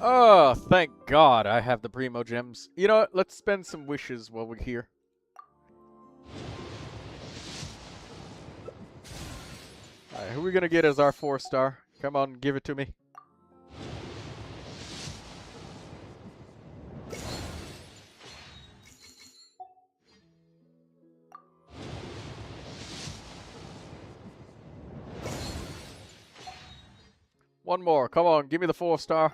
Oh, thank God I have the Primogems. You know what? Let's spend some wishes while we're here. Alright, who are we gonna get as our 4-star? Come on, give it to me. One more. Come on, give me the 4-star.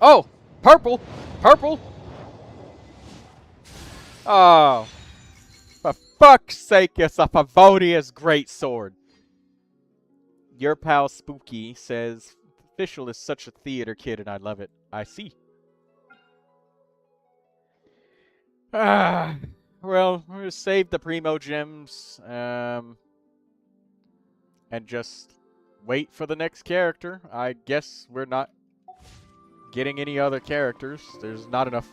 Oh! Purple! Purple! Oh. For fuck's sake, it's a Favonius greatsword. Your pal Spooky says, Official is such a theater kid and I love it. I see. Well, we're gonna save the Primogems, and just wait for the next character. I guess we're not getting any other characters. There's not enough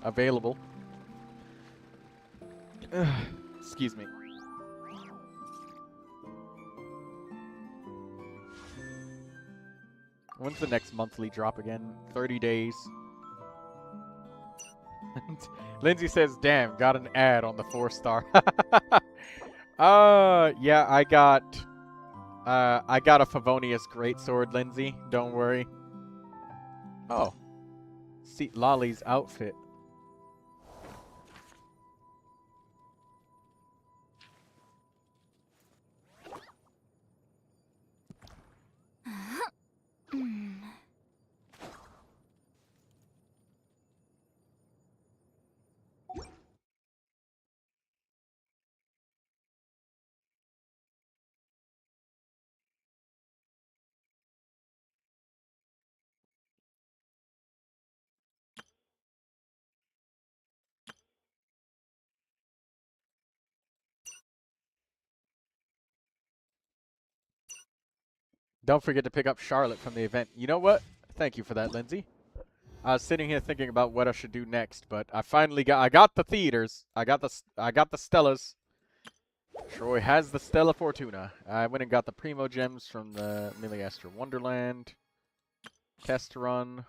available. Excuse me. When's the next monthly drop again? 30 days. Lindsay says, damn, got an ad on the 4-star. Yeah, I got a Favonius greatsword, Lindsay. Don't worry. Oh. See Lolly's outfit. Don't forget to pick up Charlotte from the event. You know what? Thank you for that, Lindsay. I was sitting here thinking about what I should do next, but I finally got the theaters. I got the Stellas. Troy has the Stella Fortuna. I went and got the Primogems from the Miliaster Wonderland. Test run.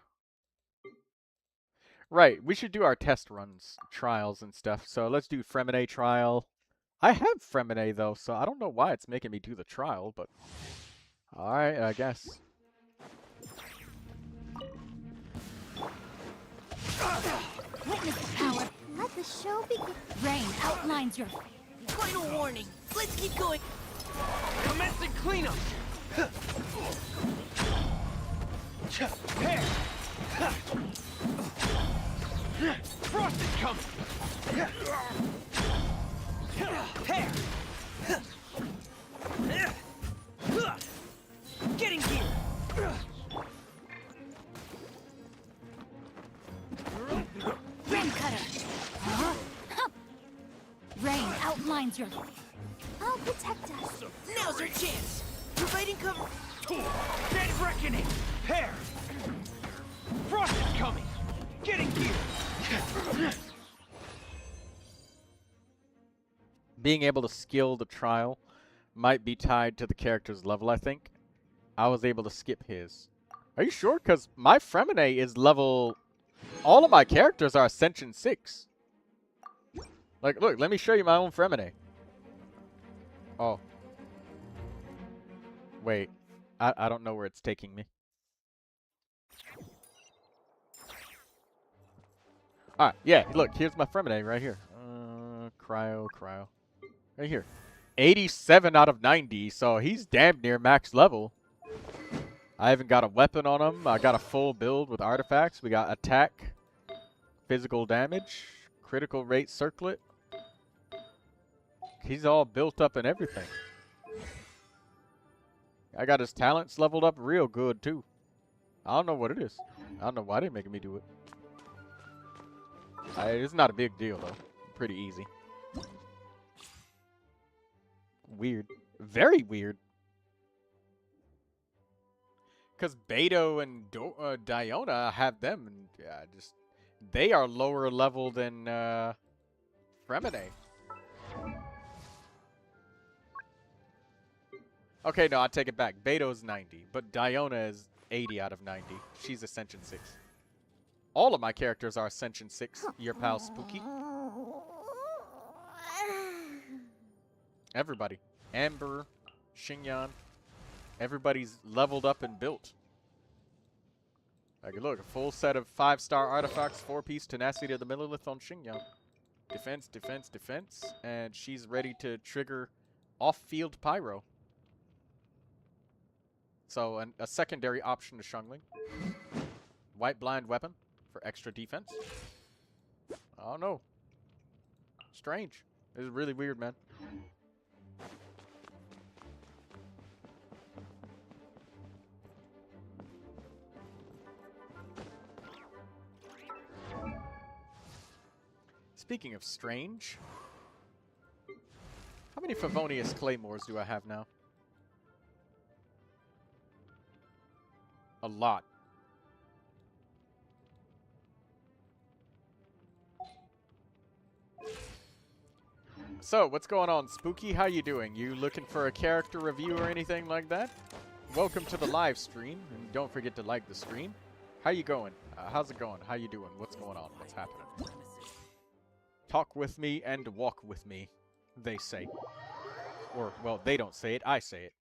Right, we should do our test runs, trials and stuff. So let's do Fremine trial. I have Fremine though, so I don't know why it's making me do the trial, but alright, I guess. Witness the power. Let the show begin. Rain outlines your Final warning. Let's keep going. Commencing cleanup. Hair. Frost is coming. Hair. Getting here. Rain cutter. Huh? Rain outlines your. I'll protect us. Now's our chance. Providing cover. Dead reckoning. Hair. Frost is coming. Get in gear! Being able to skill the trial might be tied to the character's level, I think. I was able to skip his. Are you sure? Because my Fremine is level... All of my characters are Ascension 6. Like, look, let me show you my own Fremine. Oh. Wait. I don't know where it's taking me. Alright, yeah, look, here's my Fremine right here. Cryo. Right here. 87 out of 90, so he's damn near max level. I haven't got a weapon on him. I got a full build with artifacts. We got attack, physical damage, critical rate circlet. He's all built up and everything. I got his talents leveled up real good, too. I don't know what it is. I don't know why they're making me do it. It's not a big deal, though. Pretty easy. Weird. Very weird. Because Beto and Diona have them, and just they are lower level than Fremine. Okay, no, I take it back. Beto's 90, but Diona is 80 out of 90. She's Ascension 6. All of my characters are Ascension 6. Your pal Spooky. Everybody. Amber, Xingyan. Everybody's leveled up and built. Like, look, a full set of 5-star artifacts, 4-piece tenacity of the Millilith on Xingyan. Defense, defense, defense. And she's ready to trigger off-field pyro. So, a secondary option to Xiangling. White blind weapon for extra defense. I don't know. Strange. This is really weird, man. Speaking of strange, how many Favonius Claymores do I have now? A lot. So, what's going on, Spooky? How you doing? You looking for a character review or anything like that? Welcome to the live stream, and don't forget to like the stream. How you going? How's it going? How you doing? What's going on? What's happening? Talk with me and walk with me, they say. Or, well, they don't say it, I say it.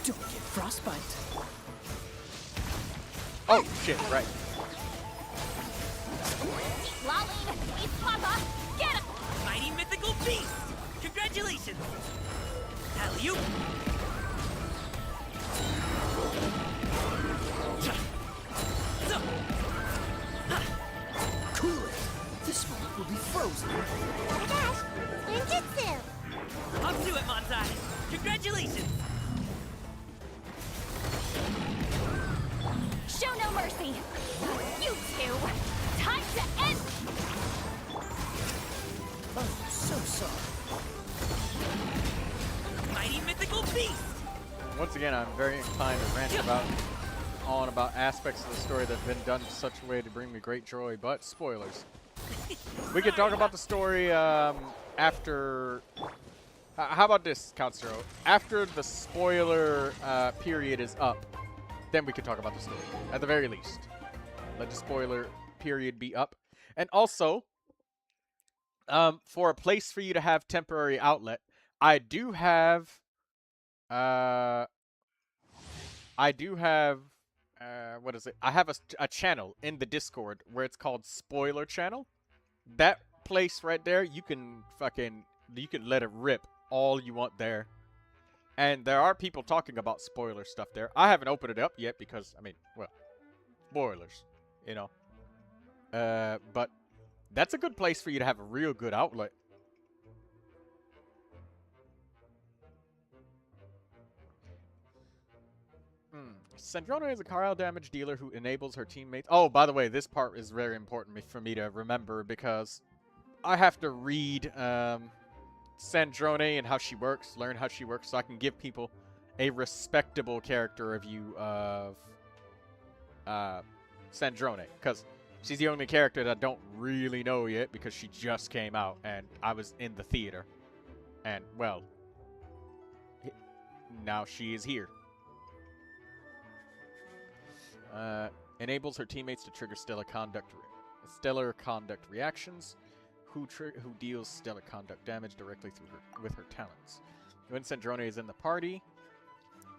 Don't get frostbite. Oh, shit, right. Lolly, it's Papa. Get him! Mighty mythical beast! Congratulations! Alley-oop! Cool it. This one will be frozen. Oh my gosh! Ninjutsu! Up to it, Montai! Congratulations! Show no mercy! You two! Time to end! Oh, so sorry. Mighty mythical beast! Once again, I'm very inclined to rant about aspects of the story that have been done in such a way to bring me great joy, but spoilers. We can talk about the story after... how about this, Count Zero? After the spoiler period is up, then we can talk about the story, at the very least. Let the spoiler period be up. And also, for a place for you to have temporary outlet, I do have what is it? I have a channel in the Discord where it's called Spoiler Channel. That place right there, you can let it rip all you want there. And there are people talking about spoiler stuff there. I haven't opened it up yet because, I mean, well, spoilers, you know. But that's a good place for you to have a real good outlet. Sandrona is a cryo damage dealer who enables her teammates. Oh, by the way, this part is very important for me to remember because I have to read Sandrone and how she works, learn how she works, so I can give people a respectable character review of Sandrone, because she's the only character that I don't really know yet because she just came out and I was in the theater. And, well, now she is here. Enables her teammates to trigger stellar conduct reactions. Who deals stellar conduct damage directly with her talents. When Sandrone is in the party,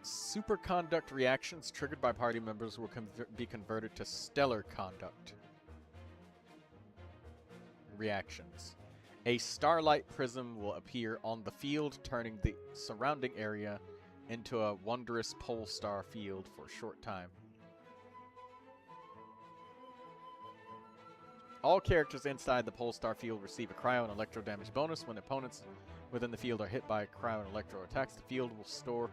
superconduct reactions triggered by party members will be converted to stellar conduct reactions. A starlight prism will appear on the field, turning the surrounding area into a wondrous pole star field for a short time. All characters inside the pole star field receive a cryo and electro damage bonus. When opponents within the field are hit by cryo and electro attacks, the field will store...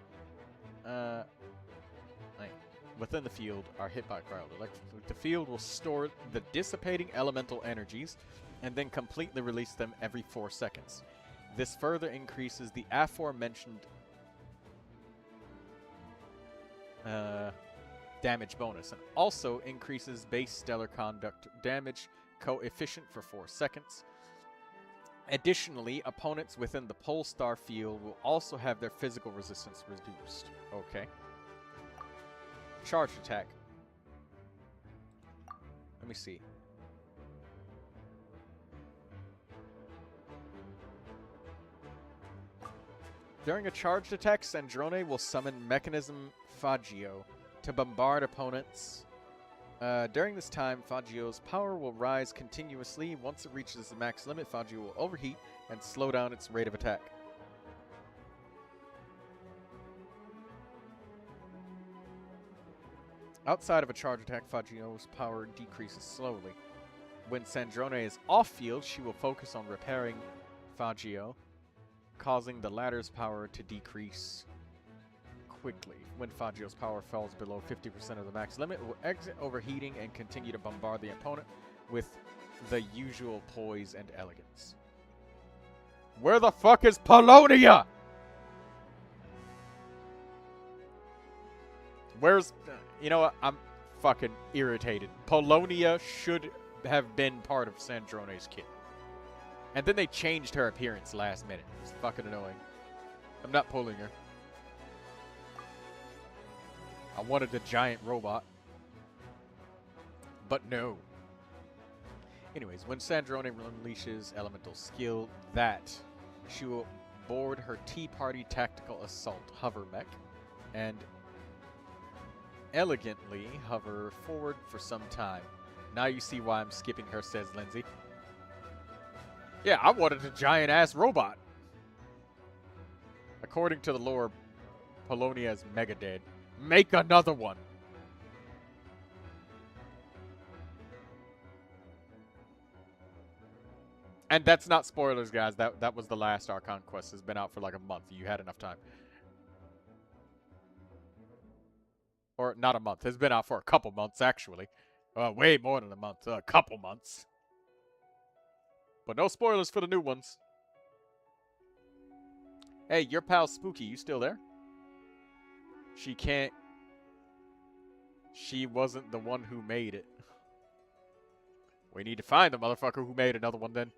within the field are hit by cryo and electro... The field will store the dissipating elemental energies and then completely release them every 4 seconds. This further increases the aforementioned damage bonus and also increases base stellar conduct damage coefficient for 4 seconds. Additionally, opponents within the pole star field will also have their physical resistance reduced. Okay. Charge attack. Let me see. During a charged attack, Sandrone will summon Mechanism Fagio to bombard opponents. During this time, Fagio's power will rise continuously. Once it reaches the max limit, Fagio will overheat and slow down its rate of attack. Outside of a charge attack, Fagio's power decreases slowly. When Sandrone is off-field, she will focus on repairing Fagio, causing the latter's power to decrease quickly. When Fagio's power falls below 50% of the max limit, it will exit overheating and continue to bombard the opponent with the usual poise and elegance. Where the fuck is Polonia? Where's... You know what? I'm fucking irritated. Polonia should have been part of Sandrone's kit. And then they changed her appearance last minute. It's fucking annoying. I'm not pulling her. I wanted the giant robot. But no. Anyways, when Sandrone unleashes elemental skill, she will board her Tea Party Tactical Assault hover mech and elegantly hover forward for some time. Now you see why I'm skipping her, says Lindsay. Yeah, I wanted a giant-ass robot. According to the lore, Polonia is mega dead. Make another one. And that's not spoilers, guys. That was the last Archon quest. It's been out for like a month. You had enough time. Or not a month. It's been out for a couple months, actually. Way more than a month. A couple months. But no spoilers for the new ones. Hey, your pal Spooky, you still there? She can't... She wasn't the one who made it. We need to find the motherfucker who made another one then.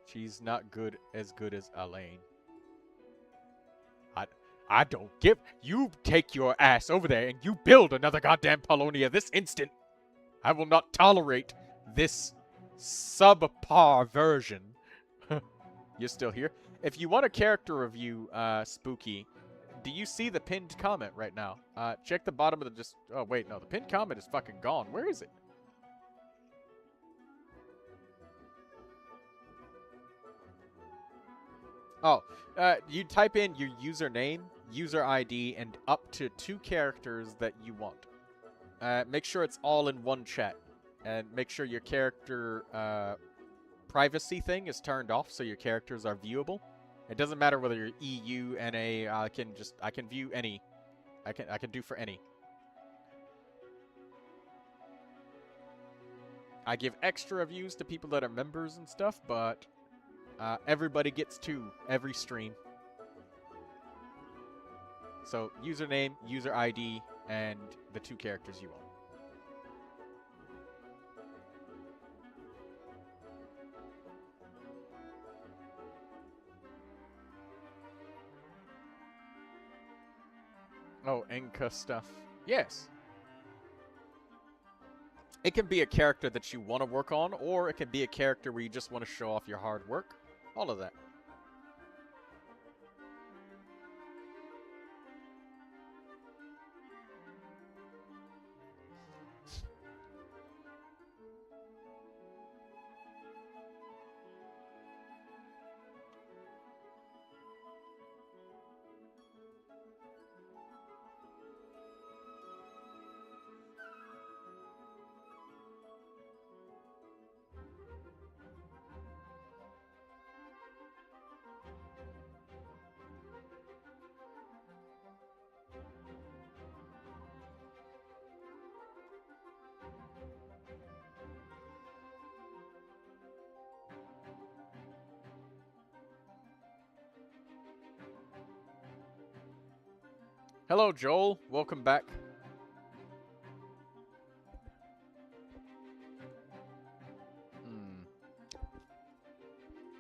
She's not as good as Elaine. I don't give... You take your ass over there and you build another goddamn Polonia this instant. I will not tolerate this subpar version. You're still here? If you want a character review, Spooky, do you see the pinned comment right now? Check the bottom of the oh, wait, no. The pinned comment is fucking gone. Where is it? Oh, you type in your username, user ID, and up to 2 characters that you want. Make sure it's all in one chat. And make sure your character privacy thing is turned off so your characters are viewable. It doesn't matter whether you're EU, NA, I can view any. I can do for any. I give extra reviews to people that are members and stuff, but everybody gets 2 every stream. So username, user ID, and the 2 characters you want. Oh, Enka stuff. Yes. It can be a character that you want to work on, or it can be a character where you just want to show off your hard work. All of that. Hello, Joel. Welcome back.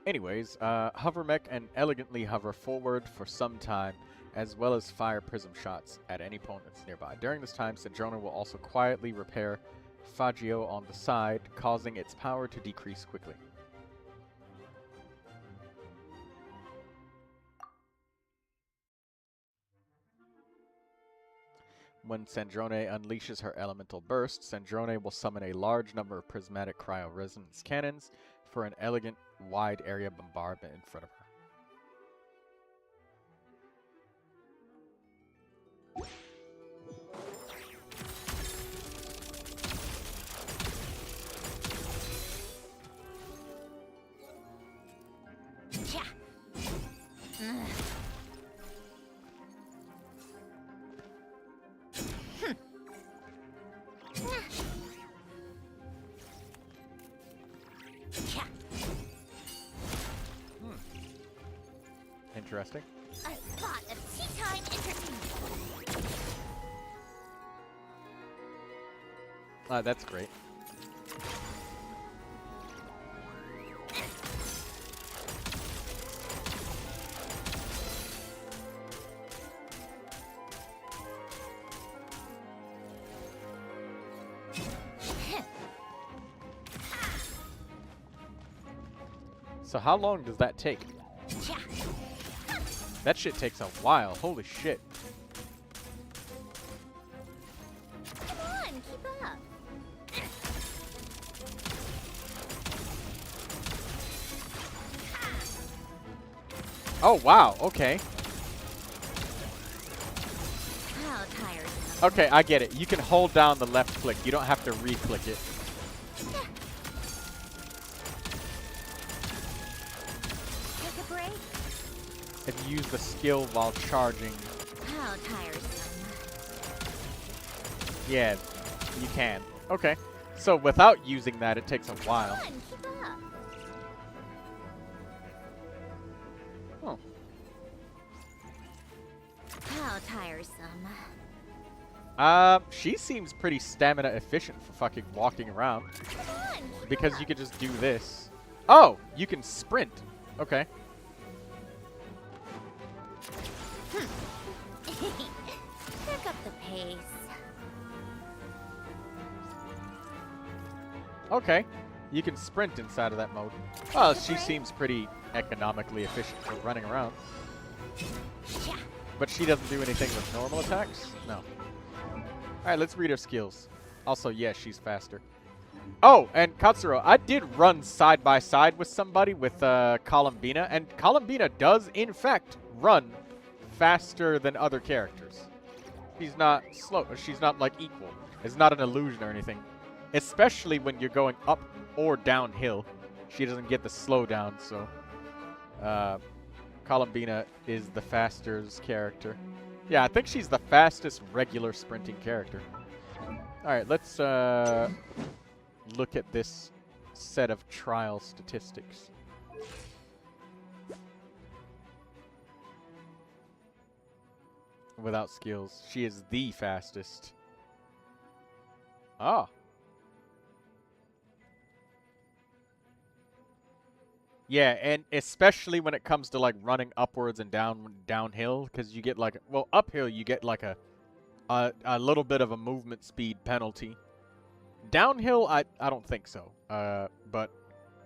Anyways, hover mech and elegantly hover forward for some time, as well as fire prism shots at any opponents nearby. During this time, Cendrona will also quietly repair Fagio on the side, causing its power to decrease quickly. When Cendrone unleashes her elemental burst, Cendrone will summon a large number of prismatic cryo-resonance cannons for an elegant, wide area bombardment in front of her. Interesting. A spot of tea time entertainment. That's great. So how long does that take? That shit takes a while. Holy shit. Come on, keep up. Oh, wow. Okay. How tiresome. Okay, I get it. You can hold down the left click. You don't have to re-click it. Take a break. If you use the skill while charging. How tiresome. Yeah, you can. Okay. So without using that, it takes a while. Come on, keep up. Oh. How tiresome. She seems pretty stamina efficient for fucking walking around. Come on, keep Because up. you could just do this. Oh, you can sprint. Okay. Pick up the pace. Okay. You can sprint inside of that mode. Well, she seems pretty economically efficient for running around. But she doesn't do anything with normal attacks? No. Alright, let's read her skills. Also, yeah, she's faster. Oh, and Katsuro, I did run side by side with somebody with Columbina, and Columbina does, in fact, run faster than other characters. She's not slow. She's not, like, equal. It's not an illusion or anything. Especially when you're going up or downhill. She doesn't get the slowdown, so... Columbina is the fastest character. Yeah, I think she's the fastest regular sprinting character. Alright, let's look at this set of trial statistics. Without skills. She is the fastest. Ah. Yeah, and especially when it comes to like running upwards and downhill, because you get like, well, uphill you get like a little bit of a movement speed penalty. Downhill, I don't think so. But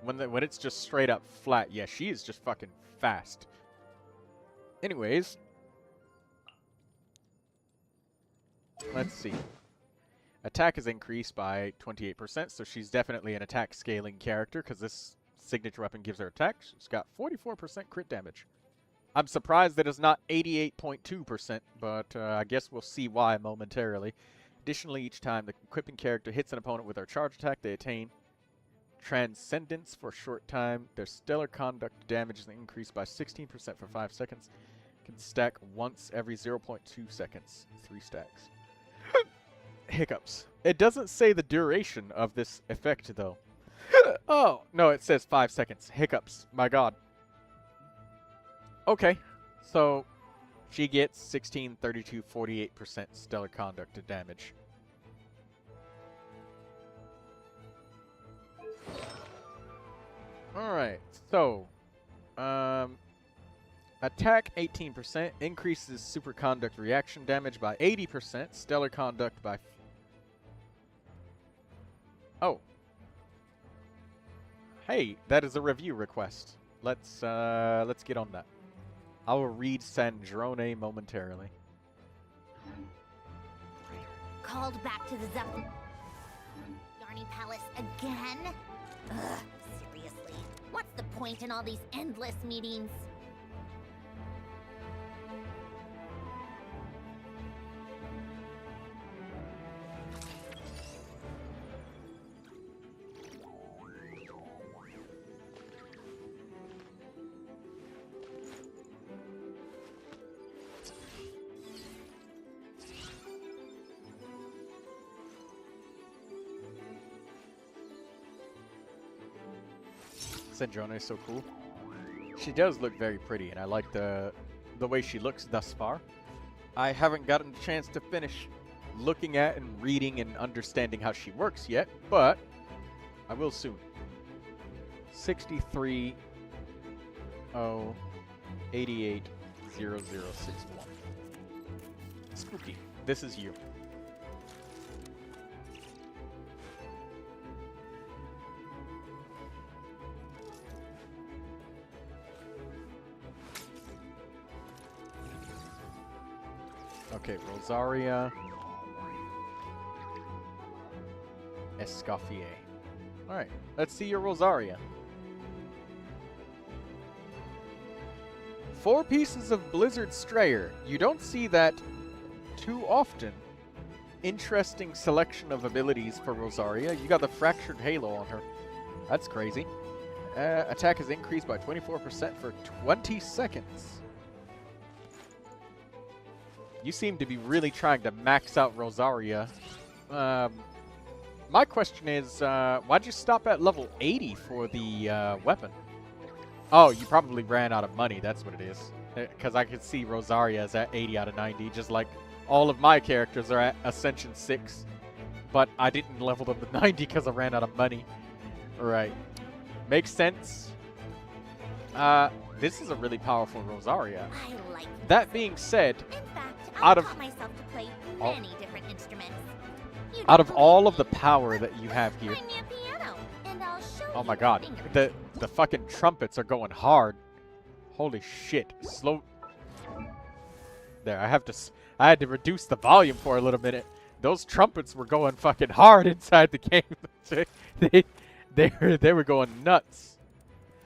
when it's just straight up flat, yeah, she is just fucking fast. Anyways, let's see. Attack is increased by 28%, so she's definitely an attack scaling character because this signature weapon gives her attack. She's got 44% crit damage. I'm surprised that it's not 88.2%, but I guess we'll see why momentarily. Additionally, each time the equipping character hits an opponent with their charge attack, they attain Transcendence for a short time. Their stellar conduct damage is increased by 16% for 5 seconds. Can stack once every 0.2 seconds. 3 stacks. Hiccups. It doesn't say the duration of this effect, though. Oh, no, it says 5 seconds. Hiccups. My god. Okay. So, she gets 16, 32, 48% stellar conduct damage. Alright, so, attack 18%, increases superconduct reaction damage by 80%, stellar conduct by... Oh. Hey, that is a review request. Let's get on that. I will read Sandrone momentarily. Called back to the Yarny Palace again? Ugh, seriously. What's the point in all these endless meetings? Sandrone is so cool. She does look very pretty, and I like the way she looks thus far. I haven't gotten a chance to finish looking at and reading and understanding how she works yet, but I will soon. 63 0 88 0061. Spooky. This is you. Okay, Rosaria Escoffier. Alright, let's see your Rosaria. 4 pieces of Blizzard Strayer. You don't see that too often. Interesting selection of abilities for Rosaria. You got the Fractured Halo on her. That's crazy. Attack is increased by 24% for 20 seconds. You seem to be really trying to max out Rosaria. My question is, why'd you stop at level 80 for the weapon? Oh, you probably ran out of money, that's what it is. Because I could see Rosaria is at 80 out of 90, just like all of my characters are at Ascension 6. But I didn't level them to 90 because I ran out of money. Right. Makes sense. This is a really powerful Rosaria. I like that being said, in fact, out I've of taught myself to play many different instruments. out of all of the power that you have here, Find me a piano. Oh my god. The fucking trumpets are going hard. Holy shit. Slow. There, I had to reduce the volume for a little minute. Those trumpets were going fucking hard inside the game. they were going nuts.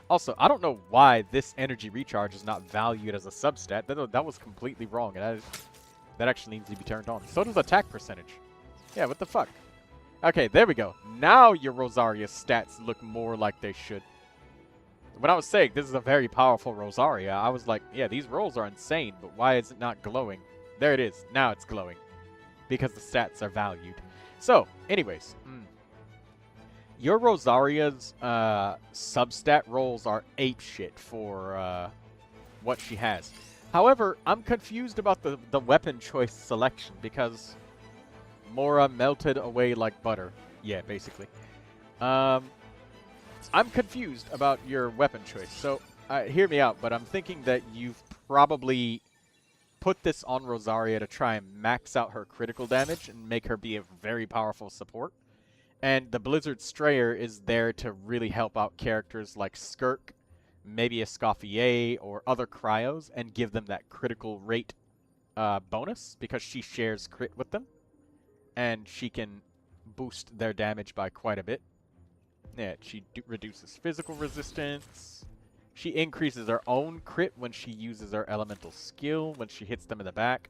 Also, I don't know why this energy recharge is not valued as a substat. That was completely wrong, and that actually needs to be turned on. So does attack percentage. Yeah, what the fuck? Okay, there we go. Now your Rosaria's stats look more like they should. When I was saying this is a very powerful Rosaria, I was like, yeah, these rolls are insane, but why is it not glowing? There it is. Now it's glowing. Because the stats are valued. So, anyways. Your Rosaria's substat rolls are apeshit for what she has. However, I'm confused about the weapon choice selection because Mora melted away like butter. Yeah, basically. I'm confused about your weapon choice. So, hear me out, but I'm thinking that you've probably put this on Rosaria to try and max out her critical damage and make her be a very powerful support. And the Blizzard Strayer is there to really help out characters like Skirk, maybe a Escoffier, or other Cryos, and give them that critical rate bonus, because she shares crit with them. And she can boost their damage by quite a bit. Yeah, she reduces physical resistance. She increases her own crit when she uses her elemental skill, when she hits them in the back.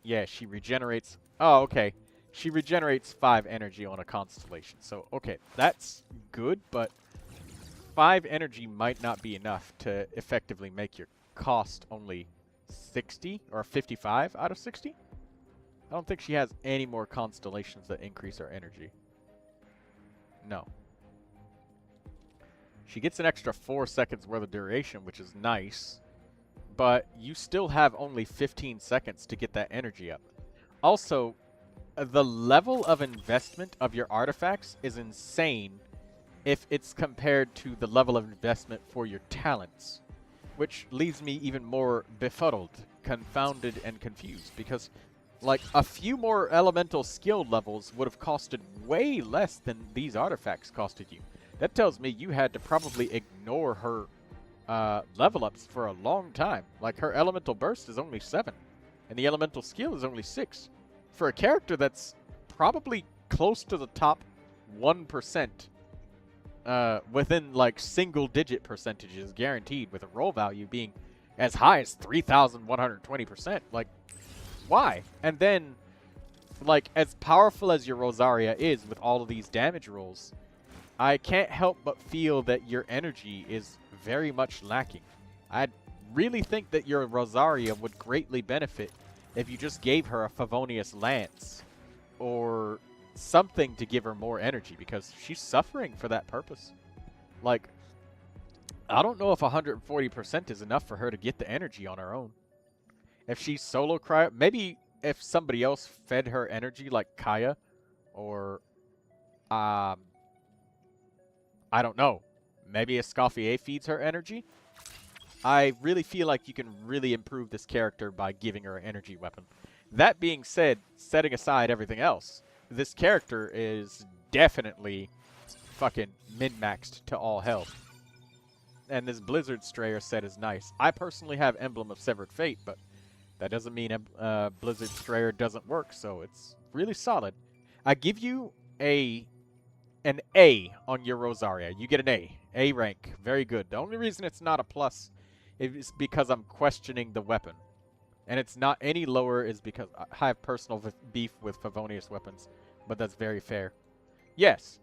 Yeah, she regenerates... Oh, okay. She regenerates 5 energy on a constellation. So, okay, that's good, but 5 energy might not be enough to effectively make your cost only 60 or 55 out of 60. I don't think she has any more constellations that increase her energy. No. She gets an extra 4 seconds worth of duration, which is nice. But you still have only 15 seconds to get that energy up. Also, the level of investment of your artifacts is insane if it's compared to the level of investment for your talents. Which leaves me even more befuddled, confounded, and confused. Because, like, a few more elemental skill levels would have costed way less than these artifacts costed you. That tells me you had to probably ignore her level ups for a long time. Like, her elemental burst is only 7, and the elemental skill is only 6. For a character that's probably close to the top 1%, within, like, single-digit percentages guaranteed, with a roll value being as high as 3,120%. Like, why? And then, like, as powerful as your Rosaria is with all of these damage rolls, I can't help but feel that your energy is very much lacking. I really think that your Rosaria would greatly benefit if you just gave her a Favonius Lance or something to give her more energy, because she's suffering for that purpose. Like, I don't know if 140% is enough for her to get the energy on her own. If she's solo cryo, maybe if somebody else fed her energy, like Kaya, or I don't know, maybe Escoffier feeds her energy. I really feel like you can really improve this character by giving her an energy weapon. That being said, setting aside everything else, this character is definitely fucking min-maxed to all hell. And this Blizzard Strayer set is nice. I personally have Emblem of Severed Fate, but that doesn't mean Blizzard Strayer doesn't work, so it's really solid. I give you an A on your Rosaria. You get an A. A rank. Very good. The only reason it's not a plus is because I'm questioning the weapon. And it's not any lower is because I have personal beef with Favonius weapons. But that's very fair. Yes.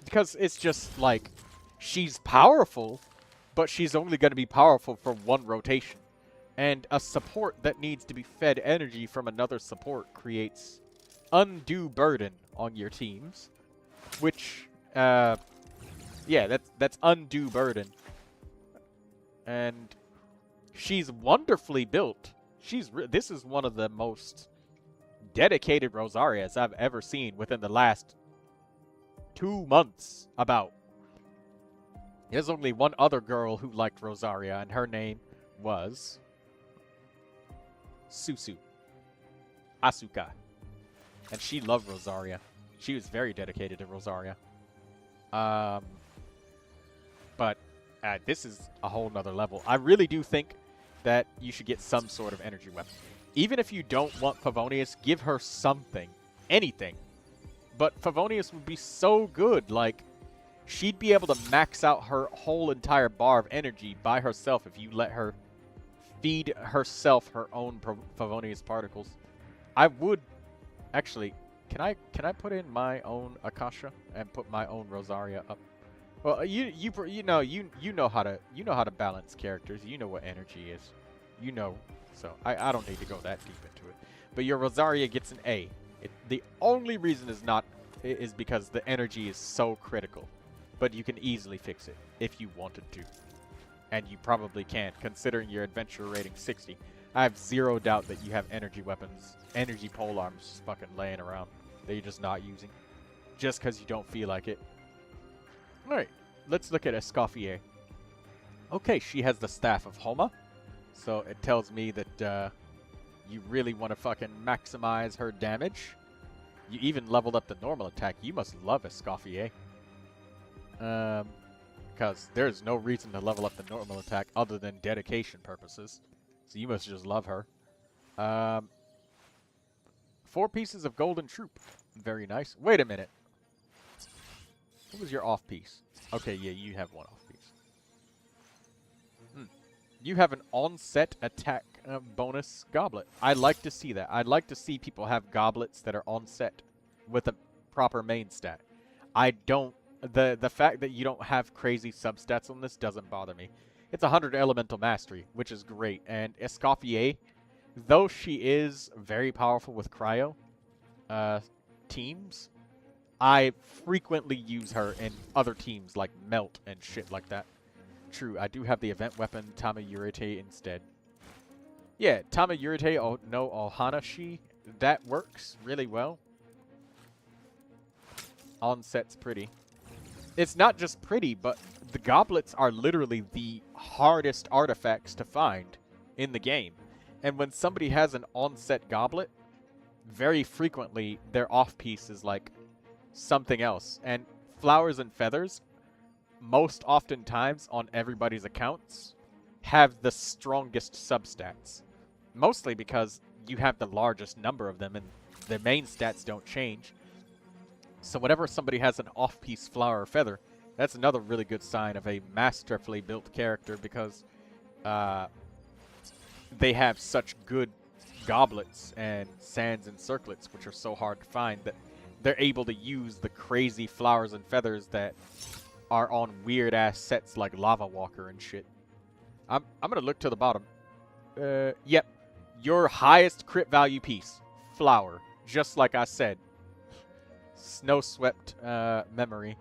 Because it's just like, she's powerful, but she's only going to be powerful for one rotation. And a support that needs to be fed energy from another support creates undue burden on your teams. Which, yeah, that's undue burden. And she's wonderfully built. This is one of the most dedicated Rosarias I've ever seen within the last 2 months, about. There's only one other girl who liked Rosaria, and her name was Susu. Asuka. And she loved Rosaria. She was very dedicated to Rosaria. But this is a whole nother level. I really do think that you should get some sort of energy weapon. Even if you don't want Favonius, give her something. Anything. But Favonius would be so good. Like, she'd be able to max out her whole entire bar of energy by herself if you let her feed herself her own Favonius particles. I would actually. Can I put in my own Akasha and put my own Rosaria up? Well, you know how to balance characters. You know what energy is. You know, so I don't need to go that deep into it. But your Rosaria gets an A. The only reason is because the energy is so critical. But you can easily fix it if you wanted to. And you probably can, considering your adventure rating 60. I have zero doubt that you have energy weapons, energy pole arms just fucking laying around that you're just not using. Just because you don't feel like it. Alright, let's look at Escoffier. Okay, she has the Staff of Homa. So it tells me that you really want to fucking maximize her damage. You even leveled up the normal attack. You must love Escoffier. Because there's no reason to level up the normal attack other than dedication purposes. So you must just love her. 4 pieces of golden troop. Very nice. Wait a minute. What was your off piece? Okay, yeah, you have one off piece. You have an on-set attack bonus goblet. I like to see that. I'd like to see people have goblets that are on-set with a proper main stat. I don't. The fact that you don't have crazy substats on this doesn't bother me. It's 100 elemental mastery, which is great. And Escoffier, though she is very powerful with cryo teams, I frequently use her in other teams like Melt and shit like that. True, I do have the event weapon Tama Yurite instead. Yeah, Tama Yurite no Ohanashi, that works really well. Onset's pretty. It's not just pretty, but the goblets are literally the hardest artifacts to find in the game. And when somebody has an onset goblet, very frequently their off-piece is like something else. And Flowers and Feathers, most oftentimes on everybody's accounts, have the strongest substats. Mostly because you have the largest number of them and their main stats don't change. So whenever somebody has an off-piece flower or feather, that's another really good sign of a masterfully built character because they have such good goblets and sands and circlets, which are so hard to find, that they're able to use the crazy flowers and feathers that are on weird-ass sets like Lava Walker and shit. I'm going to look to the bottom. Yep. Your highest crit value piece, flower, just like I said. Snow-swept memory.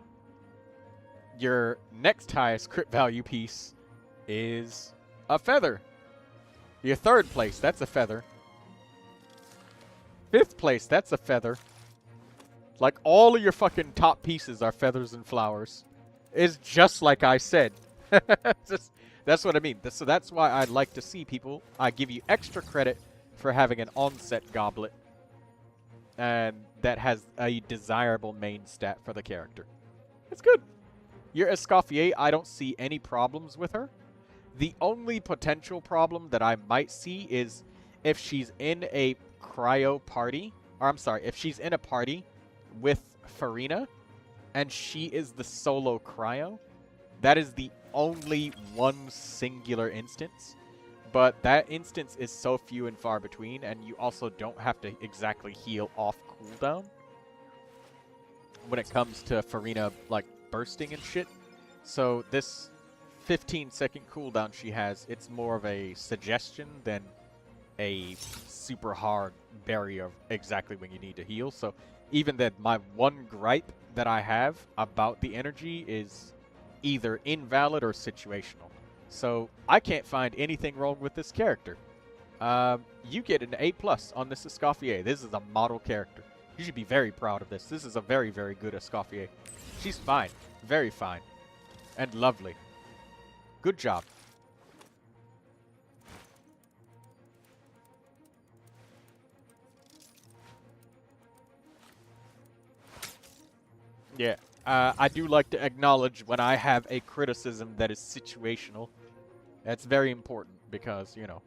Your next highest crit value piece is a feather. Your 3rd place, that's a feather. 5th place, that's a feather. Like, all of your fucking top pieces are feathers and flowers. It's just like I said. That's what I mean. So that's why I like to see people. I give you extra credit for having an onset goblet. And that has a desirable main stat for the character. It's good. Your Escoffier, I don't see any problems with her. The only potential problem that I might see is if she's in a cryo party. Or I'm sorry, if she's in a party with Farina and she is the solo cryo. That is the only one singular instance. But that instance is so few and far between, and you also don't have to exactly heal off cooldown when it comes to Farina, like, bursting and shit. So this 15-second cooldown she has, it's more of a suggestion than a super hard barrier of exactly when you need to heal. So even then, my one gripe that I have about the energy is either invalid or situational. So I can't find anything wrong with this character. You get an A+ on this Escoffier. This is a model character. You should be very proud of this. This is a very, very good Escoffier. She's fine. Very fine. And lovely. Good job. Yeah, I do like to acknowledge when I have a criticism that is situational. That's very important because, you know,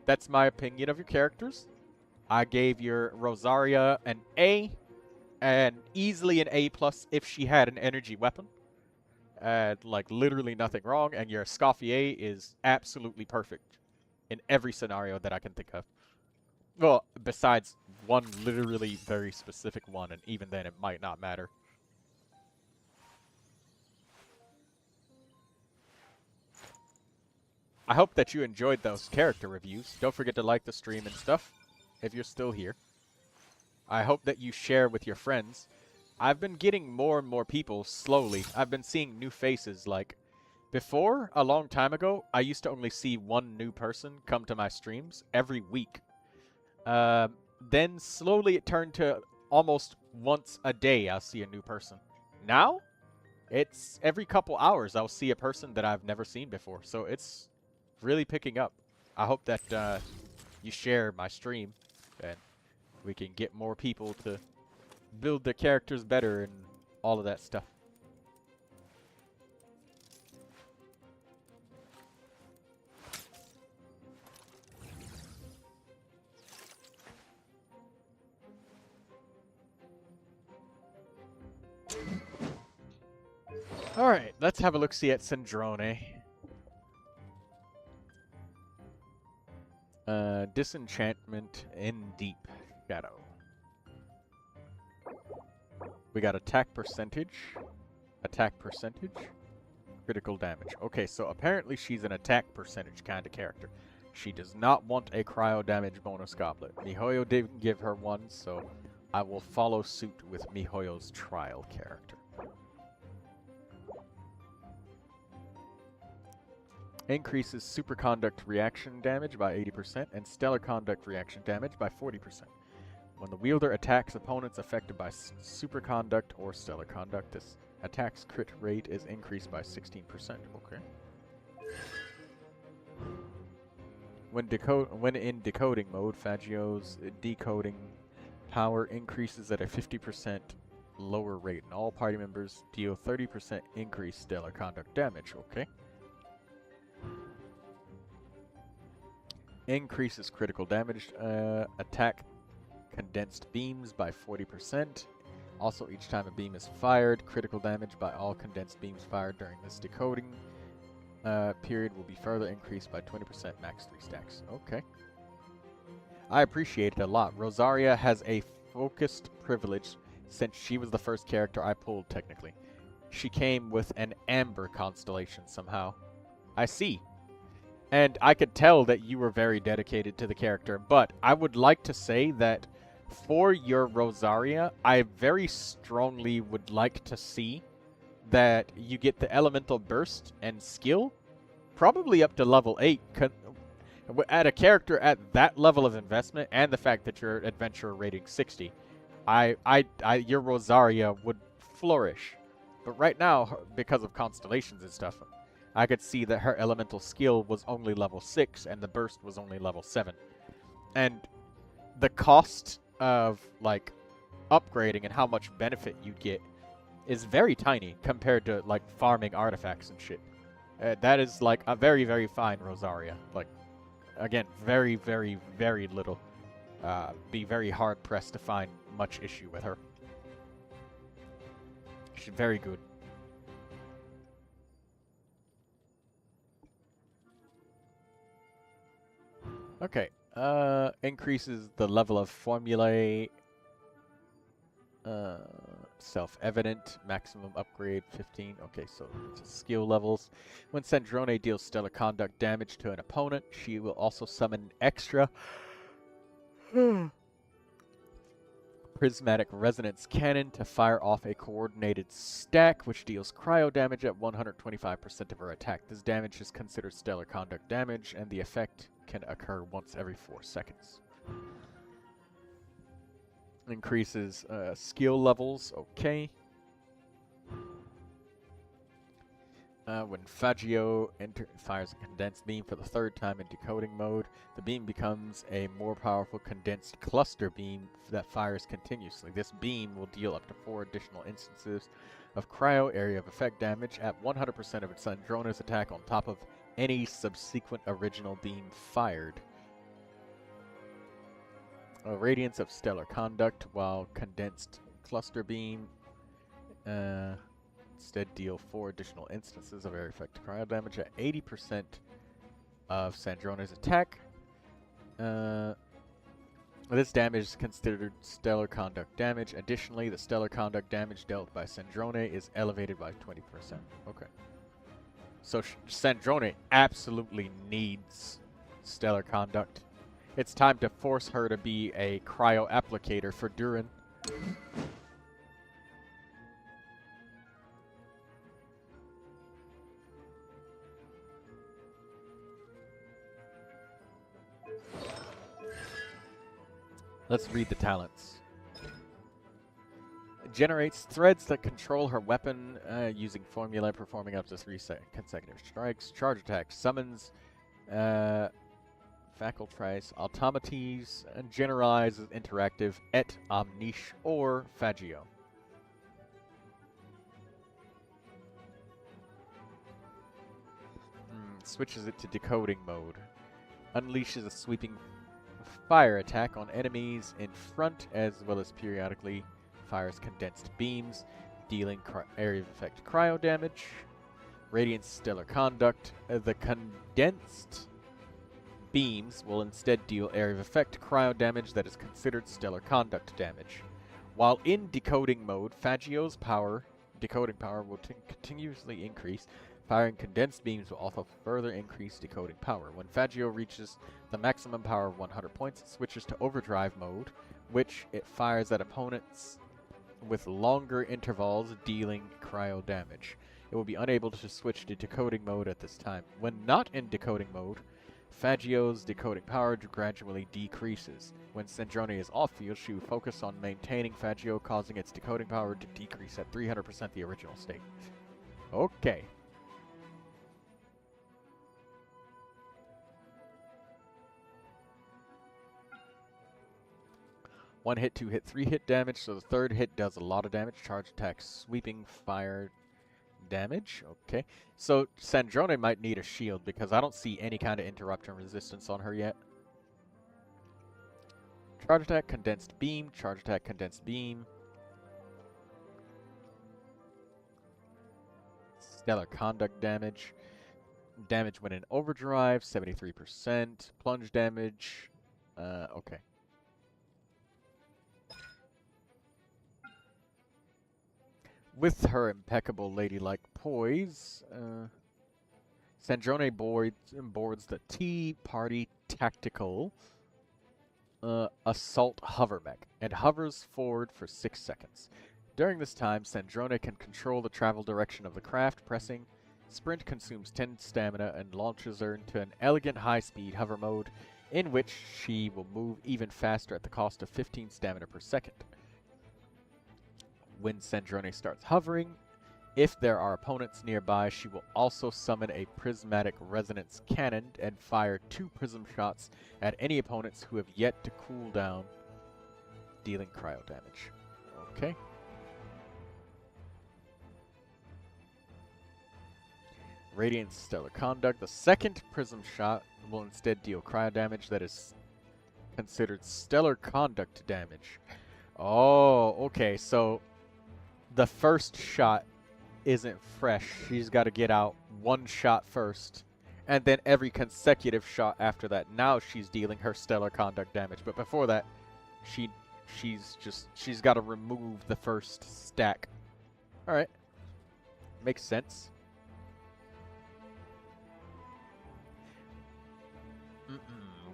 that's my opinion of your characters. I gave your Rosaria an A, and easily an A+ if she had an energy weapon. Like, literally nothing wrong, and your Escoffier is absolutely perfect in every scenario that I can think of. Well, besides one literally very specific one, and even then it might not matter. I hope that you enjoyed those character reviews. Don't forget to like the stream and stuff if you're still here. I hope that you share with your friends. I've been getting more and more people slowly. I've been seeing new faces. Like, before, a long time ago, I used to only see one new person come to my streams every week. Then slowly it turned to almost once a day I'll see a new person. Now, it's every couple hours I'll see a person that I've never seen before. So it's really picking up. I hope that you share my stream and we can get more people to build their characters better and all of that stuff. Alright, let's have a look-see at Syndrone. Disenchantment in Deep Shadow. We got attack percentage, critical damage. Okay, so apparently she's an attack percentage kind of character. She does not want a cryo damage bonus goblet. MiHoYo didn't give her one, so I will follow suit with MiHoYo's trial character. Increases superconduct reaction damage by 80% and stellar conduct reaction damage by 40%. When the wielder attacks opponents affected by superconduct or stellar conduct, this attack's crit rate is increased by 16%. Okay. When in decoding mode, Fagio's decoding power increases at a 50% lower rate, and all party members deal 30% increased stellar conduct damage. Okay. Increases critical damage, attack condensed beams by 40%. Also, each time a beam is fired, critical damage by all condensed beams fired during this decoding period will be further increased by 20%, max 3 stacks. Okay. I appreciate it a lot. Rosaria has a focused privilege since she was the first character I pulled, technically. She came with an amber constellation somehow. I see. And I could tell that you were very dedicated to the character, but I would like to say that for your Rosaria, I very strongly would like to see that you get the elemental burst and skill, probably up to level 8. At a character at that level of investment, and the fact that your adventurer rating 60, your Rosaria would flourish. But right now, because of constellations and stuff, I could see that her elemental skill was only level 6 and the burst was only level 7. And the cost of, like, upgrading and how much benefit you get is very tiny compared to, like, farming artifacts and shit. That is, like, a very, very fine Rosaria. Like, again, very, very, very little. Be very hard-pressed to find much issue with her. She's very good. Okay, increases the level of formulae, self-evident, maximum upgrade 15. Okay, so skill levels. When Syndrone deals stellar conduct damage to an opponent, she will also summon extra prismatic resonance cannon to fire off a coordinated stack, which deals cryo damage at 125% of her attack. This damage is considered stellar conduct damage, and the effect can occur once every 4 seconds. Increases skill levels. Okay. When Fagio fires a condensed beam for the third time in decoding mode, the beam becomes a more powerful condensed cluster beam that fires continuously. This beam will deal up to 4 additional instances of cryo area of effect damage at 100% of its Sandrona's attack on top of any subsequent original beam fired. A radiance of stellar conduct while condensed cluster beam. Instead, deal 4 additional instances of area effect cryo damage at 80% of Sandrona's attack. This damage is considered stellar conduct damage. Additionally, the stellar conduct damage dealt by Sandrone is elevated by 20%. Okay. So Sandrone absolutely needs stellar conduct. It's time to force her to be a cryo applicator for Durin. Let's read the talents. It generates threads that control her weapon using formula, performing up to 3 consecutive strikes. Charge attack summons faculties, automates, and generalizes interactive et omniche or Fagio. Switches it to decoding mode. Unleashes a sweeping fire attack on enemies in front, as well as periodically fires condensed beams, dealing area of effect cryo damage. Radiant stellar conduct. The condensed beams will instead deal area of effect cryo damage that is considered stellar conduct damage. While in decoding mode, Fagio's decoding power will continuously increase. Firing condensed beams will also further increase decoding power. When Fagio reaches the maximum power of 100 points, it switches to overdrive mode, which it fires at opponents with longer intervals, dealing cryo damage. It will be unable to switch to decoding mode at this time. When not in decoding mode, Fagio's decoding power gradually decreases. When Sandrone is off-field, she will focus on maintaining Fagio, causing its decoding power to decrease at 300% the original state. Okay. One hit, 2 hit, 3 hit damage, so the third hit does a lot of damage. Charge attack, sweeping fire damage. Okay. So Sandrone might need a shield because I don't see any kind of interruption resistance on her yet. Charge attack, condensed beam. Charge attack, condensed beam. Stellar conduct damage. Damage when in overdrive, 73%. Plunge damage. Okay. With her impeccable ladylike poise, Sandrone boards the Tea Party Tactical Assault Hover Mech and hovers forward for 6 seconds. During this time, Sandrone can control the travel direction of the craft. Pressing sprint consumes 10 stamina and launches her into an elegant high-speed hover mode in which she will move even faster at the cost of 15 stamina per second. When Sandrone starts hovering, if there are opponents nearby, she will also summon a prismatic resonance cannon and fire 2 prism shots at any opponents who have yet to cool down, dealing cryo damage. Okay. Radiant stellar conduct. The second prism shot will instead deal cryo damage that is considered stellar conduct damage. Oh, okay, so the first shot isn't fresh. She's got to get out 1 shot first, and then every consecutive shot after that. Now she's dealing her stellar conduct damage, but before that, she's got to remove the first stack. All right, makes sense.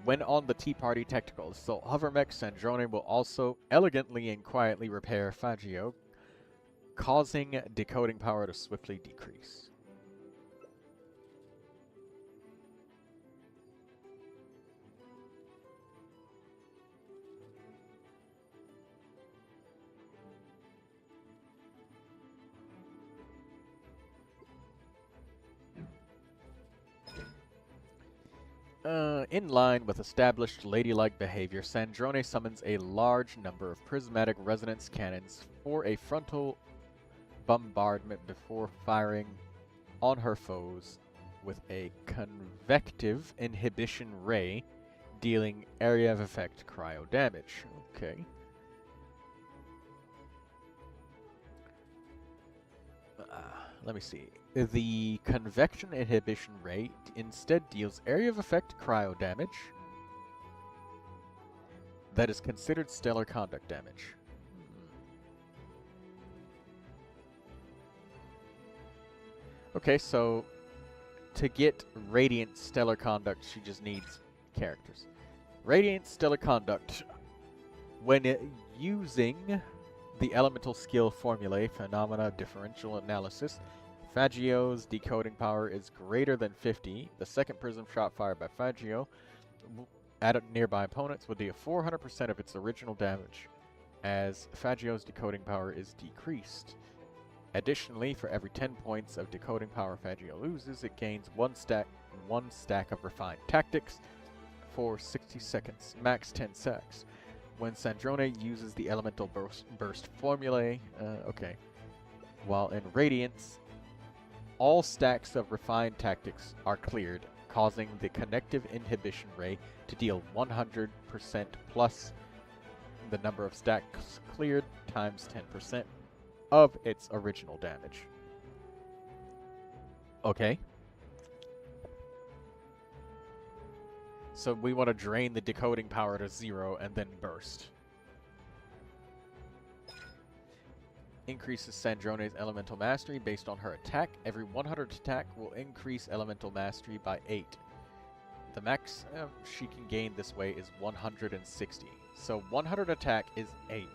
When on the Tea Party Tactical Assault Hover Mech, Sandrone will also elegantly and quietly repair Fagio, causing decoding power to swiftly decrease. In line with established ladylike behavior, Sandrone summons a large number of prismatic resonance cannons for a frontal bombardment before firing on her foes with a convective inhibition ray, dealing area of effect cryo damage. Okay. Let me see. The convection inhibition ray instead deals area of effect cryo damage that is considered stellar conduct damage. Okay, so to get Radiant Stellar Conduct, she just needs characters. Radiant Stellar Conduct, when using the elemental skill formulae, phenomena, differential analysis, Fagio's decoding power is greater than 50. The second prism shot fired by Fagio at nearby opponents will deal 400% of its original damage, as Fagio's decoding power is decreased. Additionally, for every 10 points of decoding power Fagio loses, it gains one stack of refined tactics for 60 seconds, max 10 stacks. When Sandrone uses the elemental burst formulae, while in Radiance, all stacks of refined tactics are cleared, causing the connective inhibition ray to deal 100% plus the number of stacks cleared times 10% of its original damage. Okay. So we want to drain the decoding power to 0 and then burst. Increases Sandrone's elemental mastery based on her attack. Every 100 attack will increase elemental mastery by 8. The max she can gain this way is 160. So 100 attack is 8.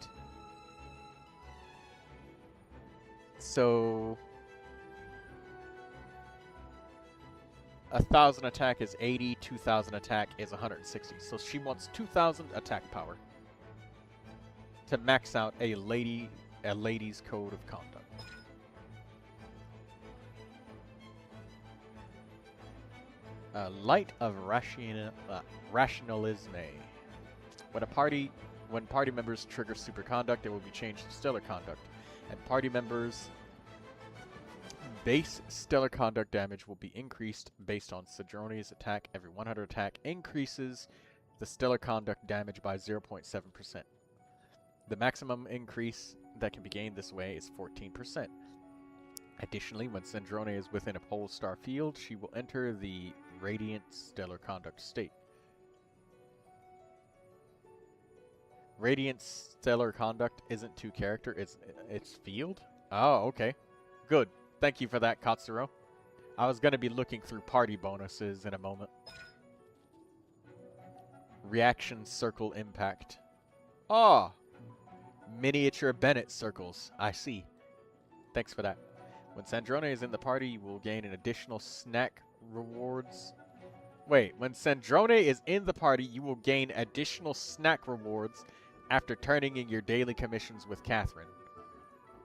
So 1,000 attack is 80, 2,000 attack is 160. So she wants 2,000 attack power to max out a lady's code of conduct. Light of Rationalisme. When party members trigger super conduct, it will be changed to stellar conduct, and party members' base stellar conduct damage will be increased based on Sandrone's attack. Every 100 attack increases the stellar conduct damage by 0.7%. The maximum increase that can be gained this way is 14%. Additionally, when Sandrone is within a pole star field, she will enter the Radiant Stellar Conduct state. Radiant Stellar Conduct isn't 2 character, it's field? Oh, okay. Good. Thank you for that, Katsuro. I was going to be looking through party bonuses in a moment. Reaction Circle Impact. Ah! Miniature Bennett circles. I see. Thanks for that. When Sandrone is in the party, you will gain an additional snack rewards. Wait, when Sandrone is in the party, you will gain additional snack rewards after turning in your daily commissions with Catherine.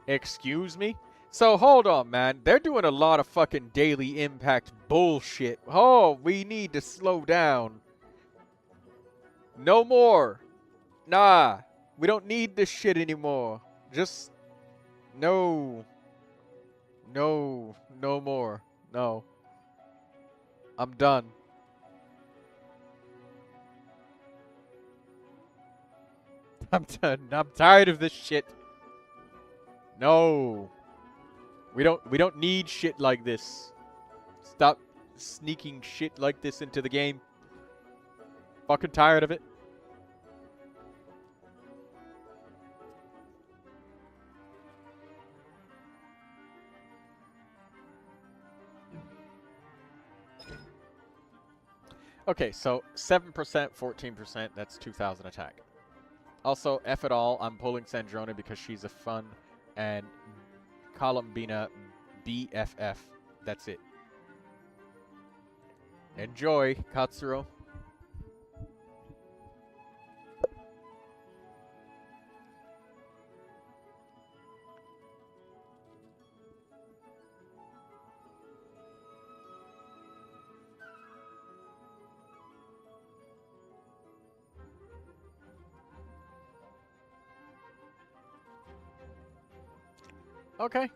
Excuse me? So hold on, man. They're doing a lot of fucking daily impact bullshit. Oh, we need to slow down. No more. Nah. We don't need this shit anymore. Just... No. No. No more. No. I'm done. I'm done. I'm tired of this shit. No. We don't need shit like this. Stop sneaking shit like this into the game. Fucking tired of it. Okay, so 7%, 14%, that's 2,000 attack. Also, F it all, I'm pulling Sandrone because she's a fun, and Columbina BFF. That's it. Enjoy, Katsuro. Okay.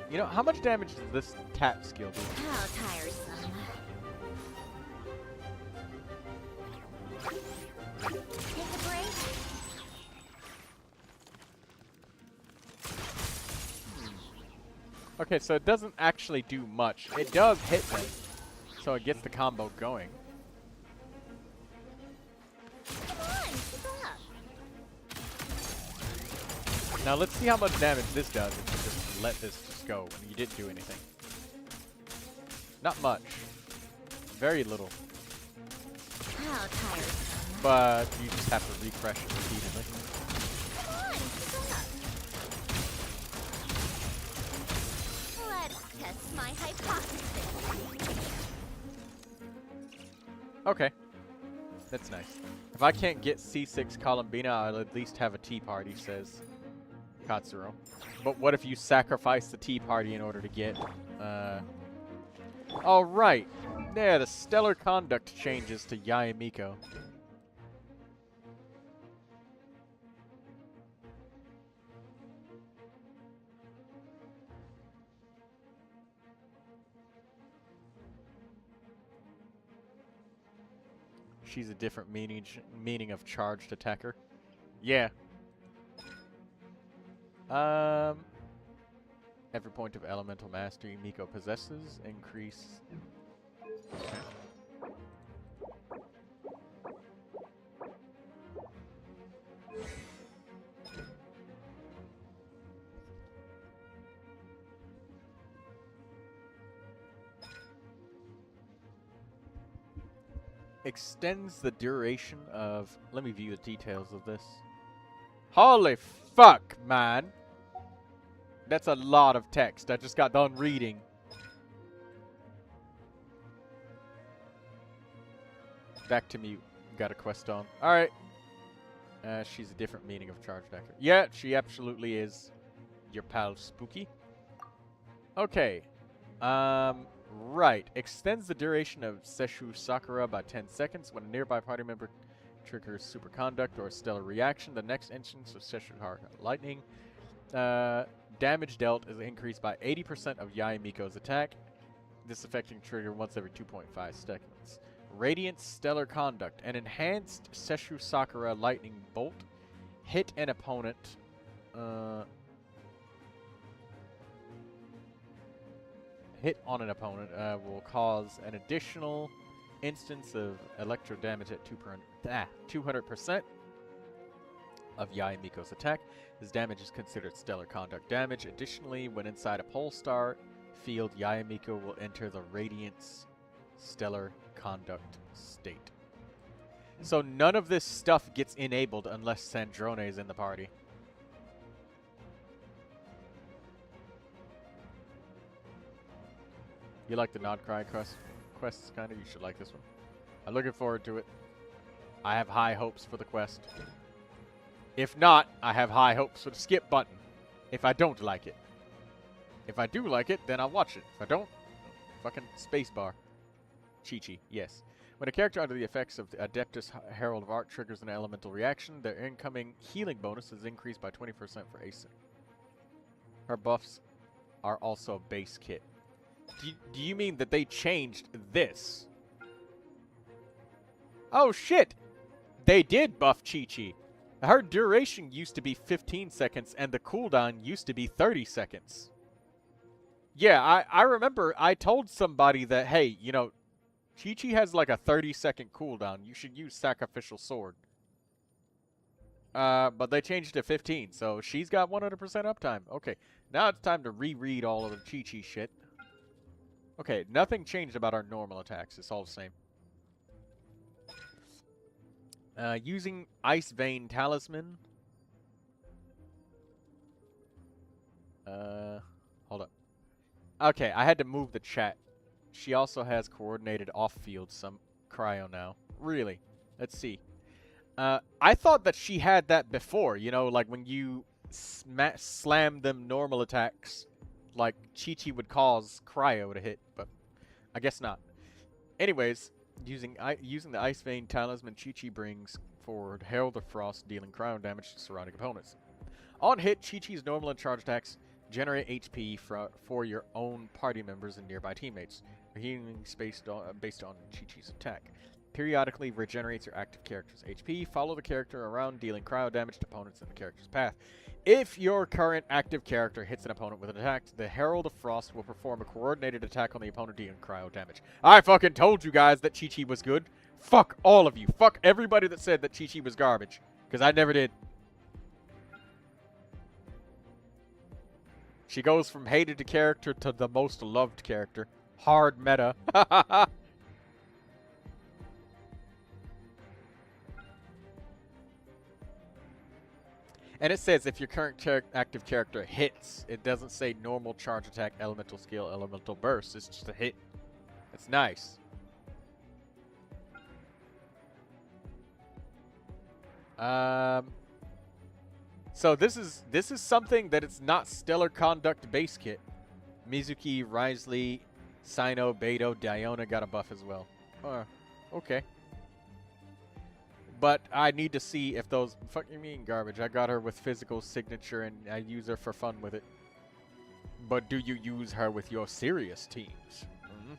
You know, how much damage does this tap skill do? How tiresome. Take a break. Okay, so it doesn't actually do much. It does hit them, so it gets the combo going. Come on, keep up. Now let's see how much damage this does if you just let this just go when you didn't do anything. Not much. Very little. How tiresome. But you just have to refresh it repeatedly. Come on, keep up. Let's test my hypothesis. Okay. That's nice. If I can't get C6 Columbina, I'll at least have a tea party, says Katsuro. But what if you sacrifice the tea party in order to get, oh, right. Yeah, the stellar conduct changes to Yayamiko. She's a different meaning of charged attacker. Yeah. Every point of elemental mastery Miko possesses increase. Okay. Extends the duration of... Let me view the details of this. Holy fuck, man! That's a lot of text. I just got done reading. Back to mute. Got a quest on. Alright. She's a different meaning of charged actor. Yeah, she absolutely is. Your pal Spooky. Okay. Right. Extends the duration of Seshu Sakura by 10 seconds. When a nearby party member triggers superconduct or a stellar reaction, the next instance of Seshu Lightning. Damage dealt is increased by 80% of Yayamiko's attack. This affecting trigger once every 2.5 seconds. Radiant Stellar Conduct. An enhanced Seshu Sakura Lightning Bolt. Hit an opponent. Hit on an opponent will cause an additional instance of electro damage at 200% of Yayamiko's attack. This damage is considered stellar conduct damage. Additionally, when inside a pole star field, Yayamiko will enter the Radiance Stellar Conduct state. So none of this stuff gets enabled unless Sandrone is in the party. You like the Nod Cry quests, kind of? You should like this one. I'm looking forward to it. I have high hopes for the quest. If not, I have high hopes for the skip button. If I don't like it. If I do like it, then I'll watch it. If I don't, fucking spacebar. Chi-Chi, yes. When a character under the effects of the Adeptus Herald of Art triggers an elemental reaction, their incoming healing bonus is increased by 20% for Acer. Her buffs are also base kit. Do you mean that they changed this? Oh shit! They did buff Chi-Chi. Her duration used to be 15 seconds and the cooldown used to be 30 seconds. Yeah, I remember I told somebody that, hey, you know, Chi-Chi has like a 30-second cooldown. You should use Sacrificial Sword. But they changed it to 15, so she's got 100% uptime. Okay, now it's time to reread all of the Chi-Chi shit. Okay, nothing changed about our normal attacks. It's all the same. Using Ice Vein Talisman. Hold up. Okay, I had to move the chat. She also has coordinated off-field some cryo now. Really? Let's see. I thought that she had that before, you know, like when you slam them normal attacks, like Chi-Chi would cause cryo to hit, but I guess not. Anyways, using the Ice Vein Talisman, Chi-Chi brings forward Herald of Frost, dealing cryo damage to surrounding opponents. On hit, Chi-Chi's normal and charge attacks generate HP for your own party members and nearby teammates. Healing based on Chi-Chi's attack. Periodically regenerates your active character's HP. Follow the character around, dealing cryo damage to opponents in the character's path. If your current active character hits an opponent with an attack, the Herald of Frost will perform a coordinated attack on the opponent, dealing cryo damage. I fucking told you guys that Chi-Chi was good. Fuck all of you. Fuck everybody that said that Chi-Chi was garbage. Because I never did. She goes from hated character to the most loved character. Hard meta. And it says if your current active character hits, it doesn't say normal charge attack, elemental skill, elemental burst. It's just a hit. It's nice. So this is something that it's not Stellar Conduct base kit. Mizuki, Risley, Sino, Beto, Diona got a buff as well. Okay. But I need to see if those... Fuck you mean garbage? I got her with physical signature and I use her for fun with it. But do you use her with your serious teams? Mm-hmm.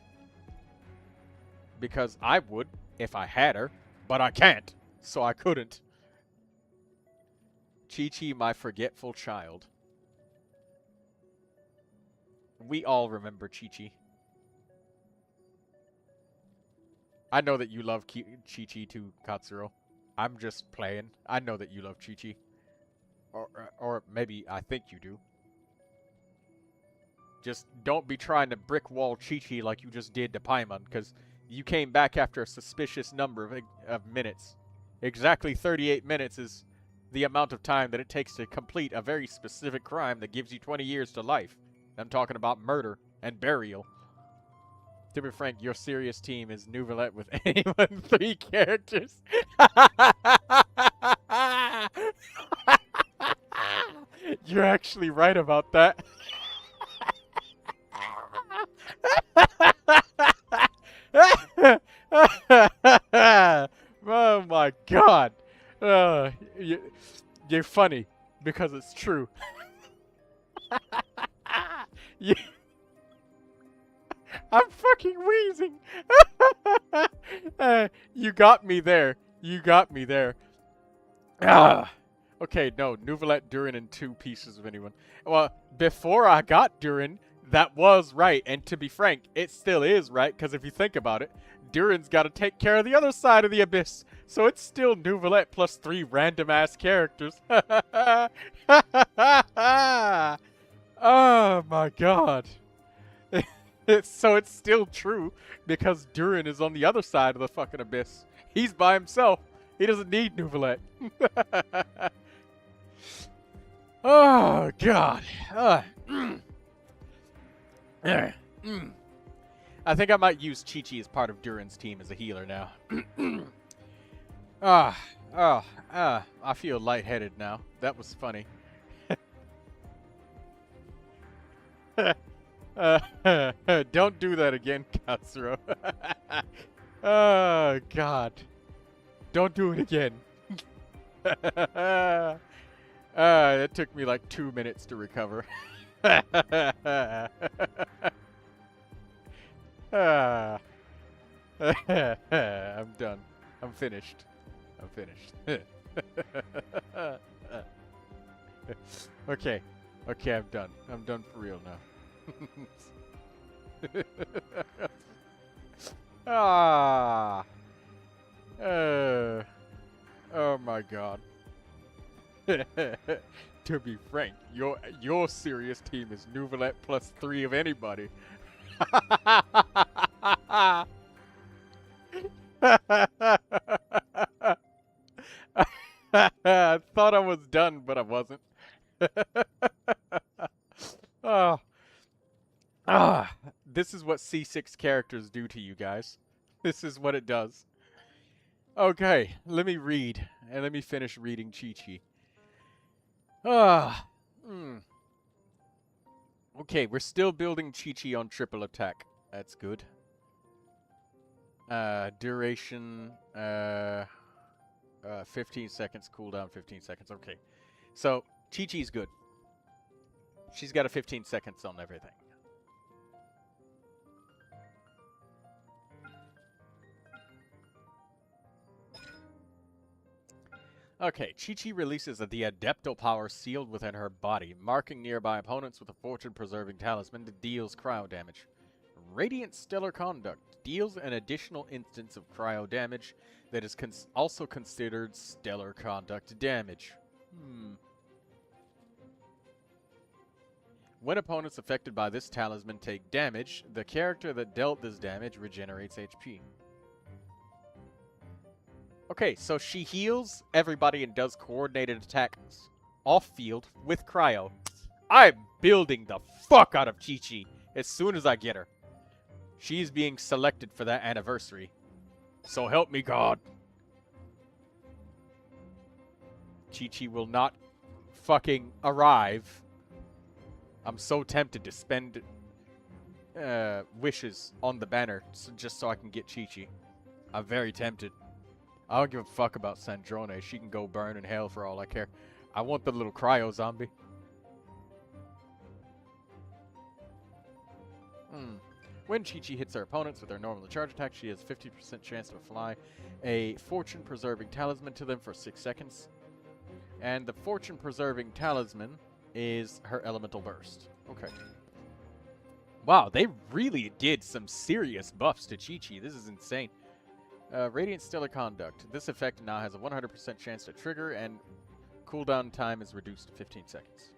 Because I would if I had her, but I can't, so I couldn't. Chi-Chi, my forgetful child. We all remember Chi-Chi. I know that you love Chi-Chi too, Katsuro. I'm just playing. I know that you love Chi-Chi. Or maybe I think you do. Just don't be trying to brick wall Chi-Chi like you just did to Paimon, because you came back after a suspicious number of minutes. Exactly 38 minutes is the amount of time that it takes to complete a very specific crime that gives you 20 years to life. I'm talking about murder and burial. To be frank, your serious team is Neuvilette with anyone 3 characters. You're actually right about that. Oh my god. You're funny because it's true. I'm fucking wheezing. You got me there. You got me there. Okay, no. Neuvilette, Durin, and 2 pieces of anyone. Well, before I got Durin, that was right. And to be frank, it still is right. Because if you think about it, Durin's got to take care of the other side of the abyss. So it's still Neuvilette plus 3 random-ass characters. Oh, my God. So it's still true because Durin is on the other side of the fucking abyss. He's by himself. He doesn't need Neuvilette. Oh, God. I think I might use Chi-Chi as part of Durin's team as a healer now. I feel lightheaded now. That was funny. Don't do that again, Katsuro. Oh, God. Don't do it again. It took me like 2 minutes to recover. I'm done. I'm finished. I'm finished. Okay. Okay, I'm done. I'm done for real now. Oh my god. To be frank, your serious team is Neuvilette plus 3 of anybody. I thought I was done, but I wasn't. this is what C6 characters do to you guys. This is what it does. Okay, let me read. And let me finish reading Chi-Chi. Ah. Okay, we're still building Chi-Chi on triple attack. That's good. Duration, 15 seconds, cooldown 15 seconds. Okay. So, Chi-Chi's good. She's got a 15 seconds on everything. Okay, Chi-Chi releases the Adeptal power sealed within her body, marking nearby opponents with a fortune-preserving talisman that deals cryo damage. Radiant Stellar Conduct deals an additional instance of cryo damage that is also considered Stellar Conduct damage. When opponents affected by this talisman take damage, the character that dealt this damage regenerates HP. Okay, so she heals everybody and does coordinated attacks off-field with cryo. I'm building the fuck out of Chi-Chi as soon as I get her. She's being selected for that anniversary. So help me God. Chi-Chi will not fucking arrive. I'm so tempted to spend wishes on the banner just so I can get Chi-Chi. I'm very tempted. I don't give a fuck about Sandrone. She can go burn in hell for all I care. I want the little cryo zombie. When Chi-Chi hits her opponents with her normal charge attack, she has a 50% chance to apply a fortune-preserving talisman to them for 6 seconds. And the fortune-preserving talisman is her elemental burst. Okay. Wow, they really did some serious buffs to Chi-Chi. This is insane. Radiant Stellar Conduct. This effect now has a 100% chance to trigger, and cooldown time is reduced to 15 seconds.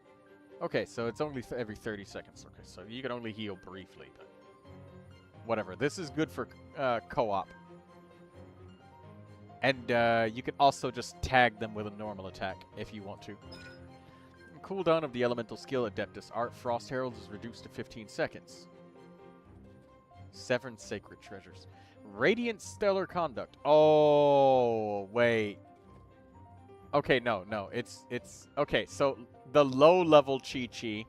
Okay, so it's only every 30 seconds. Okay, so you can only heal briefly, but whatever. This is good for co-op. And you can also just tag them with a normal attack if you want to. Cooldown of the elemental skill Adeptus Art Frost Herald is reduced to 15 seconds. 7 Sacred Treasures. Radiant Stellar Conduct. Oh, wait. Okay, no. It's okay, so the low level Chi-Chi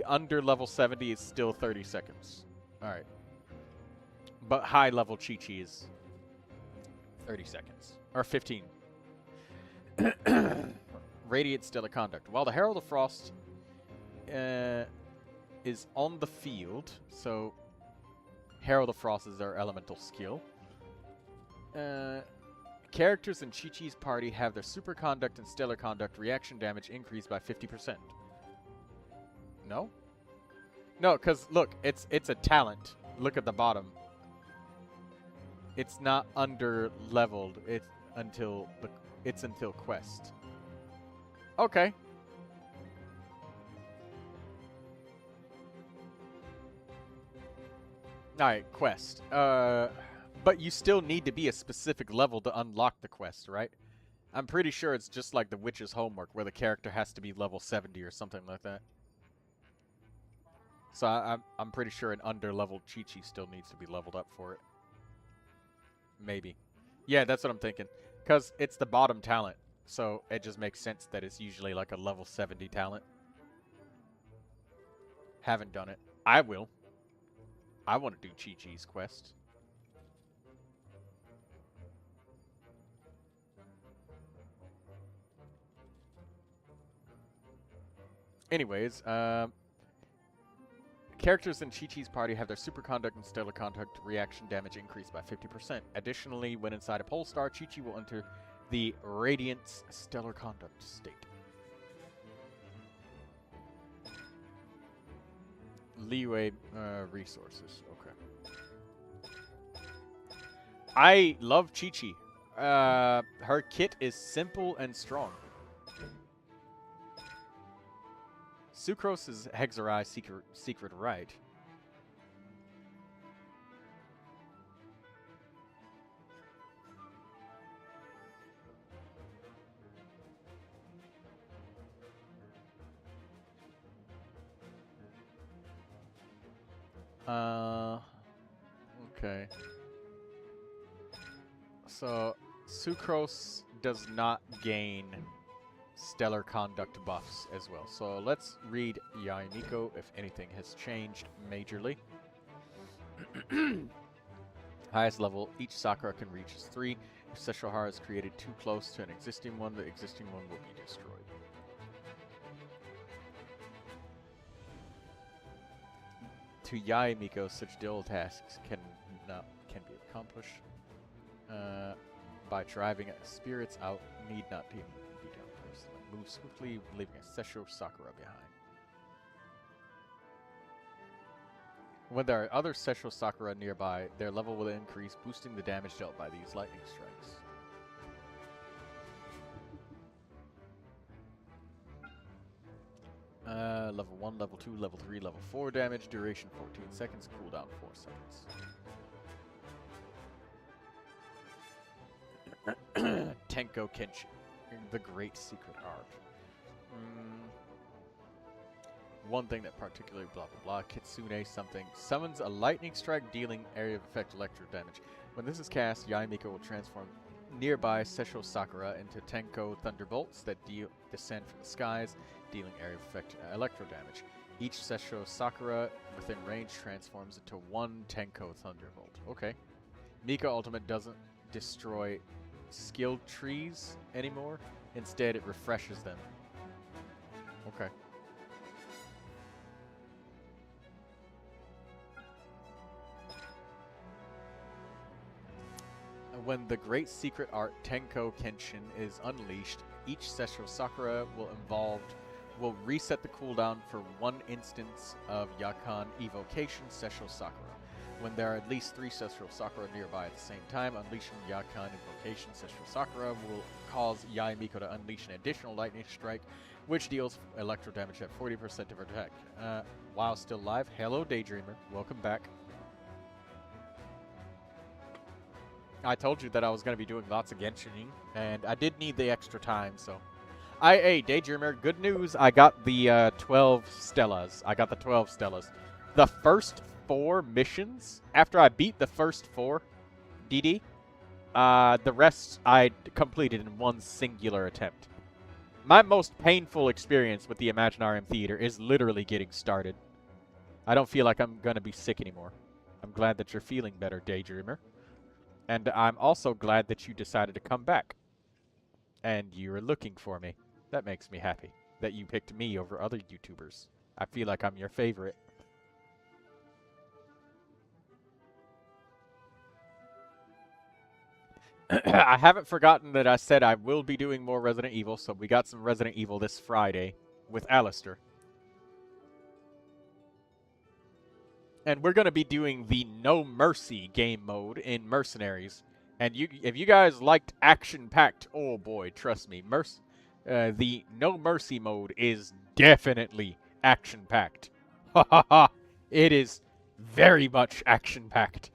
under level 70 is still 30 seconds. Alright. But high level Chi-Chi is 30 seconds. Or 15. Radiant Stellar Conduct. While the Herald of Frost is on the field, so Herald of Frost is our elemental skill. Characters in Chi-Chi's party have their Super Conduct and Stellar Conduct reaction damage increased by 50%. No? No, because look, it's a talent. Look at the bottom. It's not under leveled. It's until quest. Okay. Alright, quest. But you still need to be a specific level to unlock the quest, right? I'm pretty sure it's just like the Witch's Homework, where the character has to be level 70 or something like that. So I'm pretty sure an under-leveled Chi-Chi still needs to be leveled up for it. Maybe. Yeah, that's what I'm thinking. Because it's the bottom talent, so it just makes sense that it's usually like a level 70 talent. Haven't done it. I will. I want to do Chi-Chi's quest. Anyways, characters in Chi-Chi's party have their Super Conduct and Stellar Conduct reaction damage increased by 50%. Additionally, when inside a pole star, Chi-Chi will enter the Radiant Stellar Conduct state. Leeway resources. Okay. I love Chi-Chi. Her kit is simple and strong. Sucrose' Hexerai secret right. Okay. So, Sucrose does not gain stellar conduct buffs as well. So let's read Yae Miko if anything has changed majorly. Highest level each Sakura can reach is 3. If Sesshohara is created too close to an existing one, the existing one will be destroyed. To Yae Miko, such dual tasks can be accomplished by driving spirits out. Need not even be done personally. Move swiftly, leaving a Sessho Sakura behind. When there are other Sessho Sakura nearby, their level will increase, boosting the damage dealt by these lightning strikes. Level 1, Level 2, Level 3, Level 4 damage, duration 14 seconds, cooldown 4 seconds. Tenko Kenshin, the Great Secret Art. One thing that particularly blah blah blah. Kitsune something summons a lightning strike dealing area of effect electro damage. When this is cast, Yae Miko will transform nearby Sessho Sakura into Tenko thunderbolts that descend from the skies, dealing area of effect electro damage. Each Sessho Sakura within range transforms into one Tenko thunderbolt. Okay. Miko Ultimate doesn't destroy skill trees anymore. Instead, it refreshes them. Okay. When the Great Secret Art Tenko Kenshin is unleashed, each Sessho Sakura will reset the cooldown for one instance of Yakan Evocation Sessho Sakura. When there are at least 3 Sessho Sakura nearby at the same time, unleashing Yakan Evocation Sessho Sakura will cause Yae Miko to unleash an additional lightning strike, which deals electro damage at 40% of her attack. While still live, hello Daydreamer, welcome back. I told you that I was going to be doing lots of Genshining, and I did need the extra time, so. Hey, Daydreamer, good news, I got the 12 Stellas. The first 4 missions, after I beat the first 4, DD, the rest I completed in one singular attempt. My most painful experience with the Imaginarium Theater is literally getting started. I don't feel like I'm going to be sick anymore. I'm glad that you're feeling better, Daydreamer. And I'm also glad that you decided to come back. And you were looking for me. That makes me happy. That you picked me over other YouTubers. I feel like I'm your favorite. I haven't forgotten that I said I will be doing more Resident Evil, so we got some Resident Evil this Friday with Alistair. And we're going to be doing the No Mercy game mode in Mercenaries. And if you guys liked action-packed, oh boy, trust me, the No Mercy mode is definitely action-packed. Ha ha ha! It is very much action-packed.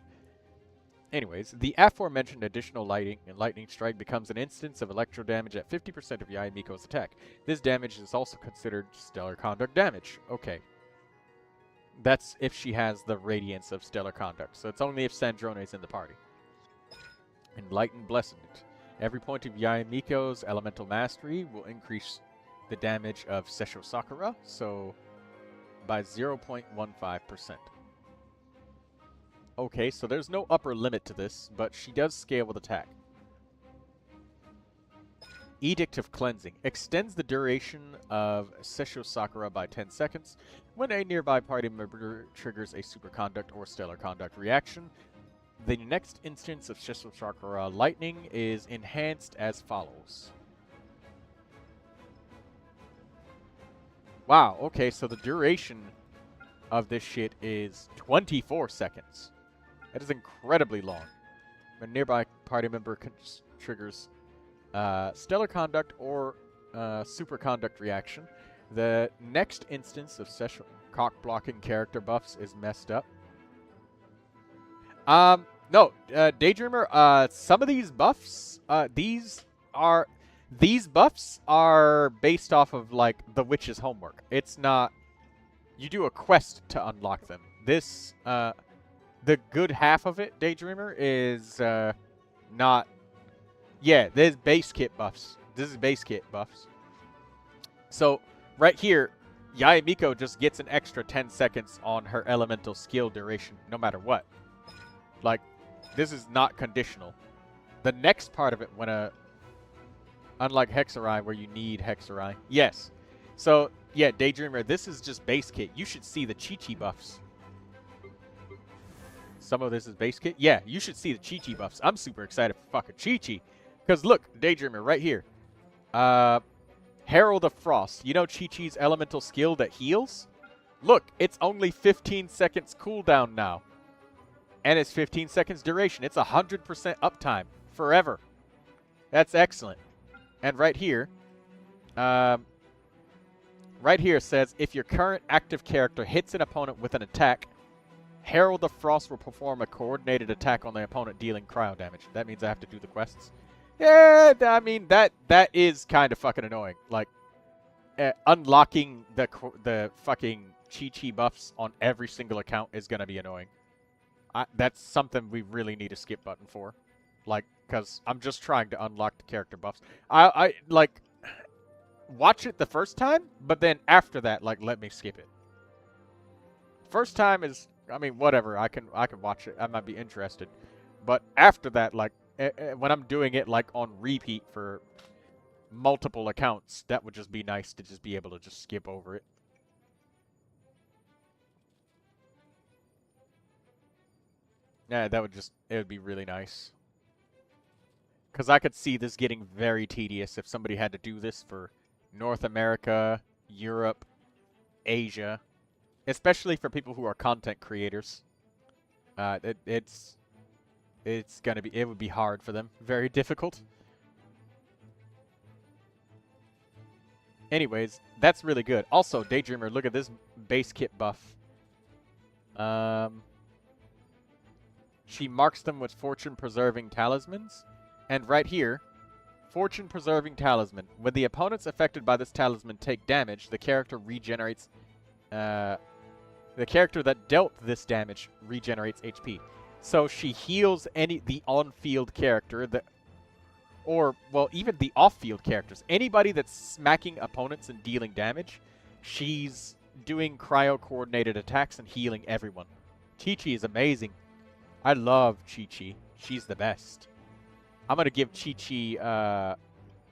Anyways, the aforementioned additional lightning strike becomes an instance of electro damage at 50% of Yae Miko's attack. This damage is also considered stellar conduct damage. Okay. That's if she has the radiance of stellar conduct, so it's only if Sandrone is in the party. Enlightened Blessedment. Every point of Yae Miko's elemental mastery will increase the damage of Sessho Sakura, so by 0.15%. Okay, so there's no upper limit to this, but she does scale with attack. Edict of Cleansing. Extends the duration of Sessho Sakura by 10 seconds. When a nearby party member triggers a superconduct or stellar conduct reaction, the next instance of Sessho Sakura lightning is enhanced as follows. Wow, okay, so the duration of this shit is 24 seconds. That is incredibly long. A nearby party member triggers stellar conduct or superconduct reaction. The next instance of Sessho cock-blocking character buffs is messed up. No, Daydreamer, some of these buffs, these buffs are based off of, like, the witch's homework. It's not... You do a quest to unlock them. this, the good half of it, Daydreamer, is, not... Yeah, there's base kit buffs. This is base kit buffs. So, right here, Yaemiko just gets an extra 10 seconds on her elemental skill duration, no matter what. Like, this is not conditional. The next part of it, when unlike Hexarai, where you need Hexarai. Yes. So, yeah, Daydreamer, this is just base kit. You should see the Chi-Chi buffs. Some of this is base kit? Yeah, you should see the Chi-Chi buffs. I'm super excited for fucking Chi-Chi. Because look, Daydreamer, right here. Herald of Frost. You know Chi-Chi's elemental skill that heals? Look, it's only 15 seconds cooldown now. And it's 15 seconds duration. It's 100% uptime. Forever. That's excellent. And right here, says, if your current active character hits an opponent with an attack, Herald of Frost will perform a coordinated attack on the opponent, dealing cryo damage. That means I have to do the quests. Yeah, I mean, that is kind of fucking annoying. Like, unlocking the fucking Chi-Chi buffs on every single account is going to be annoying. That's something we really need a skip button for. Like, because I'm just trying to unlock the character buffs. I like, watch it the first time, but then after that, like, let me skip it. First time is, I mean, whatever. I can watch it. I might be interested. But after that, like, when I'm doing it, like, on repeat for multiple accounts, that would just be nice to just be able to just skip over it. Yeah, it would be really nice. Because I could see this getting very tedious if somebody had to do this for North America, Europe, Asia. Especially for people who are content creators. It would be hard for them. Very difficult. Anyways, that's really good. Also, Daydreamer, look at this base kit buff. She marks them with fortune-preserving talismans. And right here, fortune-preserving talisman. When the opponents affected by this talisman take damage, the character regenerates... the character that dealt this damage regenerates HP. So she heals the on-field character or, well, even the off-field characters. Anybody that's smacking opponents and dealing damage, she's doing cryo-coordinated attacks and healing everyone. Chi-Chi is amazing. I love Chi-Chi. She's the best. I'm going to give Chi-Chi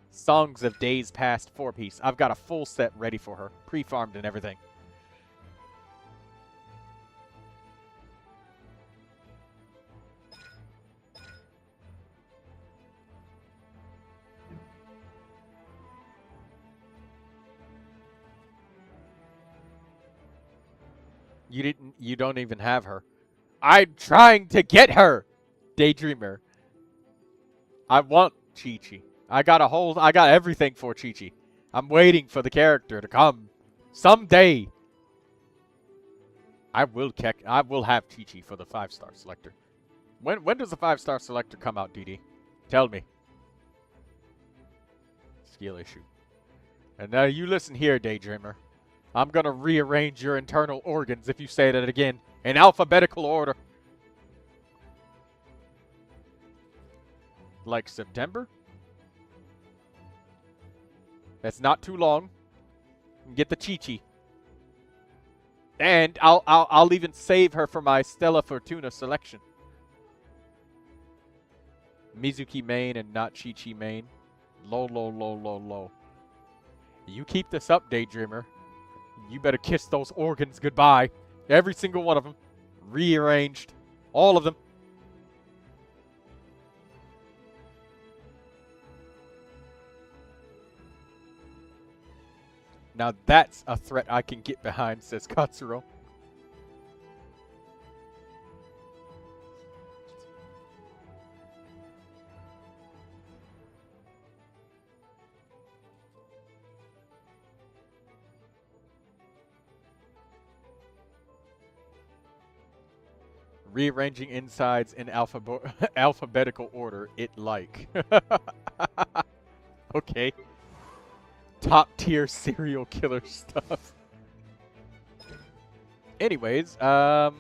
Songs of Days Past 4-piece. I've got a full set ready for her. Pre-farmed and everything. You don't even have her. I'm trying to get her, Daydreamer. I want Chi-Chi. I got everything for Chi-Chi. I'm waiting for the character to come. Someday. I will have Chi-Chi for the 5-star selector. When does the 5-star selector come out, DD? Tell me. Skill issue. And now you listen here, Daydreamer. I'm gonna rearrange your internal organs if you say that again. In alphabetical order. Like September? That's not too long. Get the Chi-Chi. And I'll even save her for my Stella Fortuna selection. Mizuki main and not Chi-Chi main. Low. You keep this up, Daydreamer. You better kiss those organs goodbye. Every single one of them. Rearranged. All of them. Now that's a threat I can get behind, says Katsuro. Rearranging insides in alphabetical order, it like. Okay. Top tier serial killer stuff. anyways, yeah,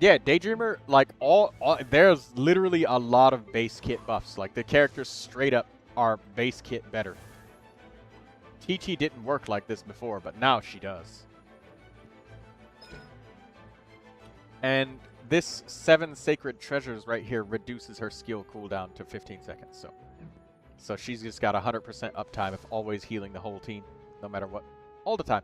Daydreamer, like, all there's literally a lot of base kit buffs. Like, the characters straight up are base kit better. Chi-Chi didn't work like this before, but now she does. And this 7 Sacred Treasures right here reduces her skill cooldown to 15 seconds. So she's just got 100% uptime of always healing the whole team, no matter what, all the time.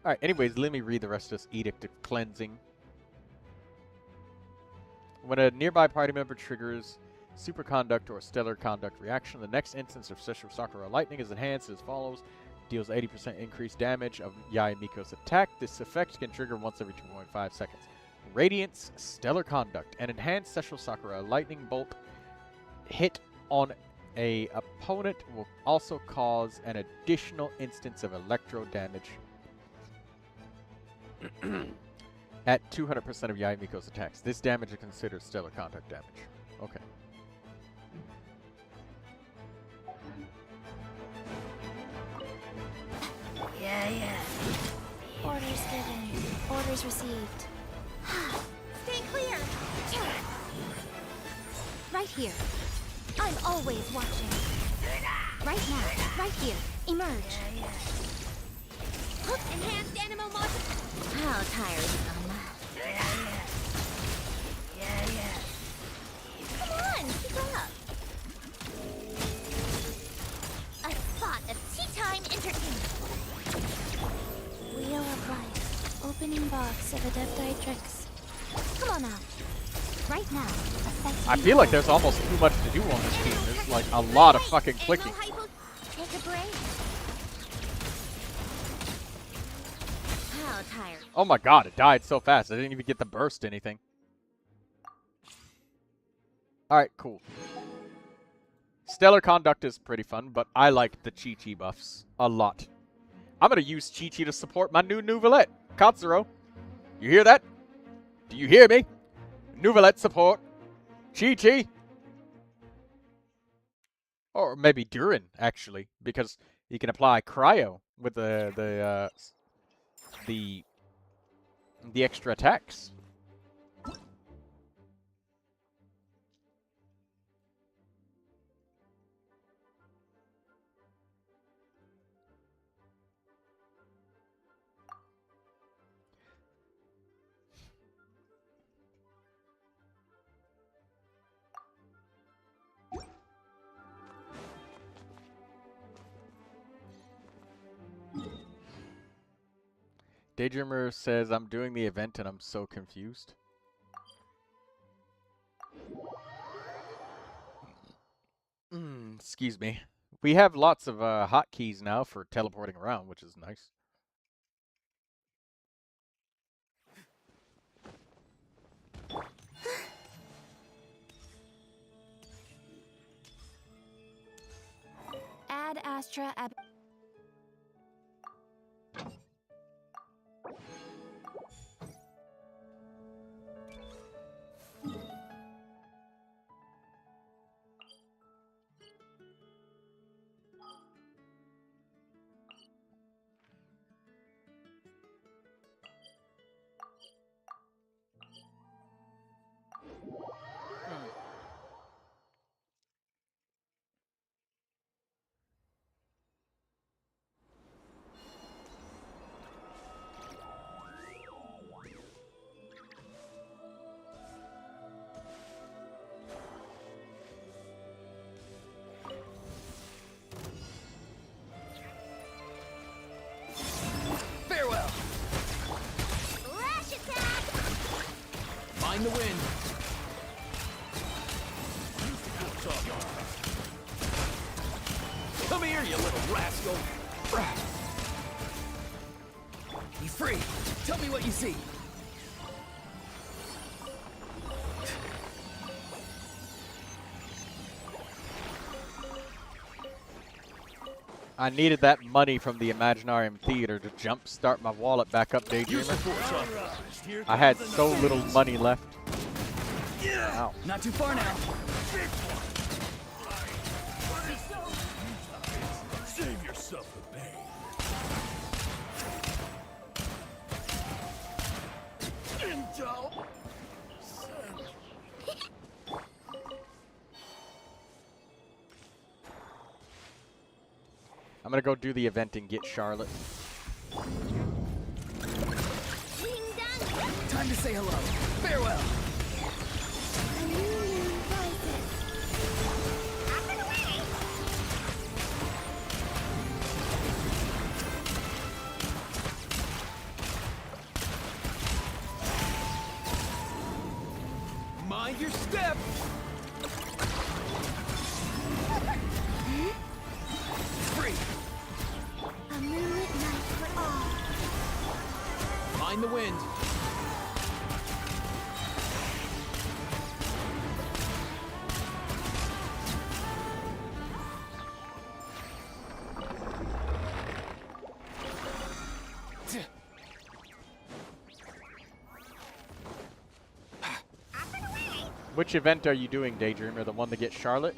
All right, anyways, let me read the rest of this Edict of Cleansing. When a nearby party member triggers Superconduct or Stellar Conduct reaction, the next instance of Special Sakura Lightning is enhanced as follows. Deals 80% increased damage of Yae Miko's attack. This effect can trigger once every 2.5 seconds. Radiance, Stellar Conduct, an enhanced Special Sakura Lightning Bolt hit on a opponent will also cause an additional instance of electro damage at 200% of Yae Miko's attacks. This damage is considered Stellar Conduct damage. Okay. Yeah. Orders given. Orders received. Stay clear! Right here. I'm always watching. Right now. Right here. Emerge. Hook enhanced animal module. How tiresome. Yeah. Come on, keep up. A spot of tea time entertainment. Wheel of Life. Opening box of Adepti tricks. Come on now. Right now. I feel like there's almost too much to do on this team. There's like a lot of fucking clicking. Take a break. How tired. Oh my god, it died so fast. I didn't even get to burst anything. Alright, cool. Stellar Conduct is pretty fun, but I like the Chi-Chi buffs a lot. I'm going to use Chi-Chi to support my new Neuvilette. Katsuro, you hear that? Do you hear me? Neuvilette support. Chi-Chi. Or maybe Durin, actually, because you can apply Cryo with the extra attacks. Daydreamer says, I'm doing the event and I'm so confused. Excuse me. We have lots of hotkeys now for teleporting around, which is nice. Ad Astra ab. Mind the wind. Come here, you little rascal. Be free. Tell me what you see. I needed that money from the Imaginarium Theater to jumpstart my wallet back up, Daydreamer. I had so little money left. Ow. Not too far now. Save yourself the pain. Window. I'm gonna go do the event and get Charlotte. Time to say hello. Farewell. Mind your step. Free. A moonlit night for all. Mind the wind. Which event are you doing, Daydreamer? The one to get Charlotte?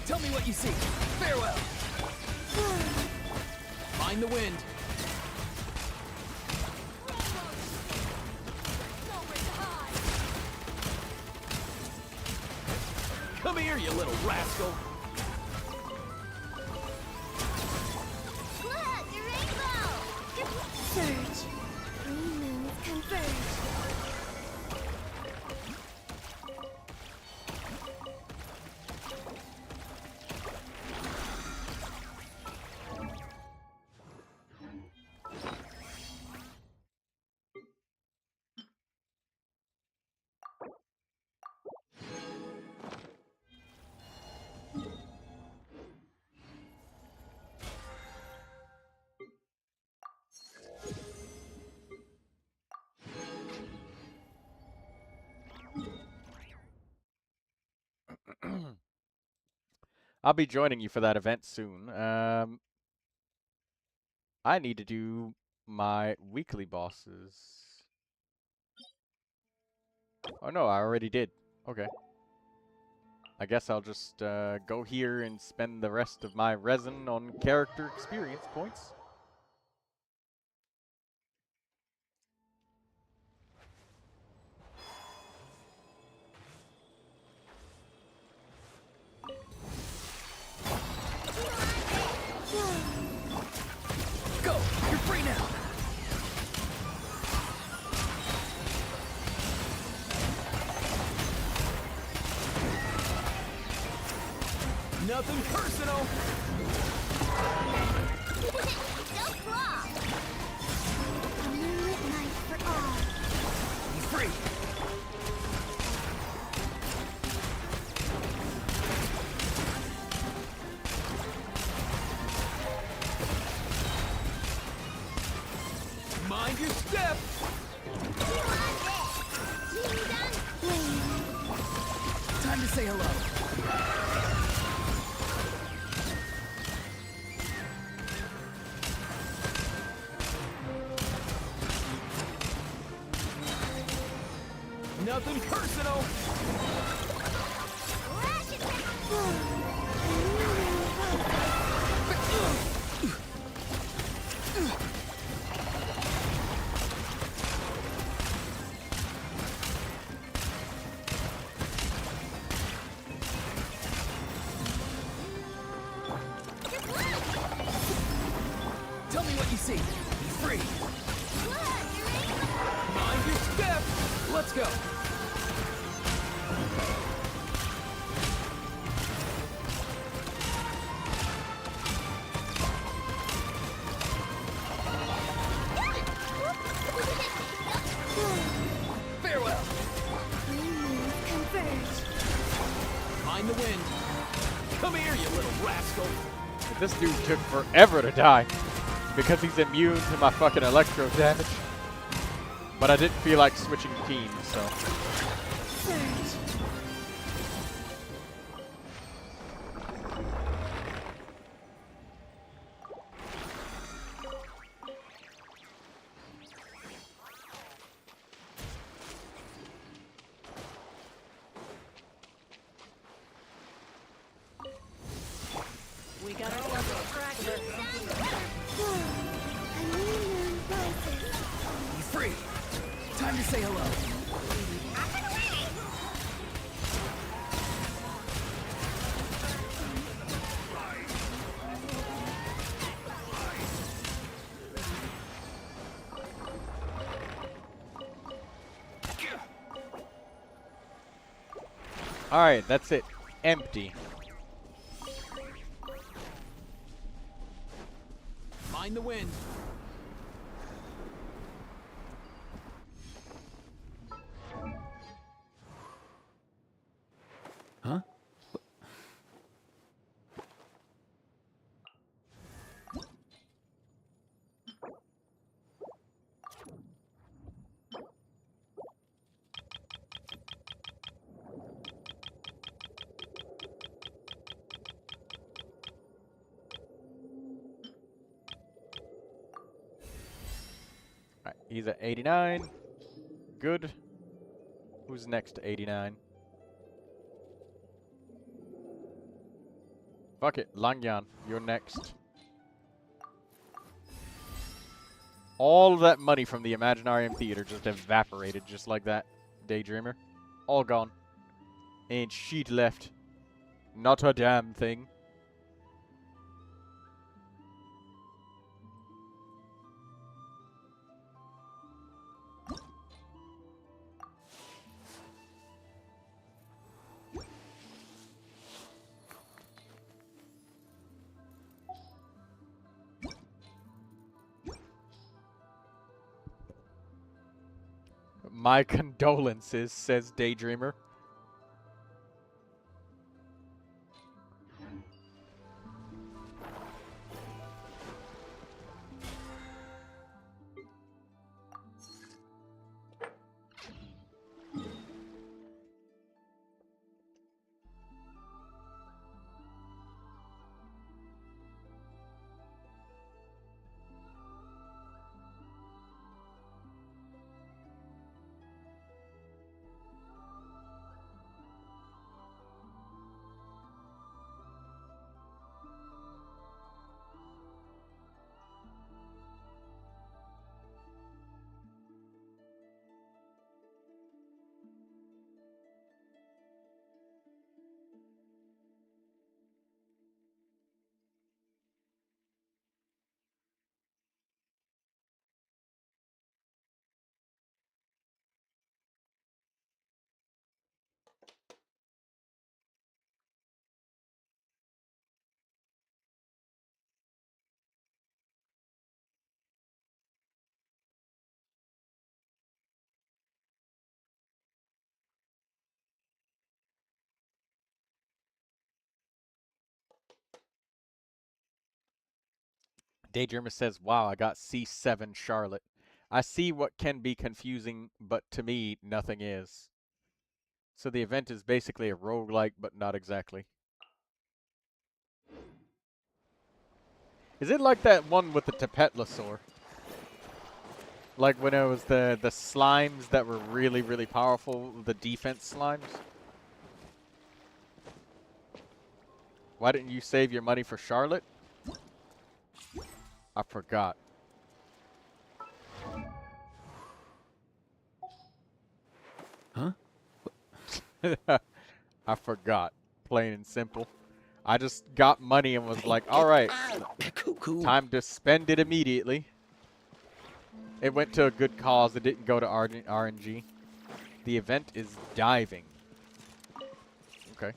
Tell me what you see. Farewell. Mind the wind. Come here, you little rascal. Look, a rainbow! Surge. Three moons converge. I'll be joining you for that event soon. I need to do my weekly bosses. Oh no, I already did. Okay. I guess I'll just go here and spend the rest of my resin on character experience points. Go! You're free now! Nothing personal! Don't claw! A moonlit night for all. He's free! Mind your step. Time to say hello. Nothing personal. Tell me what you see. Free. Mind your step. Let's go. Farewell. Mind the wind. Come here, you little rascal. This dude took forever to die because he's immune to my fucking electro damage. But I didn't feel like switching teams, so. We got ourselves a fragment. say hello. Alright, that's it. Empty. Mind the wind. Huh? Alright, he's at 89. Good. Who's next to 89? Fuck it, Langyan, you're next. All that money from the Imaginarium Theater just evaporated just like that, Daydreamer. All gone. Ain't shit left. Not a damn thing. My condolences, says Daydreamer. Daydreamer says, wow, I got C7 Charlotte. I see what can be confusing, but to me, nothing is. So the event is basically a roguelike, but not exactly. Is it like that one with the Tapetlosaur? Like when it was the slimes that were really, really powerful, the defense slimes? Why didn't you save your money for Charlotte? I forgot. Huh? I forgot. Plain and simple. I just got money and was like, alright, time to spend it immediately. It went to a good cause. It didn't go to RNG. The event is diving. Okay.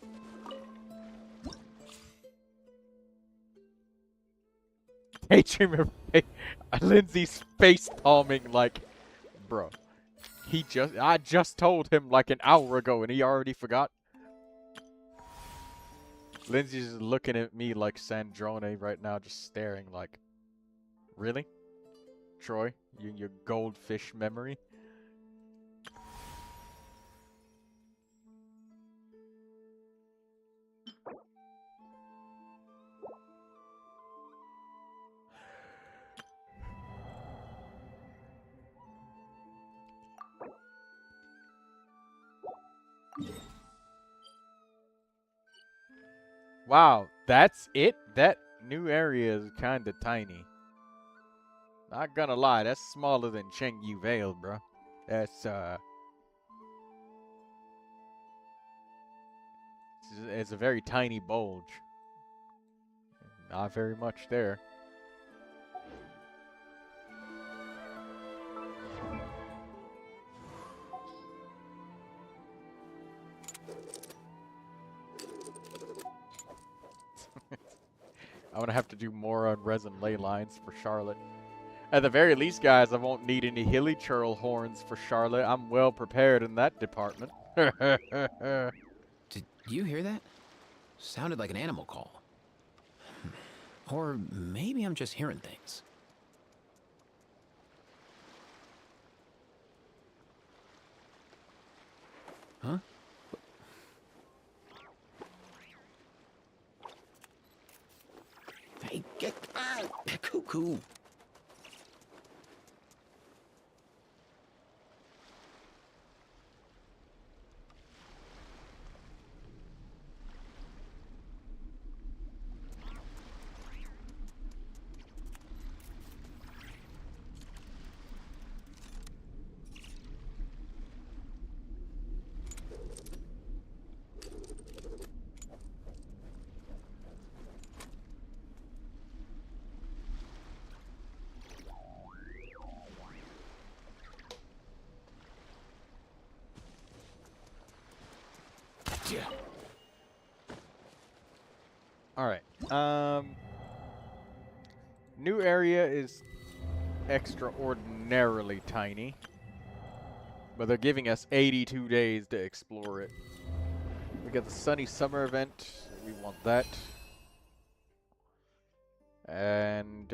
Daydreamer, Lindsay's face palming like, bro. I just told him like an hour ago and he already forgot. Lindsay's just looking at me like Sandrone right now, just staring like, really? Troy, you and your goldfish memory? Wow, that's it? That new area is kinda tiny. Not gonna lie, that's smaller than Chengyu Vale, bro. It's a very tiny bulge. Not very much there. I'm gonna have to do more on resin ley lines for Charlotte. At the very least, guys, I won't need any hilly churl horns for Charlotte. I'm well prepared in that department. Did you hear that? Sounded like an animal call. Or maybe I'm just hearing things. Huh? Hey, get out! Cuckoo! Alright. New area is extraordinarily tiny. But they're giving us 82 days to explore it. We got the Sunny Summer event. We want that. And,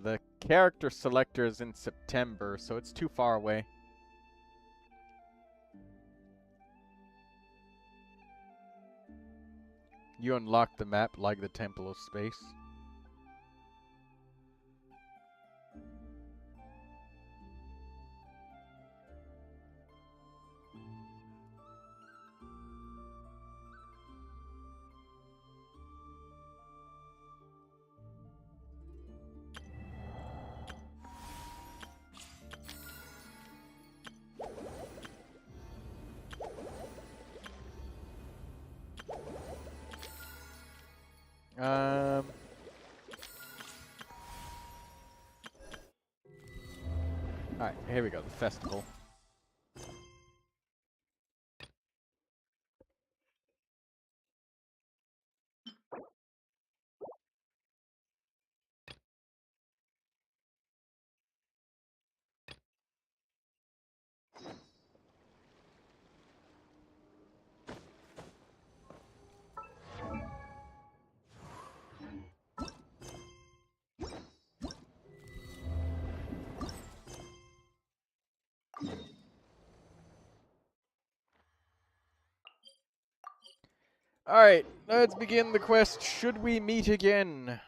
the character selector is in September, so it's too far away. You unlock the map like the Temple of Space. Alright, here we go, the festival. Alright, let's begin the quest. Should we meet again?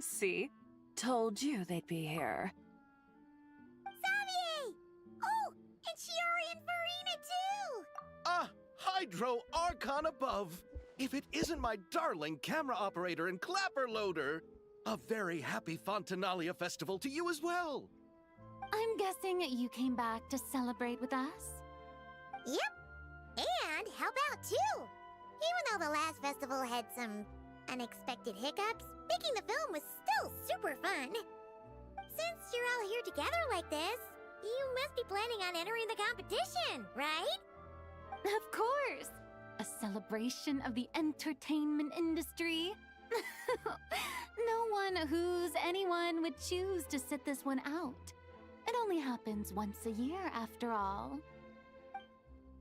See? Told you they'd be here. Xavier! Oh, and Shiori and Verena too! Ah, Hydro Archon above! If it isn't my darling camera operator and clapper loader! A very happy Fontanalia festival to you as well! I'm guessing you came back to celebrate with us? Yep. And how about two? Even though the last festival had some unexpected hiccups, making the film was still super fun. Since you're all here together like this, you must be planning on entering the competition, right? Of course! A celebration of the entertainment industry. No one who's anyone would choose to sit this one out. It only happens once a year, after all.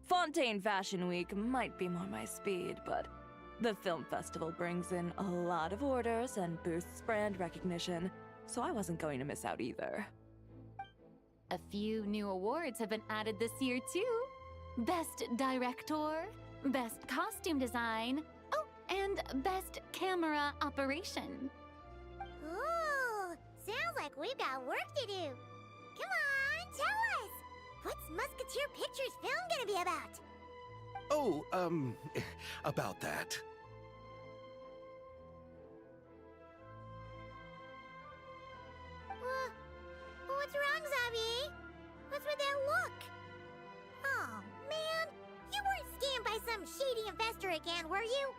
Fontaine Fashion Week might be more my speed, but the film festival brings in a lot of orders and boosts brand recognition, so I wasn't going to miss out either. A few new awards have been added this year, too. Best Director, Best Costume Design, oh, and Best Camera Operation. Ooh, sounds like we've got work to do. Come on, tell us! What's Musketeer Pictures film gonna be about? Oh, about that. What's wrong, Xavier? What's with that look? Oh, man. You weren't scammed by some shady investor again, were you?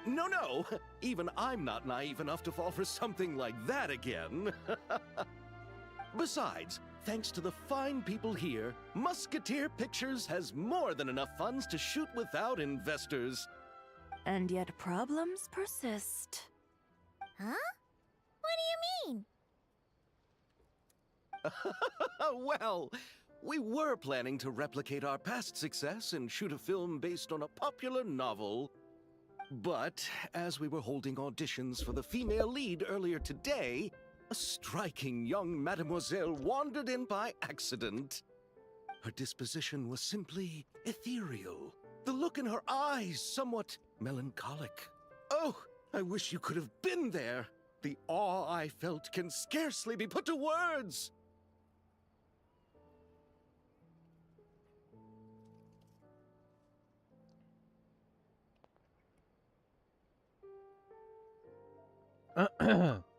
No, no. Even I'm not naive enough to fall for something like that again. Besides, thanks to the fine people here, Musketeer Pictures has more than enough funds to shoot without investors. And yet problems persist. Huh? What do you mean? Well, we were planning to replicate our past success and shoot a film based on a popular novel. But as we were holding auditions for the female lead earlier today, a striking young mademoiselle wandered in by accident. Her disposition was simply ethereal, the look in her eyes somewhat melancholic. Oh, I wish you could have been there. The awe I felt can scarcely be put to words.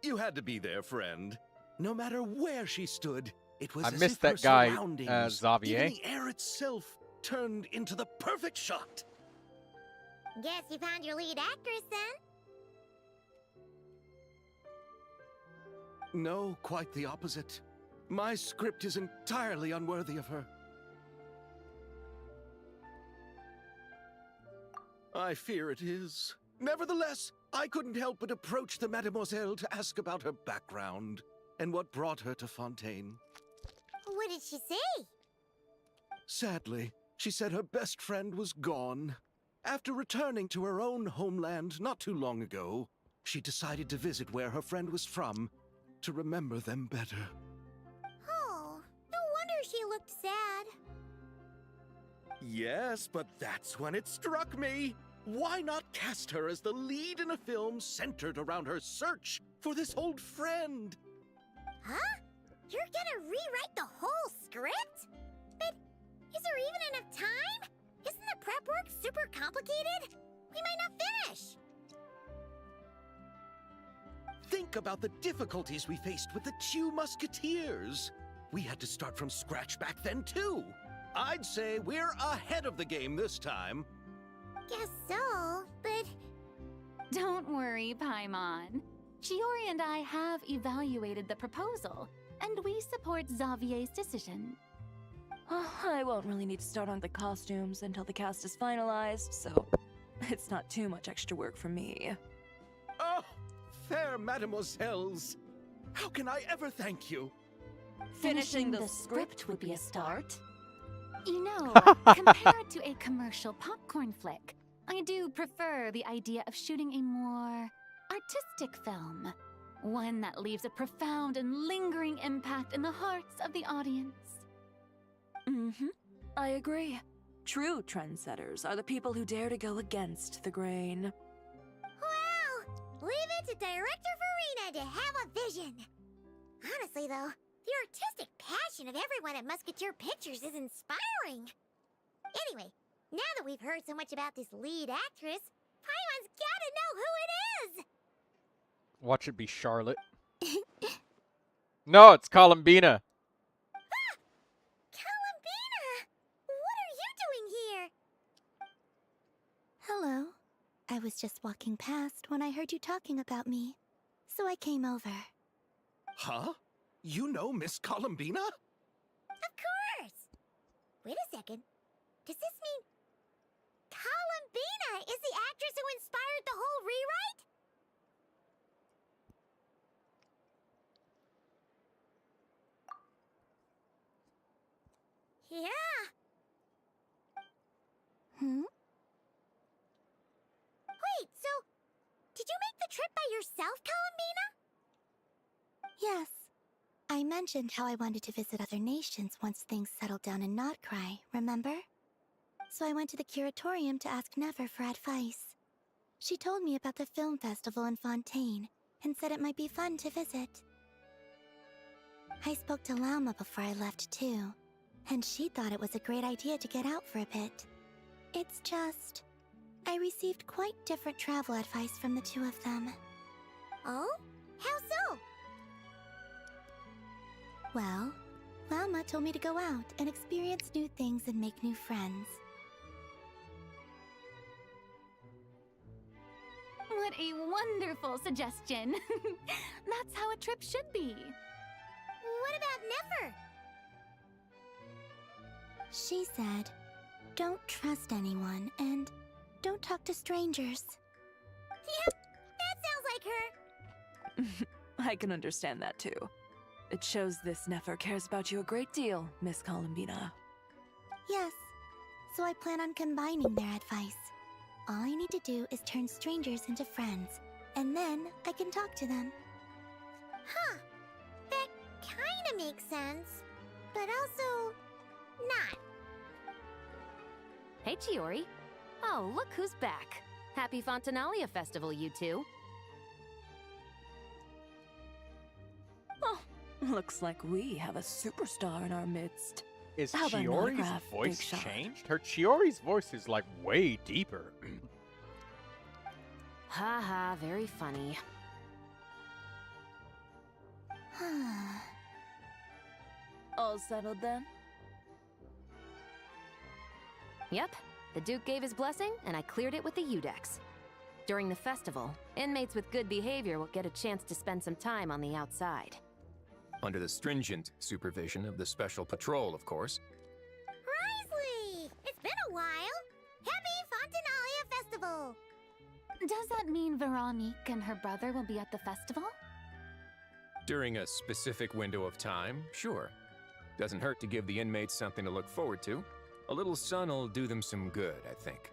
You had to be there, friend. No matter where she stood, it was I as missed if her that guy, surroundings, Xavier. even the air itself, turned into the perfect shot. Guess you found your lead actress, then? No, quite the opposite. My script is entirely unworthy of her. I fear it is. Nevertheless, I couldn't help but approach the mademoiselle to ask about her background and what brought her to Fontaine. What did she say? Sadly, she said her best friend was gone. After returning to her own homeland not too long ago, she decided to visit where her friend was from to remember them better. Oh, no wonder she looked sad. Yes, but that's when it struck me. Why not cast her as the lead in a film centered around her search for this old friend? Huh? You're gonna rewrite the whole script? But is there even enough time? Isn't the prep work super complicated? We might not finish. Think about the difficulties we faced with the two Musketeers. We had to start from scratch back then, too. I'd say we're ahead of the game this time. Guess so, but... Don't worry, Paimon. Chiori and I have evaluated the proposal, and we support Xavier's decision. I won't really need to start on the costumes until the cast is finalized, so it's not too much extra work for me. Oh, fair mademoiselles. How can I ever thank you? Finishing the script would be a start. You know, compared to a commercial popcorn flick, I do prefer the idea of shooting a more artistic film. One that leaves a profound and lingering impact in the hearts of the audience. I agree. True trendsetters are the people who dare to go against the grain. Wow! Leave it to Director Farina to have a vision. Honestly, though, the artistic passion of everyone at Musketeer Pictures is inspiring. Anyway, now that we've heard so much about this lead actress, Paimon's gotta know who it is! Watch it be Charlotte. No, it's Columbina. Columbina! What are you doing here? Hello. I was just walking past when I heard you talking about me, so I came over. Huh? You know Miss Columbina? Of course! Wait a second. Does this mean Columbina is the actress who inspired the whole rewrite? Yeah. Wait, so did you make the trip by yourself, Columbina? Yes. I mentioned how I wanted to visit other nations once things settled down in Notcry, remember? So I went to the curatorium to ask Never for advice. She told me about the film festival in Fontaine and said it might be fun to visit. I spoke to Lauma before I left too, and she thought it was a great idea to get out for a bit. It's just, I received quite different travel advice from the two of them. Oh? How so? Well, Lauma told me to go out and experience new things and make new friends. What a wonderful suggestion. That's how a trip should be. What about Never? She said, don't trust anyone and don't talk to strangers. Yep, that sounds like her. I can understand that too. It shows this Nefer cares about you a great deal, Miss Columbina. Yes, so I plan on combining their advice. All I need to do is turn strangers into friends, and then I can talk to them. Huh. That kinda makes sense, but also not. Hey, Chiori. Oh, look who's back. Happy Fontanalia Festival, you two. Oh, looks like we have a superstar in our midst. Is How about an Chiori's autograph, voice Big Shot? changed? Chiori's voice is like way deeper. Ha, very funny. All settled then? Yep, the Duke gave his blessing, and I cleared it with the Udex. During the festival, inmates with good behavior will get a chance to spend some time on the outside. Under the stringent supervision of the Special Patrol, of course. Risley! It's been a while! Happy Fontanalia Festival! Does that mean Veronique and her brother will be at the festival? During a specific window of time, sure. Doesn't hurt to give the inmates something to look forward to. A little sun'll do them some good, I think.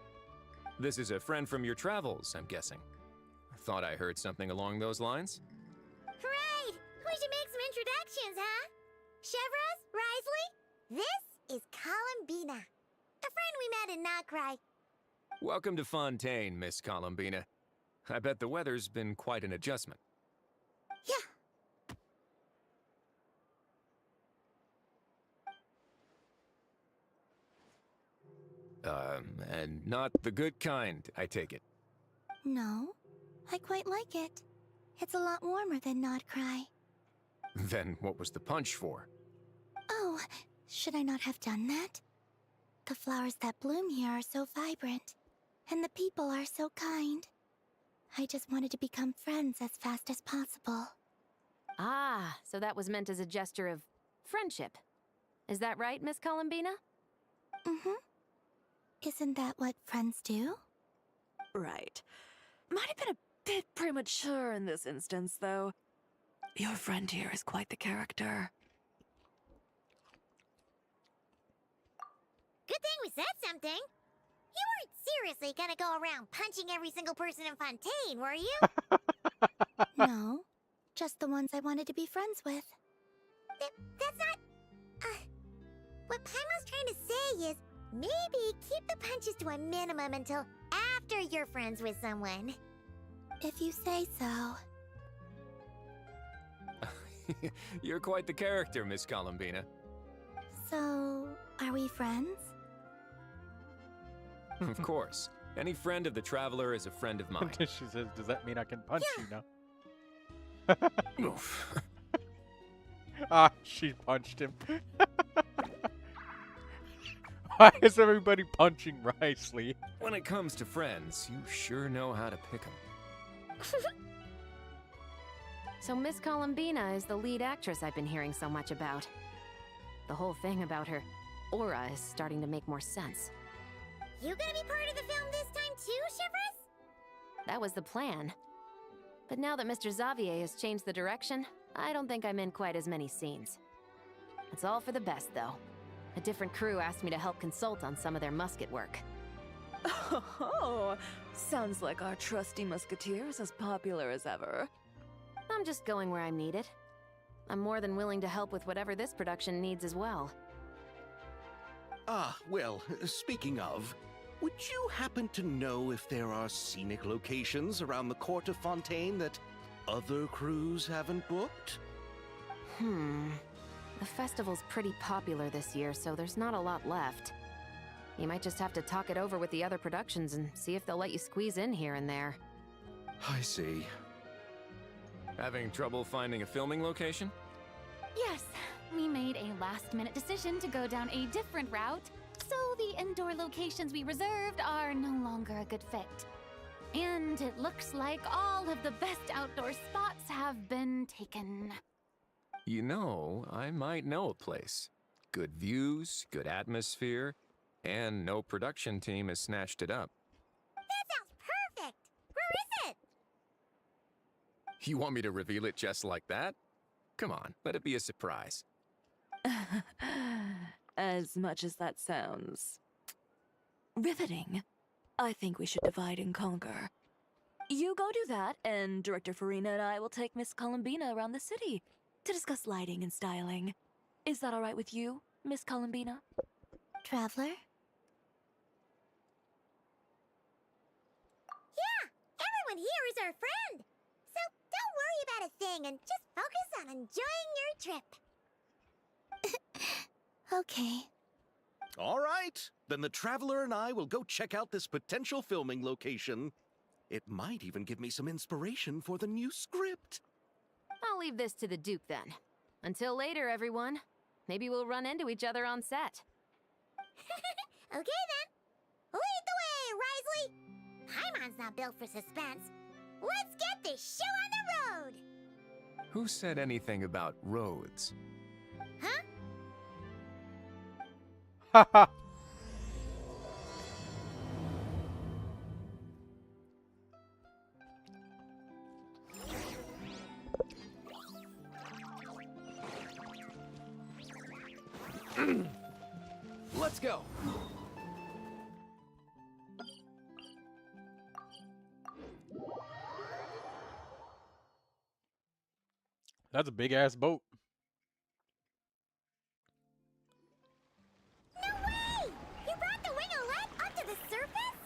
This is a friend from your travels, I'm guessing. I thought I heard something along those lines. Right! We should make some introductions, huh? Chevros, Risley, this is Columbina, a friend we met in Notcry. Welcome to Fontaine, Miss Columbina. I bet the weather's been quite an adjustment. Yeah. And not the good kind, I take it. No, I quite like it. It's a lot warmer than Notcry. Then what was the punch for? Oh, should I not have done that? The flowers that bloom here are so vibrant, and the people are so kind. I just wanted to become friends as fast as possible. Ah, so that was meant as a gesture of friendship. Is that right, Miss Columbina? Mm-hmm. Isn't that what friends do? Right. Might have been a bit premature in this instance, though. Your friend here is quite the character. Good thing we said something. You weren't seriously gonna go around punching every single person in Fontaine, were you? No, just the ones I wanted to be friends with. That's not... what Paimon's trying to say is, maybe keep the punches to a minimum until after you're friends with someone. If you say so. You're quite the character, Miss Columbina. So, are we friends? Of course. Any friend of the Traveler is a friend of mine. She says, does that mean I can punch you now? Oof. Ah, she punched him. Why is everybody punching Risley? When it comes to friends, you sure know how to pick 'em. So Miss Columbina is the lead actress I've been hearing so much about. The whole thing about her aura is starting to make more sense. You gonna be part of the film this time too, Chevros? That was the plan. But now that Mr. Xavier has changed the direction, I don't think I'm in quite as many scenes. It's all for the best, though. A different crew asked me to help consult on some of their musket work. Oh, sounds like our trusty musketeer is as popular as ever. I'm just going where I'm needed. I'm more than willing to help with whatever this production needs as well. Ah, well, speaking of, would you happen to know if there are scenic locations around the Court of Fontaine that other crews haven't booked? The festival's pretty popular this year, so there's not a lot left. You might just have to talk it over with the other productions and see if they'll let you squeeze in here and there. I see. Having trouble finding a filming location? Yes, we made a last-minute decision to go down a different route, so the indoor locations we reserved are no longer a good fit. And it looks like all of the best outdoor spots have been taken. You know, I might know a place. Good views, good atmosphere, and no production team has snatched it up. That sounds perfect! Where is it? You want me to reveal it just like that? Come on, let it be a surprise. As much as that sounds riveting, I think we should divide and conquer. You go do that, and Director Farina and I will take Miss Columbina around the city to discuss lighting and styling. Is that all right with you, Miss Columbina? Traveler? Yeah, everyone here is our friend. So don't worry about a thing and just focus on enjoying your trip. Okay. All right, then the Traveler and I will go check out this potential filming location. It might even give me some inspiration for the new script. I'll leave this to the Duke then. Until later, everyone. Maybe we'll run into each other on set. Okay then. Lead the way, Risley. Paimon's not built for suspense. Let's get this show on the road. Who said anything about roads? Huh? Haha. Let's go. That's a big ass boat. No way! You brought the wingolette up to the surface?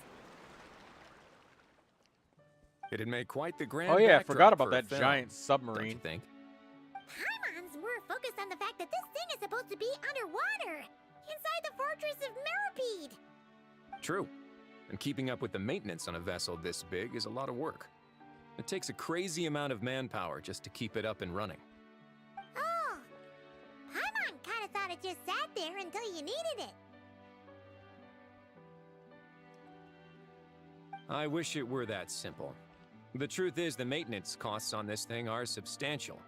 It'd make quite the grand Oh yeah, I backdrop forgot about for a that film, giant don't you submarine. think? Paimon's more focused on the fact that this thing is supposed to be underwater, inside the fortress of Meripede. True. And keeping up with the maintenance on a vessel this big is a lot of work. It takes a crazy amount of manpower just to keep it up and running. Oh, Paimon kind of thought it just sat there until you needed it. I wish it were that simple. The truth is the maintenance costs on this thing are substantial.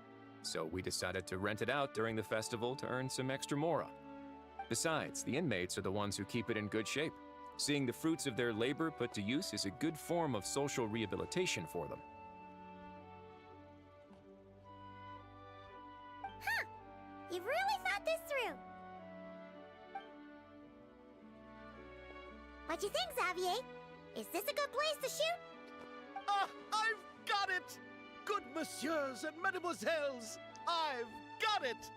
So we decided to rent it out during the festival to earn some extra mora. Besides, the inmates are the ones who keep it in good shape. Seeing the fruits of their labor put to use is a good form of social rehabilitation for them. Huh, you've really thought this through. What you think, Xavier? Is this a good place to shoot? Ah, I've got it! Good messieurs and mesdemoiselles, I've got it!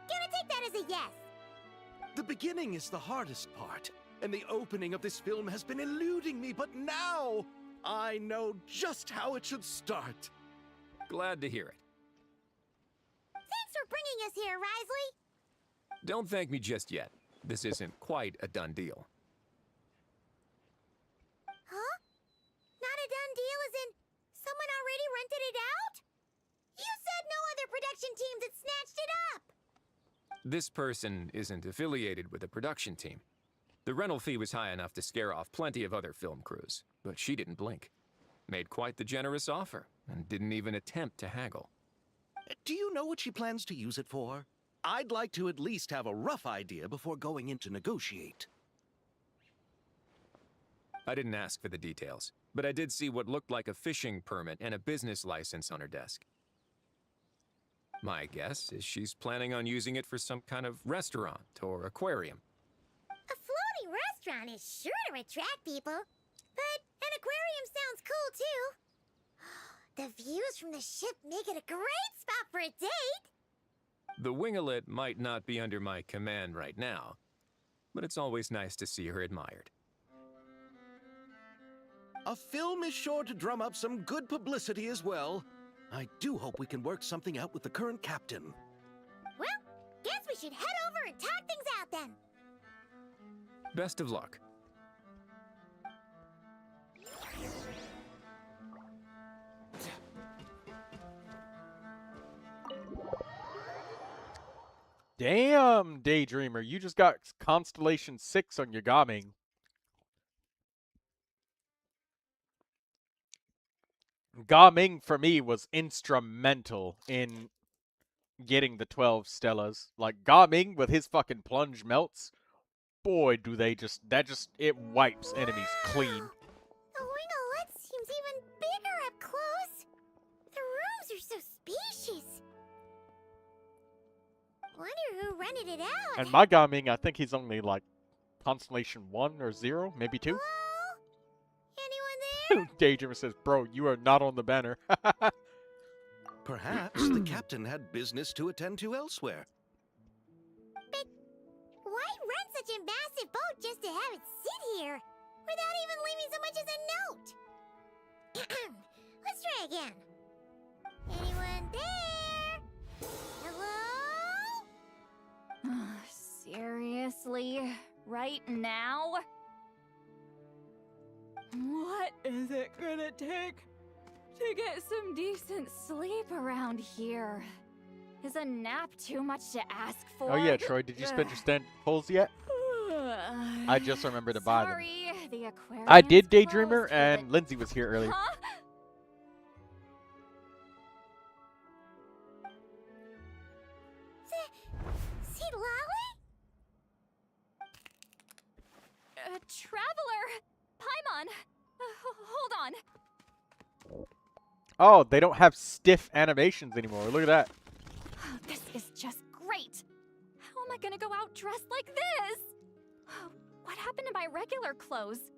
Gonna take that as a yes. The beginning is the hardest part, and the opening of this film has been eluding me, but now I know just how it should start. Glad to hear it. Thanks for bringing us here, Risley. Don't thank me just yet. This isn't quite a done deal. Huh? Not a done deal as in someone already rented it out? You said no other production teams had snatched it up. This person isn't affiliated with a production team. The rental fee was high enough to scare off plenty of other film crews, but she didn't blink. Made quite the generous offer, and didn't even attempt to haggle. Do you know what she plans to use it for? I'd like to at least have a rough idea before going in to negotiate. I didn't ask for the details, but I did see what looked like a fishing permit and a business license on her desk. My guess is she's planning on using it for some kind of restaurant or aquarium. A floating restaurant is sure to attract people. But an aquarium sounds cool too. The views from the ship make it a great spot for a date! The winglet might not be under my command right now, but it's always nice to see her admired. A film is sure to drum up some good publicity as well. I do hope we can work something out with the current captain. Well, guess we should head over and talk things out then. Best of luck. Damn, Daydreamer, you just got Constellation 6 on your Gaming. Gaming for me was instrumental in getting the 12 Stellas. Like Gaming with his fucking plunge melts, boy, do they just it wipes enemies clean. The winglet seems even bigger up close. The rooms are so spacious. Wonder who rented it out. And my Gaming, I think he's only like Constellation 1 or 0, maybe 2. Anyone there? Daydreamer says, bro, you are not on the banner. Perhaps the captain had business to attend to elsewhere. But why rent such a massive boat just to have it sit here without even leaving so much as a note? Let's try again. Anyone there? Hello? Seriously? Right now? What is it gonna take to get some decent sleep around here? Is a nap too much to ask for? Oh yeah, Troy, did you spend your stand pulls yet? I just remembered to buy them. Sorry, the aquarium's I did, closed Daydreamer, for and the- Lindsay was here earlier. Huh? See Lolly? Traveler! Paimon! Hold on. Oh, they don't have stiff animations anymore. Look at that. This is just great. How am I gonna go out dressed like this? What happened to my regular clothes?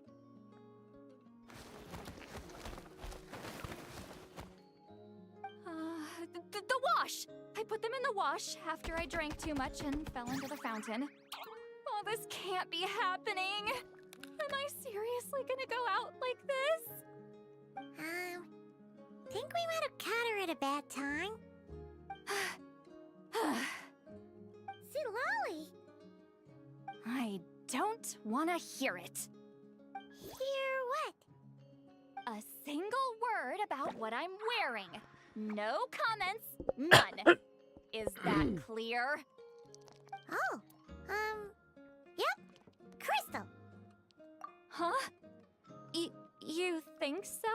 The wash! I put them in the wash after I drank too much and fell into the fountain. Oh, this can't be happening. Am I seriously gonna go out like this? Think we might have caught her at a bad time. See Lolly? I don't want to hear it. Hear what? A single word about what I'm wearing. No comments, none. Is that clear? Oh, yep. Crystal. Huh? You think so?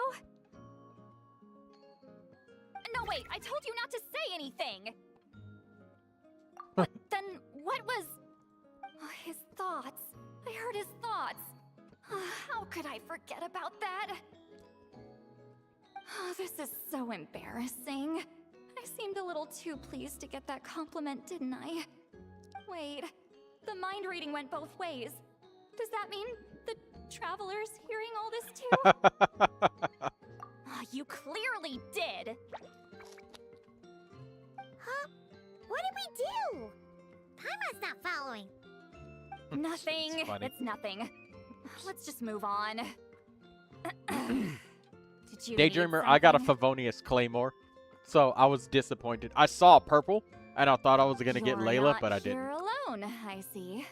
No, wait, I told you not to say anything! But then what was... his thoughts. I heard his thoughts. How could I forget about that? Oh, this is so embarrassing. I seemed a little too pleased to get that compliment, didn't I? Wait, the mind reading went both ways. Does that mean the traveler's hearing all this too? You clearly did! Huh? What did we do? Paimon's not following. Nothing. It's funny. It's nothing. Let's just move on. Did you Daydreamer, need I got a something? Favonius Claymore, so I was disappointed. I saw purple, and I thought I was gonna get You're Layla, not but I here didn't. alone, I see.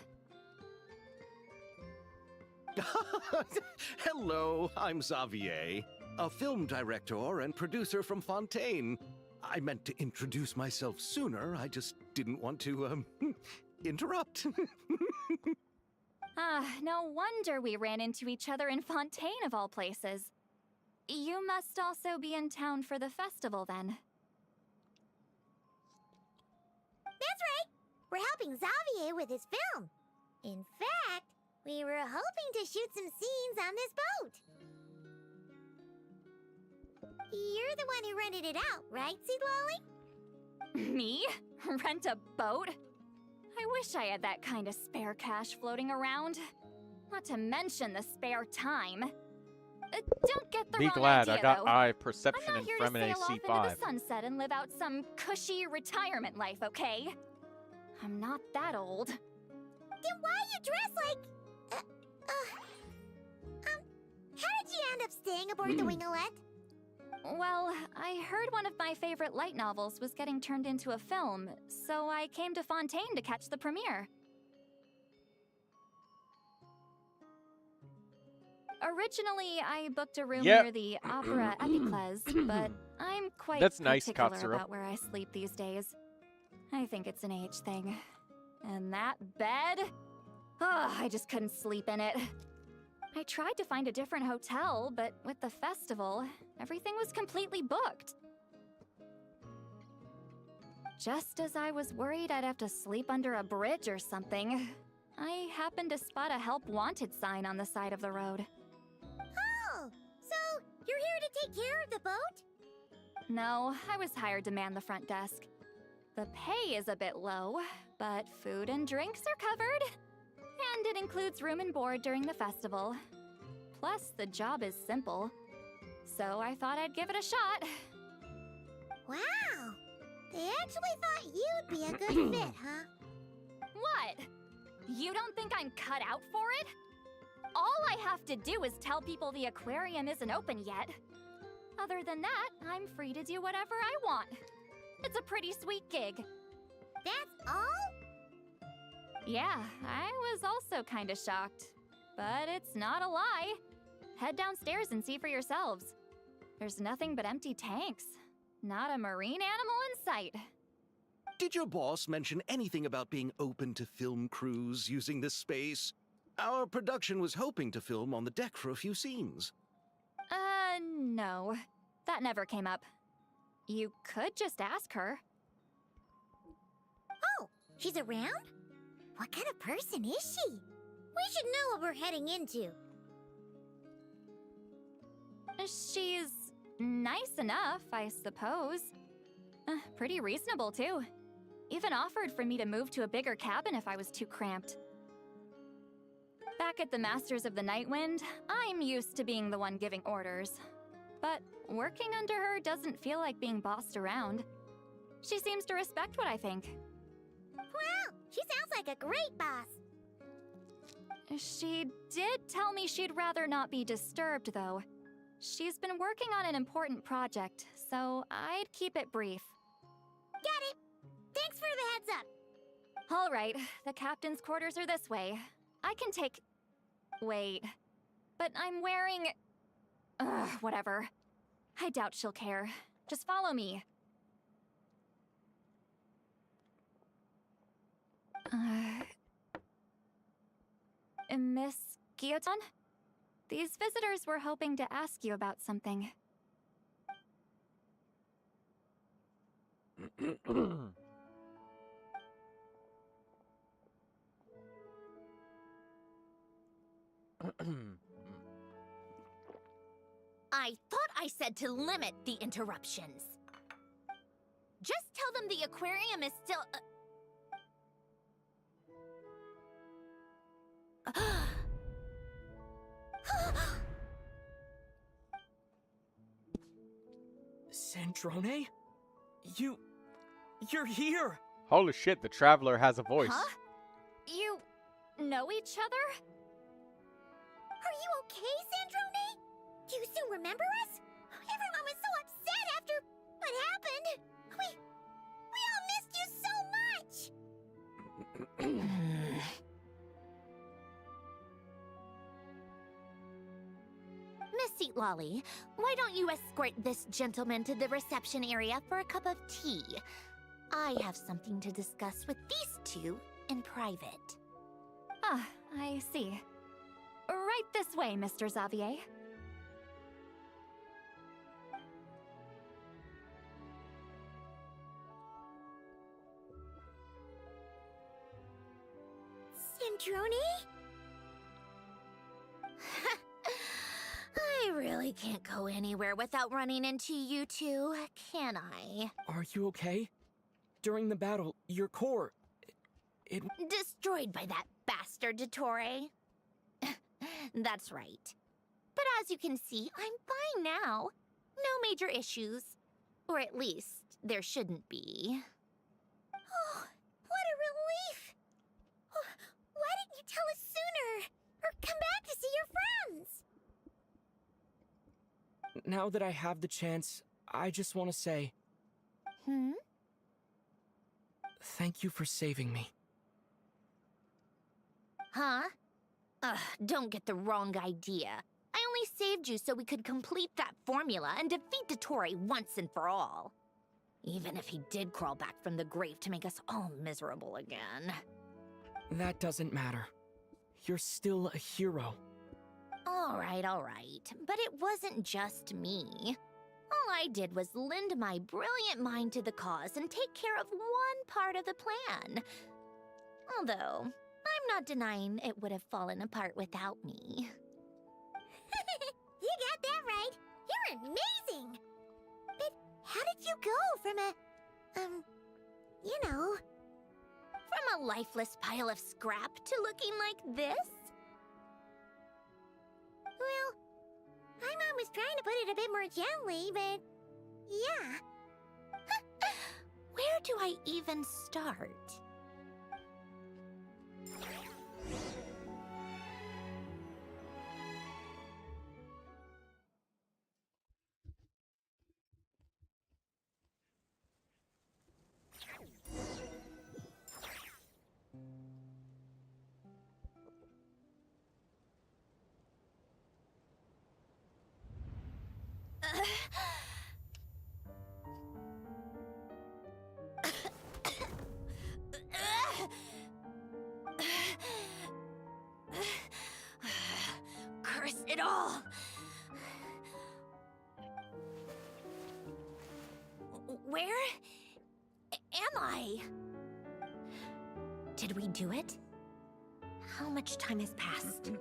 Hello, I'm Xavier, a film director and producer from Fontaine. I meant to introduce myself sooner, I just didn't want to, interrupt. No wonder we ran into each other in Fontaine of all places. You must also be in town for the festival then. That's right. We're helping Xavier with his film. In fact, we were hoping to shoot some scenes on this boat. You're the one who rented it out, right, Seed Lolly? Me? Rent a boat? I wish I had that kind of spare cash floating around. Not to mention the spare time. Don't get the Be wrong glad idea, I got though. eye perception I'm and not here to Fremine sail off into C5. the sunset and live out some cushy retirement life, okay? I'm not that old. Then why you dress like... how did you end up staying aboard the Wingolette? Well, I heard one of my favorite light novels was getting turned into a film, so I came to Fontaine to catch the premiere. Originally, I booked a room Yep. near the Opera Epicles, but I'm quite That's nice, particular Katsura. about where I sleep these days. I think it's an age thing. And that bed? Oh, I just couldn't sleep in it. I tried to find a different hotel, but with the festival, everything was completely booked. Just as I was worried I'd have to sleep under a bridge or something, I happened to spot a help wanted sign on the side of the road. Oh, so you're here to take care of the boat? No, I was hired to man the front desk. The pay is a bit low, but food and drinks are covered. And it includes room and board during the festival. Plus, the job is simple. So I thought I'd give it a shot. Wow! They actually thought you'd be a good fit, huh? What? You don't think I'm cut out for it? All I have to do is tell people the aquarium isn't open yet. Other than that, I'm free to do whatever I want. It's a pretty sweet gig. That's all? Yeah, I was also kinda shocked. But it's not a lie. Head downstairs and see for yourselves. There's nothing but empty tanks. Not a marine animal in sight. Did your boss mention anything about being open to film crews using this space? Our production was hoping to film on the deck for a few scenes. No. That never came up. You could just ask her. Oh, she's around? What kind of person is she? We should know what we're heading into. She's nice enough, I suppose. Pretty reasonable, too. Even offered for me to move to a bigger cabin if I was too cramped. Back at the Masters of the Nightwind, I'm used to being the one giving orders. But working under her doesn't feel like being bossed around. She seems to respect what I think. Wow, she sounds like a great boss. She did tell me she'd rather not be disturbed, though. She's been working on an important project, so I'd keep it brief. Got it. Thanks for the heads up. All right, the captain's quarters are this way. I can take... Wait. But I'm wearing... Ugh, whatever. I doubt she'll care. Just follow me. Miss Guillotin? These visitors were hoping to ask you about something. I thought I said to limit the interruptions. Just tell them the aquarium is still... Sandrone? You're here! Holy shit, the Traveler has a voice. Huh? You know each other? Are you okay, Sandrone? Do you still remember us? Everyone was so upset after what happened. We all missed you so much. Miss Seat Lolly, why don't you escort this gentleman to the reception area for a cup of tea? I have something to discuss with these two in private. Ah, I see. Right this way, Mr. Xavier. Sandrone? I really can't go anywhere without running into you two, can I? Are you okay? During the battle, your core... it... Destroyed by that bastard Dottore. That's right. But As you can see, I'm fine now. No major issues. Or at least, there shouldn't be. Oh, what a relief! Oh, why didn't you tell us sooner? Or come back to see your friends? Now that I have the chance, I just want to say... Thank you for saving me. Huh? Don't get the wrong idea. I only saved you so we could complete that formula and defeat Dottore once and for all. Even if he did crawl back from the grave to make us all miserable again. That doesn't matter. You're still a hero. All right. But it wasn't just me. All I did was lend my brilliant mind to the cause and take care of one part of the plan. Although, I'm not denying it would have fallen apart without me. You got that right. You're amazing. But how did you go from From a lifeless pile of scrap to looking like this? Well, my mom was trying to put it a bit more gently, but yeah. Where do I even start? Curse it all! Where am I? Did we do it? How much time has passed?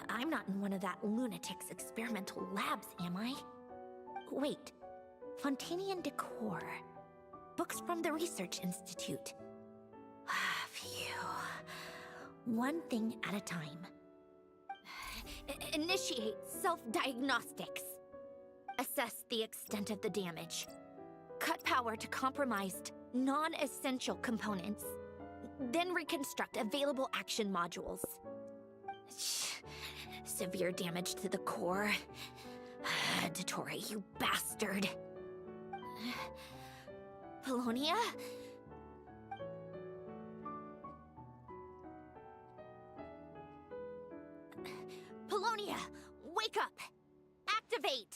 I'm not in one of that lunatic's experimental labs, am I? Wait, Fontanian decor. Books from the Research Institute. Phew. One thing at a time. Initiate self-diagnostics. Assess the extent of the damage. Cut power to compromised, non-essential components. Then reconstruct available action modules. Severe damage to the core. Dottore, you bastard. Polonia? Polonia, wake up! Activate!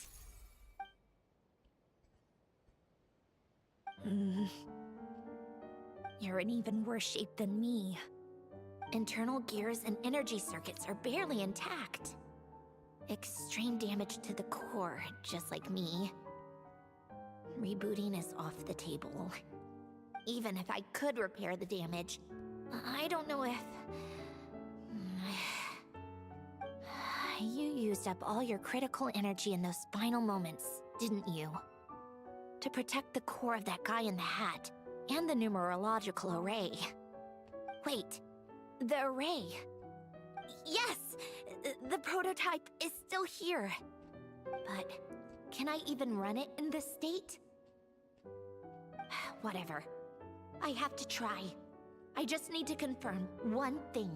You're in even worse shape than me. Internal gears and energy circuits are barely intact. Extreme damage to the core, just like me. Rebooting is off the table. Even if I could repair the damage, I don't know if... You used up all your critical energy in those final moments, didn't you? To protect the core of that guy in the hat, and the numerological array. Wait, the array. Yes! The prototype is still here. But can I even run it in this state? Whatever. I have to try. I just need to confirm one thing.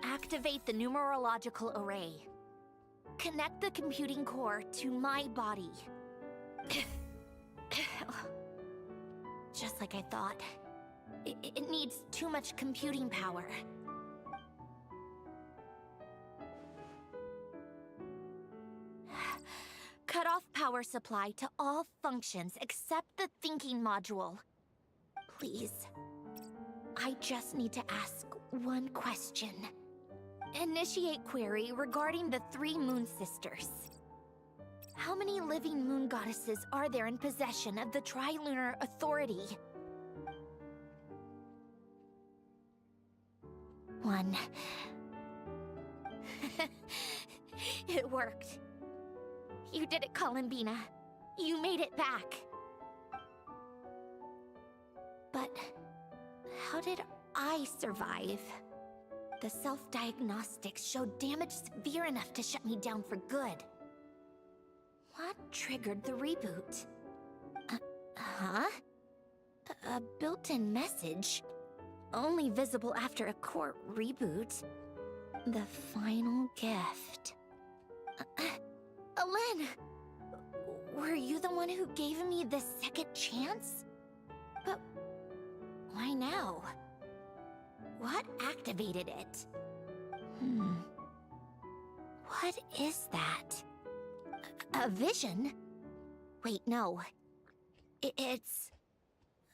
Activate the numerological array. Connect the computing core to my body. Just like I thought. It needs too much computing power. Cut off power supply to all functions except the thinking module. Please. I just need to ask one question. Initiate query regarding the 3 Moon Sisters. How many living moon goddesses are there in possession of the Trilunar Authority? 1. It worked. You did it, Columbina. You made it back. But how did I survive? The self-diagnostics showed damage severe enough to shut me down for good. What triggered the reboot? A built-in message. Only visible after a core reboot. The final gift. Alen! Were you the one who gave me this second chance? But why now? What activated it? What is that? A vision? Wait, no. It's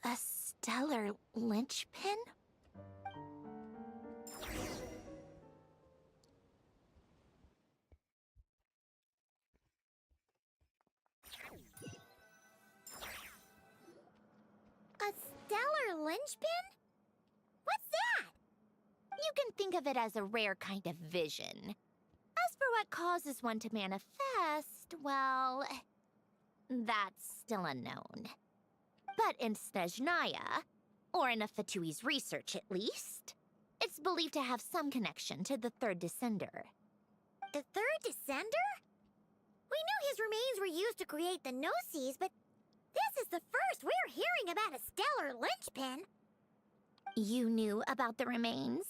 a stellar linchpin? A stellar linchpin? What's that? You can think of it as a rare kind of vision. As for what causes one to manifest, well, that's still unknown. But in Snezhnaya, or in Afatui's research at least, it's believed to have some connection to the Third Descender. The Third Descender? We knew his remains were used to create the Gnosis, but this is the first we're hearing about a stellar linchpin. You knew about the remains?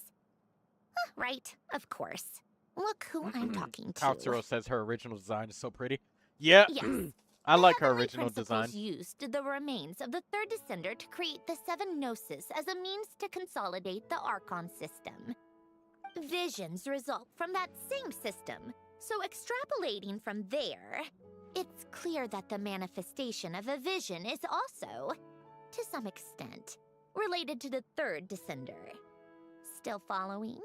Right, of course. Look who I'm talking to. Katsuro says her original design is so pretty. Yeah, Yes. I like her Heavenly original design. Principles used the remains of the Third Descender to create the Seven Gnosis as a means to consolidate the Archon system. Visions result from that same system, so extrapolating from there, it's clear that the manifestation of a vision is also, to some extent, related to the Third Descender. Still following?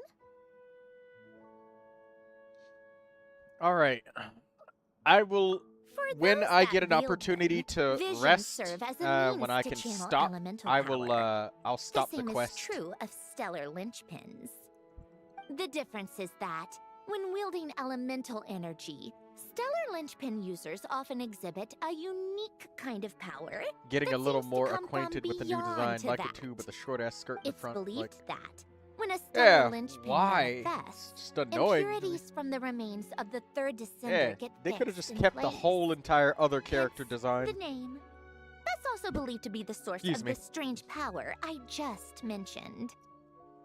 All right. I will, when I get an wield opportunity to visions rest, serve as a when means I to can channel stop, elemental I will, power. I'll stop the same quest. is true of stellar linchpins. The difference is that, when wielding elemental energy, stellar linchpin users often exhibit a unique kind of power. Getting that a little seems to more come from acquainted with the new beyond design, to like that. it too, with the short-ass skirt in the It's front. believed Like, that, when a stellar yeah, linchpin why? manifests, It's just annoying. impurities from the remains of the Third Descender Yeah, get they could have fixed just in kept the place. whole entire other character design. The name. That's also believed to be the source Excuse of me. the strange power I just mentioned.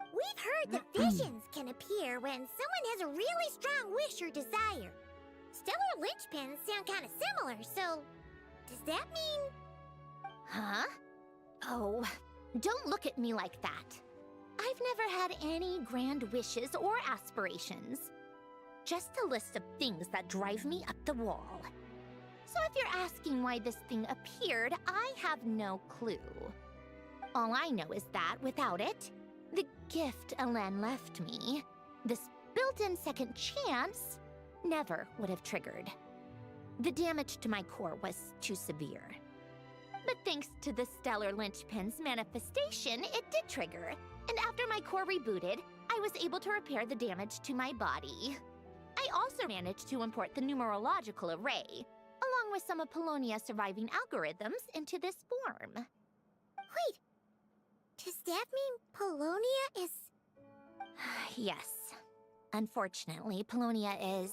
We've heard that visions can appear when someone has a really strong wish or desire. Stellar linchpins sound kind of similar, so does that mean... Huh? Oh, don't look at me like that. I've never had any grand wishes or aspirations. Just a list of things that drive me up the wall. So if you're asking why this thing appeared, I have no clue. All I know is that without it, the gift Alen left me, this built-in second chance, never would have triggered. The damage to my core was too severe. But thanks to the stellar linchpin's manifestation, it did trigger. And after my core rebooted, I was able to repair the damage to my body. I also managed to import the numerological array, along with some of Polonia's surviving algorithms, into this form. Wait, does that mean Polonia is... Yes. Unfortunately, Polonia is...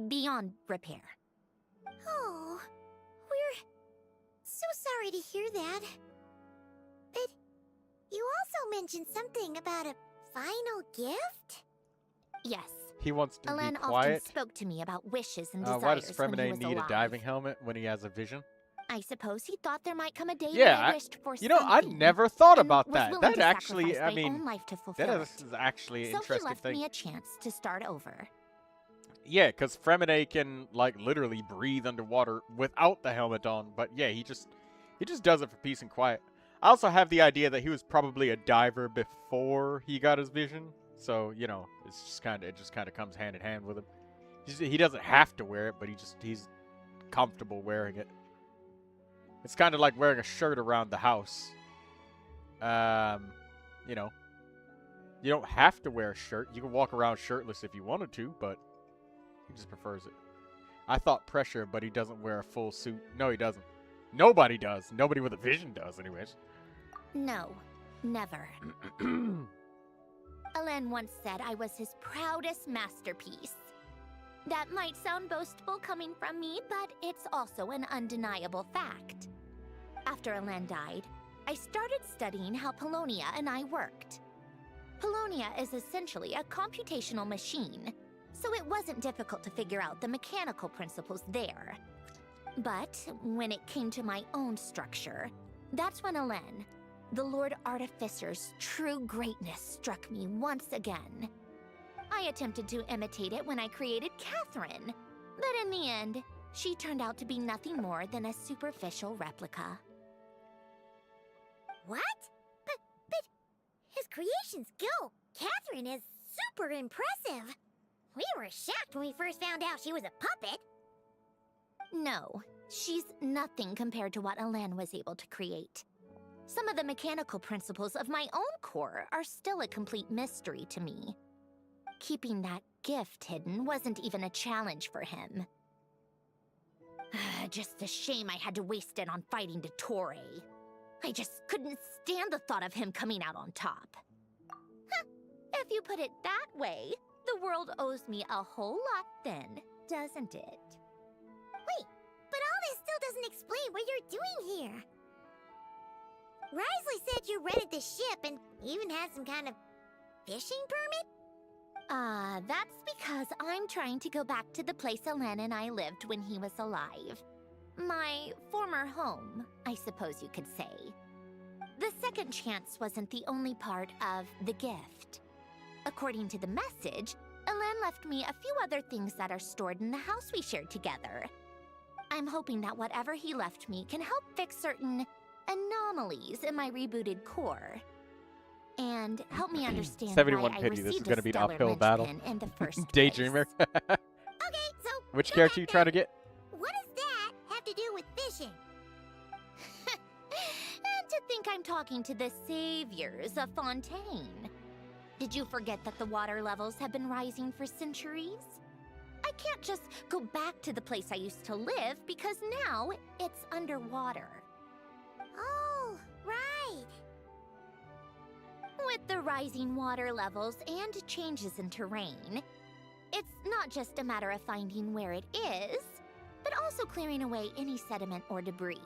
beyond repair. Oh, we're so sorry to hear that. But you also mentioned something about a final gift? Yes. He wants to Alen be often quiet. spoke to me about wishes and desires Why does when he Fremine was need alive. a diving helmet when he has a vision? I suppose he thought there might come a day Yeah, when I wished for you know, I something, never thought and about was that. willing That to actually, sacrifice I my mean, own life to fulfill that it. is actually an So he interesting left thing. me a chance to start over. Yeah, because Fremine can, like, literally breathe underwater without the helmet on. But yeah, he just does it for peace and quiet. I also have the idea that he was probably a diver before he got his vision. So, you know, it just kind of comes hand in hand with him. He doesn't have to wear it, but he's comfortable wearing it. It's kind of like wearing a shirt around the house. You know, you don't have to wear a shirt. You can walk around shirtless if you wanted to, but he just prefers it. I thought Pressure, but he doesn't wear a full suit. No, he doesn't. Nobody does. Nobody with a vision does, anyways. No, never. Alen once said I was his proudest masterpiece. That might sound boastful coming from me, but it's also an undeniable fact. After Alen died, I started studying how Paulownia and I worked. Paulownia is essentially a computational machine, so it wasn't difficult to figure out the mechanical principles there. But when it came to my own structure, that's when Alen, the Lord Artificer's true greatness, struck me once again. I attempted to imitate it when I created Catherine, but in the end, she turned out to be nothing more than a superficial replica. What? But his creations go. Catherine is super impressive. We were shocked when we first found out she was a puppet. No, she's nothing compared to what Alen was able to create. Some of the mechanical principles of my own core are still a complete mystery to me. Keeping that gift hidden wasn't even a challenge for him. Just a shame I had to waste it on fighting Dottore. I just couldn't stand the thought of him coming out on top. If you put it that way, the world owes me a whole lot then, doesn't it? Wait, but all this still doesn't explain what you're doing here. Risley said you rented the ship and even had some kind of fishing permit? That's because I'm trying to go back to the place Alen and I lived when he was alive. My former home, I suppose you could say. The second chance wasn't the only part of the gift. According to the message, Alen left me a few other things that are stored in the house we shared together. I'm hoping that whatever he left me can help fix certain anomalies in my rebooted core. And help me understand 71 why I pity, this is received gonna a be an stellar uphill battle. linchpin in the first Daydreamer. Okay, so Which character you trying to get? what does that have to do with fishing? And to think I'm talking to the saviors of Fontaine. Did you forget that the water levels have been rising for centuries? I can't just go back to the place I used to live because now it's underwater. Oh, right. With the rising water levels and changes in terrain, it's not just a matter of finding where it is, but also clearing away any sediment or debris.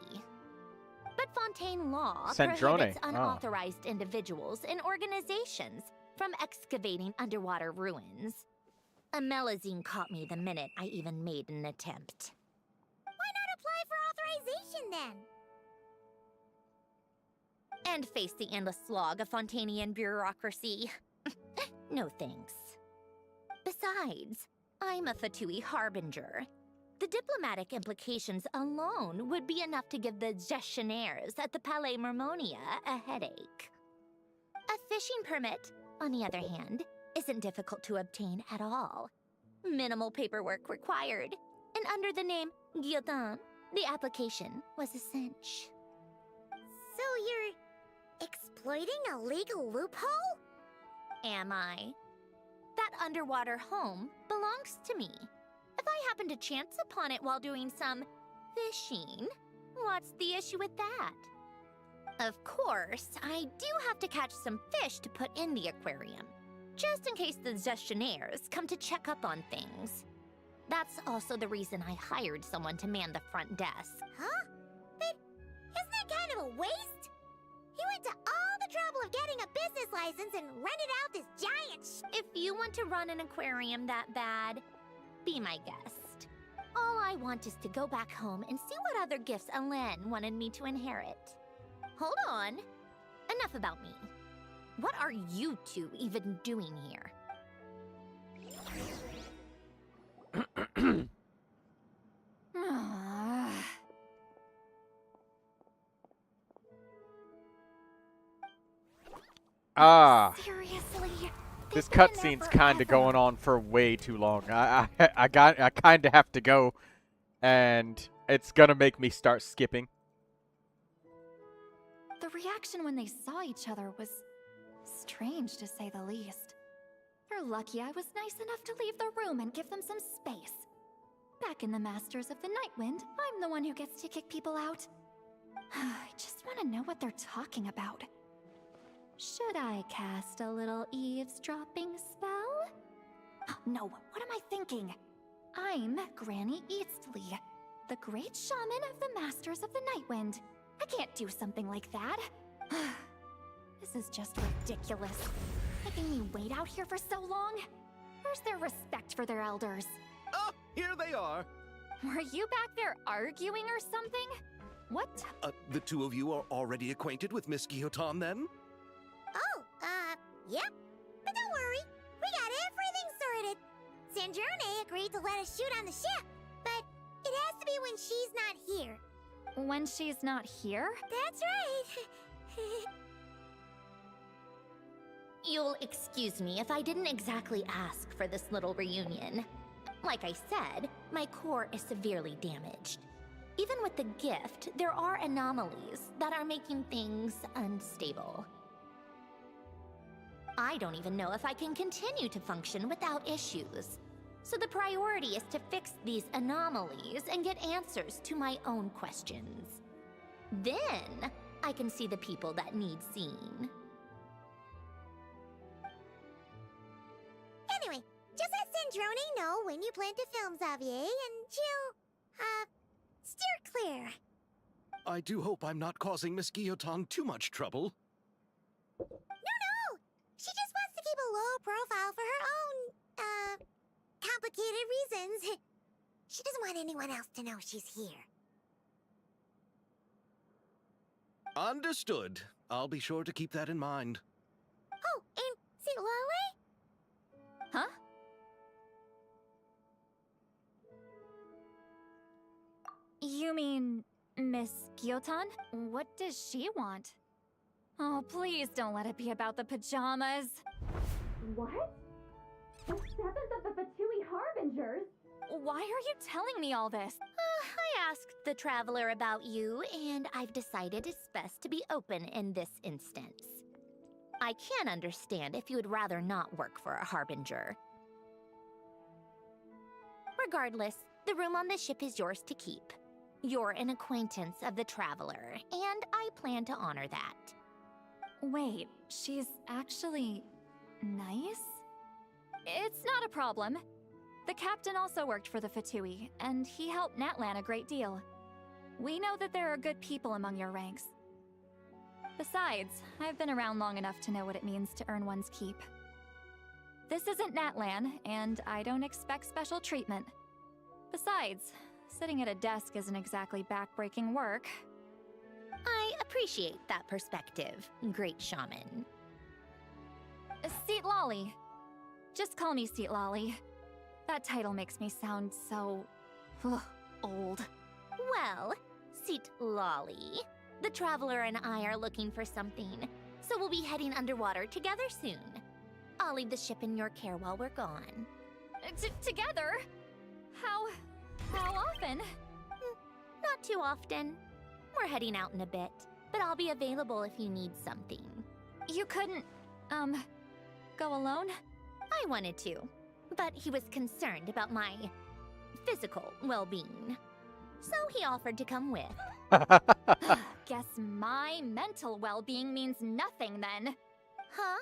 But Fontaine law Sandrone. prohibits Oh. unauthorized individuals and organizations from excavating underwater ruins. Amelazine caught me the minute I even made an attempt. Why not apply for authorization then? And face the endless slog of Fontainian bureaucracy. No thanks. Besides, I'm a Fatui harbinger. The diplomatic implications alone would be enough to give the gestionnaires at the Palais Mermonia a headache. A fishing permit, on the other hand, isn't difficult to obtain at all. Minimal paperwork required, and under the name Guillotin, the application was a cinch. So you're exploiting a legal loophole? Am I? That underwater home belongs to me. If I happen to chance upon it while doing some fishing, what's the issue with that? Of course, I do have to catch some fish to put in the aquarium, just in case the gestionnaires come to check up on things. That's also the reason I hired someone to man the front desk. Huh? But isn't that kind of a waste? He went to all the trouble of getting a business license and rented out this giant If you want to run an aquarium that bad, be my guest. All I want is to go back home and see what other gifts Alen wanted me to inherit. Hold on. Enough about me. What are you two even doing here? Seriously? This cutscene's kind of going on for way too long. I kind of have to go, and it's gonna make me start skipping. The reaction when they saw each other was strange, to say the least. You're lucky I was nice enough to leave the room and give them some space. Back in the Masters of the Nightwind, I'm the one who gets to kick people out. I just want to know what they're talking about. Should I cast a little eavesdropping spell? No, what am I thinking? I'm Granny Eastly, the great shaman of the Masters of the Nightwind. I can't do something like that. This is just ridiculous. Making me wait out here for so long? Where's their respect for their elders? Oh, here they are. Were you back there arguing or something? What? The two of you are already acquainted with Miss Guillotin, then? Oh, yep. But don't worry, we got everything sorted. Sandrone agreed to let us shoot on the ship, but it has to be when she's not here. When she's not here? That's right. You'll excuse me if I didn't exactly ask for this little reunion. Like I said, my core is severely damaged. Even with the gift, there are anomalies that are making things unstable. I don't even know if I can continue to function without issues. So the priority is to fix these anomalies and get answers to my own questions. Then, I can see the people that need seeing. Anyway, just let Sandrone know when you plan to film Xavier, and she'll, steer clear. I do hope I'm not causing Miss Guillotin too much trouble. No! She just wants to keep a low profile for her own, complicated reasons. She doesn't want anyone else to know she's here. Understood. I'll be sure to keep that in mind. Oh, and see Lale? Huh? You mean Miss Guillotin? What does she want? Oh, please don't let it be about the pajamas. What? The 7th of the Fatui Harbingers? Why are you telling me all this? I asked the Traveler about you, and I've decided it's best to be open in this instance. I can understand if you would rather not work for a Harbinger. Regardless, the room on the ship is yours to keep. You're an acquaintance of the Traveler, and I plan to honor that. Wait, she's actually nice? It's not a problem. The captain also worked for the Fatui, and he helped Natlan a great deal. We know that there are good people among your ranks. Besides, I've been around long enough to know what it means to earn one's keep. This isn't Natlan, and I don't expect special treatment. Besides, sitting at a desk isn't exactly back-breaking work. I appreciate that perspective, great shaman. Seat Lolly. Just call me Seat Lolly. That title makes me sound so... old. Well, Seat Lolly, the Traveler and I are looking for something, so we'll be heading underwater together soon. I'll leave the ship in your care while we're gone. Together? How often? Not too often. We're heading out in a bit, but I'll be available if you need something. You couldn't, go alone? I wanted to, but he was concerned about my physical well-being. So he offered to come with. Guess my mental well-being means nothing then. Huh?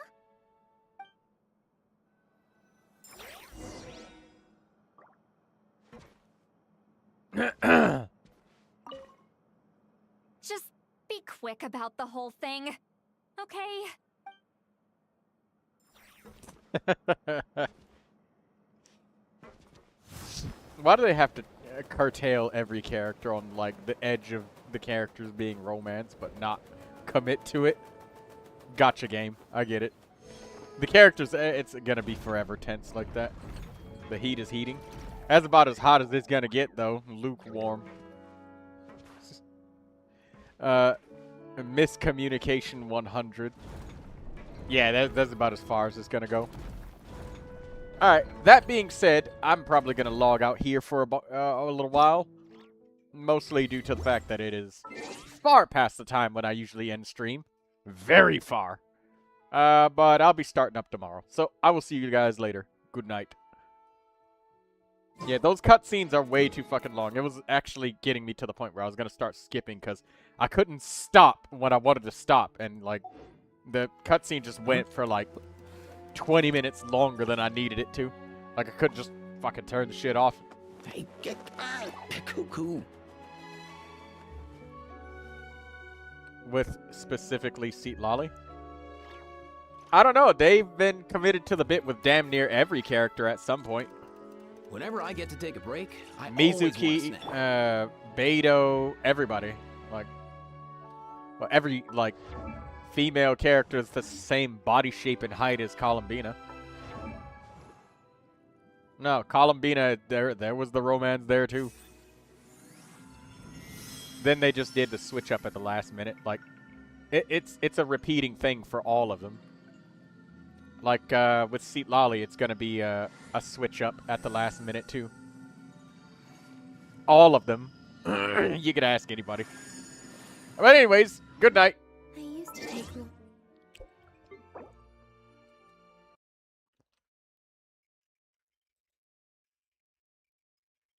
Just be quick about the whole thing, okay? Why do they have to curtail every character on, like, the edge of the characters being romance, but not commit to it? Gotcha game. I get it. The characters, it's gonna be forever tense like that. The heat is heating. That's about as hot as it's gonna get, though. Lukewarm. Miscommunication 100. Yeah, that's about as far as it's gonna go. Alright, that being said, I'm probably gonna log out here for a little while. Mostly due to the fact that it is far past the time when I usually end stream. Very far. But I'll be starting up tomorrow. So, I will see you guys later. Good night. Yeah, those cutscenes are way too fucking long. It was actually getting me to the point where I was gonna start skipping because I couldn't stop when I wanted to stop. And, like, The cutscene just went for like 20 minutes longer than I needed it to. Like I couldn't just fucking turn the shit off. Hey, get out! Cuckoo. With specifically Seat Lolly. I don't know. They've been committed to the bit with damn near every character at some point. Whenever I get to take a break, I always want a Mizuki, snack. Beidou, everybody. Like, well, every like female character is the same body shape and height as Columbina. No, Columbina, there was the romance there too. Then they just did the switch up at the last minute. Like, it's a repeating thing for all of them. Like with Seat Lolly, it's gonna be a switch up at the last minute too. All of them. You could ask anybody. But anyways, good night.